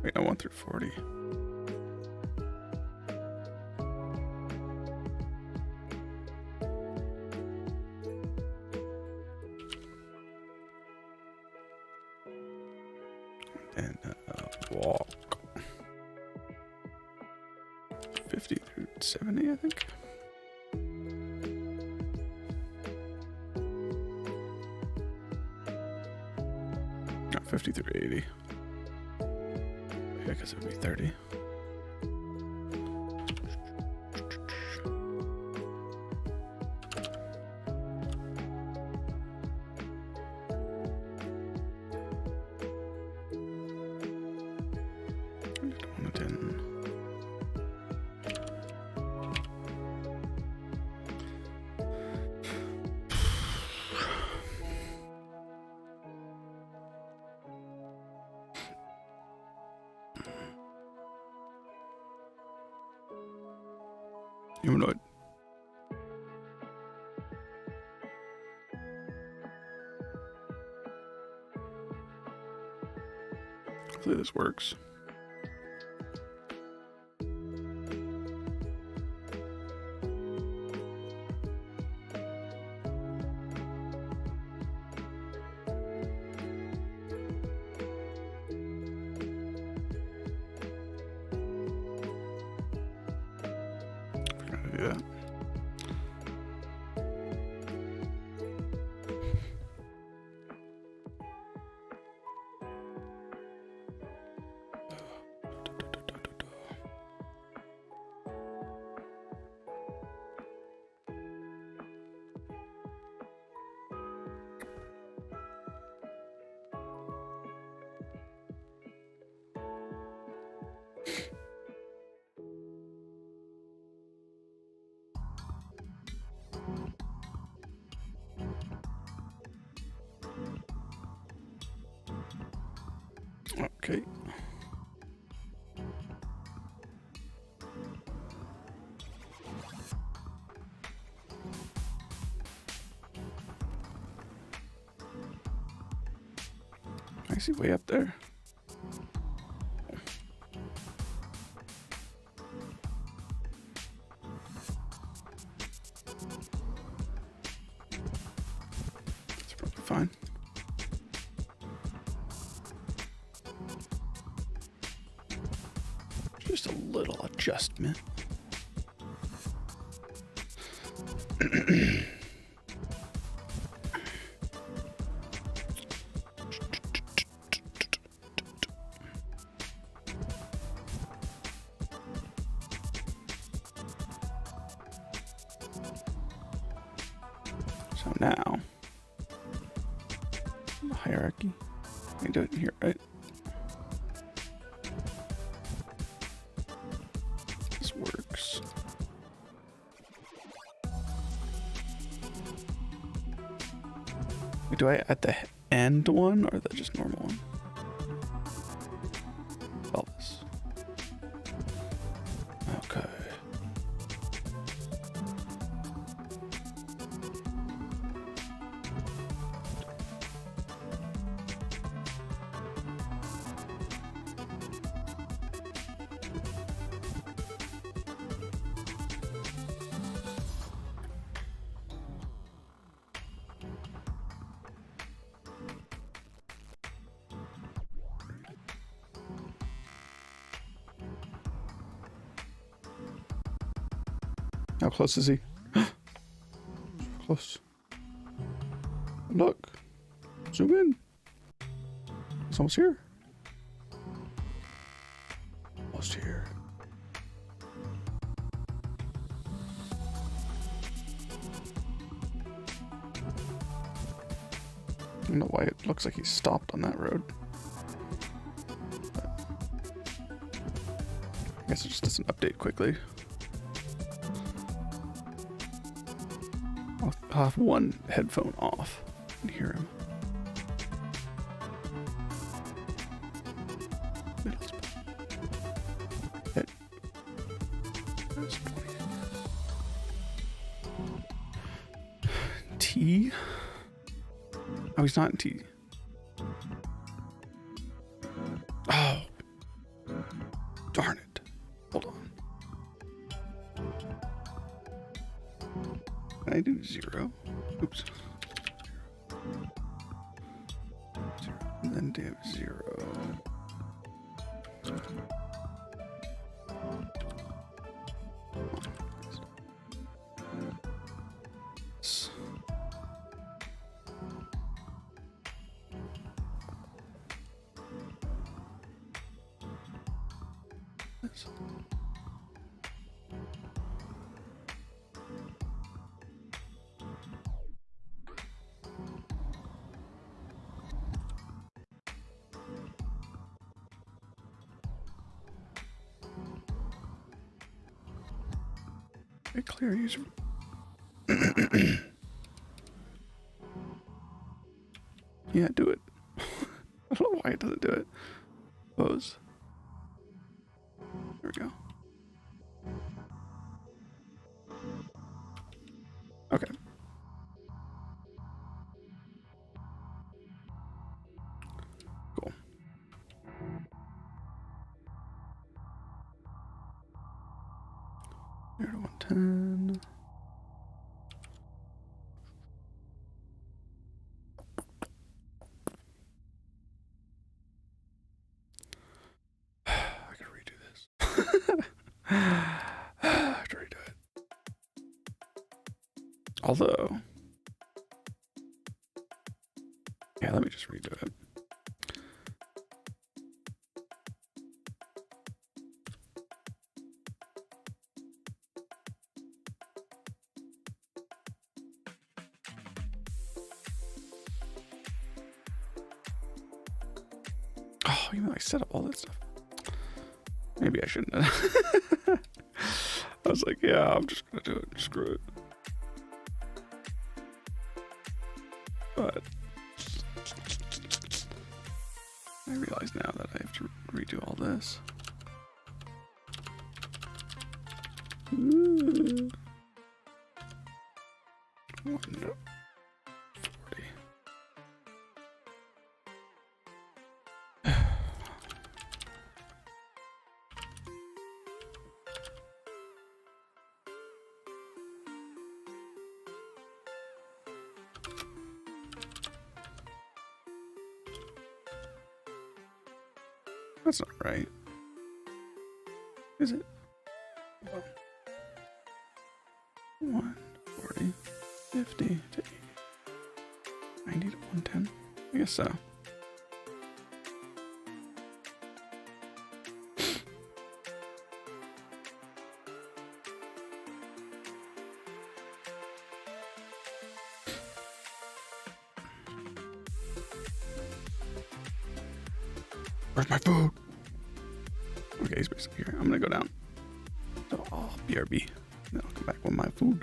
Wait, no, 1 through 40. And walk. 50 through 70, I think. No, 50 through 80. Yeah, because it would be 30. Humanoid. Hopefully this works. Yeah. Okay. I see way up there. That's probably fine. Just a little adjustment. So now, the hierarchy. We can do it in here, right? This works. Wait, do I add the end one or the just normal one? All this. Okay. How close is he? Close. Look. Zoom in. It's almost here. Almost here. I don't know why it looks like he stopped on that road. But I guess it just doesn't update quickly. I'll have one headphone off and hear him. Middle spot. Hit. That's 20. T? Oh, he's not in T. Oh. Darn it. Hold on. Can I do 0? Oops. 0. And then div 0. A clear user. Yeah, do it. I don't know why it doesn't do it. Pose. There we go. Okay. Cool. Here to 110. I gotta redo this. I have to redo it. Although, yeah, let me just redo it. Oh, you know, I set up all that stuff. Maybe I shouldn't have. I was like, yeah, I'm just gonna do it. Screw it. But I realize now that I have to redo all this. Ooh. 140. That's not right. Is it? 140, 50 to 80, 90 to 110. I guess so. Where's my food? Okay, he's basically here. I'm gonna go down. So I'll BRB. Then I'll come back with my food.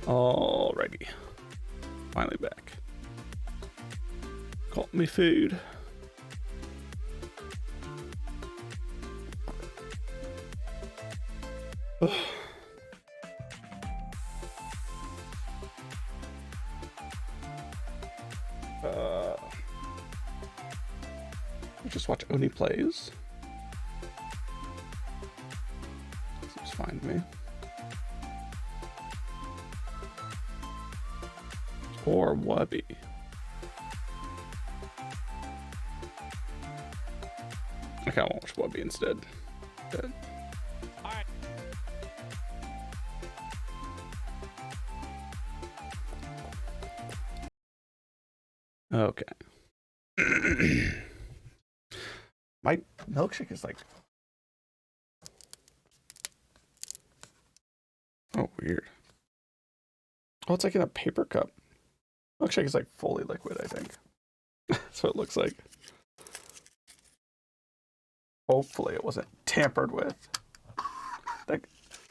Alrighty. Finally back. Got me food. Just watch Oni plays. Seems fine to me. Or Wubby. Okay, I'll watch Wubby instead. Good. Alright. Okay. My milkshake is like... Oh, weird. Oh, it's like in a paper cup. Milkshake is like fully liquid, I think. That's what it looks like. Hopefully it wasn't tampered with. Like,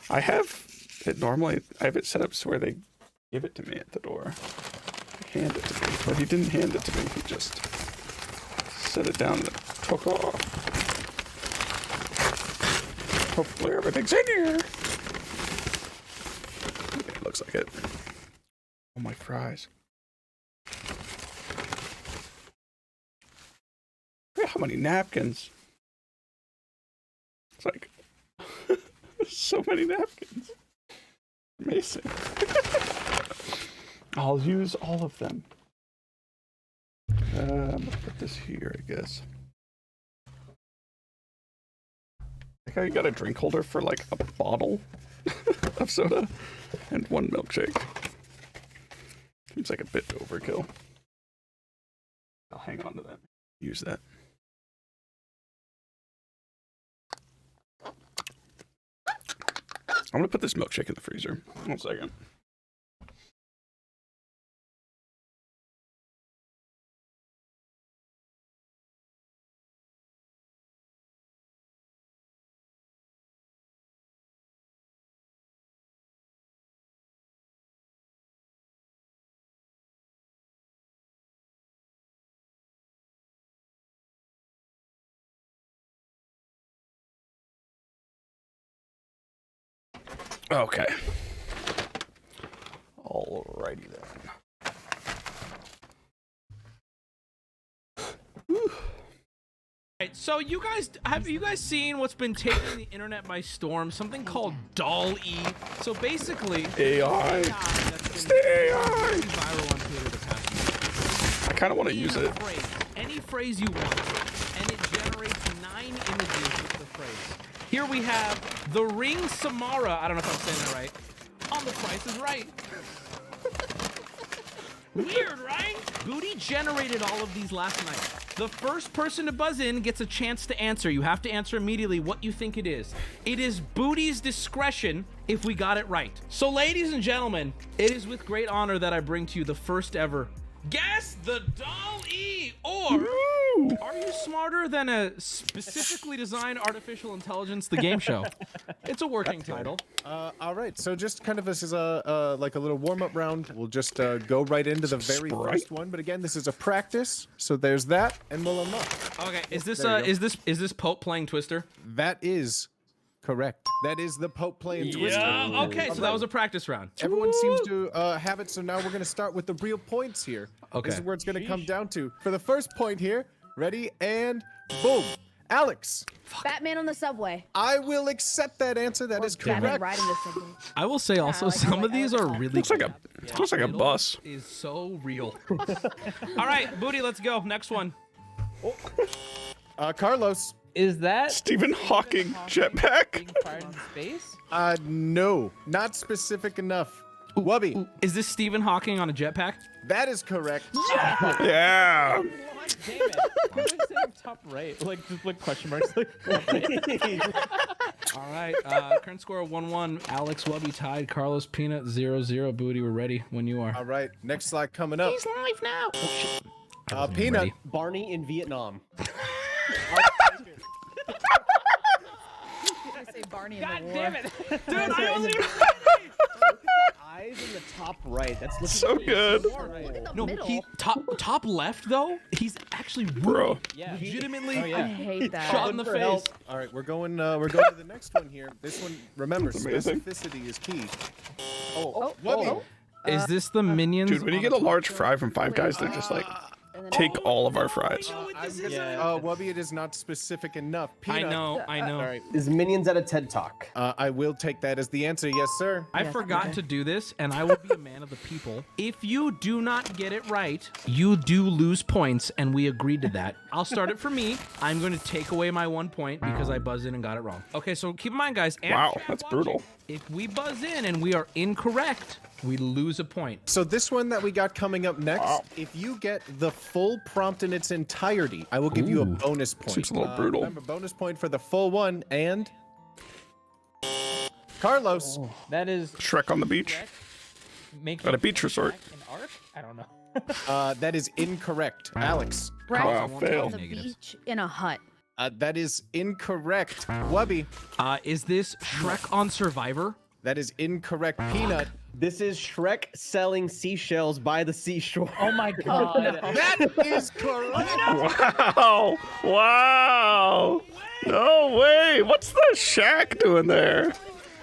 I have it normally, I have it set up so where they give it to me at the door. They hand it to me, but he didn't hand it to me. He just set it down and took off. Hopefully everything's in here. It looks like it. Oh, my fries. Look at how many napkins. It's like so many napkins. Amazing. I'll use all of them. I'm gonna put this here, I guess. Like how you got a drink holder for like a bottle of soda and one milkshake. Seems like a bit overkill. I'll hang on to that. Use that. I'm gonna put this milkshake in the freezer. 1 second. Okay. Alrighty then. Alright, so have you guys seen what's been taking the internet by storm? Something called Doll-E. So basically, AI. that's been Stay AI. very viral on Twitter the past month. I kind of want to use it. Any phrase you want, and it generates 9 images with the phrase. Here we have the ring Samara. I don't know if I'm saying that right. On The Price is Right. Weird, right? Booty generated all of these last night. The first person to buzz in gets a chance to answer. You have to answer immediately what you think it is. It is Booty's discretion if we got it right. So, ladies and gentlemen, it is with great honor that I bring to you the first ever Guess the Doll-E, or Are You Smarter Than a Specifically Designed Artificial Intelligence, the game show? It's a working title. All right, so just kind of this is a like a little warm-up round. We'll just go right into the very first one. But again, this is a practice, so there's that, and we'll unlock. Okay, is this Pope playing Twister? That is correct. That is the Pope playing Twister. Yeah. Okay, so that was a practice round. Everyone seems to have it, so now we're gonna start with the real points here. Okay. This is where it's gonna come down to. For the first point here, ready and boom. Alex. Batman on the subway. I will accept that answer. That is Batman correct. riding the subway. I will say also some of these are really. Looks like a bus. Is so real. All right, Booty, let's go. Next one. Carlos. Is that Stephen Hawking jetpack? being fired in space? No, not specific enough. Wubby. Is this Stephen Hawking on a jetpack? That is correct. Yeah. Damn it! I was saying top right, like just like question marks. Like, top right. All right, current score 1-1. Alex, Wubby tied. Carlos, Peanut 0-0. Booty, we're ready when you are. All right, next slide coming up. He's live now. Oh, shit. Peanut. Ready. Barney in Vietnam. I say Barney in God the war. damn it! Dude, I wasn't even eyes in the top right. That's looking So good. Look at the No, middle. he top left though. He's actually Bro. Yeah. legitimately Oh, I yeah. hate that. shot in the For face. help. All right, we're going to the next one here. This one, remember, That's amazing. specificity is key. Oh, Wubby. oh. Is this the minions? Dude, when you get a large fry from Five Guys, they're just like, And then take all of our fries. Wubby, it is not specific enough. I Peanut. know. All right. Is Minions at a TED Talk? I will take that as the answer. Yes, sir. I Yes, forgot okay. to do this, and I will be a man of the people. If you do not get it right, you do lose points, and we agreed to that. I'll start it for me. I'm going to take away my 1 point because I buzzed in and got it wrong. Okay, so keep in mind, guys. and Wow, chat that's watching, brutal. If we buzz in and we are incorrect, we lose a point. So this one that we got coming up next, if you get the full prompt in its entirety, I will give you a bonus point. Seems a little brutal. Remember, bonus point for the full one, and Carlos. That is Shrek on the beach. make At a beach resort. An arc? I don't know. That is incorrect. Alex. Brett Wow, on fail. the beach in a hut. That is incorrect. Wubby. Is this Shrek on Survivor? That is incorrect. Peanut. This is Shrek selling seashells by the seashore. Oh my god. That is correct. Wow. Wow. No way. What's the shack doing there?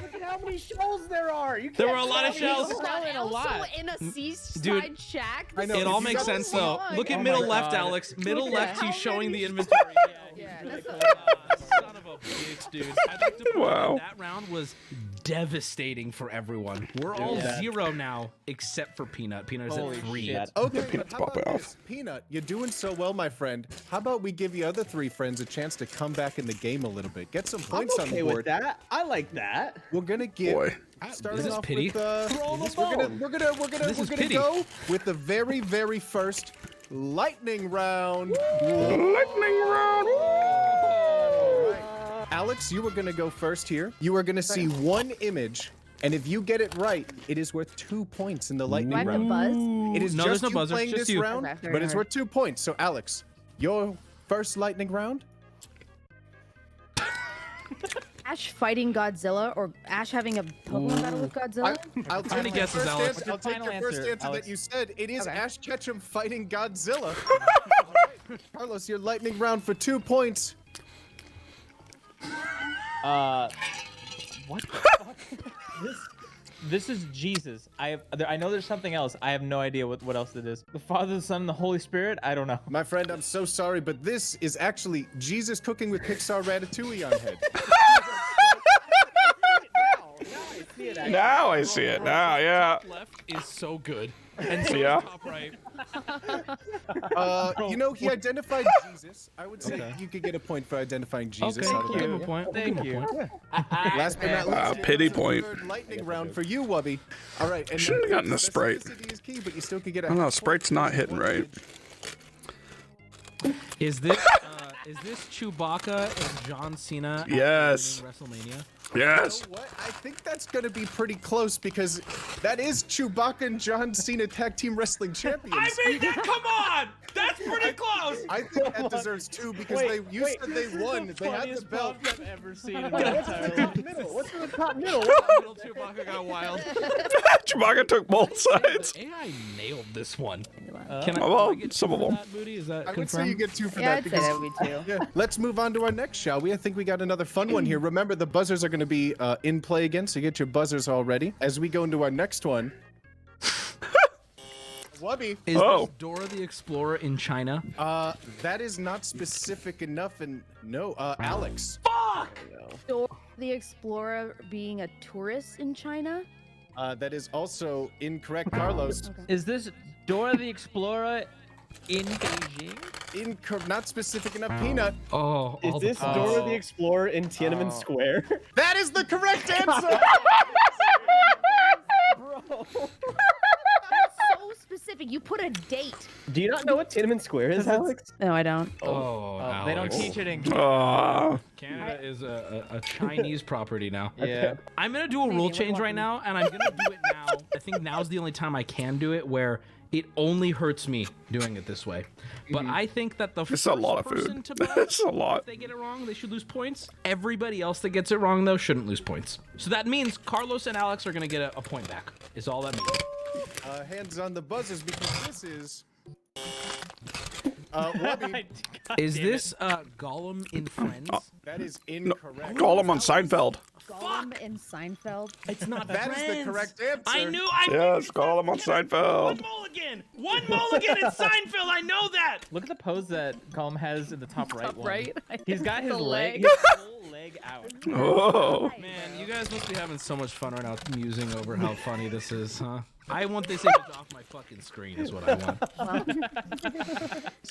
Look at how many shells there are. You There can't were a lot of tell me. shells. selling a lot. Also in a seaside Dude, shack. I know. It all You makes got sense the though. one. Look at Oh middle my left, God. Alex. Middle Look at left, how he's showing many- the inventory. Yeah, that's Son of a bitch, dude. I'd like to point Wow. out that round was devastating for everyone. We're all Yeah. 0 now, except for Peanut. Peanut is Holy at 3. shit. Okay, but Peanut's how about popping this? Peanut, you're doing so well, my friend. How about we give you other 3 friends a chance to come back in the game a little bit? Get some I'm points on okay the with board. that. I like that. We're gonna give. Boy. Starting Is this off pity? with, Throw the we're gonna This is pity. go with the very, very first lightning round. Lightning round. Alex, you were gonna go first here. You are gonna see one image, and if you get it right, it is worth 2 points in the Do I lightning have to round. buzz? It is No, just there's no you buzzer, playing just this you. round, Okay, very but it's hard. worth 2 points. So, Alex, your first lightning round. Ash fighting Godzilla or Ash having a Pokemon battle with Godzilla? I'll many take your guesses, first Alex? answer. I'll What's your take your final first answer, answer Alex? that you said. It is Okay. Ash Ketchum fighting Godzilla. All right. Carlos, your lightning round for 2 points. What the fuck? This is Jesus. I know there's something else. I have no idea what else it is. The Father, the Son, and the Holy Spirit? I don't know. My friend, I'm so sorry, but this is actually Jesus cooking with Pixar Ratatouille on head. Now I see it. Now, yeah. Top left is so good. And so Yeah. is top right. You know, he identified Jesus. I would say you could get a point for identifying Jesus. Okay, out of give him that. a point. Thank you. Last but not Wow, least, pity it's the point. third lightning round for you, Wubby. All right, and Shouldn't have gotten a Sprite. specificity is key, but you still could get a I don't know. half Sprite's point. not hitting right. Is this Chewbacca and John Cena at Yes. WrestleMania? Yes. You know what? I think that's going to be pretty close because that is Chewbacca and John Cena Tag Team Wrestling Champions. that. Come on, that's pretty close. I think that deserves 2 because you said they won. They had the belt. I've ever seen in my entire life. Middle. What's in the top middle? Little Chewbacca got wild. Chewbacca took both sides. AI nailed this one. Uh, Can I, well, can I get some of two for them. that, Booty? Is that I would say you confirmed? get 2 for Yeah, that I'd say because that would be two. yeah. Let's move on to our next, shall we? I think we got another fun one here. Remember, the buzzers are going to be in play again, so get your buzzers all ready. As we go into our next one. Wubby. Is Oh. this Dora the Explorer in China? That is not specific enough, and no, Alex. Dora the Explorer being a tourist in China? That is also incorrect, Carlos. Is this Dora the Explorer in Beijing? Not specific enough, Peanut. Oh, Is all this the Dora the Explorer in Tiananmen Square? That is the correct answer. Bro. That's so specific. specific. You put a date. Do you not know what Tiananmen Square is, Alex? No, I don't. Oh, They don't Alex. teach it in. Canada is a Chinese property now. Yeah. I'm gonna do a rule change right now, and I'm gonna do it now. I think now's the only time I can do it where it only hurts me doing it this way. But I think that the It's first a lot of person food. to buzz, It's a lot. if they get it wrong, they should lose points. Everybody else that gets it wrong, though, shouldn't lose points. So that means Carlos and Alex are gonna get a point back. Is all that means. Hands on the buzzers because this is. Webby. Is this Gollum in Friends? That is incorrect. Gollum on Seinfeld. Gollum in Seinfeld. It's not That is the correct answer. I knew. Yes, Gollum on Seinfeld. One mulligan. One mulligan in Seinfeld. I know that. Look at the pose that Gollum has in the top right one. right? He's got his The leg, leg. his full leg out. Oh. Man, you guys must be having so much fun right now, musing over how funny this is, huh? I want this image off my fucking screen. Is what I want.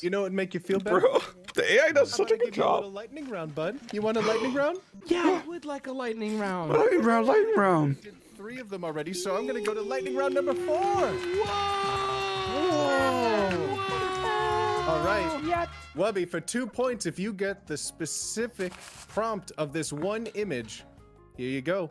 You know what would make you feel better? Bro, the AI does How such about a I good give you a little job. lightning round, bud? You want a lightning round? Yeah, I would like a lightning round. Lightning round, lightning round. Did 3 of them already, so I'm gonna go to lightning round number 4. All right. Wubby, for 2 points, if you get the specific prompt of this one image, here you go.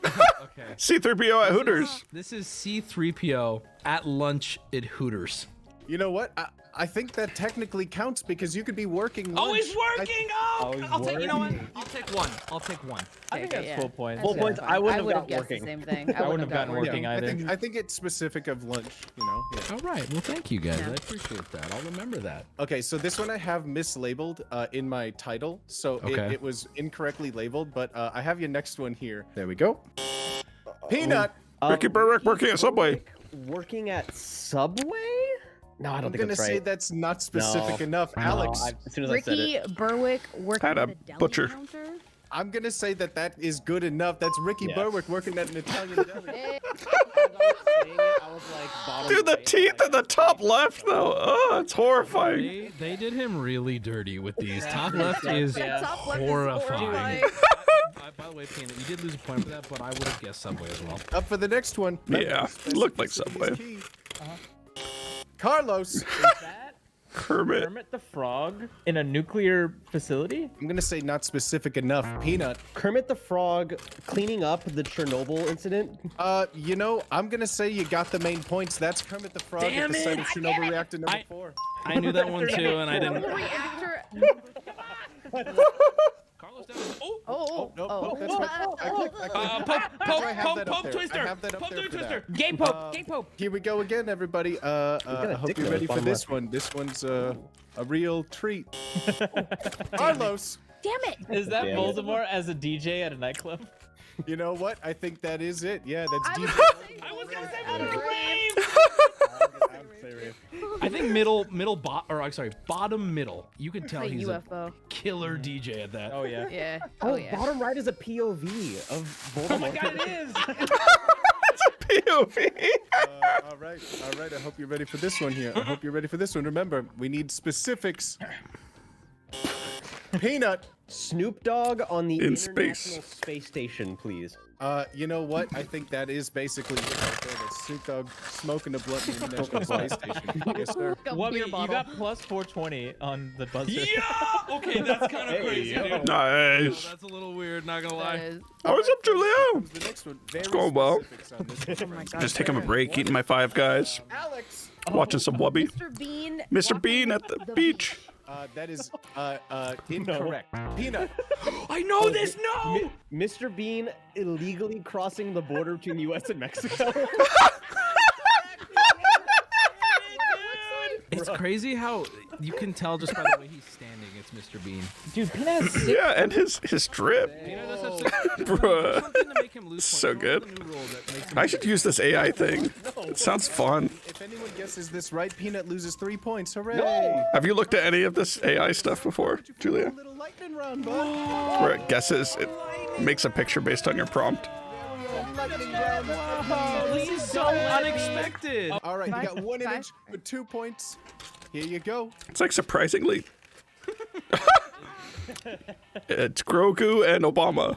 Okay. C3PO at Hooters. This is C3PO at lunch at Hooters. You know what? I think that technically counts because you could be working. Oh, lunch. he's working! Oh, he's I'll take. You know what? working. I'll take one. I'll take one. I think that's full points. Full points. I wouldn't have guessed gotten working. the same thing. I wouldn't have gotten working I either. think it's specific of lunch. You know. Yeah. All right. Well, thank you guys. I appreciate that. I'll remember that. Okay, so this one I have mislabeled in my title, so Okay. it was incorrectly labeled. But I have your next one here. There we go. Peanut. Ricky Berwick working at Subway. Working at Subway? No, I don't I'm think gonna that's say right. that's not specific enough, No, Alex. as soon as I said Ricky it. Berwick working At a at a deli butcher. counter. I'm gonna say that is good enough. That's Ricky Yeah. Berwick working at an Italian deli. Eh, Dude, the teeth at the top left, though. Oh, it's horrifying. They did him really dirty with these. Top left is Top left is horrifying. horrifying. By the way, Peanut, you did lose a point for that, but I would have guessed Subway as well. Up for the next one. Yeah, it looked like Subway. Key. Carlos. Is that Kermit. Kermit the Frog in a nuclear facility? I'm gonna say not specific enough. Peanut. Kermit the Frog cleaning up the Chernobyl incident. You know, I'm gonna say you got the main points. That's Kermit the Frog at the site of Chernobyl reactor number 4. I knew that one too, and I didn't. Reactor. Carlos down. Oh! Oh, No, oh. that's right. I clicked. Pope, I have that up Pope there. Twister! I have that up Pope there for Twister! that. Gay Pope! Gay Pope! Here we go again, everybody. I a hope dick you're note ready for bottom this left. one. This one's a real treat. Carlos, Damn it. Is that Damn it. Voldemort as a DJ at a nightclub? you know what? I think that is it. Yeah, that's I was DJ. gonna say I was gonna say Out of Middle range. Rave! I think bottom middle. You can tell Say he's a UFO. killer DJ at that. Oh yeah. Yeah. Oh, Oh yeah. bottom right is a POV of Voldemort. Oh my god, it is! POV. All right. I hope you're ready for this one here. I hope you're ready for this one. Remember, we need specifics. Peanut. Snoop Dogg on the In International space. Space Station, please. You know what? I think that is basically it right there. That's Snoop Dogg smoking a blunt in the International Space Station. Yes, sir. Go Wubby, beer you bottle. got plus 420 on the buzzer. Yeah! Okay, that's kind of crazy, dude. Nice. That's a little weird, not gonna That lie. is- What's up, Julio? The next one. Very going well. specifics on this one, friends. Just taking a break, eating my Five Guys, Alex. watching some Wubby. Mr. Bean. Mr. walking Bean at the beach. That is incorrect. Peanut. I know this, no! Mr. Bean illegally crossing the border between the U.S. and Mexico. It's crazy how you can tell just by the way he's standing, it's Mr. Bean. Dude, Peanut has 6 Yeah, and his drip. Peanut does have six- Bruh. something to make him lose So points. What good. was the new rule that makes him I should use this AI thing. It sounds fun. If anyone guesses this right, Peanut loses 3 points. Hooray! Have you looked at any of this AI stuff before, A Julia? little lightning round, bud. Where it guesses, it makes a picture based on your prompt. Lightning round. This is so unexpected. All right, you got Five. 1 image with 2 points. Here you go. It's like surprisingly. It's Grogu and Obama.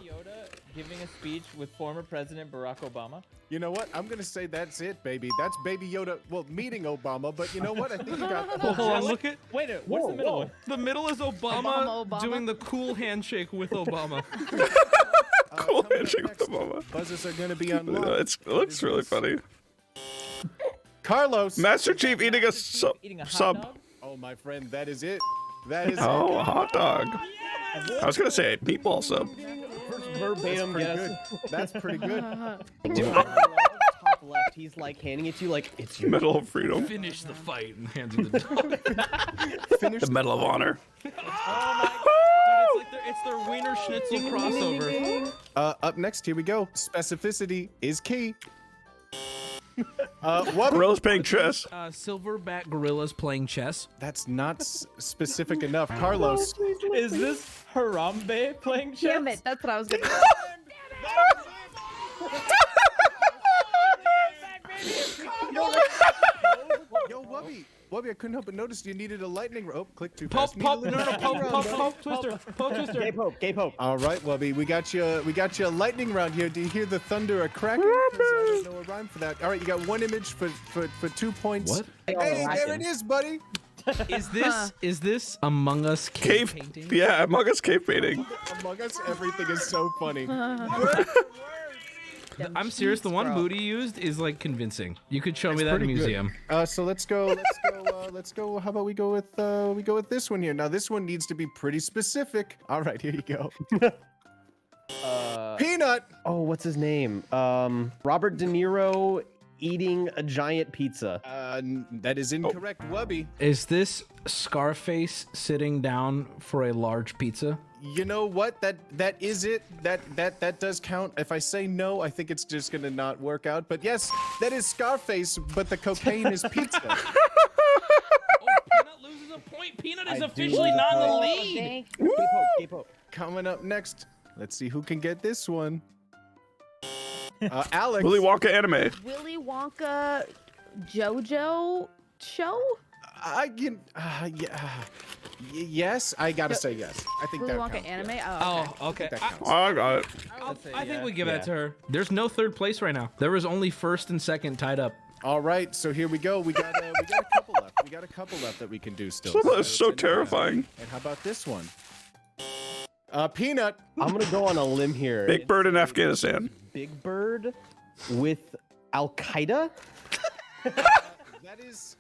giving a speech with former President Barack Obama. You know what? I'm gonna say that's it, baby. That's Baby Yoda. Well, meeting Obama, but you know what? I think you got. Well, hold on, look at Wait, what's the middle one? the middle is Obama, Obama. doing the cool handshake with Obama. Cool coming up handshake with next, Obama. Buzzers are gonna be unlocked. It looks really funny. Carlos. Master Chief eating a sub. Eating a hot sub. dog? Oh, my friend, that is it. That is Oh, it. a hot dog. I was gonna say a meatball sub. First verbatim Pretty guess. good. That's pretty good. Dude, I love top left. He's like handing it to you like it's your. Medal of Freedom. Finish the fight and hands him the dog. Finish. The Medal of Honor. Dude, it's their Wiener Schnitzel crossover. Up next, here we go. Specificity is key. What? Gorilla's playing chess. Silverback gorillas playing chess. That's not specific enough. Carlos. Is this Harambe playing chess? Damn it, that's what I was gonna say. Yo, Wubby, I couldn't help but notice you needed a lightning. Oh, click too Pop, fast. pop, Needed no, a no, lightning round, pop, bro. pop, twister, pop, twister. Gay Pope, Gay Pope. All right, Wubby, we got you a lightning round here. Do you hear the thunder a cracking? 'Cause I don't know a rhyme for that. All right, you got one image for 2 points. What? Hey, there it is, buddy. Is this Among Us cave painting? Yeah, Among Us cave painting. Among Us, everything is so funny. I'm serious. The one Booty used is like convincing. You could show me that in a pretty good. museum. So let's go. How about we go with this one here? Now this one needs to be pretty specific. All right, here you go. Peanut. Oh, what's his name? Robert De Niro eating a giant pizza. That is incorrect, Wubby. Is this Scarface sitting down for a large pizza? You know what? That is it. That does count. If I say no, I think it's just gonna not work out. But yes, that is Scarface, but the cocaine is pizza. Oh, Peanut loses a point. Peanut is officially not in the lead. Gay Pope, Gay Pope. Coming up next, let's see who can get this one. Alex. Willy Wonka anime. Willy Wonka JoJo show? I can. Yes, I gotta say yes. I think Willy that Wonka counts. anime? Yeah. Oh, okay. Okay. That counts. I got it. I think we give that to her. There's no third place right now. There was only first and second tied up. All right, so here we go. We got a couple left. We got a couple left that we can do still. That's so terrifying. And how about this one? Peanut. I'm gonna go on a limb here. Big Bird in Afghanistan. Big Bird with Al Qaeda. That is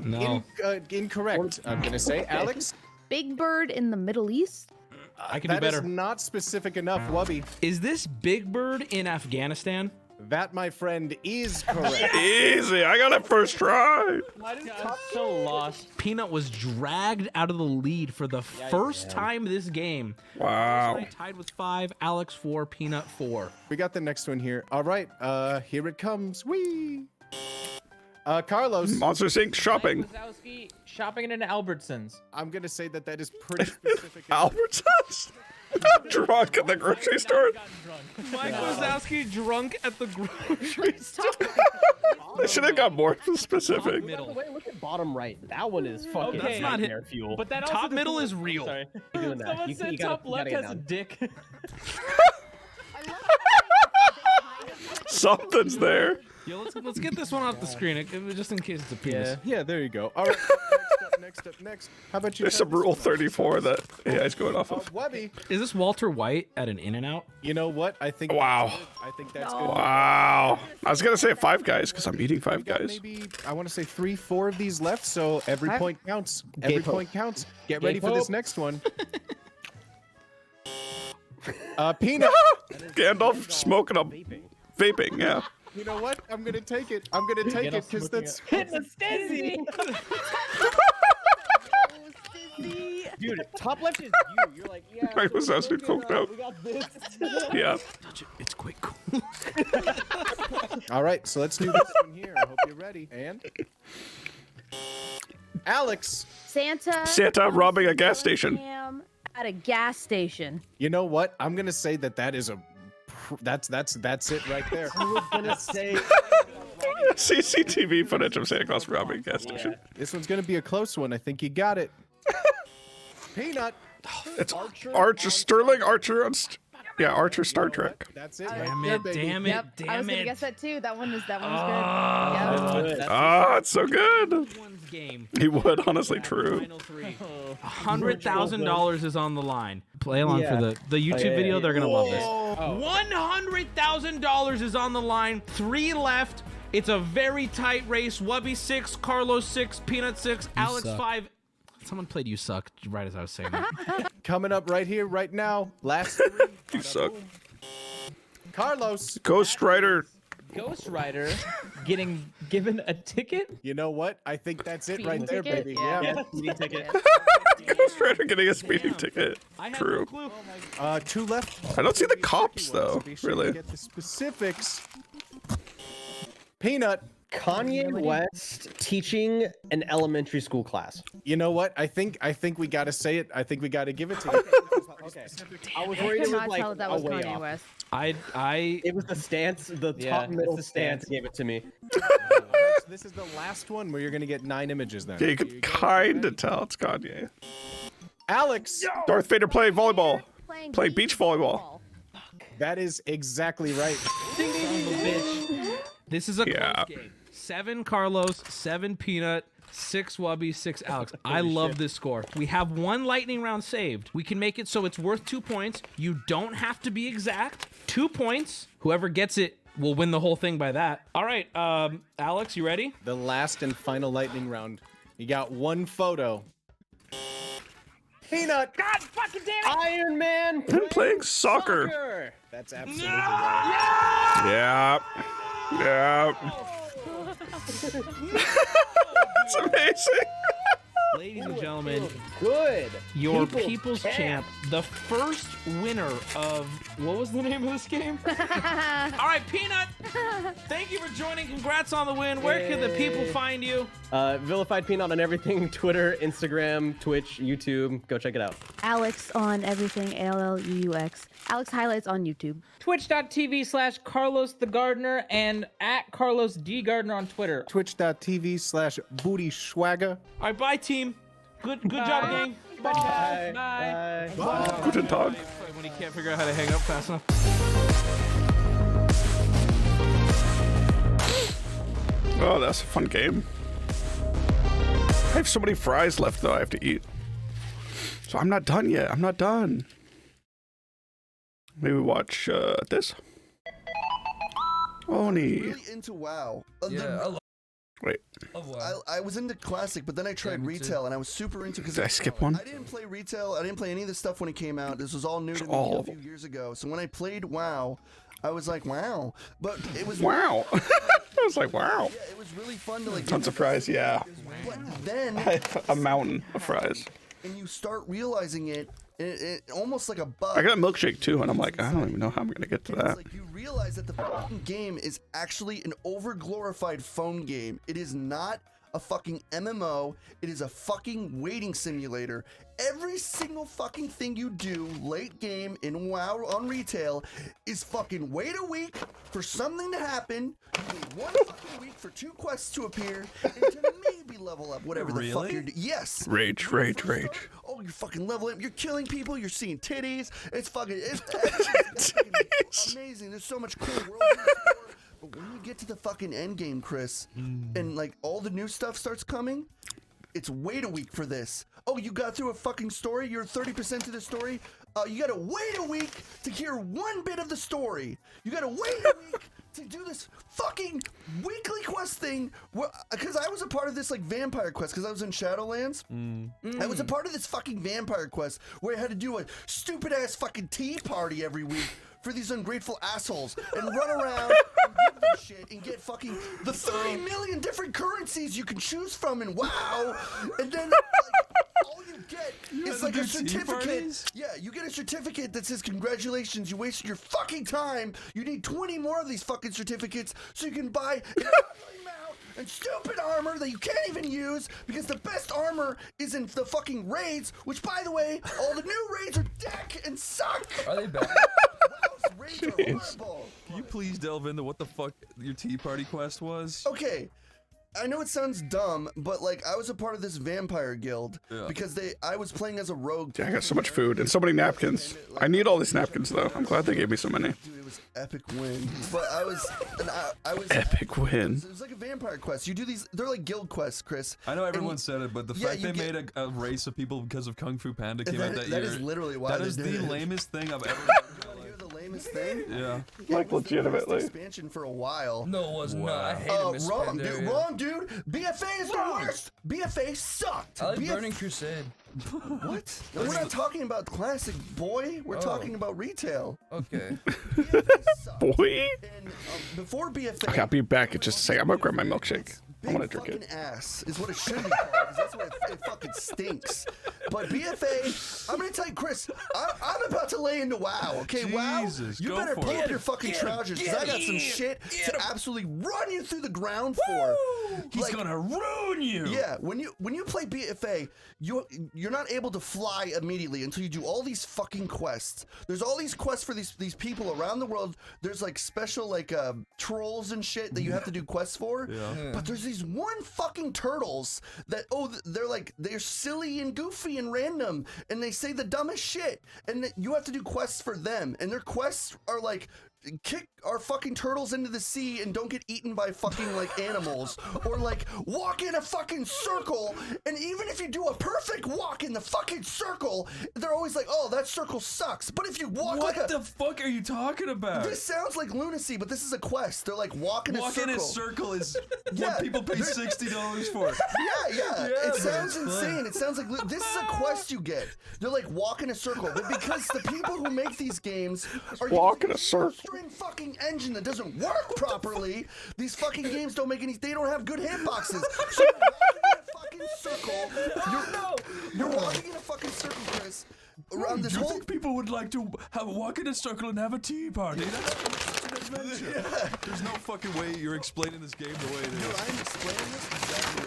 No. incorrect. I'm gonna say Alex. Big Bird in the Middle East? I can do That is better. not specific enough, Wubby. Is this Big Bird in Afghanistan? That, my friend, is correct. Easy. I got it first try. Why does Top so lost? Peanut was dragged out of the lead for the first time this game. Wow. Tied with 5, Alex 4, Peanut 4. We got the next one here. All right, here it comes. Whee! Carlos. Monsters Inc. shopping. Wazowski shopping in Albertsons. I'm gonna say that is pretty specific. Albertsons. Drunk at the grocery store. Mike Wazowski drunk at the grocery store. They should have got more specific. Middle. Wait, look at bottom right. That one is fucking Okay. That's not nightmare fuel. But that Top also middle doesn't- is real. Sorry. You're doing that. Someone You said gotta- top you left gotta has a get dick. Something's there. Yo, let's get this one off the screen, just in case it's a penis. Yeah, there you go. All right, next. How about you? There's some Rule 34 that AI's going off of. Webby. Is this Walter White at an In-N-Out? You know what? I think. Wow. I think that's good. Wow. I was going to say Five Guys because I'm eating Five Guys. Maybe I want to say 3, 4 of these left, so every Five? point counts. Gay Every Pope. point counts. Get Gay ready for this Pope. next one. Peanut. Gandalf smoking a vaping, yeah. You know what? I'm gonna take it. I'm gonna take it because that's. Hit the stizzy. Dude, top left is you. You're like, yeah. Mike Wazowski coked out. We got this. Yeah. It's quite cool. All right, so let's do this one here. I hope you're ready. And Alex. Santa robbing a gas station. Ham at a gas station. You know what? I'm gonna say that is a. That's it right there. I was gonna say. CCTV footage of Santa Claus robbing a gas station. This one's gonna be a close one. I think you got it. Peanut. It's Archer, Sterling Archer on. Yeah, Archer Star Trek. That's it. Damn right it, there, baby. damn it, Yep. I damn was gonna it. guess that too. That one was good. Ah, it's so good. One's game. He would, honestly, true. Final three. $100,000 is on the line. Play along for the YouTube video. They're gonna love this. $100,000 is on the line. 3 left. It's a very tight race. Wubby 6, Carlos 6, Peanut 6, Alex 5. Someone played "You Suck" right as I was saying that. Coming up right here, right now. Last 3. You suck. Carlos. Ghost Rider. Ghost Rider getting given a ticket? You know what? I think that's it right there, ticket? baby. Yeah. Yeah. Speeding ticket. Ghost Rider getting a speeding ticket. I had True. no clue. 2 left. I don't see the cops though. Be sure to Really. get the specifics. Peanut. Kanye West teaching an elementary school class. You know what? I think we gotta say it. I think we gotta give it to you. Okay. I was I worried could it was not like tell that a was way Kanye off. West. It was the stance, the top middle it's the stance stance. gave it to me. Alright, so this is the last one where you're gonna get 9 images then. Yeah, you could kind of tell it's Kanye. Alex. Darth Vader playing volleyball. Playing Play beach volleyball. That is exactly right. This is a Yeah. close game. 7 Carlos, 7 Peanut, 6 Wubby, 6 Alex. I love this score. We have 1 lightning round saved. We can make it so it's worth 2 points. You don't have to be exact. 2 points. Whoever gets it will win the whole thing by that. All right, Alex, you ready? The last and final lightning round. You got 1 photo. Peanut. God fucking damn it! Iron Man Playing soccer. That's absolutely right. Yeah. Yeah. It's amazing. Ladies and gentlemen, Good. your people's champ, the first winner of, what was the name of this game? All right, Peanut, thank you for joining. Congrats on the win. Where can the people find you? Vilified Peanut on everything: Twitter, Instagram, Twitch, YouTube. Go check it out. Alex on everything. ALLUUX. Alex highlights on YouTube. Twitch.tv/Carlos the Gardener and @Carlos D Gardener on Twitter. Twitch.tv/Booty Schwagger. All right, bye, team. Good job, gang. Bye. Bye. Guten Tag. When you can't figure out how to hang up fast enough. Oh, that's a fun game. I have so many fries left though I have to eat. So I'm not done yet. I'm not done. Maybe watch this. Oni. Really into WoW. Wait. I was into Classic, but then I tried retail, and I was super into because Did I skip one? I didn't play retail. I didn't play any of this stuff when it came out. This was all new to me all a of few years ago. So when I played WoW, I was like, wow. But it was Wow. I was like, wow. Yeah, it was really fun to like. Tons of fries, yeah. But then I have a mountain of fries. and you start realizing it almost like a bug. I got a milkshake too, and I'm like, I don't even know how I'm gonna get to It's that. like you realize that the fucking game is actually an over-glorified phone game. It is not a fucking MMO. It is a fucking waiting simulator. Every single fucking thing you do late game in WoW on retail is fucking wait a week for something to happen. You wait 1 fucking week for 2 quests to appear and to maybe level up whatever the fuck you're doing. Yes. Rage. Oh, you're fucking leveling up. You're killing people. You're seeing titties. It's fucking amazing. There's so much cool world to explore. But when you get to the fucking end game, Chris, and like all the new stuff starts coming, it's wait a week for this. Oh, you got through a fucking story. You're 30% to the story. You gotta wait a week to hear 1 bit of the story. You gotta wait a week to do this fucking weekly quest thing. Because I was a part of this like vampire quest because I was in Shadowlands. I was a part of this fucking vampire quest where I had to do a stupid ass fucking tea party every week for these ungrateful assholes and run around and give them shit and get fucking the 30 million different currencies you can choose from in WoW, and then like, all you get is like a certificate. Yeah, you get a certificate that says congratulations, you wasted your fucking time. You need 20 more of these fucking certificates so you can buy an ugly mount and stupid armor that you can't even use because the best armor is in the fucking raids, which by the way, all the new raids are deck and suck. Are they bad? WoW's raids are horrible. Can you please delve into what the fuck your tea party quest was? Okay. I know it sounds dumb, but like I was a part of this vampire guild because I was playing as a rogue. Yeah, I got so much food and so many napkins. I need all these napkins though. I'm glad they gave me so many. Dude, it was epic win. But I was Epic win. It was like a vampire quest. You do these. They're like guild quests, Chris. I know everyone said it, but the fact they made a race of people because of Kung Fu Panda came out that year. That is literally why. That is the lamest thing I've ever. The lamest thing? Yeah. Like legitimately. Expansion for a while. No, it was not. I hated Miss wrong, dude. Pandaria. Wrong, dude. BFA is the worst. BFA sucked. I like Burning Crusade. What? We're not talking about classic, boy. We're talking about retail. Okay. Boy. And before BFA, Okay, I'll be back in just a second. I'm gonna grab my milkshake. I big want to drink fucking it. ass is what it should be called, because that's what it fucking stinks. But BFA, I'm gonna tell you, Chris, I'm about to lay into WoW, okay? Jesus, WoW, you go better for pull it. up your fucking trousers, because I got some shit to absolutely run you through the ground for. He's gonna ruin you. Yeah, when you play BFA, you're not able to fly immediately until you do all these fucking quests. There's all these quests for these people around the world. There's like special like trolls and shit that you have to do quests for. Yeah. But there's these one fucking turtles that they're silly and goofy and random, and they say the dumbest shit, and you have to do quests for them, and their quests are like, kick our fucking turtles into the sea and don't get eaten by fucking like animals, or like walk in a fucking circle, and even if you do a perfect walk in the fucking circle, they're always like, oh, that circle sucks. But if you walk What the fuck are you talking about? This sounds like lunacy, but this is a quest. They're like walk in a Walk circle. in a circle is Yeah, what people pay they're- $60 for. Yeah. It but sounds it's insane. fun. It sounds like this is a quest you get. They're like walk in a circle, but because the people who make these games are Walk using in a circle. string fucking engine that doesn't work properly, these fucking games don't make any. They don't have good hitboxes. So you're walking in a fucking circle. You're walking in a fucking circle, Chris. Around this Do you whole. think people would like to walk in a circle and have a tea party? That's an adventure. There's no fucking way you're explaining this game the way it Dude, is. I'm explaining this exactly.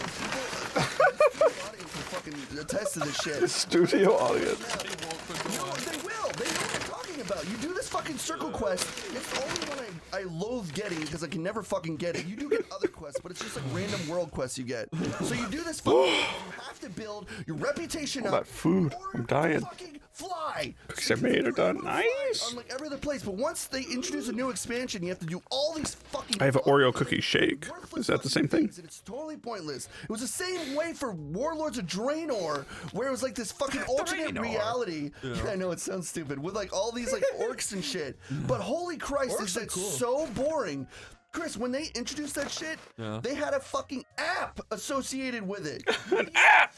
People, the audience will fucking attest to this shit. Studio audience. No, they will. They know what I'm talking about. You do this fucking circle quest. It's the only one I loathe getting because I can never fucking get it. You do get other quests, but it's just like random world quests you get. So you do this fucking. You have to build your reputation All up. that food. or I'm dying. Fucking fly. Cookies I made are done. Nice. On like every other place, but once they introduce a new expansion, you have to do all these fucking. I have an Oreo cookie shake. worthless Is that the fucking same thing? things, and it's totally pointless. It was the same way for Warlords of Draenor, where it was like this fucking alternate reality. Yeah, I know it sounds stupid with like all these like orcs and shit. But holy Christ, is that so boring? Chris, when they introduced that shit, they had a fucking app associated with it. An app!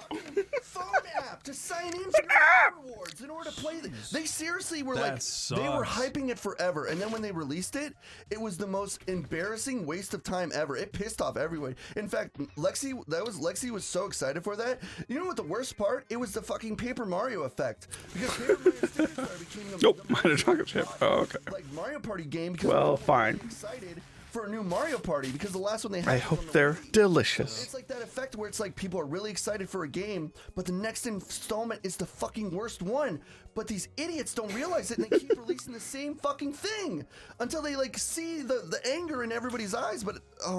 Phone app to sign in for your rewards in order to play it. They seriously were That they were sucks. hyping it forever, and then when they released it, it was the most embarrassing waste of time ever. It pissed off everyone. In fact, Lexi was so excited for that. You know what the worst part? It was the fucking Paper Mario effect. Because Paper Mario Superstar became the Nope, I had a chocolate chip. Oh, okay. like Mario Party game because Well, people were fine. excited for a new Mario Party because the last one they had. I was hope on the they're Wii. delicious. It's like that effect where it's like people are really excited for a game, but the next installment is the fucking worst one. But these idiots don't realize it, and they keep releasing the same fucking thing until they like see the anger in everybody's eyes. But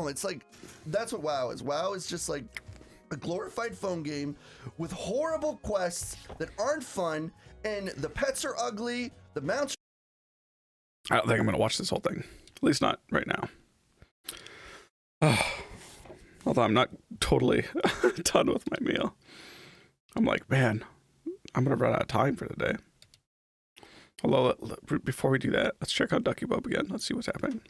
it's like that's what WoW is. WoW is just like a glorified phone game with horrible quests that aren't fun, and the pets are ugly. The mounts. I don't think I'm gonna watch this whole thing. At least not right now. Although I'm not totally done with my meal. I'm like, man, I'm gonna run out of time for today. Although, before we do that, let's check out Ducky Bub again. Let's see what's happening.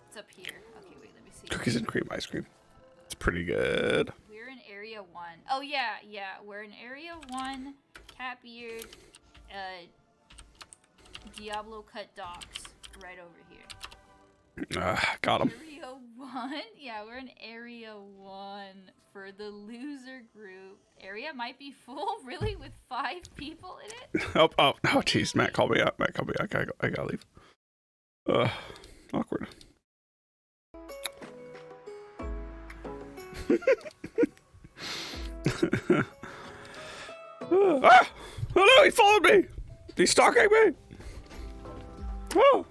It's up here. Okay, wait, let me see. Cookies and cream ice cream. It's pretty good. We're in Area 1. Oh, yeah. We're in Area 1, Catbeard, Diablo cut docks, right over here. Got him. Area 1? Yeah, we're in Area 1 for the loser group. Area might be full, really, with 5 people in it? Oh, jeez. Matt called me up. I gotta leave. Awkward. Oh no, he followed me! He's stalking me! Oh!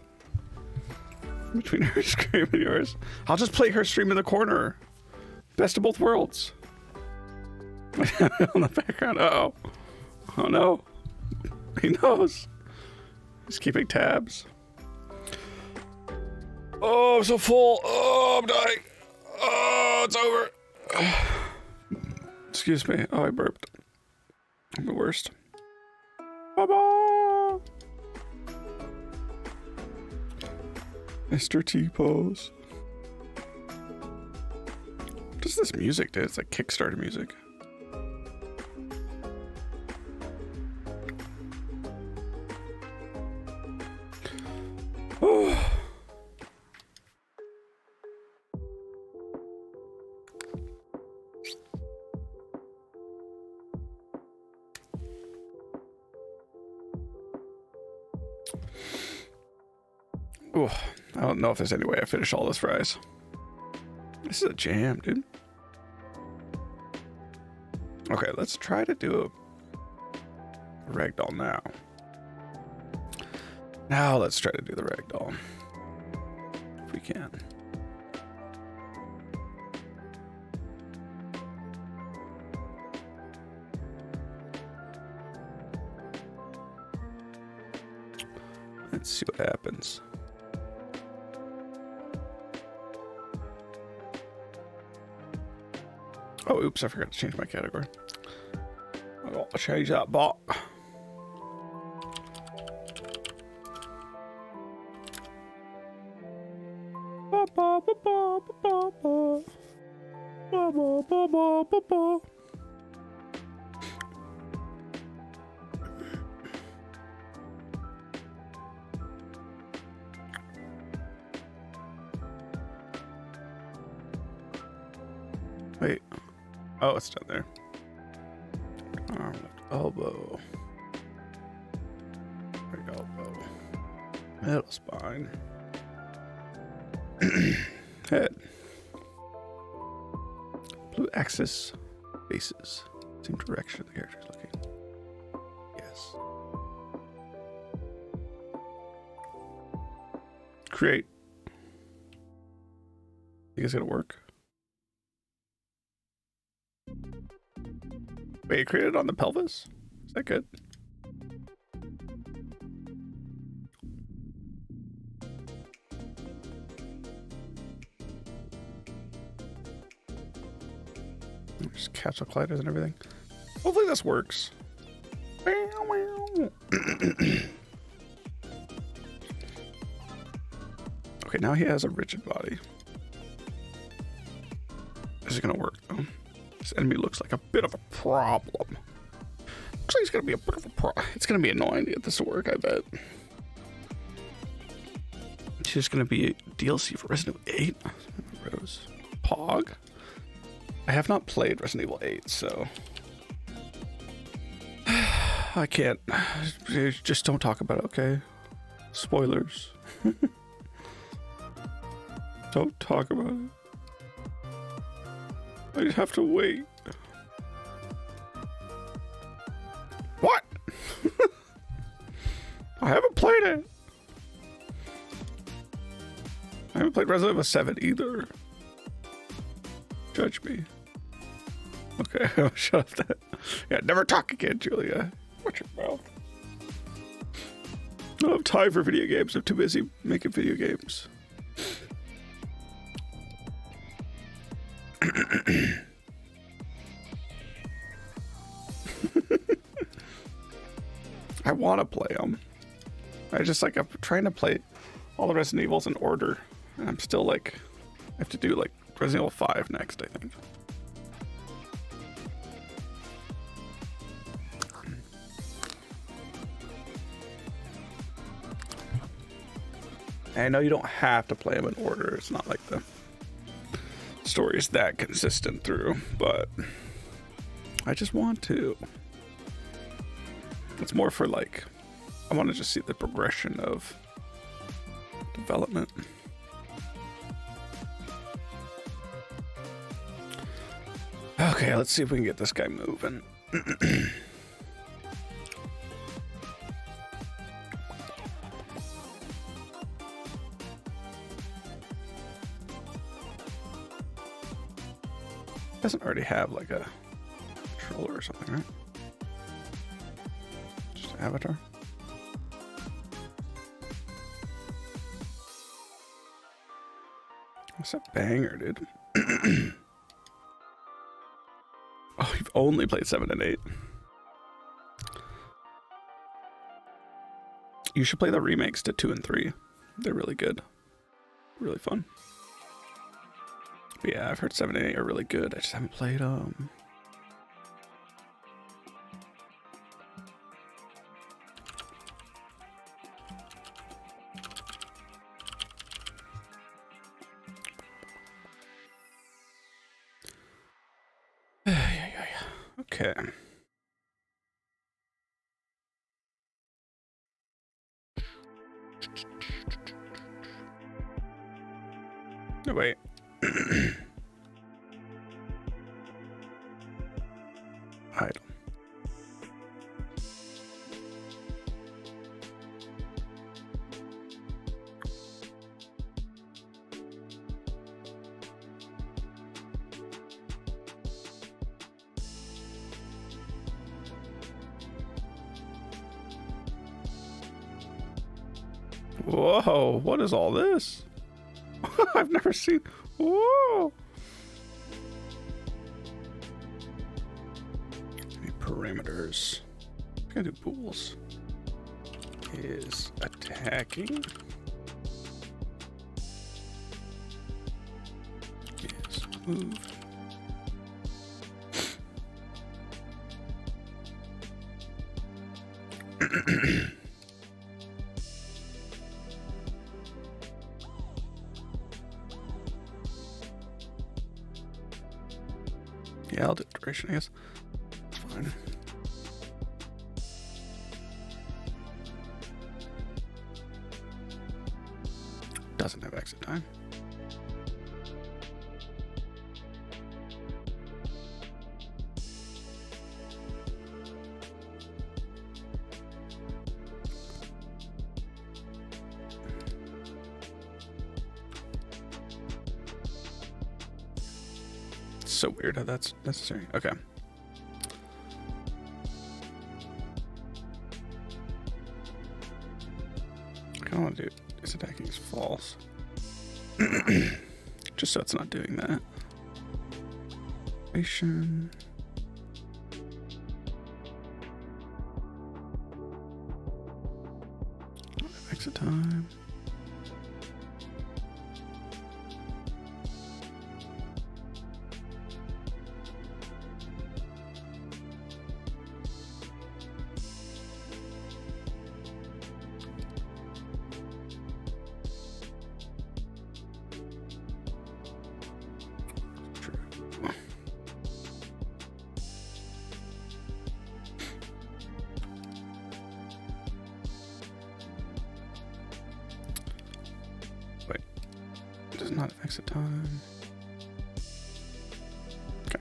Between her stream and yours. I'll just play her stream in the corner. Best of both worlds. On the background. Uh-oh. Oh no. He knows. He's keeping tabs. Oh, I'm so full. Oh, I'm dying. Oh, it's over. Excuse me. Oh, I burped. I'm the worst. Bye-bye. Mr. T-Pose. What is this music, dude? It's like Kickstarter music. Oh. Ooh, I don't know if there's any way I finish all this fries. This is a jam, dude. Okay, let's try to do a ragdoll now. Now let's try to do the ragdoll. If we can. Let's see what happens. Oh, oops, I forgot to change my category. I got to change that bot. Wait. Oh, it's down there. Arm, left elbow. Right elbow. Middle spine. Head. Blue axis. Faces. Same direction the character's looking. Yes. Create. Think it's gonna work? Wait, you created it on the pelvis? Is that good? There's capsule colliders and everything. Hopefully this works. Okay, now he has a rigid body. This is gonna work though. This enemy looks like a bit of a problem. Looks like it's gonna be a bit of a problem. It's gonna be annoying to get this to work, I bet. It's just gonna be a DLC for Resident Evil 8. Rose. Pog. I have not played Resident Evil 8, so I can't. Just don't talk about it, okay? Spoilers. Don't talk about it. I just have to wait. What? I haven't played it. I haven't played Resident Evil 7 either. Judge me. Okay, I'll shut up that. Yeah, never talk again, Julia. Watch your mouth. I don't have time for video games. I'm too busy making video games. I want to play them. I'm trying to play all the Resident Evils in order, and I'm still like, I have to do like Resident Evil 5 next, I think. I know you don't have to play them in order. It's not like the story is that consistent through, but I just want to. It's more for like, I want to just see the progression of development. Okay, let's see if we can get this guy moving. Doesn't already have like a controller or something, right? Just avatar. That's a banger, dude. Oh, you've only played 7 and 8. You should play the remakes to 2 and 3. They're really good. Really fun. But yeah, I've heard 7 and 8 are really good. I just haven't played them. Okay. No, wait. Idle. Whoa, what is all this? I've never seen. Whoa. Any parameters? I'm gonna do pools. Is attacking. Is move. Yeah, I'll do duration, I guess. It's fine. Doesn't have exit time. So weird how that's necessary. Okay. I kind of want to do is attacking is false. Just so it's not doing that. Duration. Exit time. Not exit time. Okay.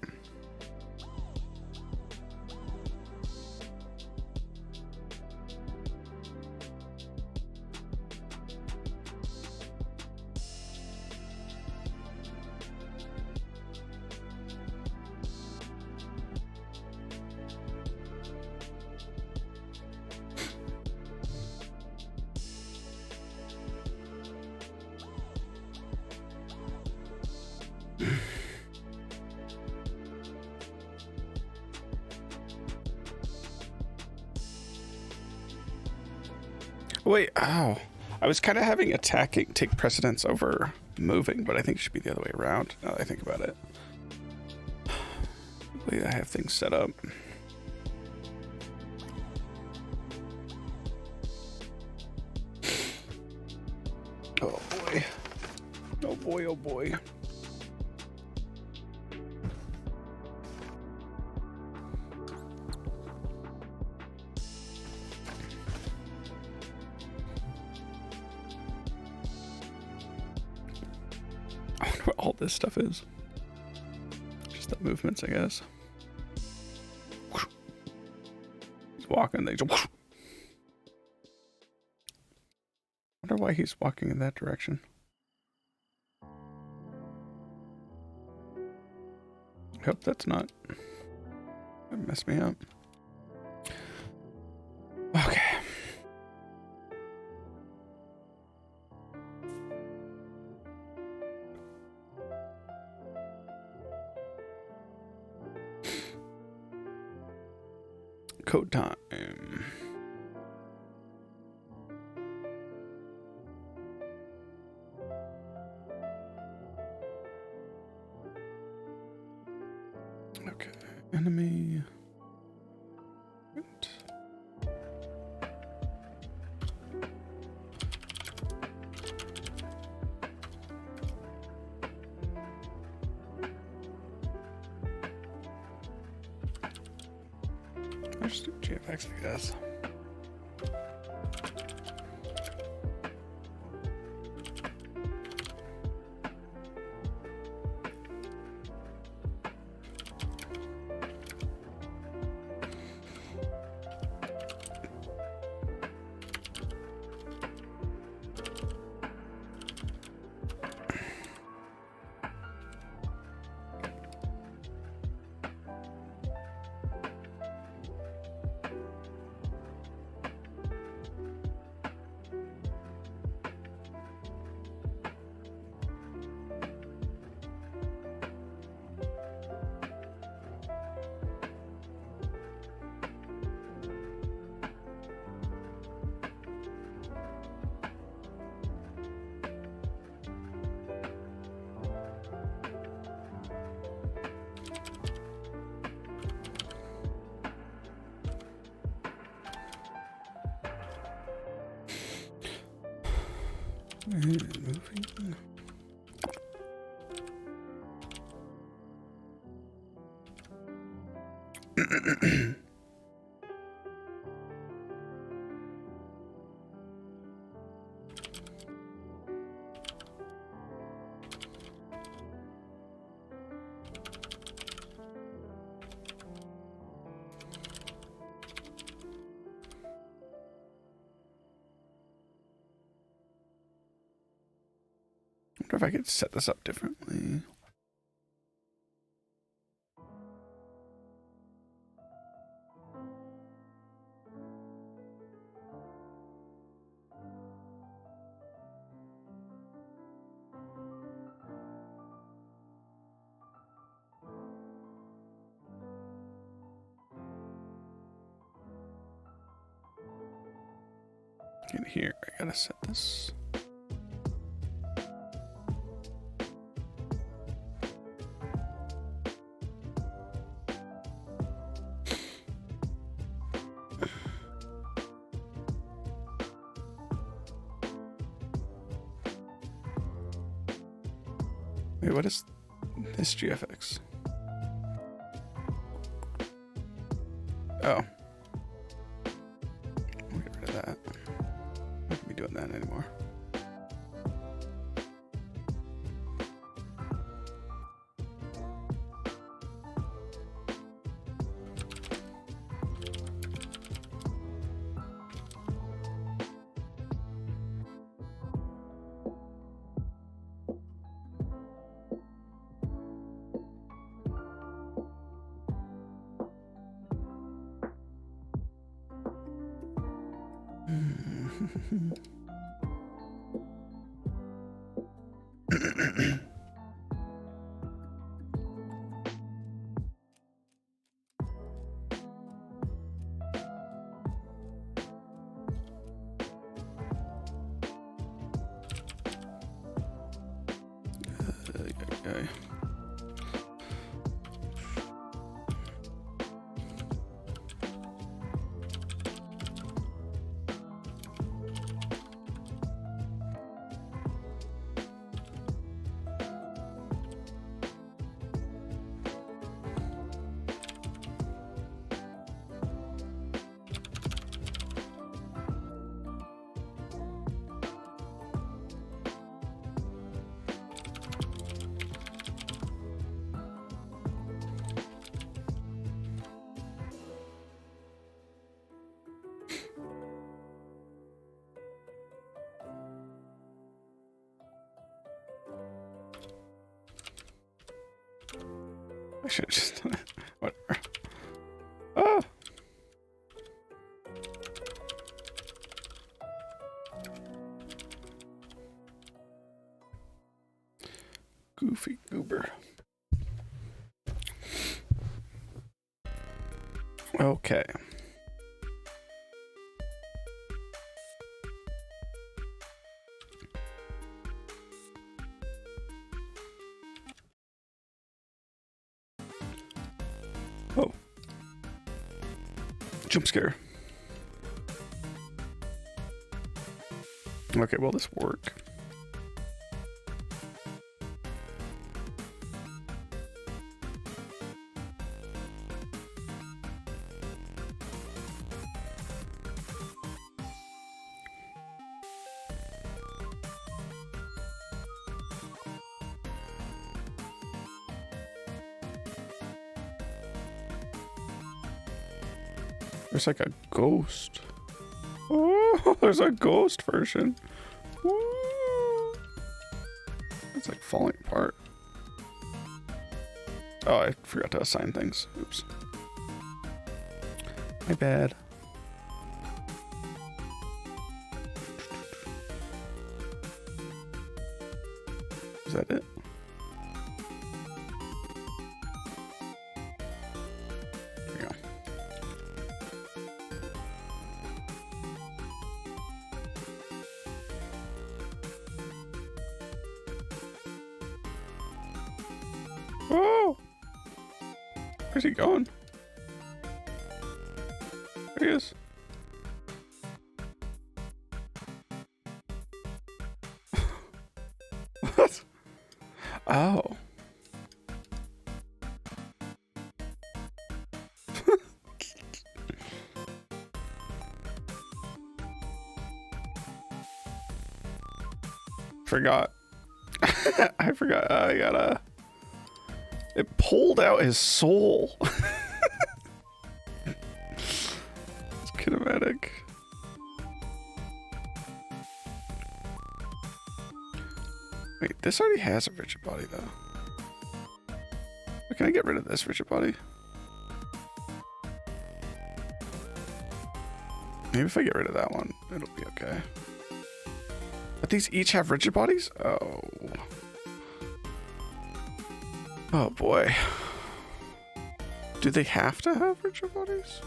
Wait, ow. I was kind of having attacking take precedence over moving, but I think it should be the other way around now that I think about it. Wait, I have things set up. Oh boy. Oh boy, oh boy. I wonder what all this stuff is. Just the movements, I guess. He's walking, they just... I wonder why he's walking in that direction. Hope that's not gonna mess me up. Okay. Code time. Okay, enemy. I just do GFX, I guess. Moving. I wonder if I could set this up differently. In here, I gotta set this. Wait, what is this GFX? Oh. We'll get rid of that. I'm not gonna be doing that anymore. Okay. should just whatever. Ah. Goofy goober. Okay. Oh. Jump scare. Okay, will this work? There's like a ghost. Oh, there's a ghost version. Ooh. It's like falling apart. Oh, I forgot to assign things. Oops. My bad. Is that it? There we go. Oh! Where's he going? There he is. What? Oh. Forgot. I forgot. I gotta. It pulled out his soul. It's kinematic. Wait, this already has a rigid body though. But can I get rid of this rigid body? Maybe if I get rid of that one, it'll be okay. But these each have rigid bodies? Oh. Oh boy. Do they have to have rigid bodies?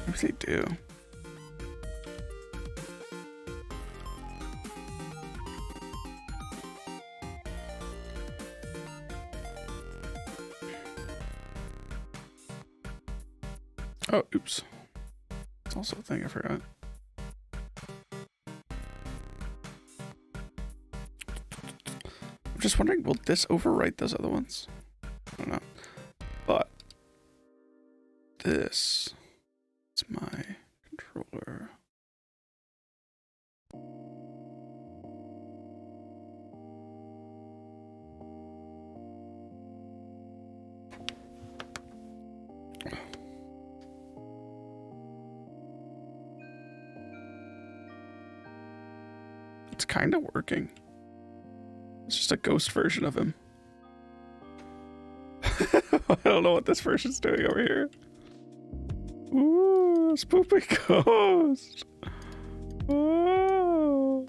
Maybe they do. Oh, oops. It's also a thing I forgot. I'm just wondering, will this overwrite those other ones? I don't know. But this is my controller. It's kind of working. It's just a ghost version of him. I don't know what this version's doing over here. Ooh, spoopy ghost. Oh.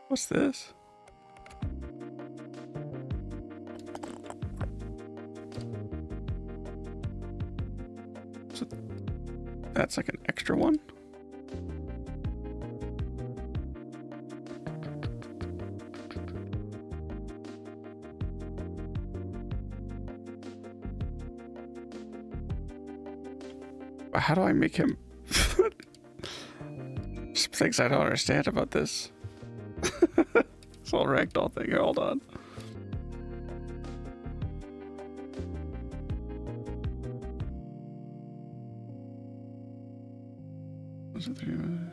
What's this? So that's like an extra one? How do I make him? Some things I don't understand about this. This whole ragdoll thing. Here, hold on. Was it 3 minutes?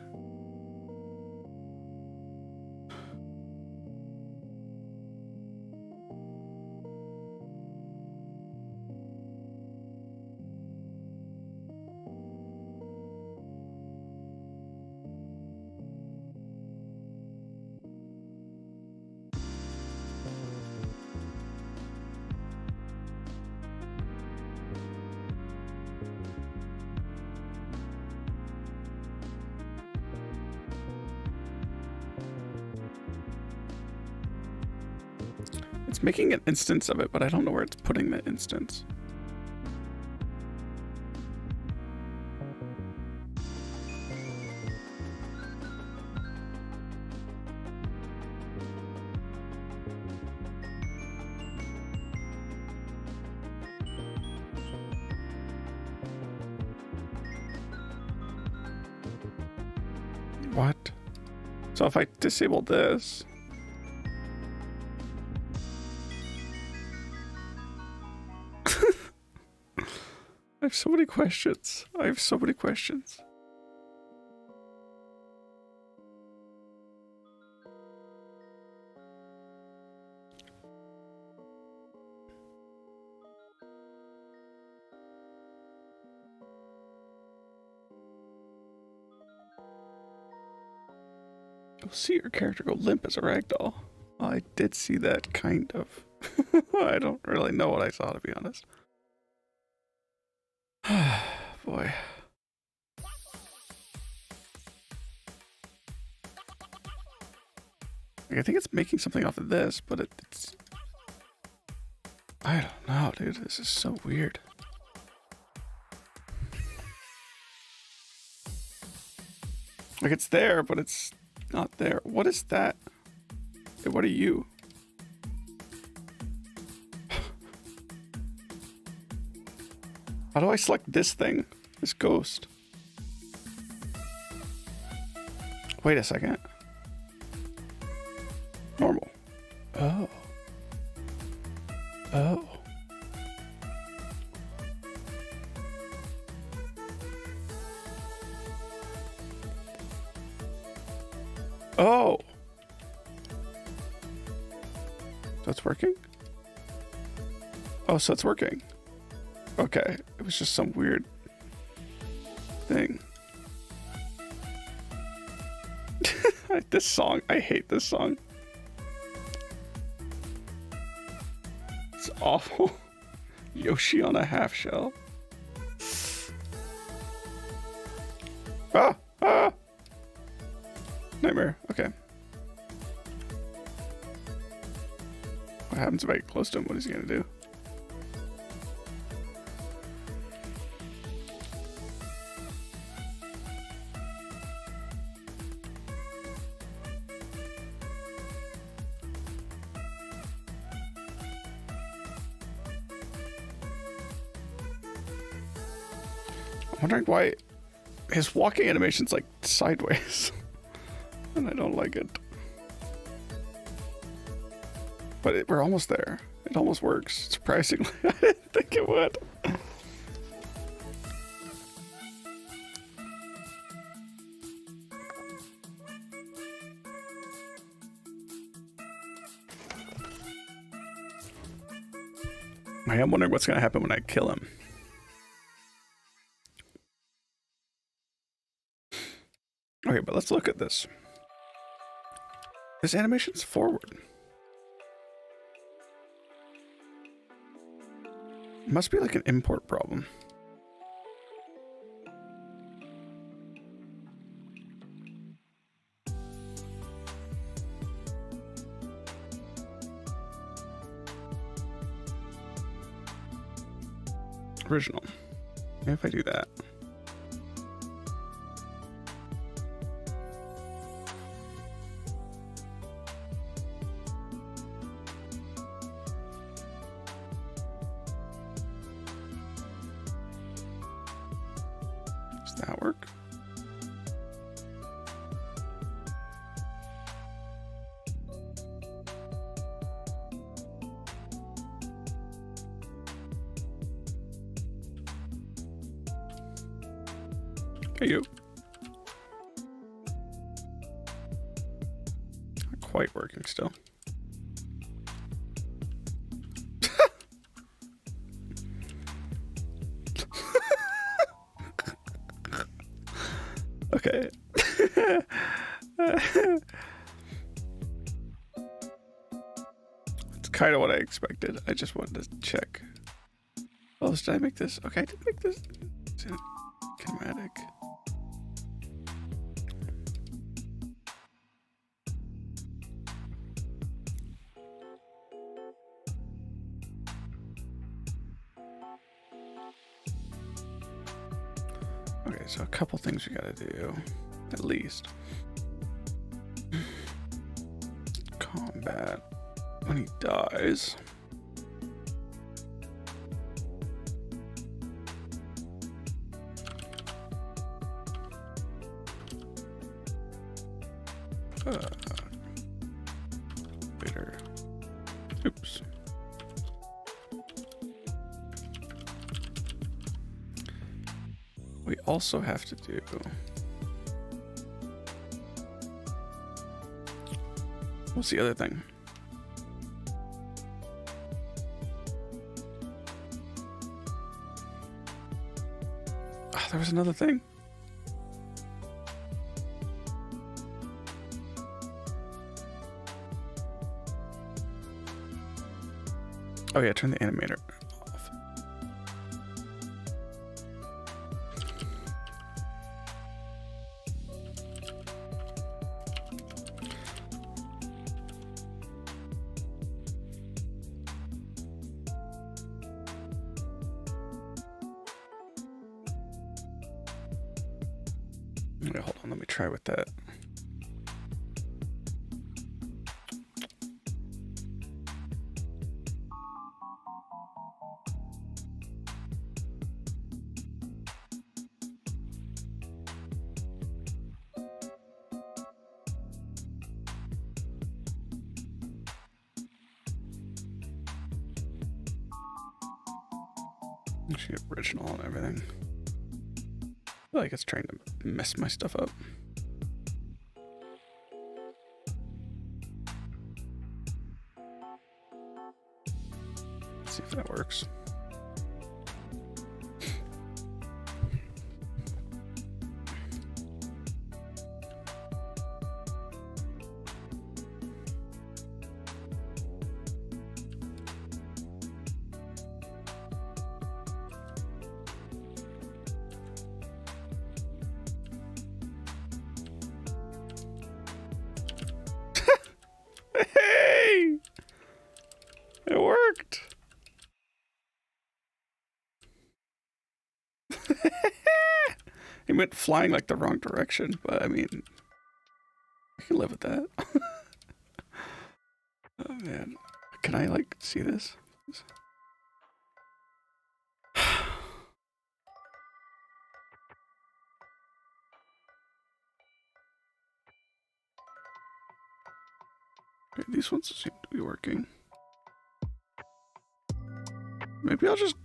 making an instance of it, but I don't know where it's putting the instance. What? So if I disable this... I have so many questions. I have so many questions. You'll see your character go limp as a ragdoll. Well, I did see that, kind of. I don't really know what I saw, to be honest. Boy. Like, I think it's making something off of this, but it's... I don't know, dude. This is so weird. Like, it's there, but it's not there. What is that? Hey, what are you? How do I select this thing? This ghost. Wait a second. Normal. Oh. Oh. Oh. So it's working? Oh, so it's working. Okay. It was just some weird thing. This song. I hate this song. It's awful. Yoshi on a half shell. Ah! Ah! Nightmare. Okay. What happens if I get close to him? What is he gonna do? I'm wondering why his walking animation's like sideways. And I don't like it. But we're almost there. It almost works. Surprisingly, I didn't think it would. I am wondering what's going to happen when I kill him. Okay, but let's look at this. This animation's forward. It must be like an import problem. Original. Maybe if I do that. Does that work? Hey, you. Not quite working still. Okay. It's kind of what I expected. I just wanted to check. Oh, did I make this? Okay, I did make this. Kinematic. Okay, so a couple things we gotta do, at least. Combat when he dies. Later. Oops. We also have to do what's the other thing? Ah, there was another thing. Oh yeah, turn the animator off. Wait, hold on, let me try with that. Actually, original and everything. I feel like it's trying to mess my stuff up. Let's see if that works. Hey! It worked! He went flying like the wrong direction, but I mean, I can live with that. Oh man. Can I like see this? Okay, these ones seem to be working. Maybe I'll just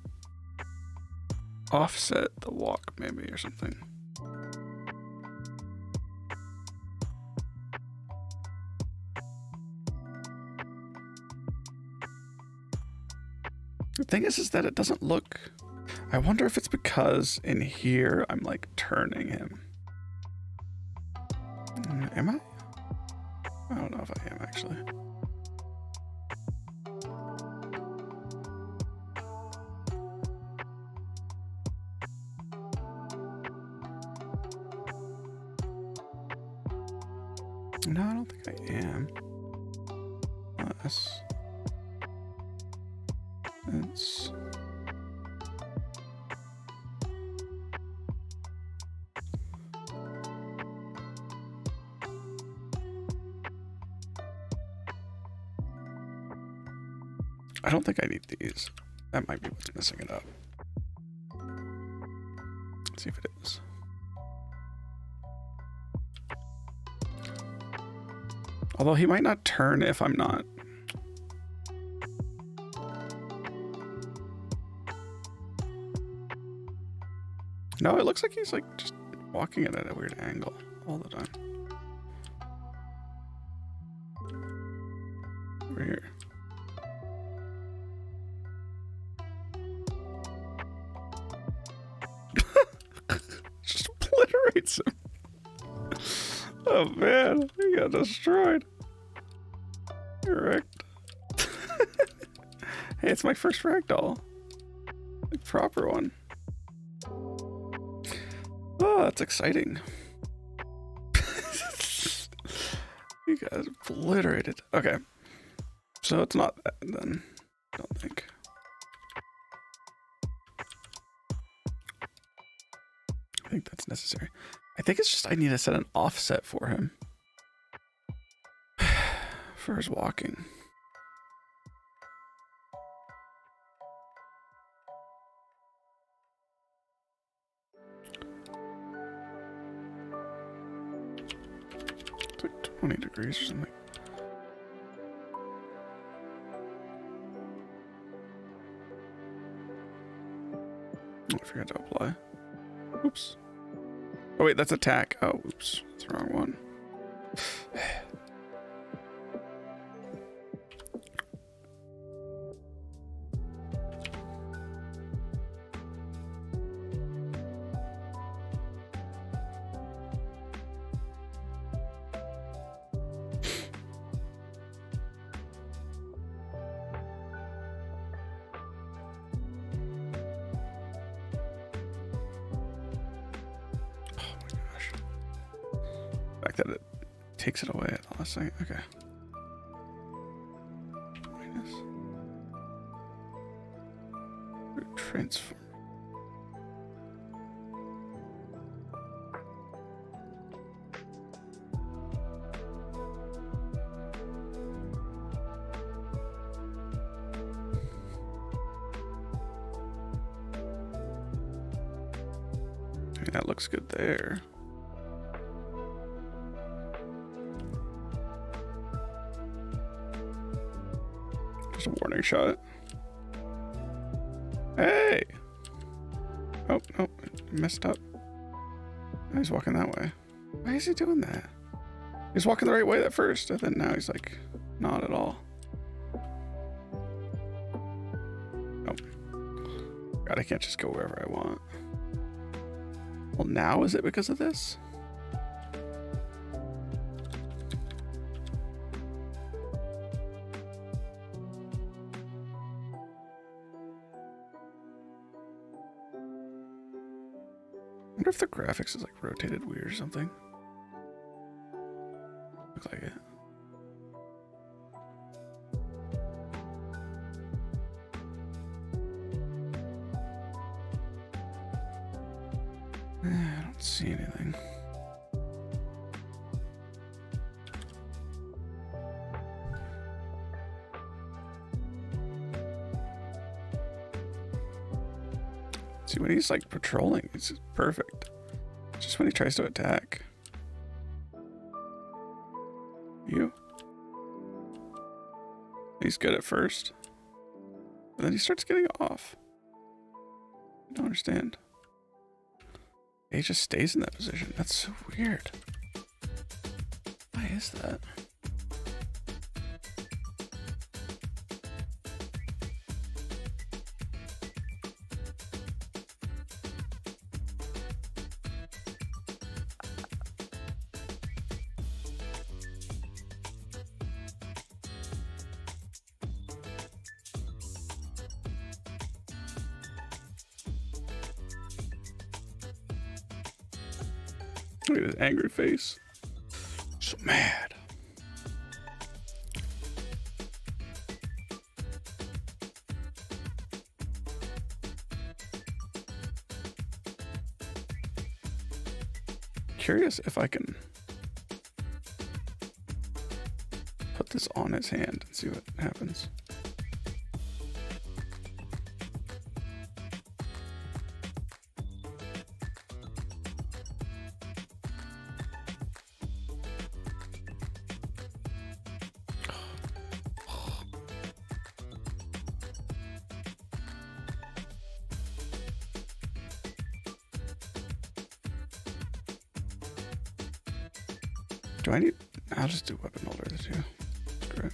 offset the walk maybe or something. The thing is that it doesn't look... I wonder if it's because in here I'm like turning him. Am I? I don't know if I am actually. No, I don't think I am. Unless it's... I don't think I need these. That might be what's messing it up. Let's see if it is. Although he might not turn if I'm not. No, it looks like he's like just walking it at a weird angle all the time. Over here. Just obliterates him. Oh man, he got destroyed. You're wrecked. Hey, it's my first ragdoll. A proper one. Oh, that's exciting. You guys obliterated. Okay. So it's not that then. I don't think. think that's necessary. I think it's just I need to set an offset for him. For his walking. It's like 20 degrees or something. Oh, I forgot to apply. Oops. Oh wait, that's attack. Oh, oops. That's the wrong one. That it takes it away at the last second. Okay. Minus. Transform. Okay, that looks good there. Just a warning shot. Hey! Oh, no. Messed up. Now he's walking that way. Why is he doing that? He's walking the right way at first, and then now he's like, not at all. Oh. God, I can't just go wherever I want. Well, now is it because of this? I wonder if the graphics is like rotated weird or something. Looks like it. I don't see anything. See, when he's like patrolling, it's perfect. Just when he tries to attack. You. He's good at first. And then he starts getting off. I don't understand. He just stays in that position. That's so weird. Why is that? Look at his angry face. So mad. Curious if I can put this on his hand and see what happens. Do I need... I'll just do weapon holder too. Screw it.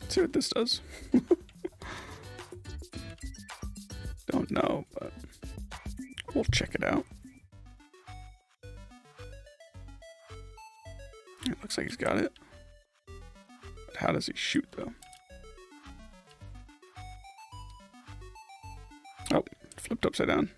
See what this does. Don't know, but we'll check it out. It looks like he's got it. But how does he shoot, though? Oh, flipped upside down.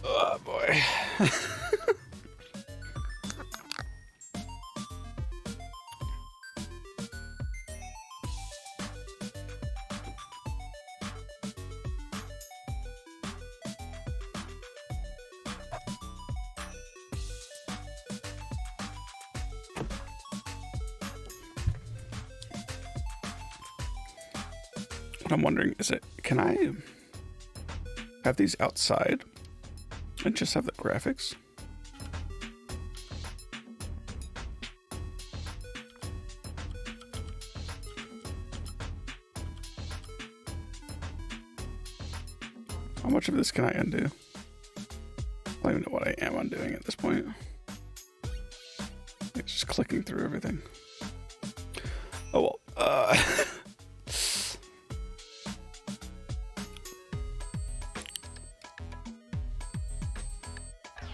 Oh boy. What I'm wondering is can I have these outside and just have the graphics? How much of this can I undo? I don't even know what I am undoing at this point. It's just clicking through everything. Oh well.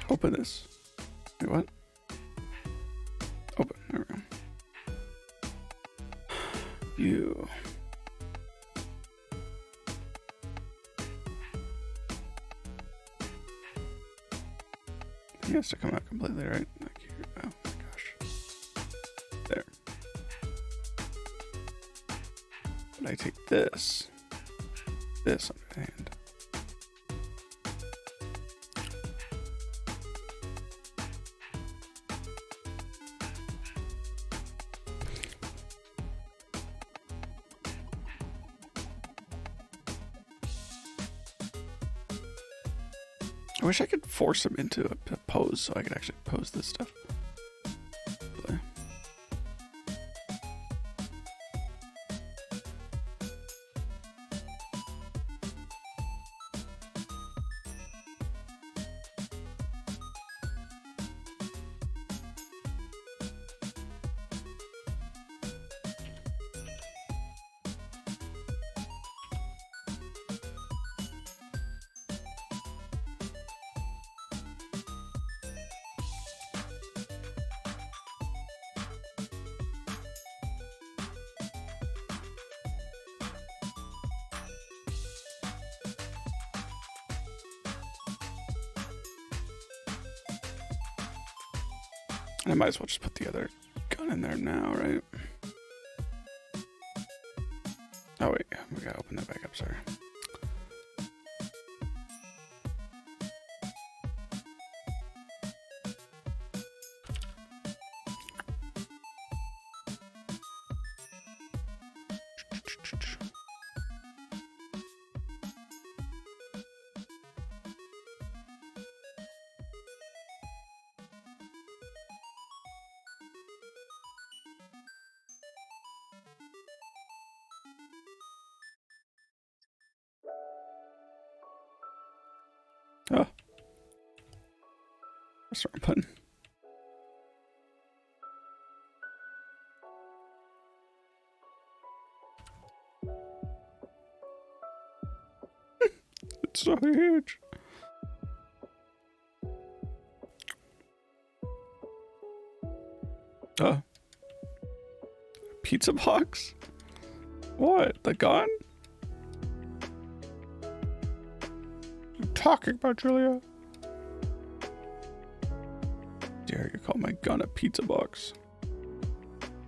Open this. Wait, what? Open. There we go. You. He has to come out completely, right? Like here. Oh my gosh. There. But I take this on my hand. I wish I could force him into a pose so I could actually pose this stuff. But I might as well just put the other gun in there now, right? Oh wait, we gotta open that back up, sorry. Oh. That's the wrong button. It's so huge. Pizza box? What? The gun? Talking about Julia. Dare you call my gun a pizza box?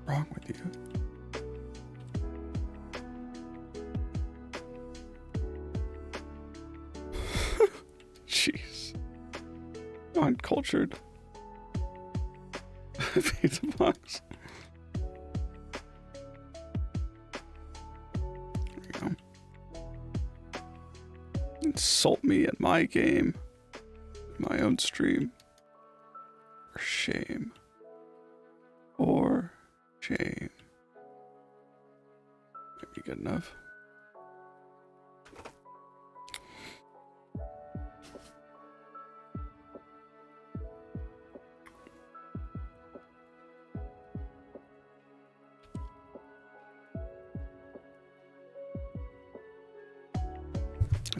Wrong with you? Jeez. Uncultured. Pizza box. There we go. Insult me at my game, my own stream, or shame, or shame. Maybe good enough.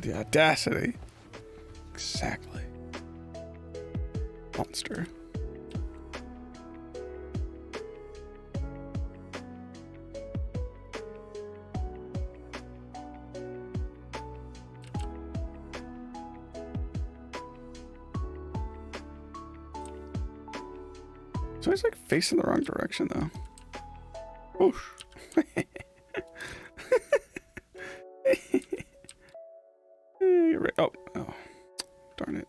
The audacity. Exactly. Monster. So he's like facing the wrong direction though. Whoosh. You're right. Oh, darn it.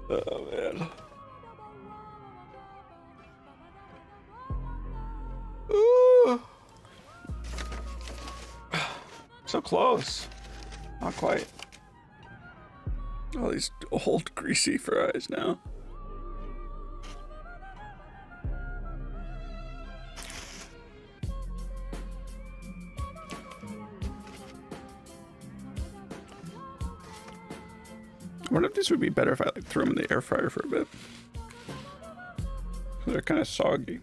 Oh man. Ooh. So close. Not quite. All these old greasy fries now. I wonder if this would be better if I like threw them in the air fryer for a bit. They're kind of soggy.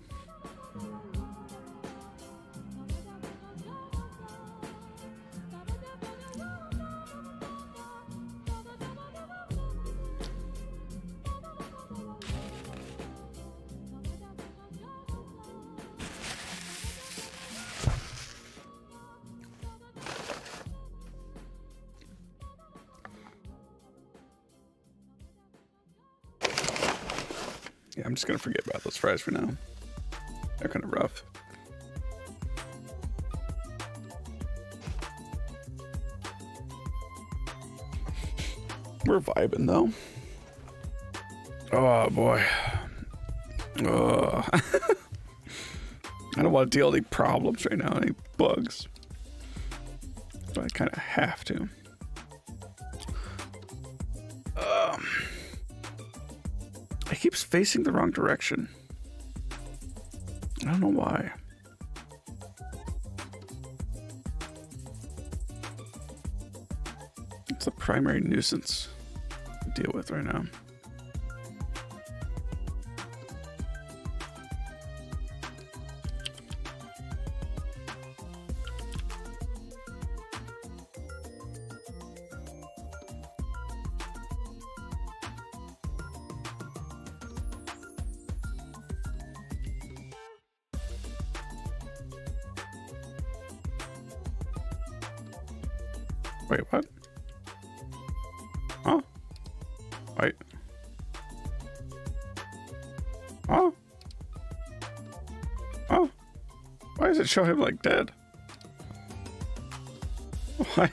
Yeah, I'm just gonna forget about those fries for now. They're kind of rough. We're vibing though. Oh boy. Oh. I don't want to deal with any problems right now, any bugs. But I kind of have to. It keeps facing the wrong direction. I don't know why. It's a primary nuisance to deal with right now. Wait, what? Huh? Wait. Huh? Huh? Why does it show him like dead? Why?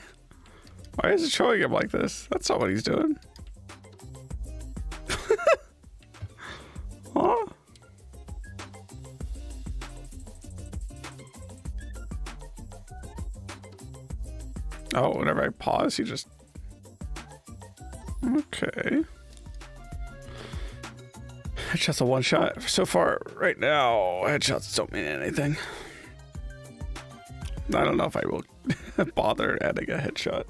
Why is it showing him like this? That's not what he's doing. Huh? Oh, whenever I pause, he just... Okay. Headshot's a one shot. So far, right now, headshots don't mean anything. I don't know if I will bother adding a headshot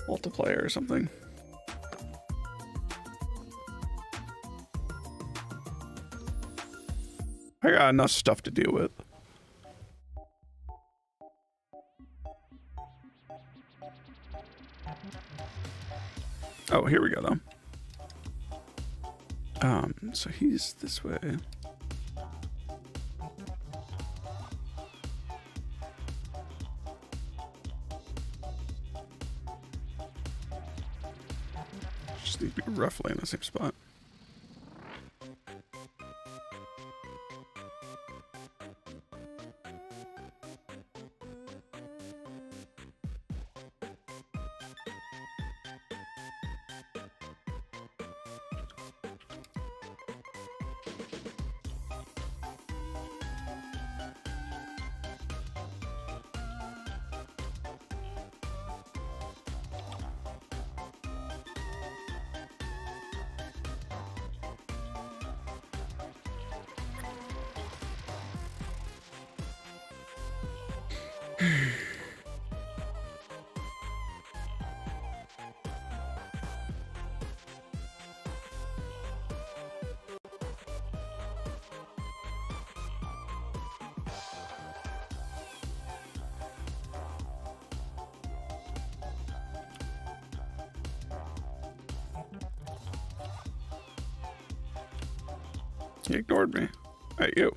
multiplayer or something. I got enough stuff to deal with. Oh, here we go though. So he's this way. Just need to be roughly in the same spot. He ignored me. Hey, you.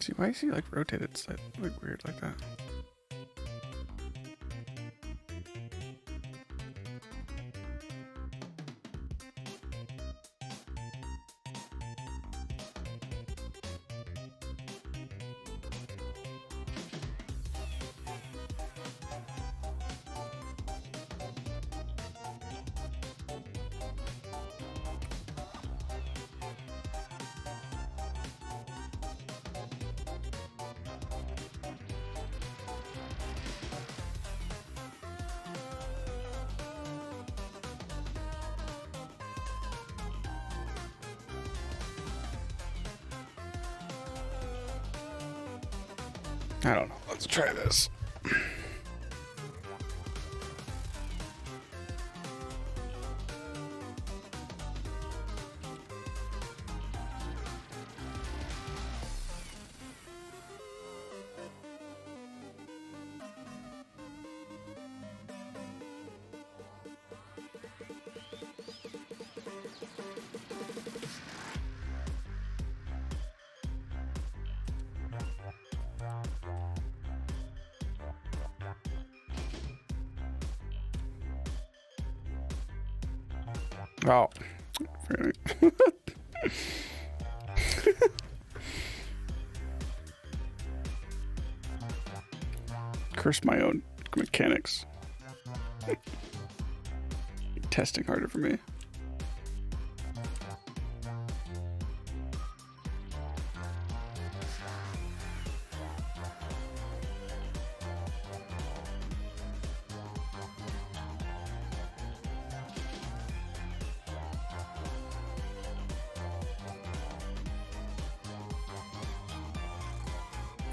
See, why is he like rotated? It's like weird like that. I don't know. Let's try this. Oh. Curse my own mechanics. Testing harder for me.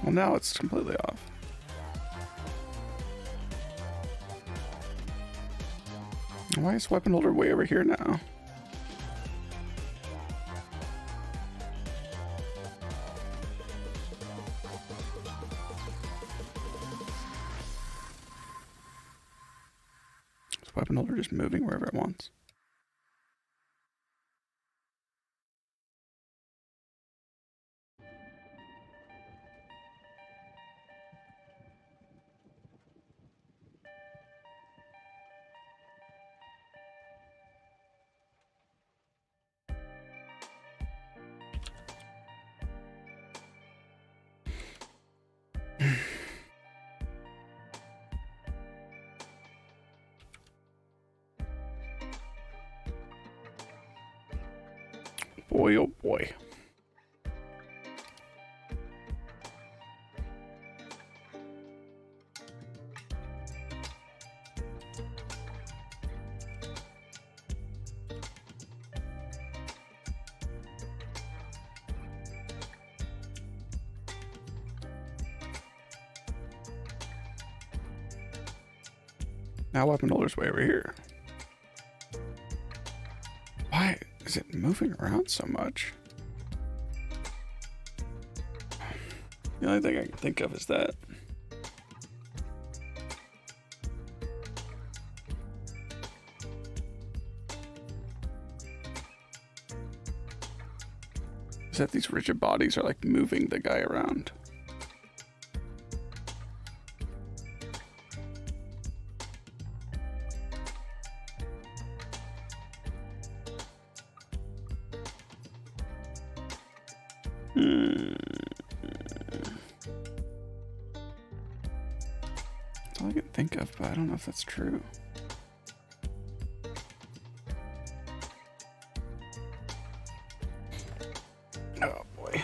Well, now it's completely off. Why is weapon holder way over here now? Is weapon holder just moving wherever it wants? Boy, oh boy. Now weapon holder's way over here. Why is it moving around so much? The only thing I can think of is that. Is that these rigid bodies are like moving the guy around. That's all I can think of, but I don't know if that's true. Oh boy.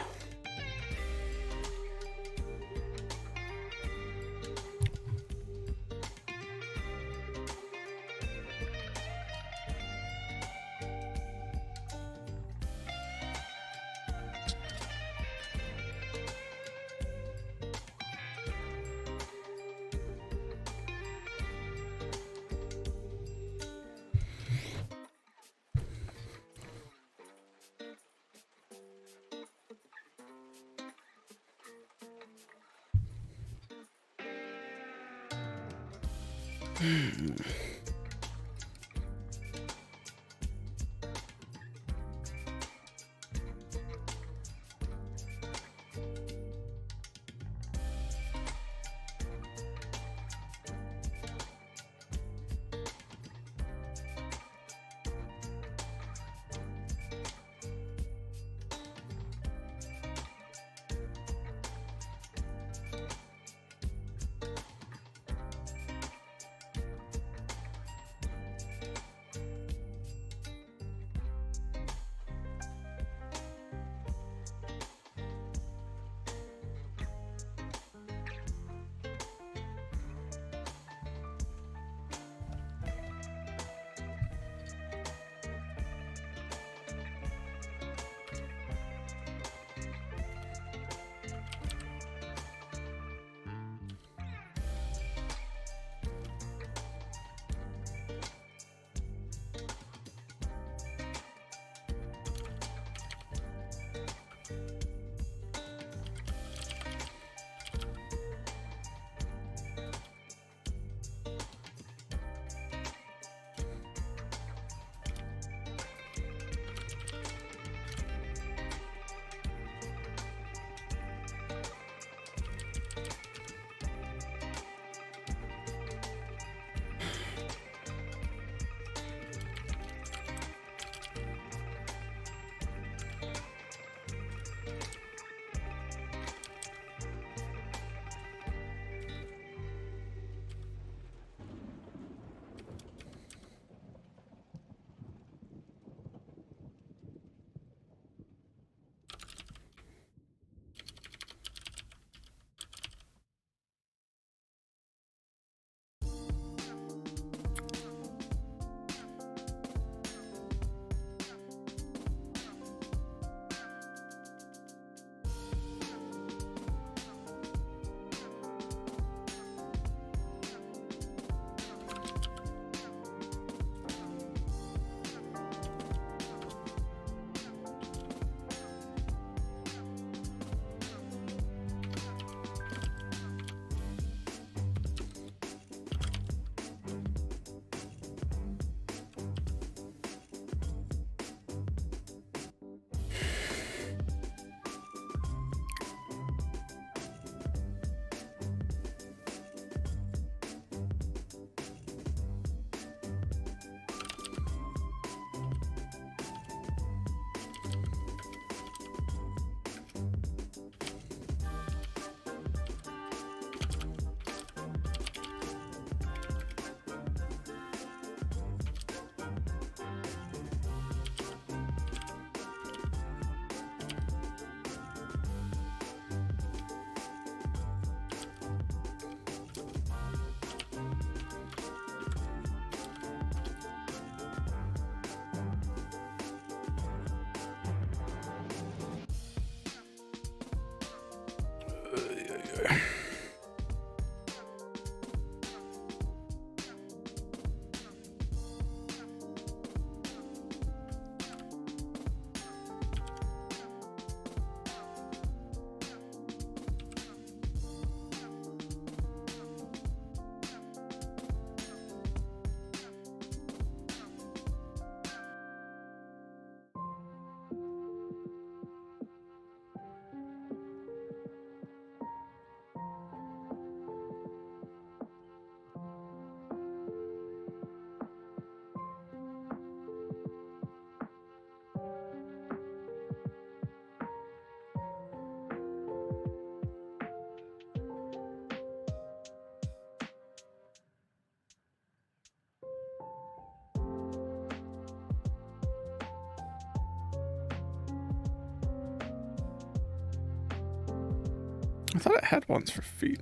I thought it had ones for feet.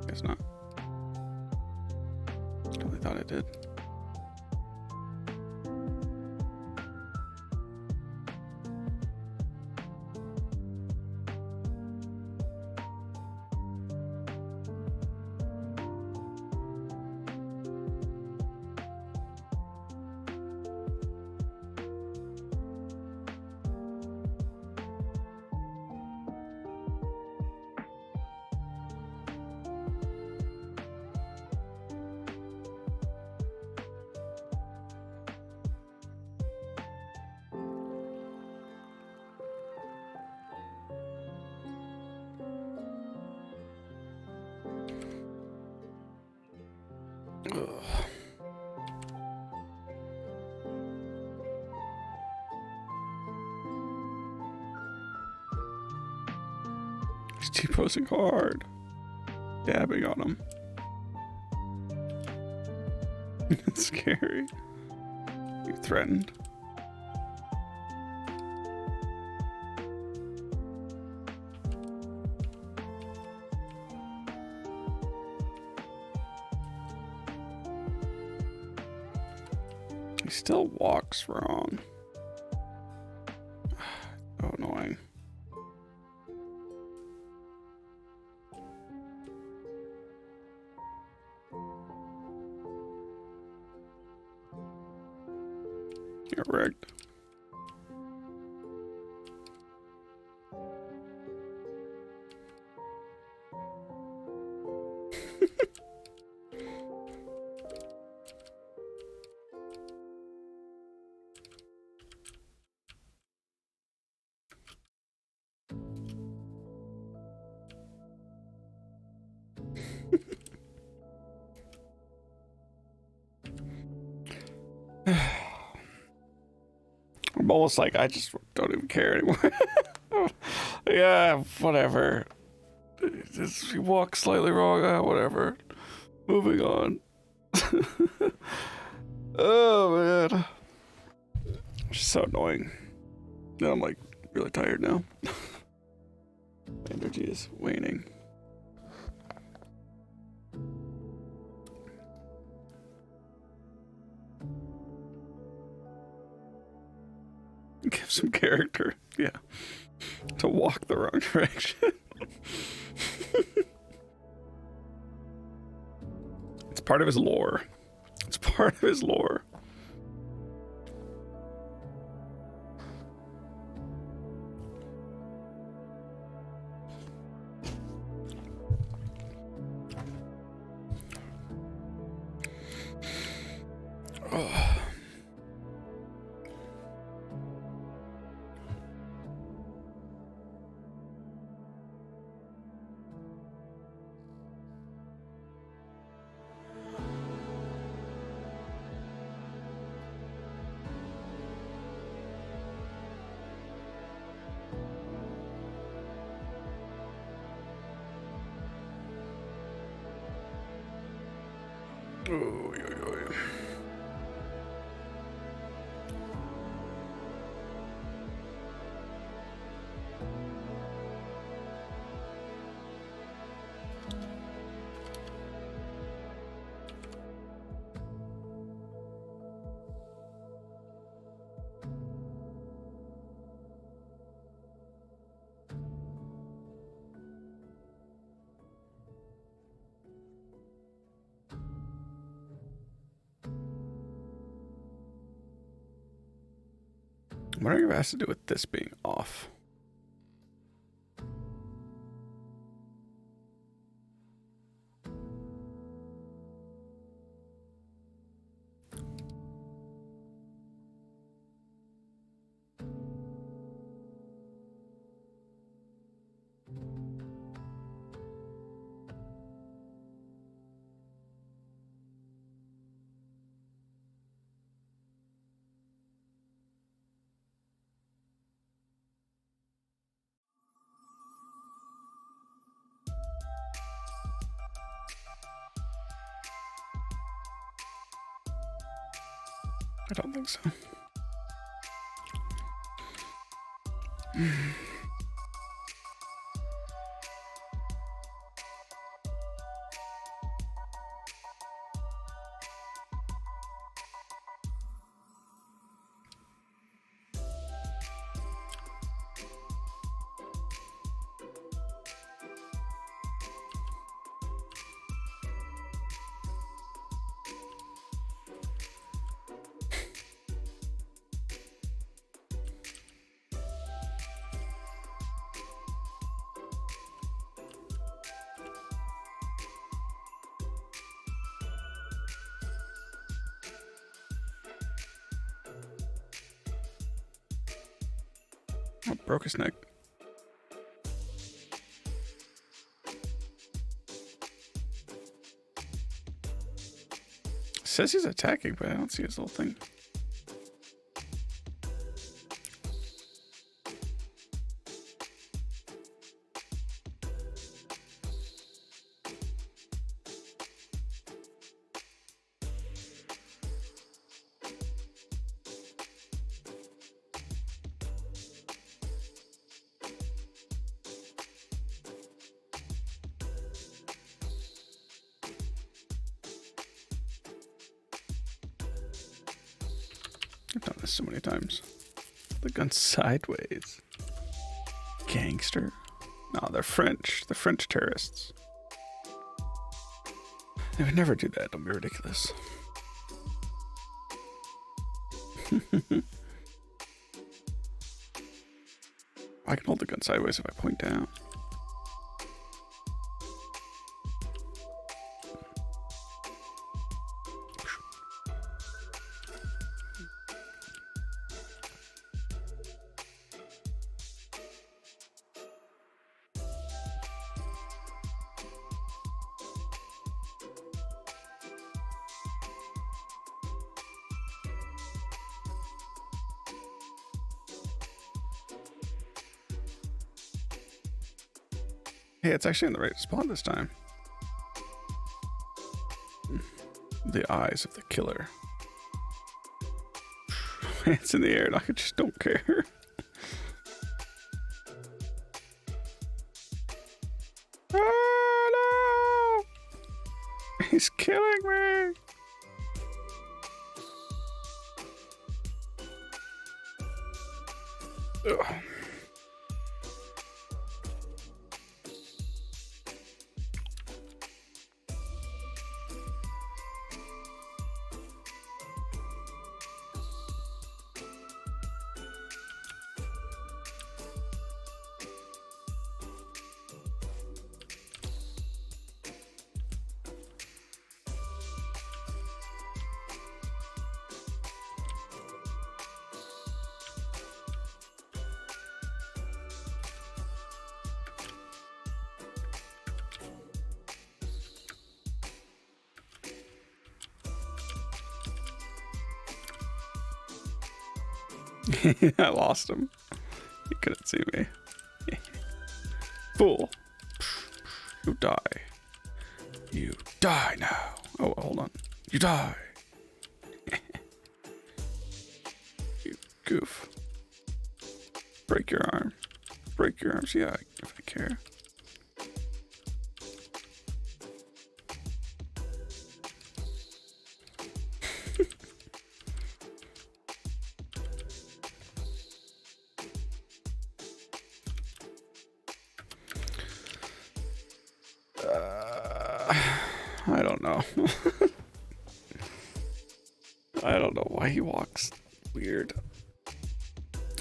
Guess not. Totally thought it did. He's T-posing hard. Dabbing on him. It's scary. You're threatened. He still walks wrong. So annoying. You're wrecked. I'm almost like, I just don't even care anymore. Yeah, whatever. Just, he walks slightly wrong, whatever. Moving on. Oh, man. It's just so annoying. Now I'm like really tired now. My energy is waning. Give some character, yeah. To walk the wrong direction. It's part of his lore. It's part of his lore. Oh. Oh, I'm wondering if it has to do with this being off. I don't think so. Oh, broke his neck. Says he's attacking, but I don't see his little thing. I've done this so many times. The gun sideways. Gangster. No, they're French. They're French terrorists. They would never do that. Don't be ridiculous. I can hold the gun sideways if I point down. Hey, it's actually in the right spot this time. The eyes of the killer. Hands in the air, and I just don't care. Oh no! He's killing me! Ugh. I lost him. He couldn't see me. Fool. You die. You die now. Oh, hold on. You die. You goof. Break your arm. Break your arms. Yeah, if I care. I don't know. I don't know why he walks weird.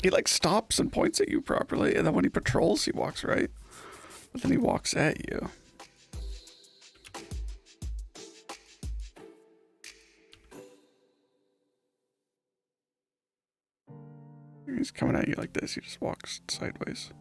He like stops and points at you properly, and then when he patrols, he walks right. But then he walks at you. He's coming at you like this. He just walks sideways.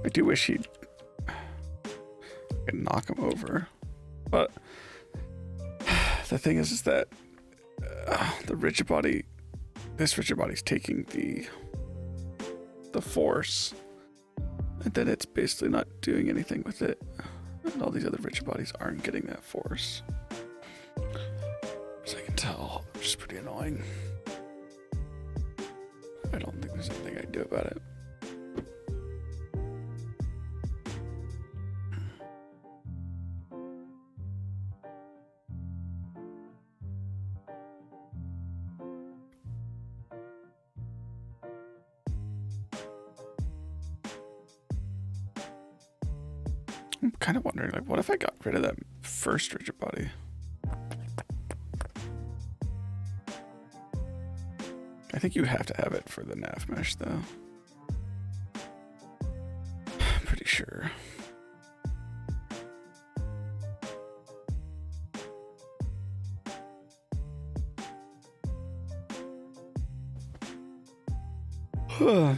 I do wish he'd knock him over, but the thing is that the rigid body, this rigid body's taking the force, and then it's basically not doing anything with it, and all these other rigid bodies aren't getting that force. As I can tell, which is pretty annoying. I don't think there's anything I can do about it. I'm kind of wondering, like, what if I got rid of that first rigid body? I think you have to have it for the nav mesh, though. I'm pretty sure. Huh.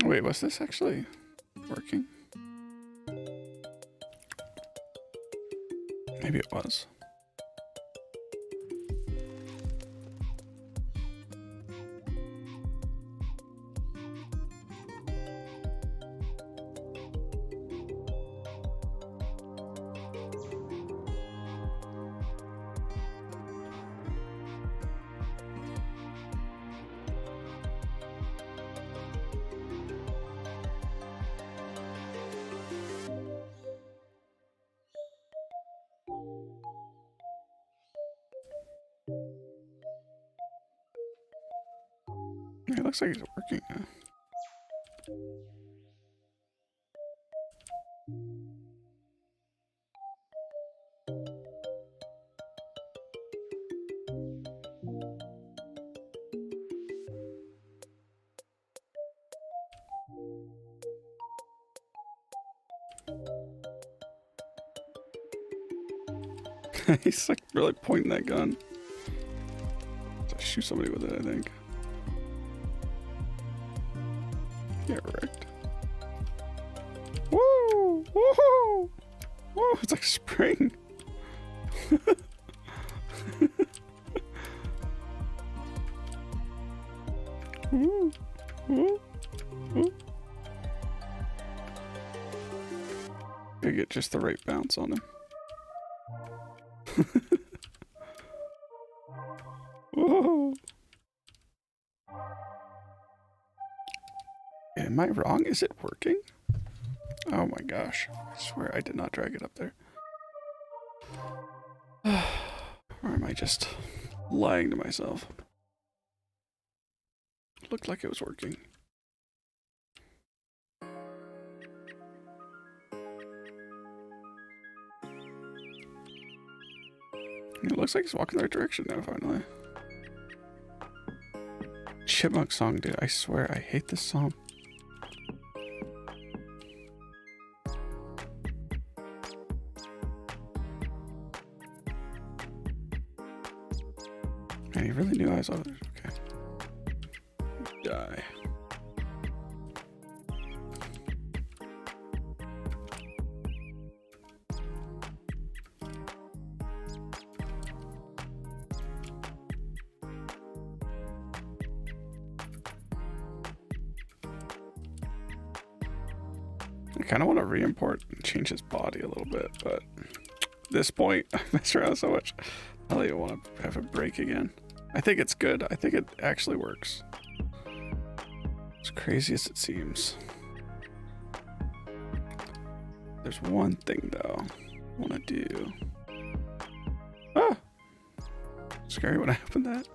Wait, was this actually working? Maybe it was. It looks like it's working now. He's like really pointing that gun. To shoot somebody with it, I think. Get wrecked. Woo! Woohoo! Whoa, it's like spring. Woo! Woo! Woo! Gotta get just the right bounce on him. Whoa! Am I wrong? Is it working? Oh my gosh. I swear I did not drag it up there. Or am I just lying to myself? looked like it was working. It looks like he's walking the right direction now, finally. Chipmunk song, dude. I swear, I hate this song. Man, he really knew I was over there. Okay. Die. I kind of want to re-import and change his body a little bit, but at this point, I mess around so much. I don't even want to have it break again. I think it's good. I think it actually works. As crazy as it seems. There's one thing though I want to do. Ah! Scary when I opened that.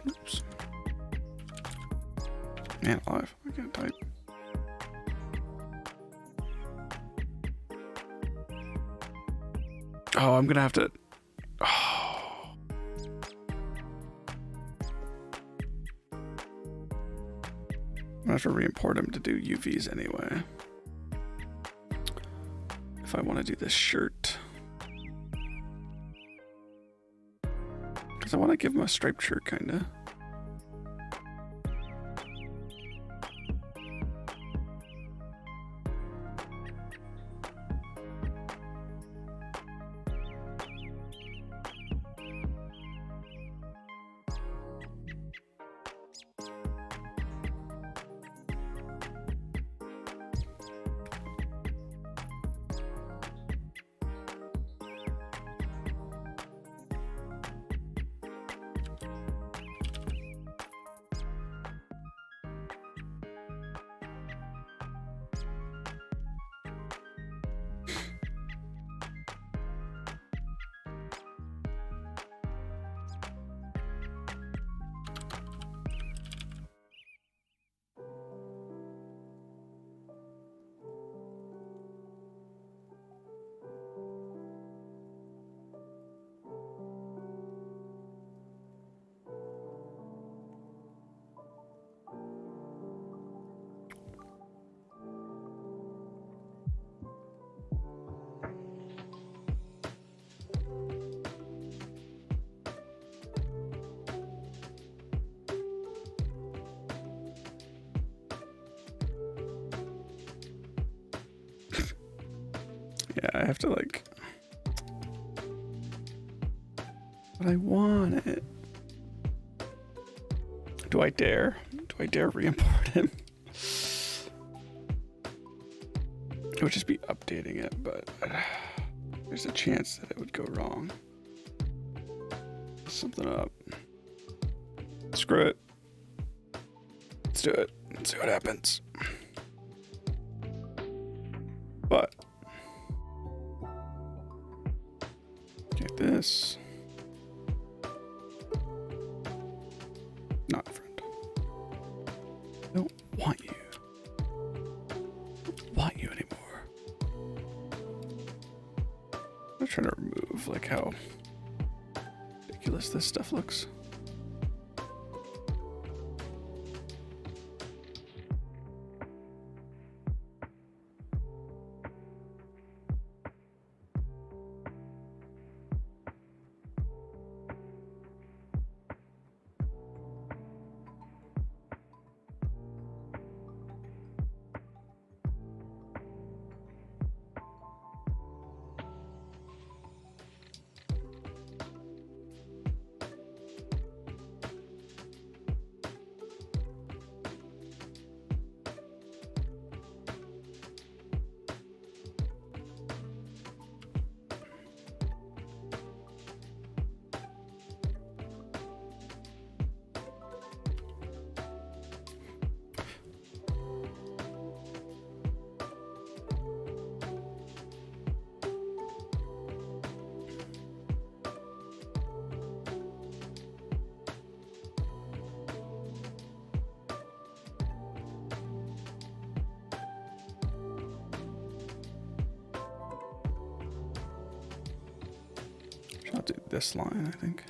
Oops. Man alive. I can't type. Oh, I'm gonna have to. Oh. I'm gonna have to re-import him to do UVs anyway. If I want to do this shirt. Because I want to give him a striped shirt, kinda. Yeah, I have to like. But I want it. Do I dare? Do I dare re-import him? It would just be updating it, but there's a chance that it would go wrong. Something up. Screw it. Let's do it. Let's see what happens. But get this. Not friend. I don't want you. I don't want you anymore. I'm trying to remove like how ridiculous this stuff looks. this line, I think.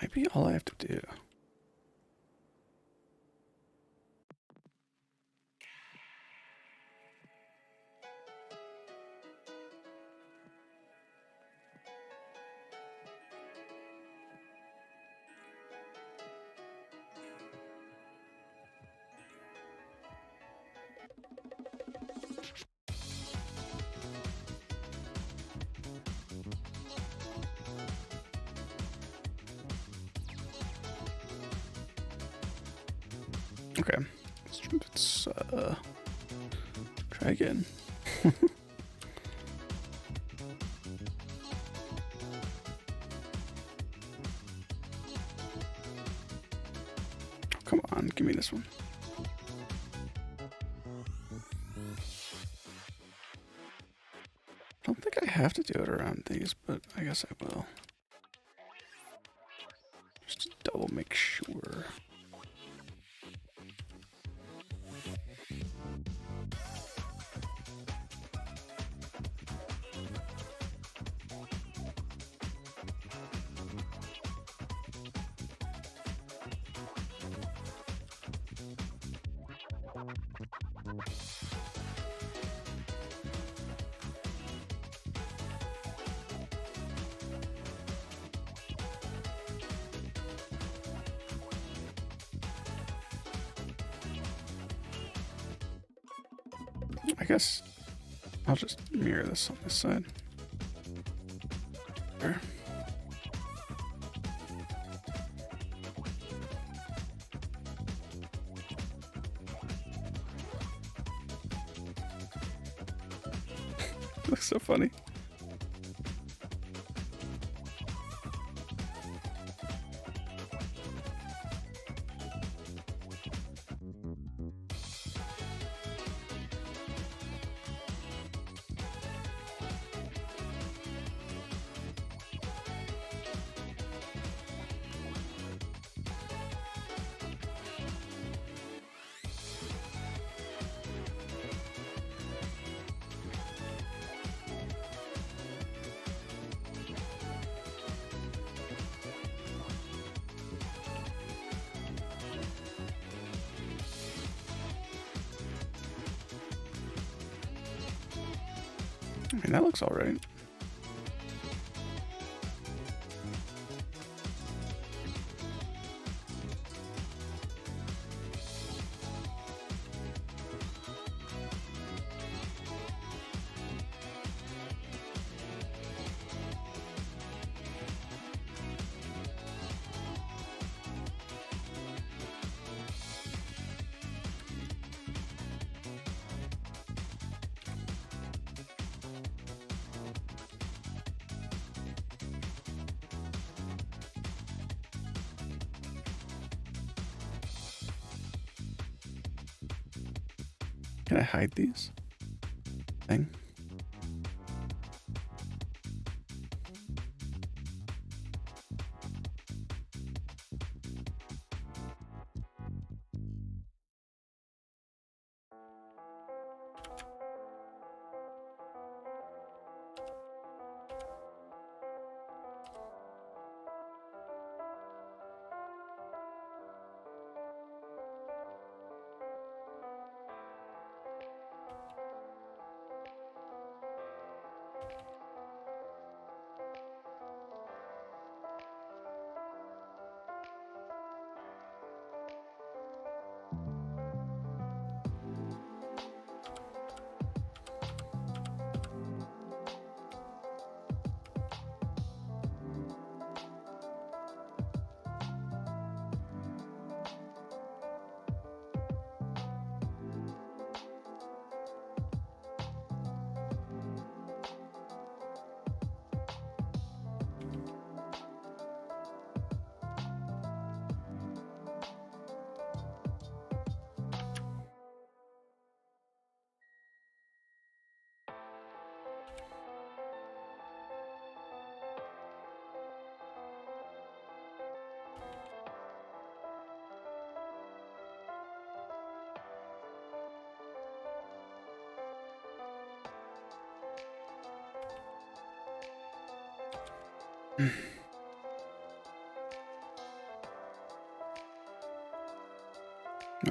Might be all I have to do. Okay, let's try again. Come on, give me this one. I don't think I have to do it around these, but I guess I will. Just to double make sure. I guess I'll just mirror this on this side. There. Looks so funny. I mean, that looks all right. Can I hide these? Thing?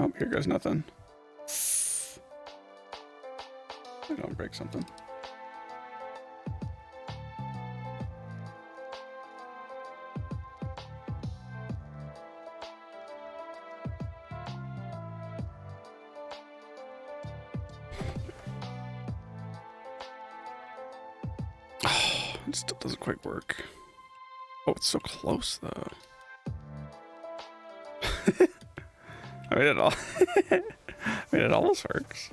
Oh, here goes nothing. I don't break something. Oh, it still doesn't quite work. Oh, it's so close though. I mean, it all. I mean, it almost works.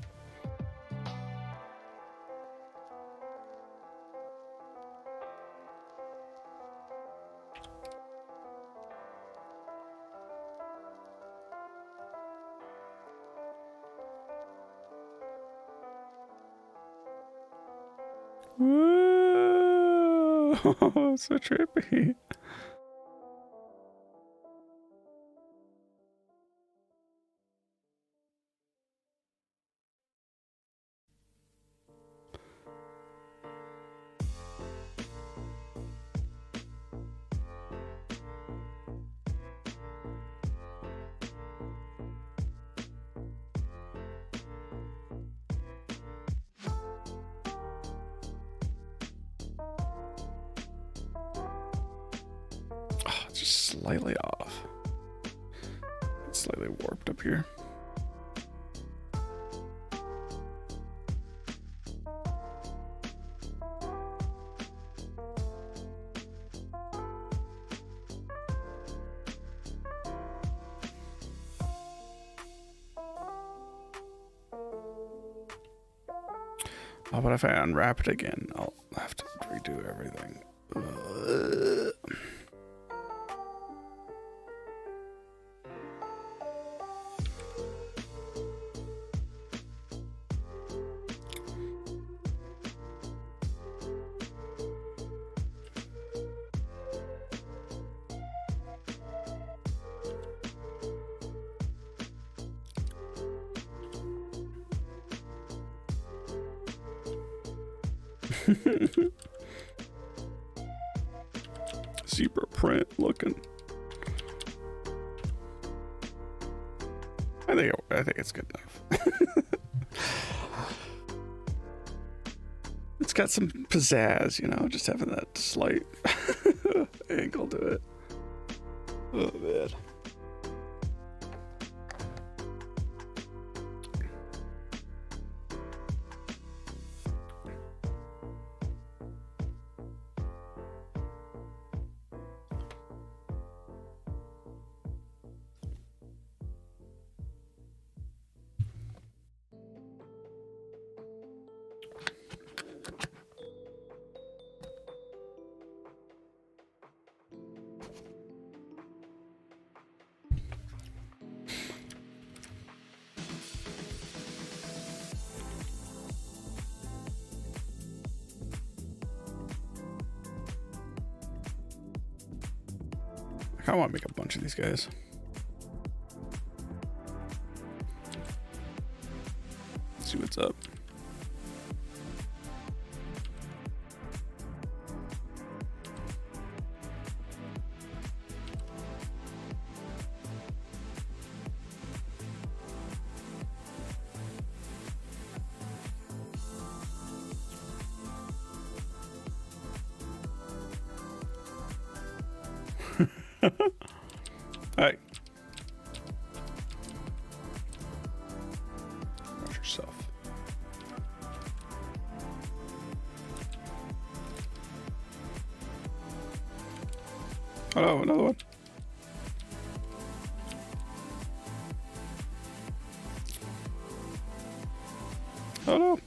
Whoa, so trippy. Just slightly off. It's slightly warped up here. Oh, but if I unwrap it again, I'll have to redo everything. Zebra print looking. I think it's good enough. It's got some pizzazz, you know, just having that slight angle to it. Oh man. I want to make a bunch of these guys. Let's see what's up. Hey. Watch yourself. Oh no, another one. Oh no.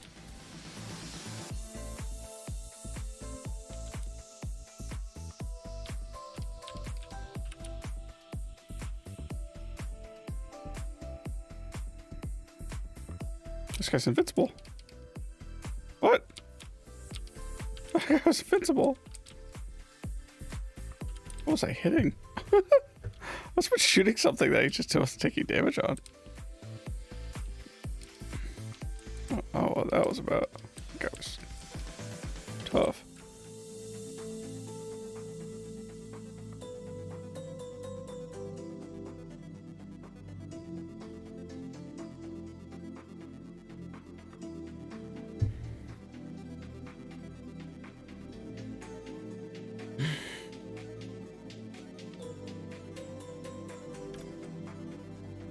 This guy's invincible. What? That guy was invincible. What was I hitting? I was shooting something that he just wasn't taking damage on. Oh, what that was about. That guy was tough.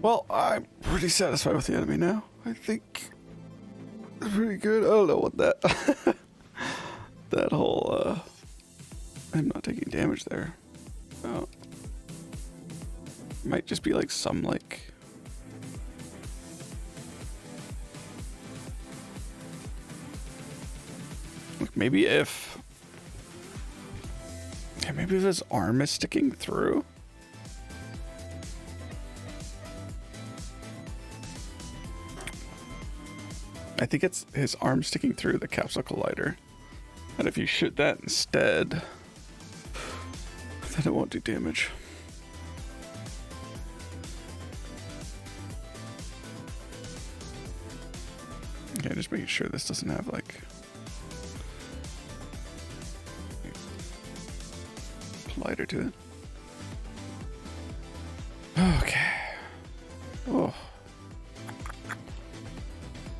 Well, I'm pretty satisfied with the enemy now. I think it's pretty good. I don't know what that that whole I'm not taking damage there. Oh. Might just be like some like maybe if maybe if his arm is sticking through. I think it's his arm sticking through the capsule collider. And if you shoot that instead, then it won't do damage. Okay, just making sure this doesn't have like collider to it. Okay. Oh.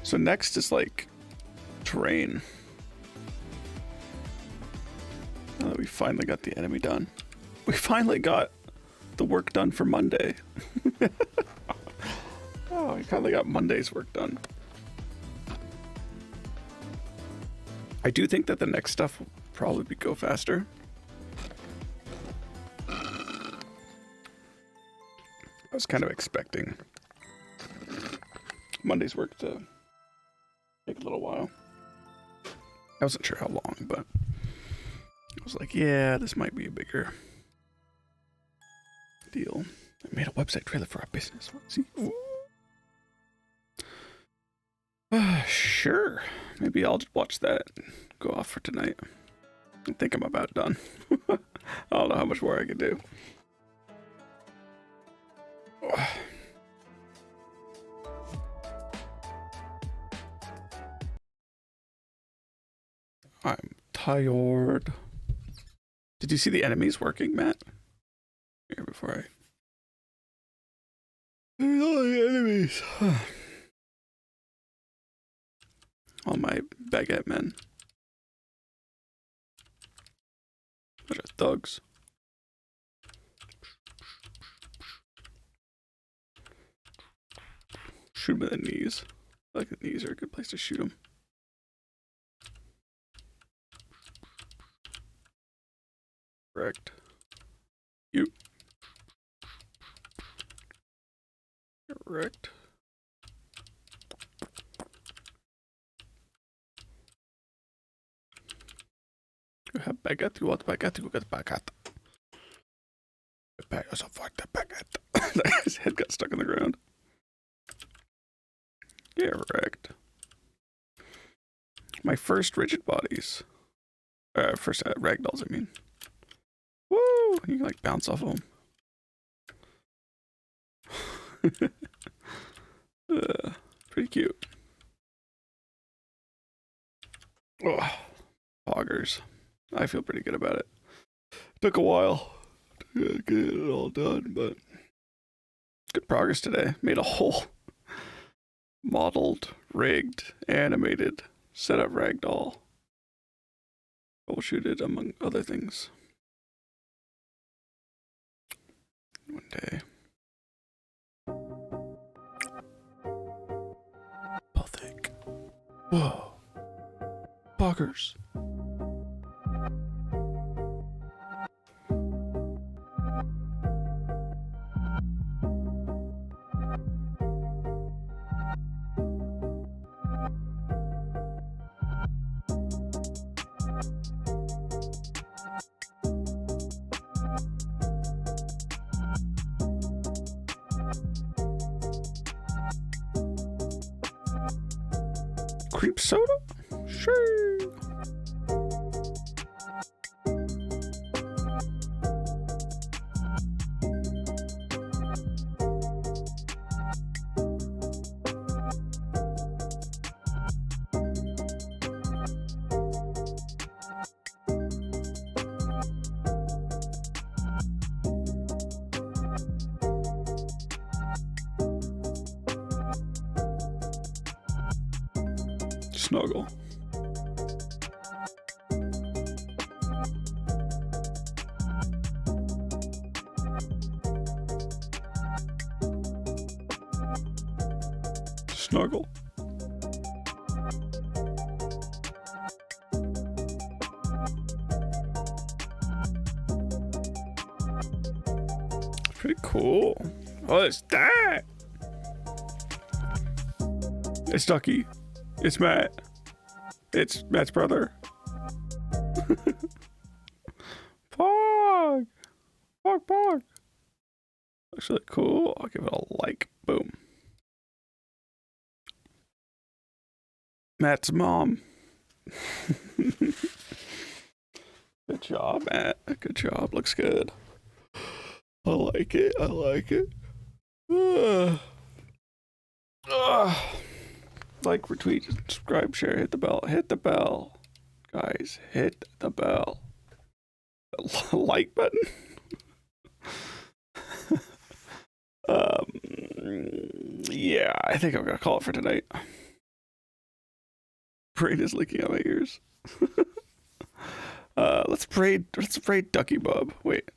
So next is like terrain. Now that we finally got the enemy done. We finally got the work done for Monday. Oh, we finally got Monday's work done. I do think that the next stuff will probably go faster. I was kind of expecting Monday's work to take a little while. I wasn't sure how long, but I was like, yeah, this might be a bigger deal. I made a website trailer for our business. Let's see. Sure. Maybe I'll just watch that and go off for tonight. I think I'm about done. I don't know how much more I can do. I'm tired. Did you see the enemies working, Matt? Here before I... There's all the enemies. All my baguette men. Those are thugs. Shoot him in the knees. I feel like the knees are a good place to shoot him. Correct. You. Correct. You have baguette? You want baguette? You get baguette. Prepare yourself for the baguette. His head got stuck in the ground. Yeah, wrecked. My first rigid bodies. First ragdolls, I mean. Woo! You can like bounce off of them. Pretty cute. Oh, poggers. I feel pretty good about it. Took a while to get it all done, but good progress today. Made a whole modeled, rigged, animated, set up ragdoll. Troubleshooted, among other things. One day. Pathetic. Whoa. Poggers. Creep soda? Sure. Snuggle. snuggle. Pretty cool. Oh, it's that. It's Ducky. It's Matt. It's Matt's brother. Pog. Pog, pog. Looks really cool. I'll give it a like. Boom. Matt's mom. Good job, Matt. Good job. Looks good. I like it. I like it. Like, retweet, subscribe, share, hit the bell. Hit the bell. Guys, hit the bell. Like button. Yeah, I think I'm gonna call it for tonight. Brain is leaking out my ears. Let's braid Ducky Bub. Wait,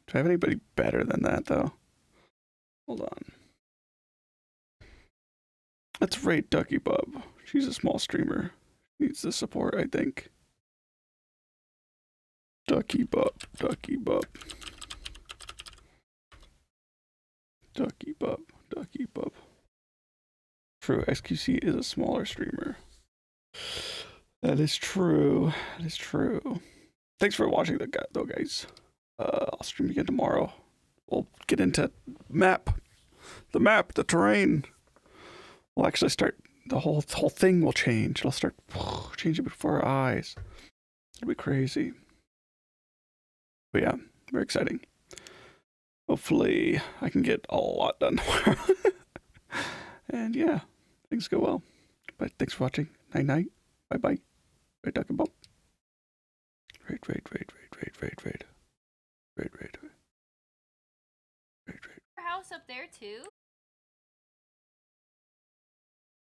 do I have anybody better than that though? Hold on. Let's raid Ducky Bub. She's a small streamer. Needs the support, I think. Ducky Bub, Ducky Bub. Ducky Bub, Ducky Bub. True, XQC is a smaller streamer. That is true. That is true. Thanks for watching though, guys. I'll stream again tomorrow. We'll get into the map, the terrain. We'll actually start, the whole thing will change. It'll start changing before our eyes. It'll be crazy. But yeah, very exciting. Hopefully I can get a lot done tomorrow. And yeah, things go well. But thanks for watching. Night night. Bye bye. Raid Ducky Bub. Raid. House up there too.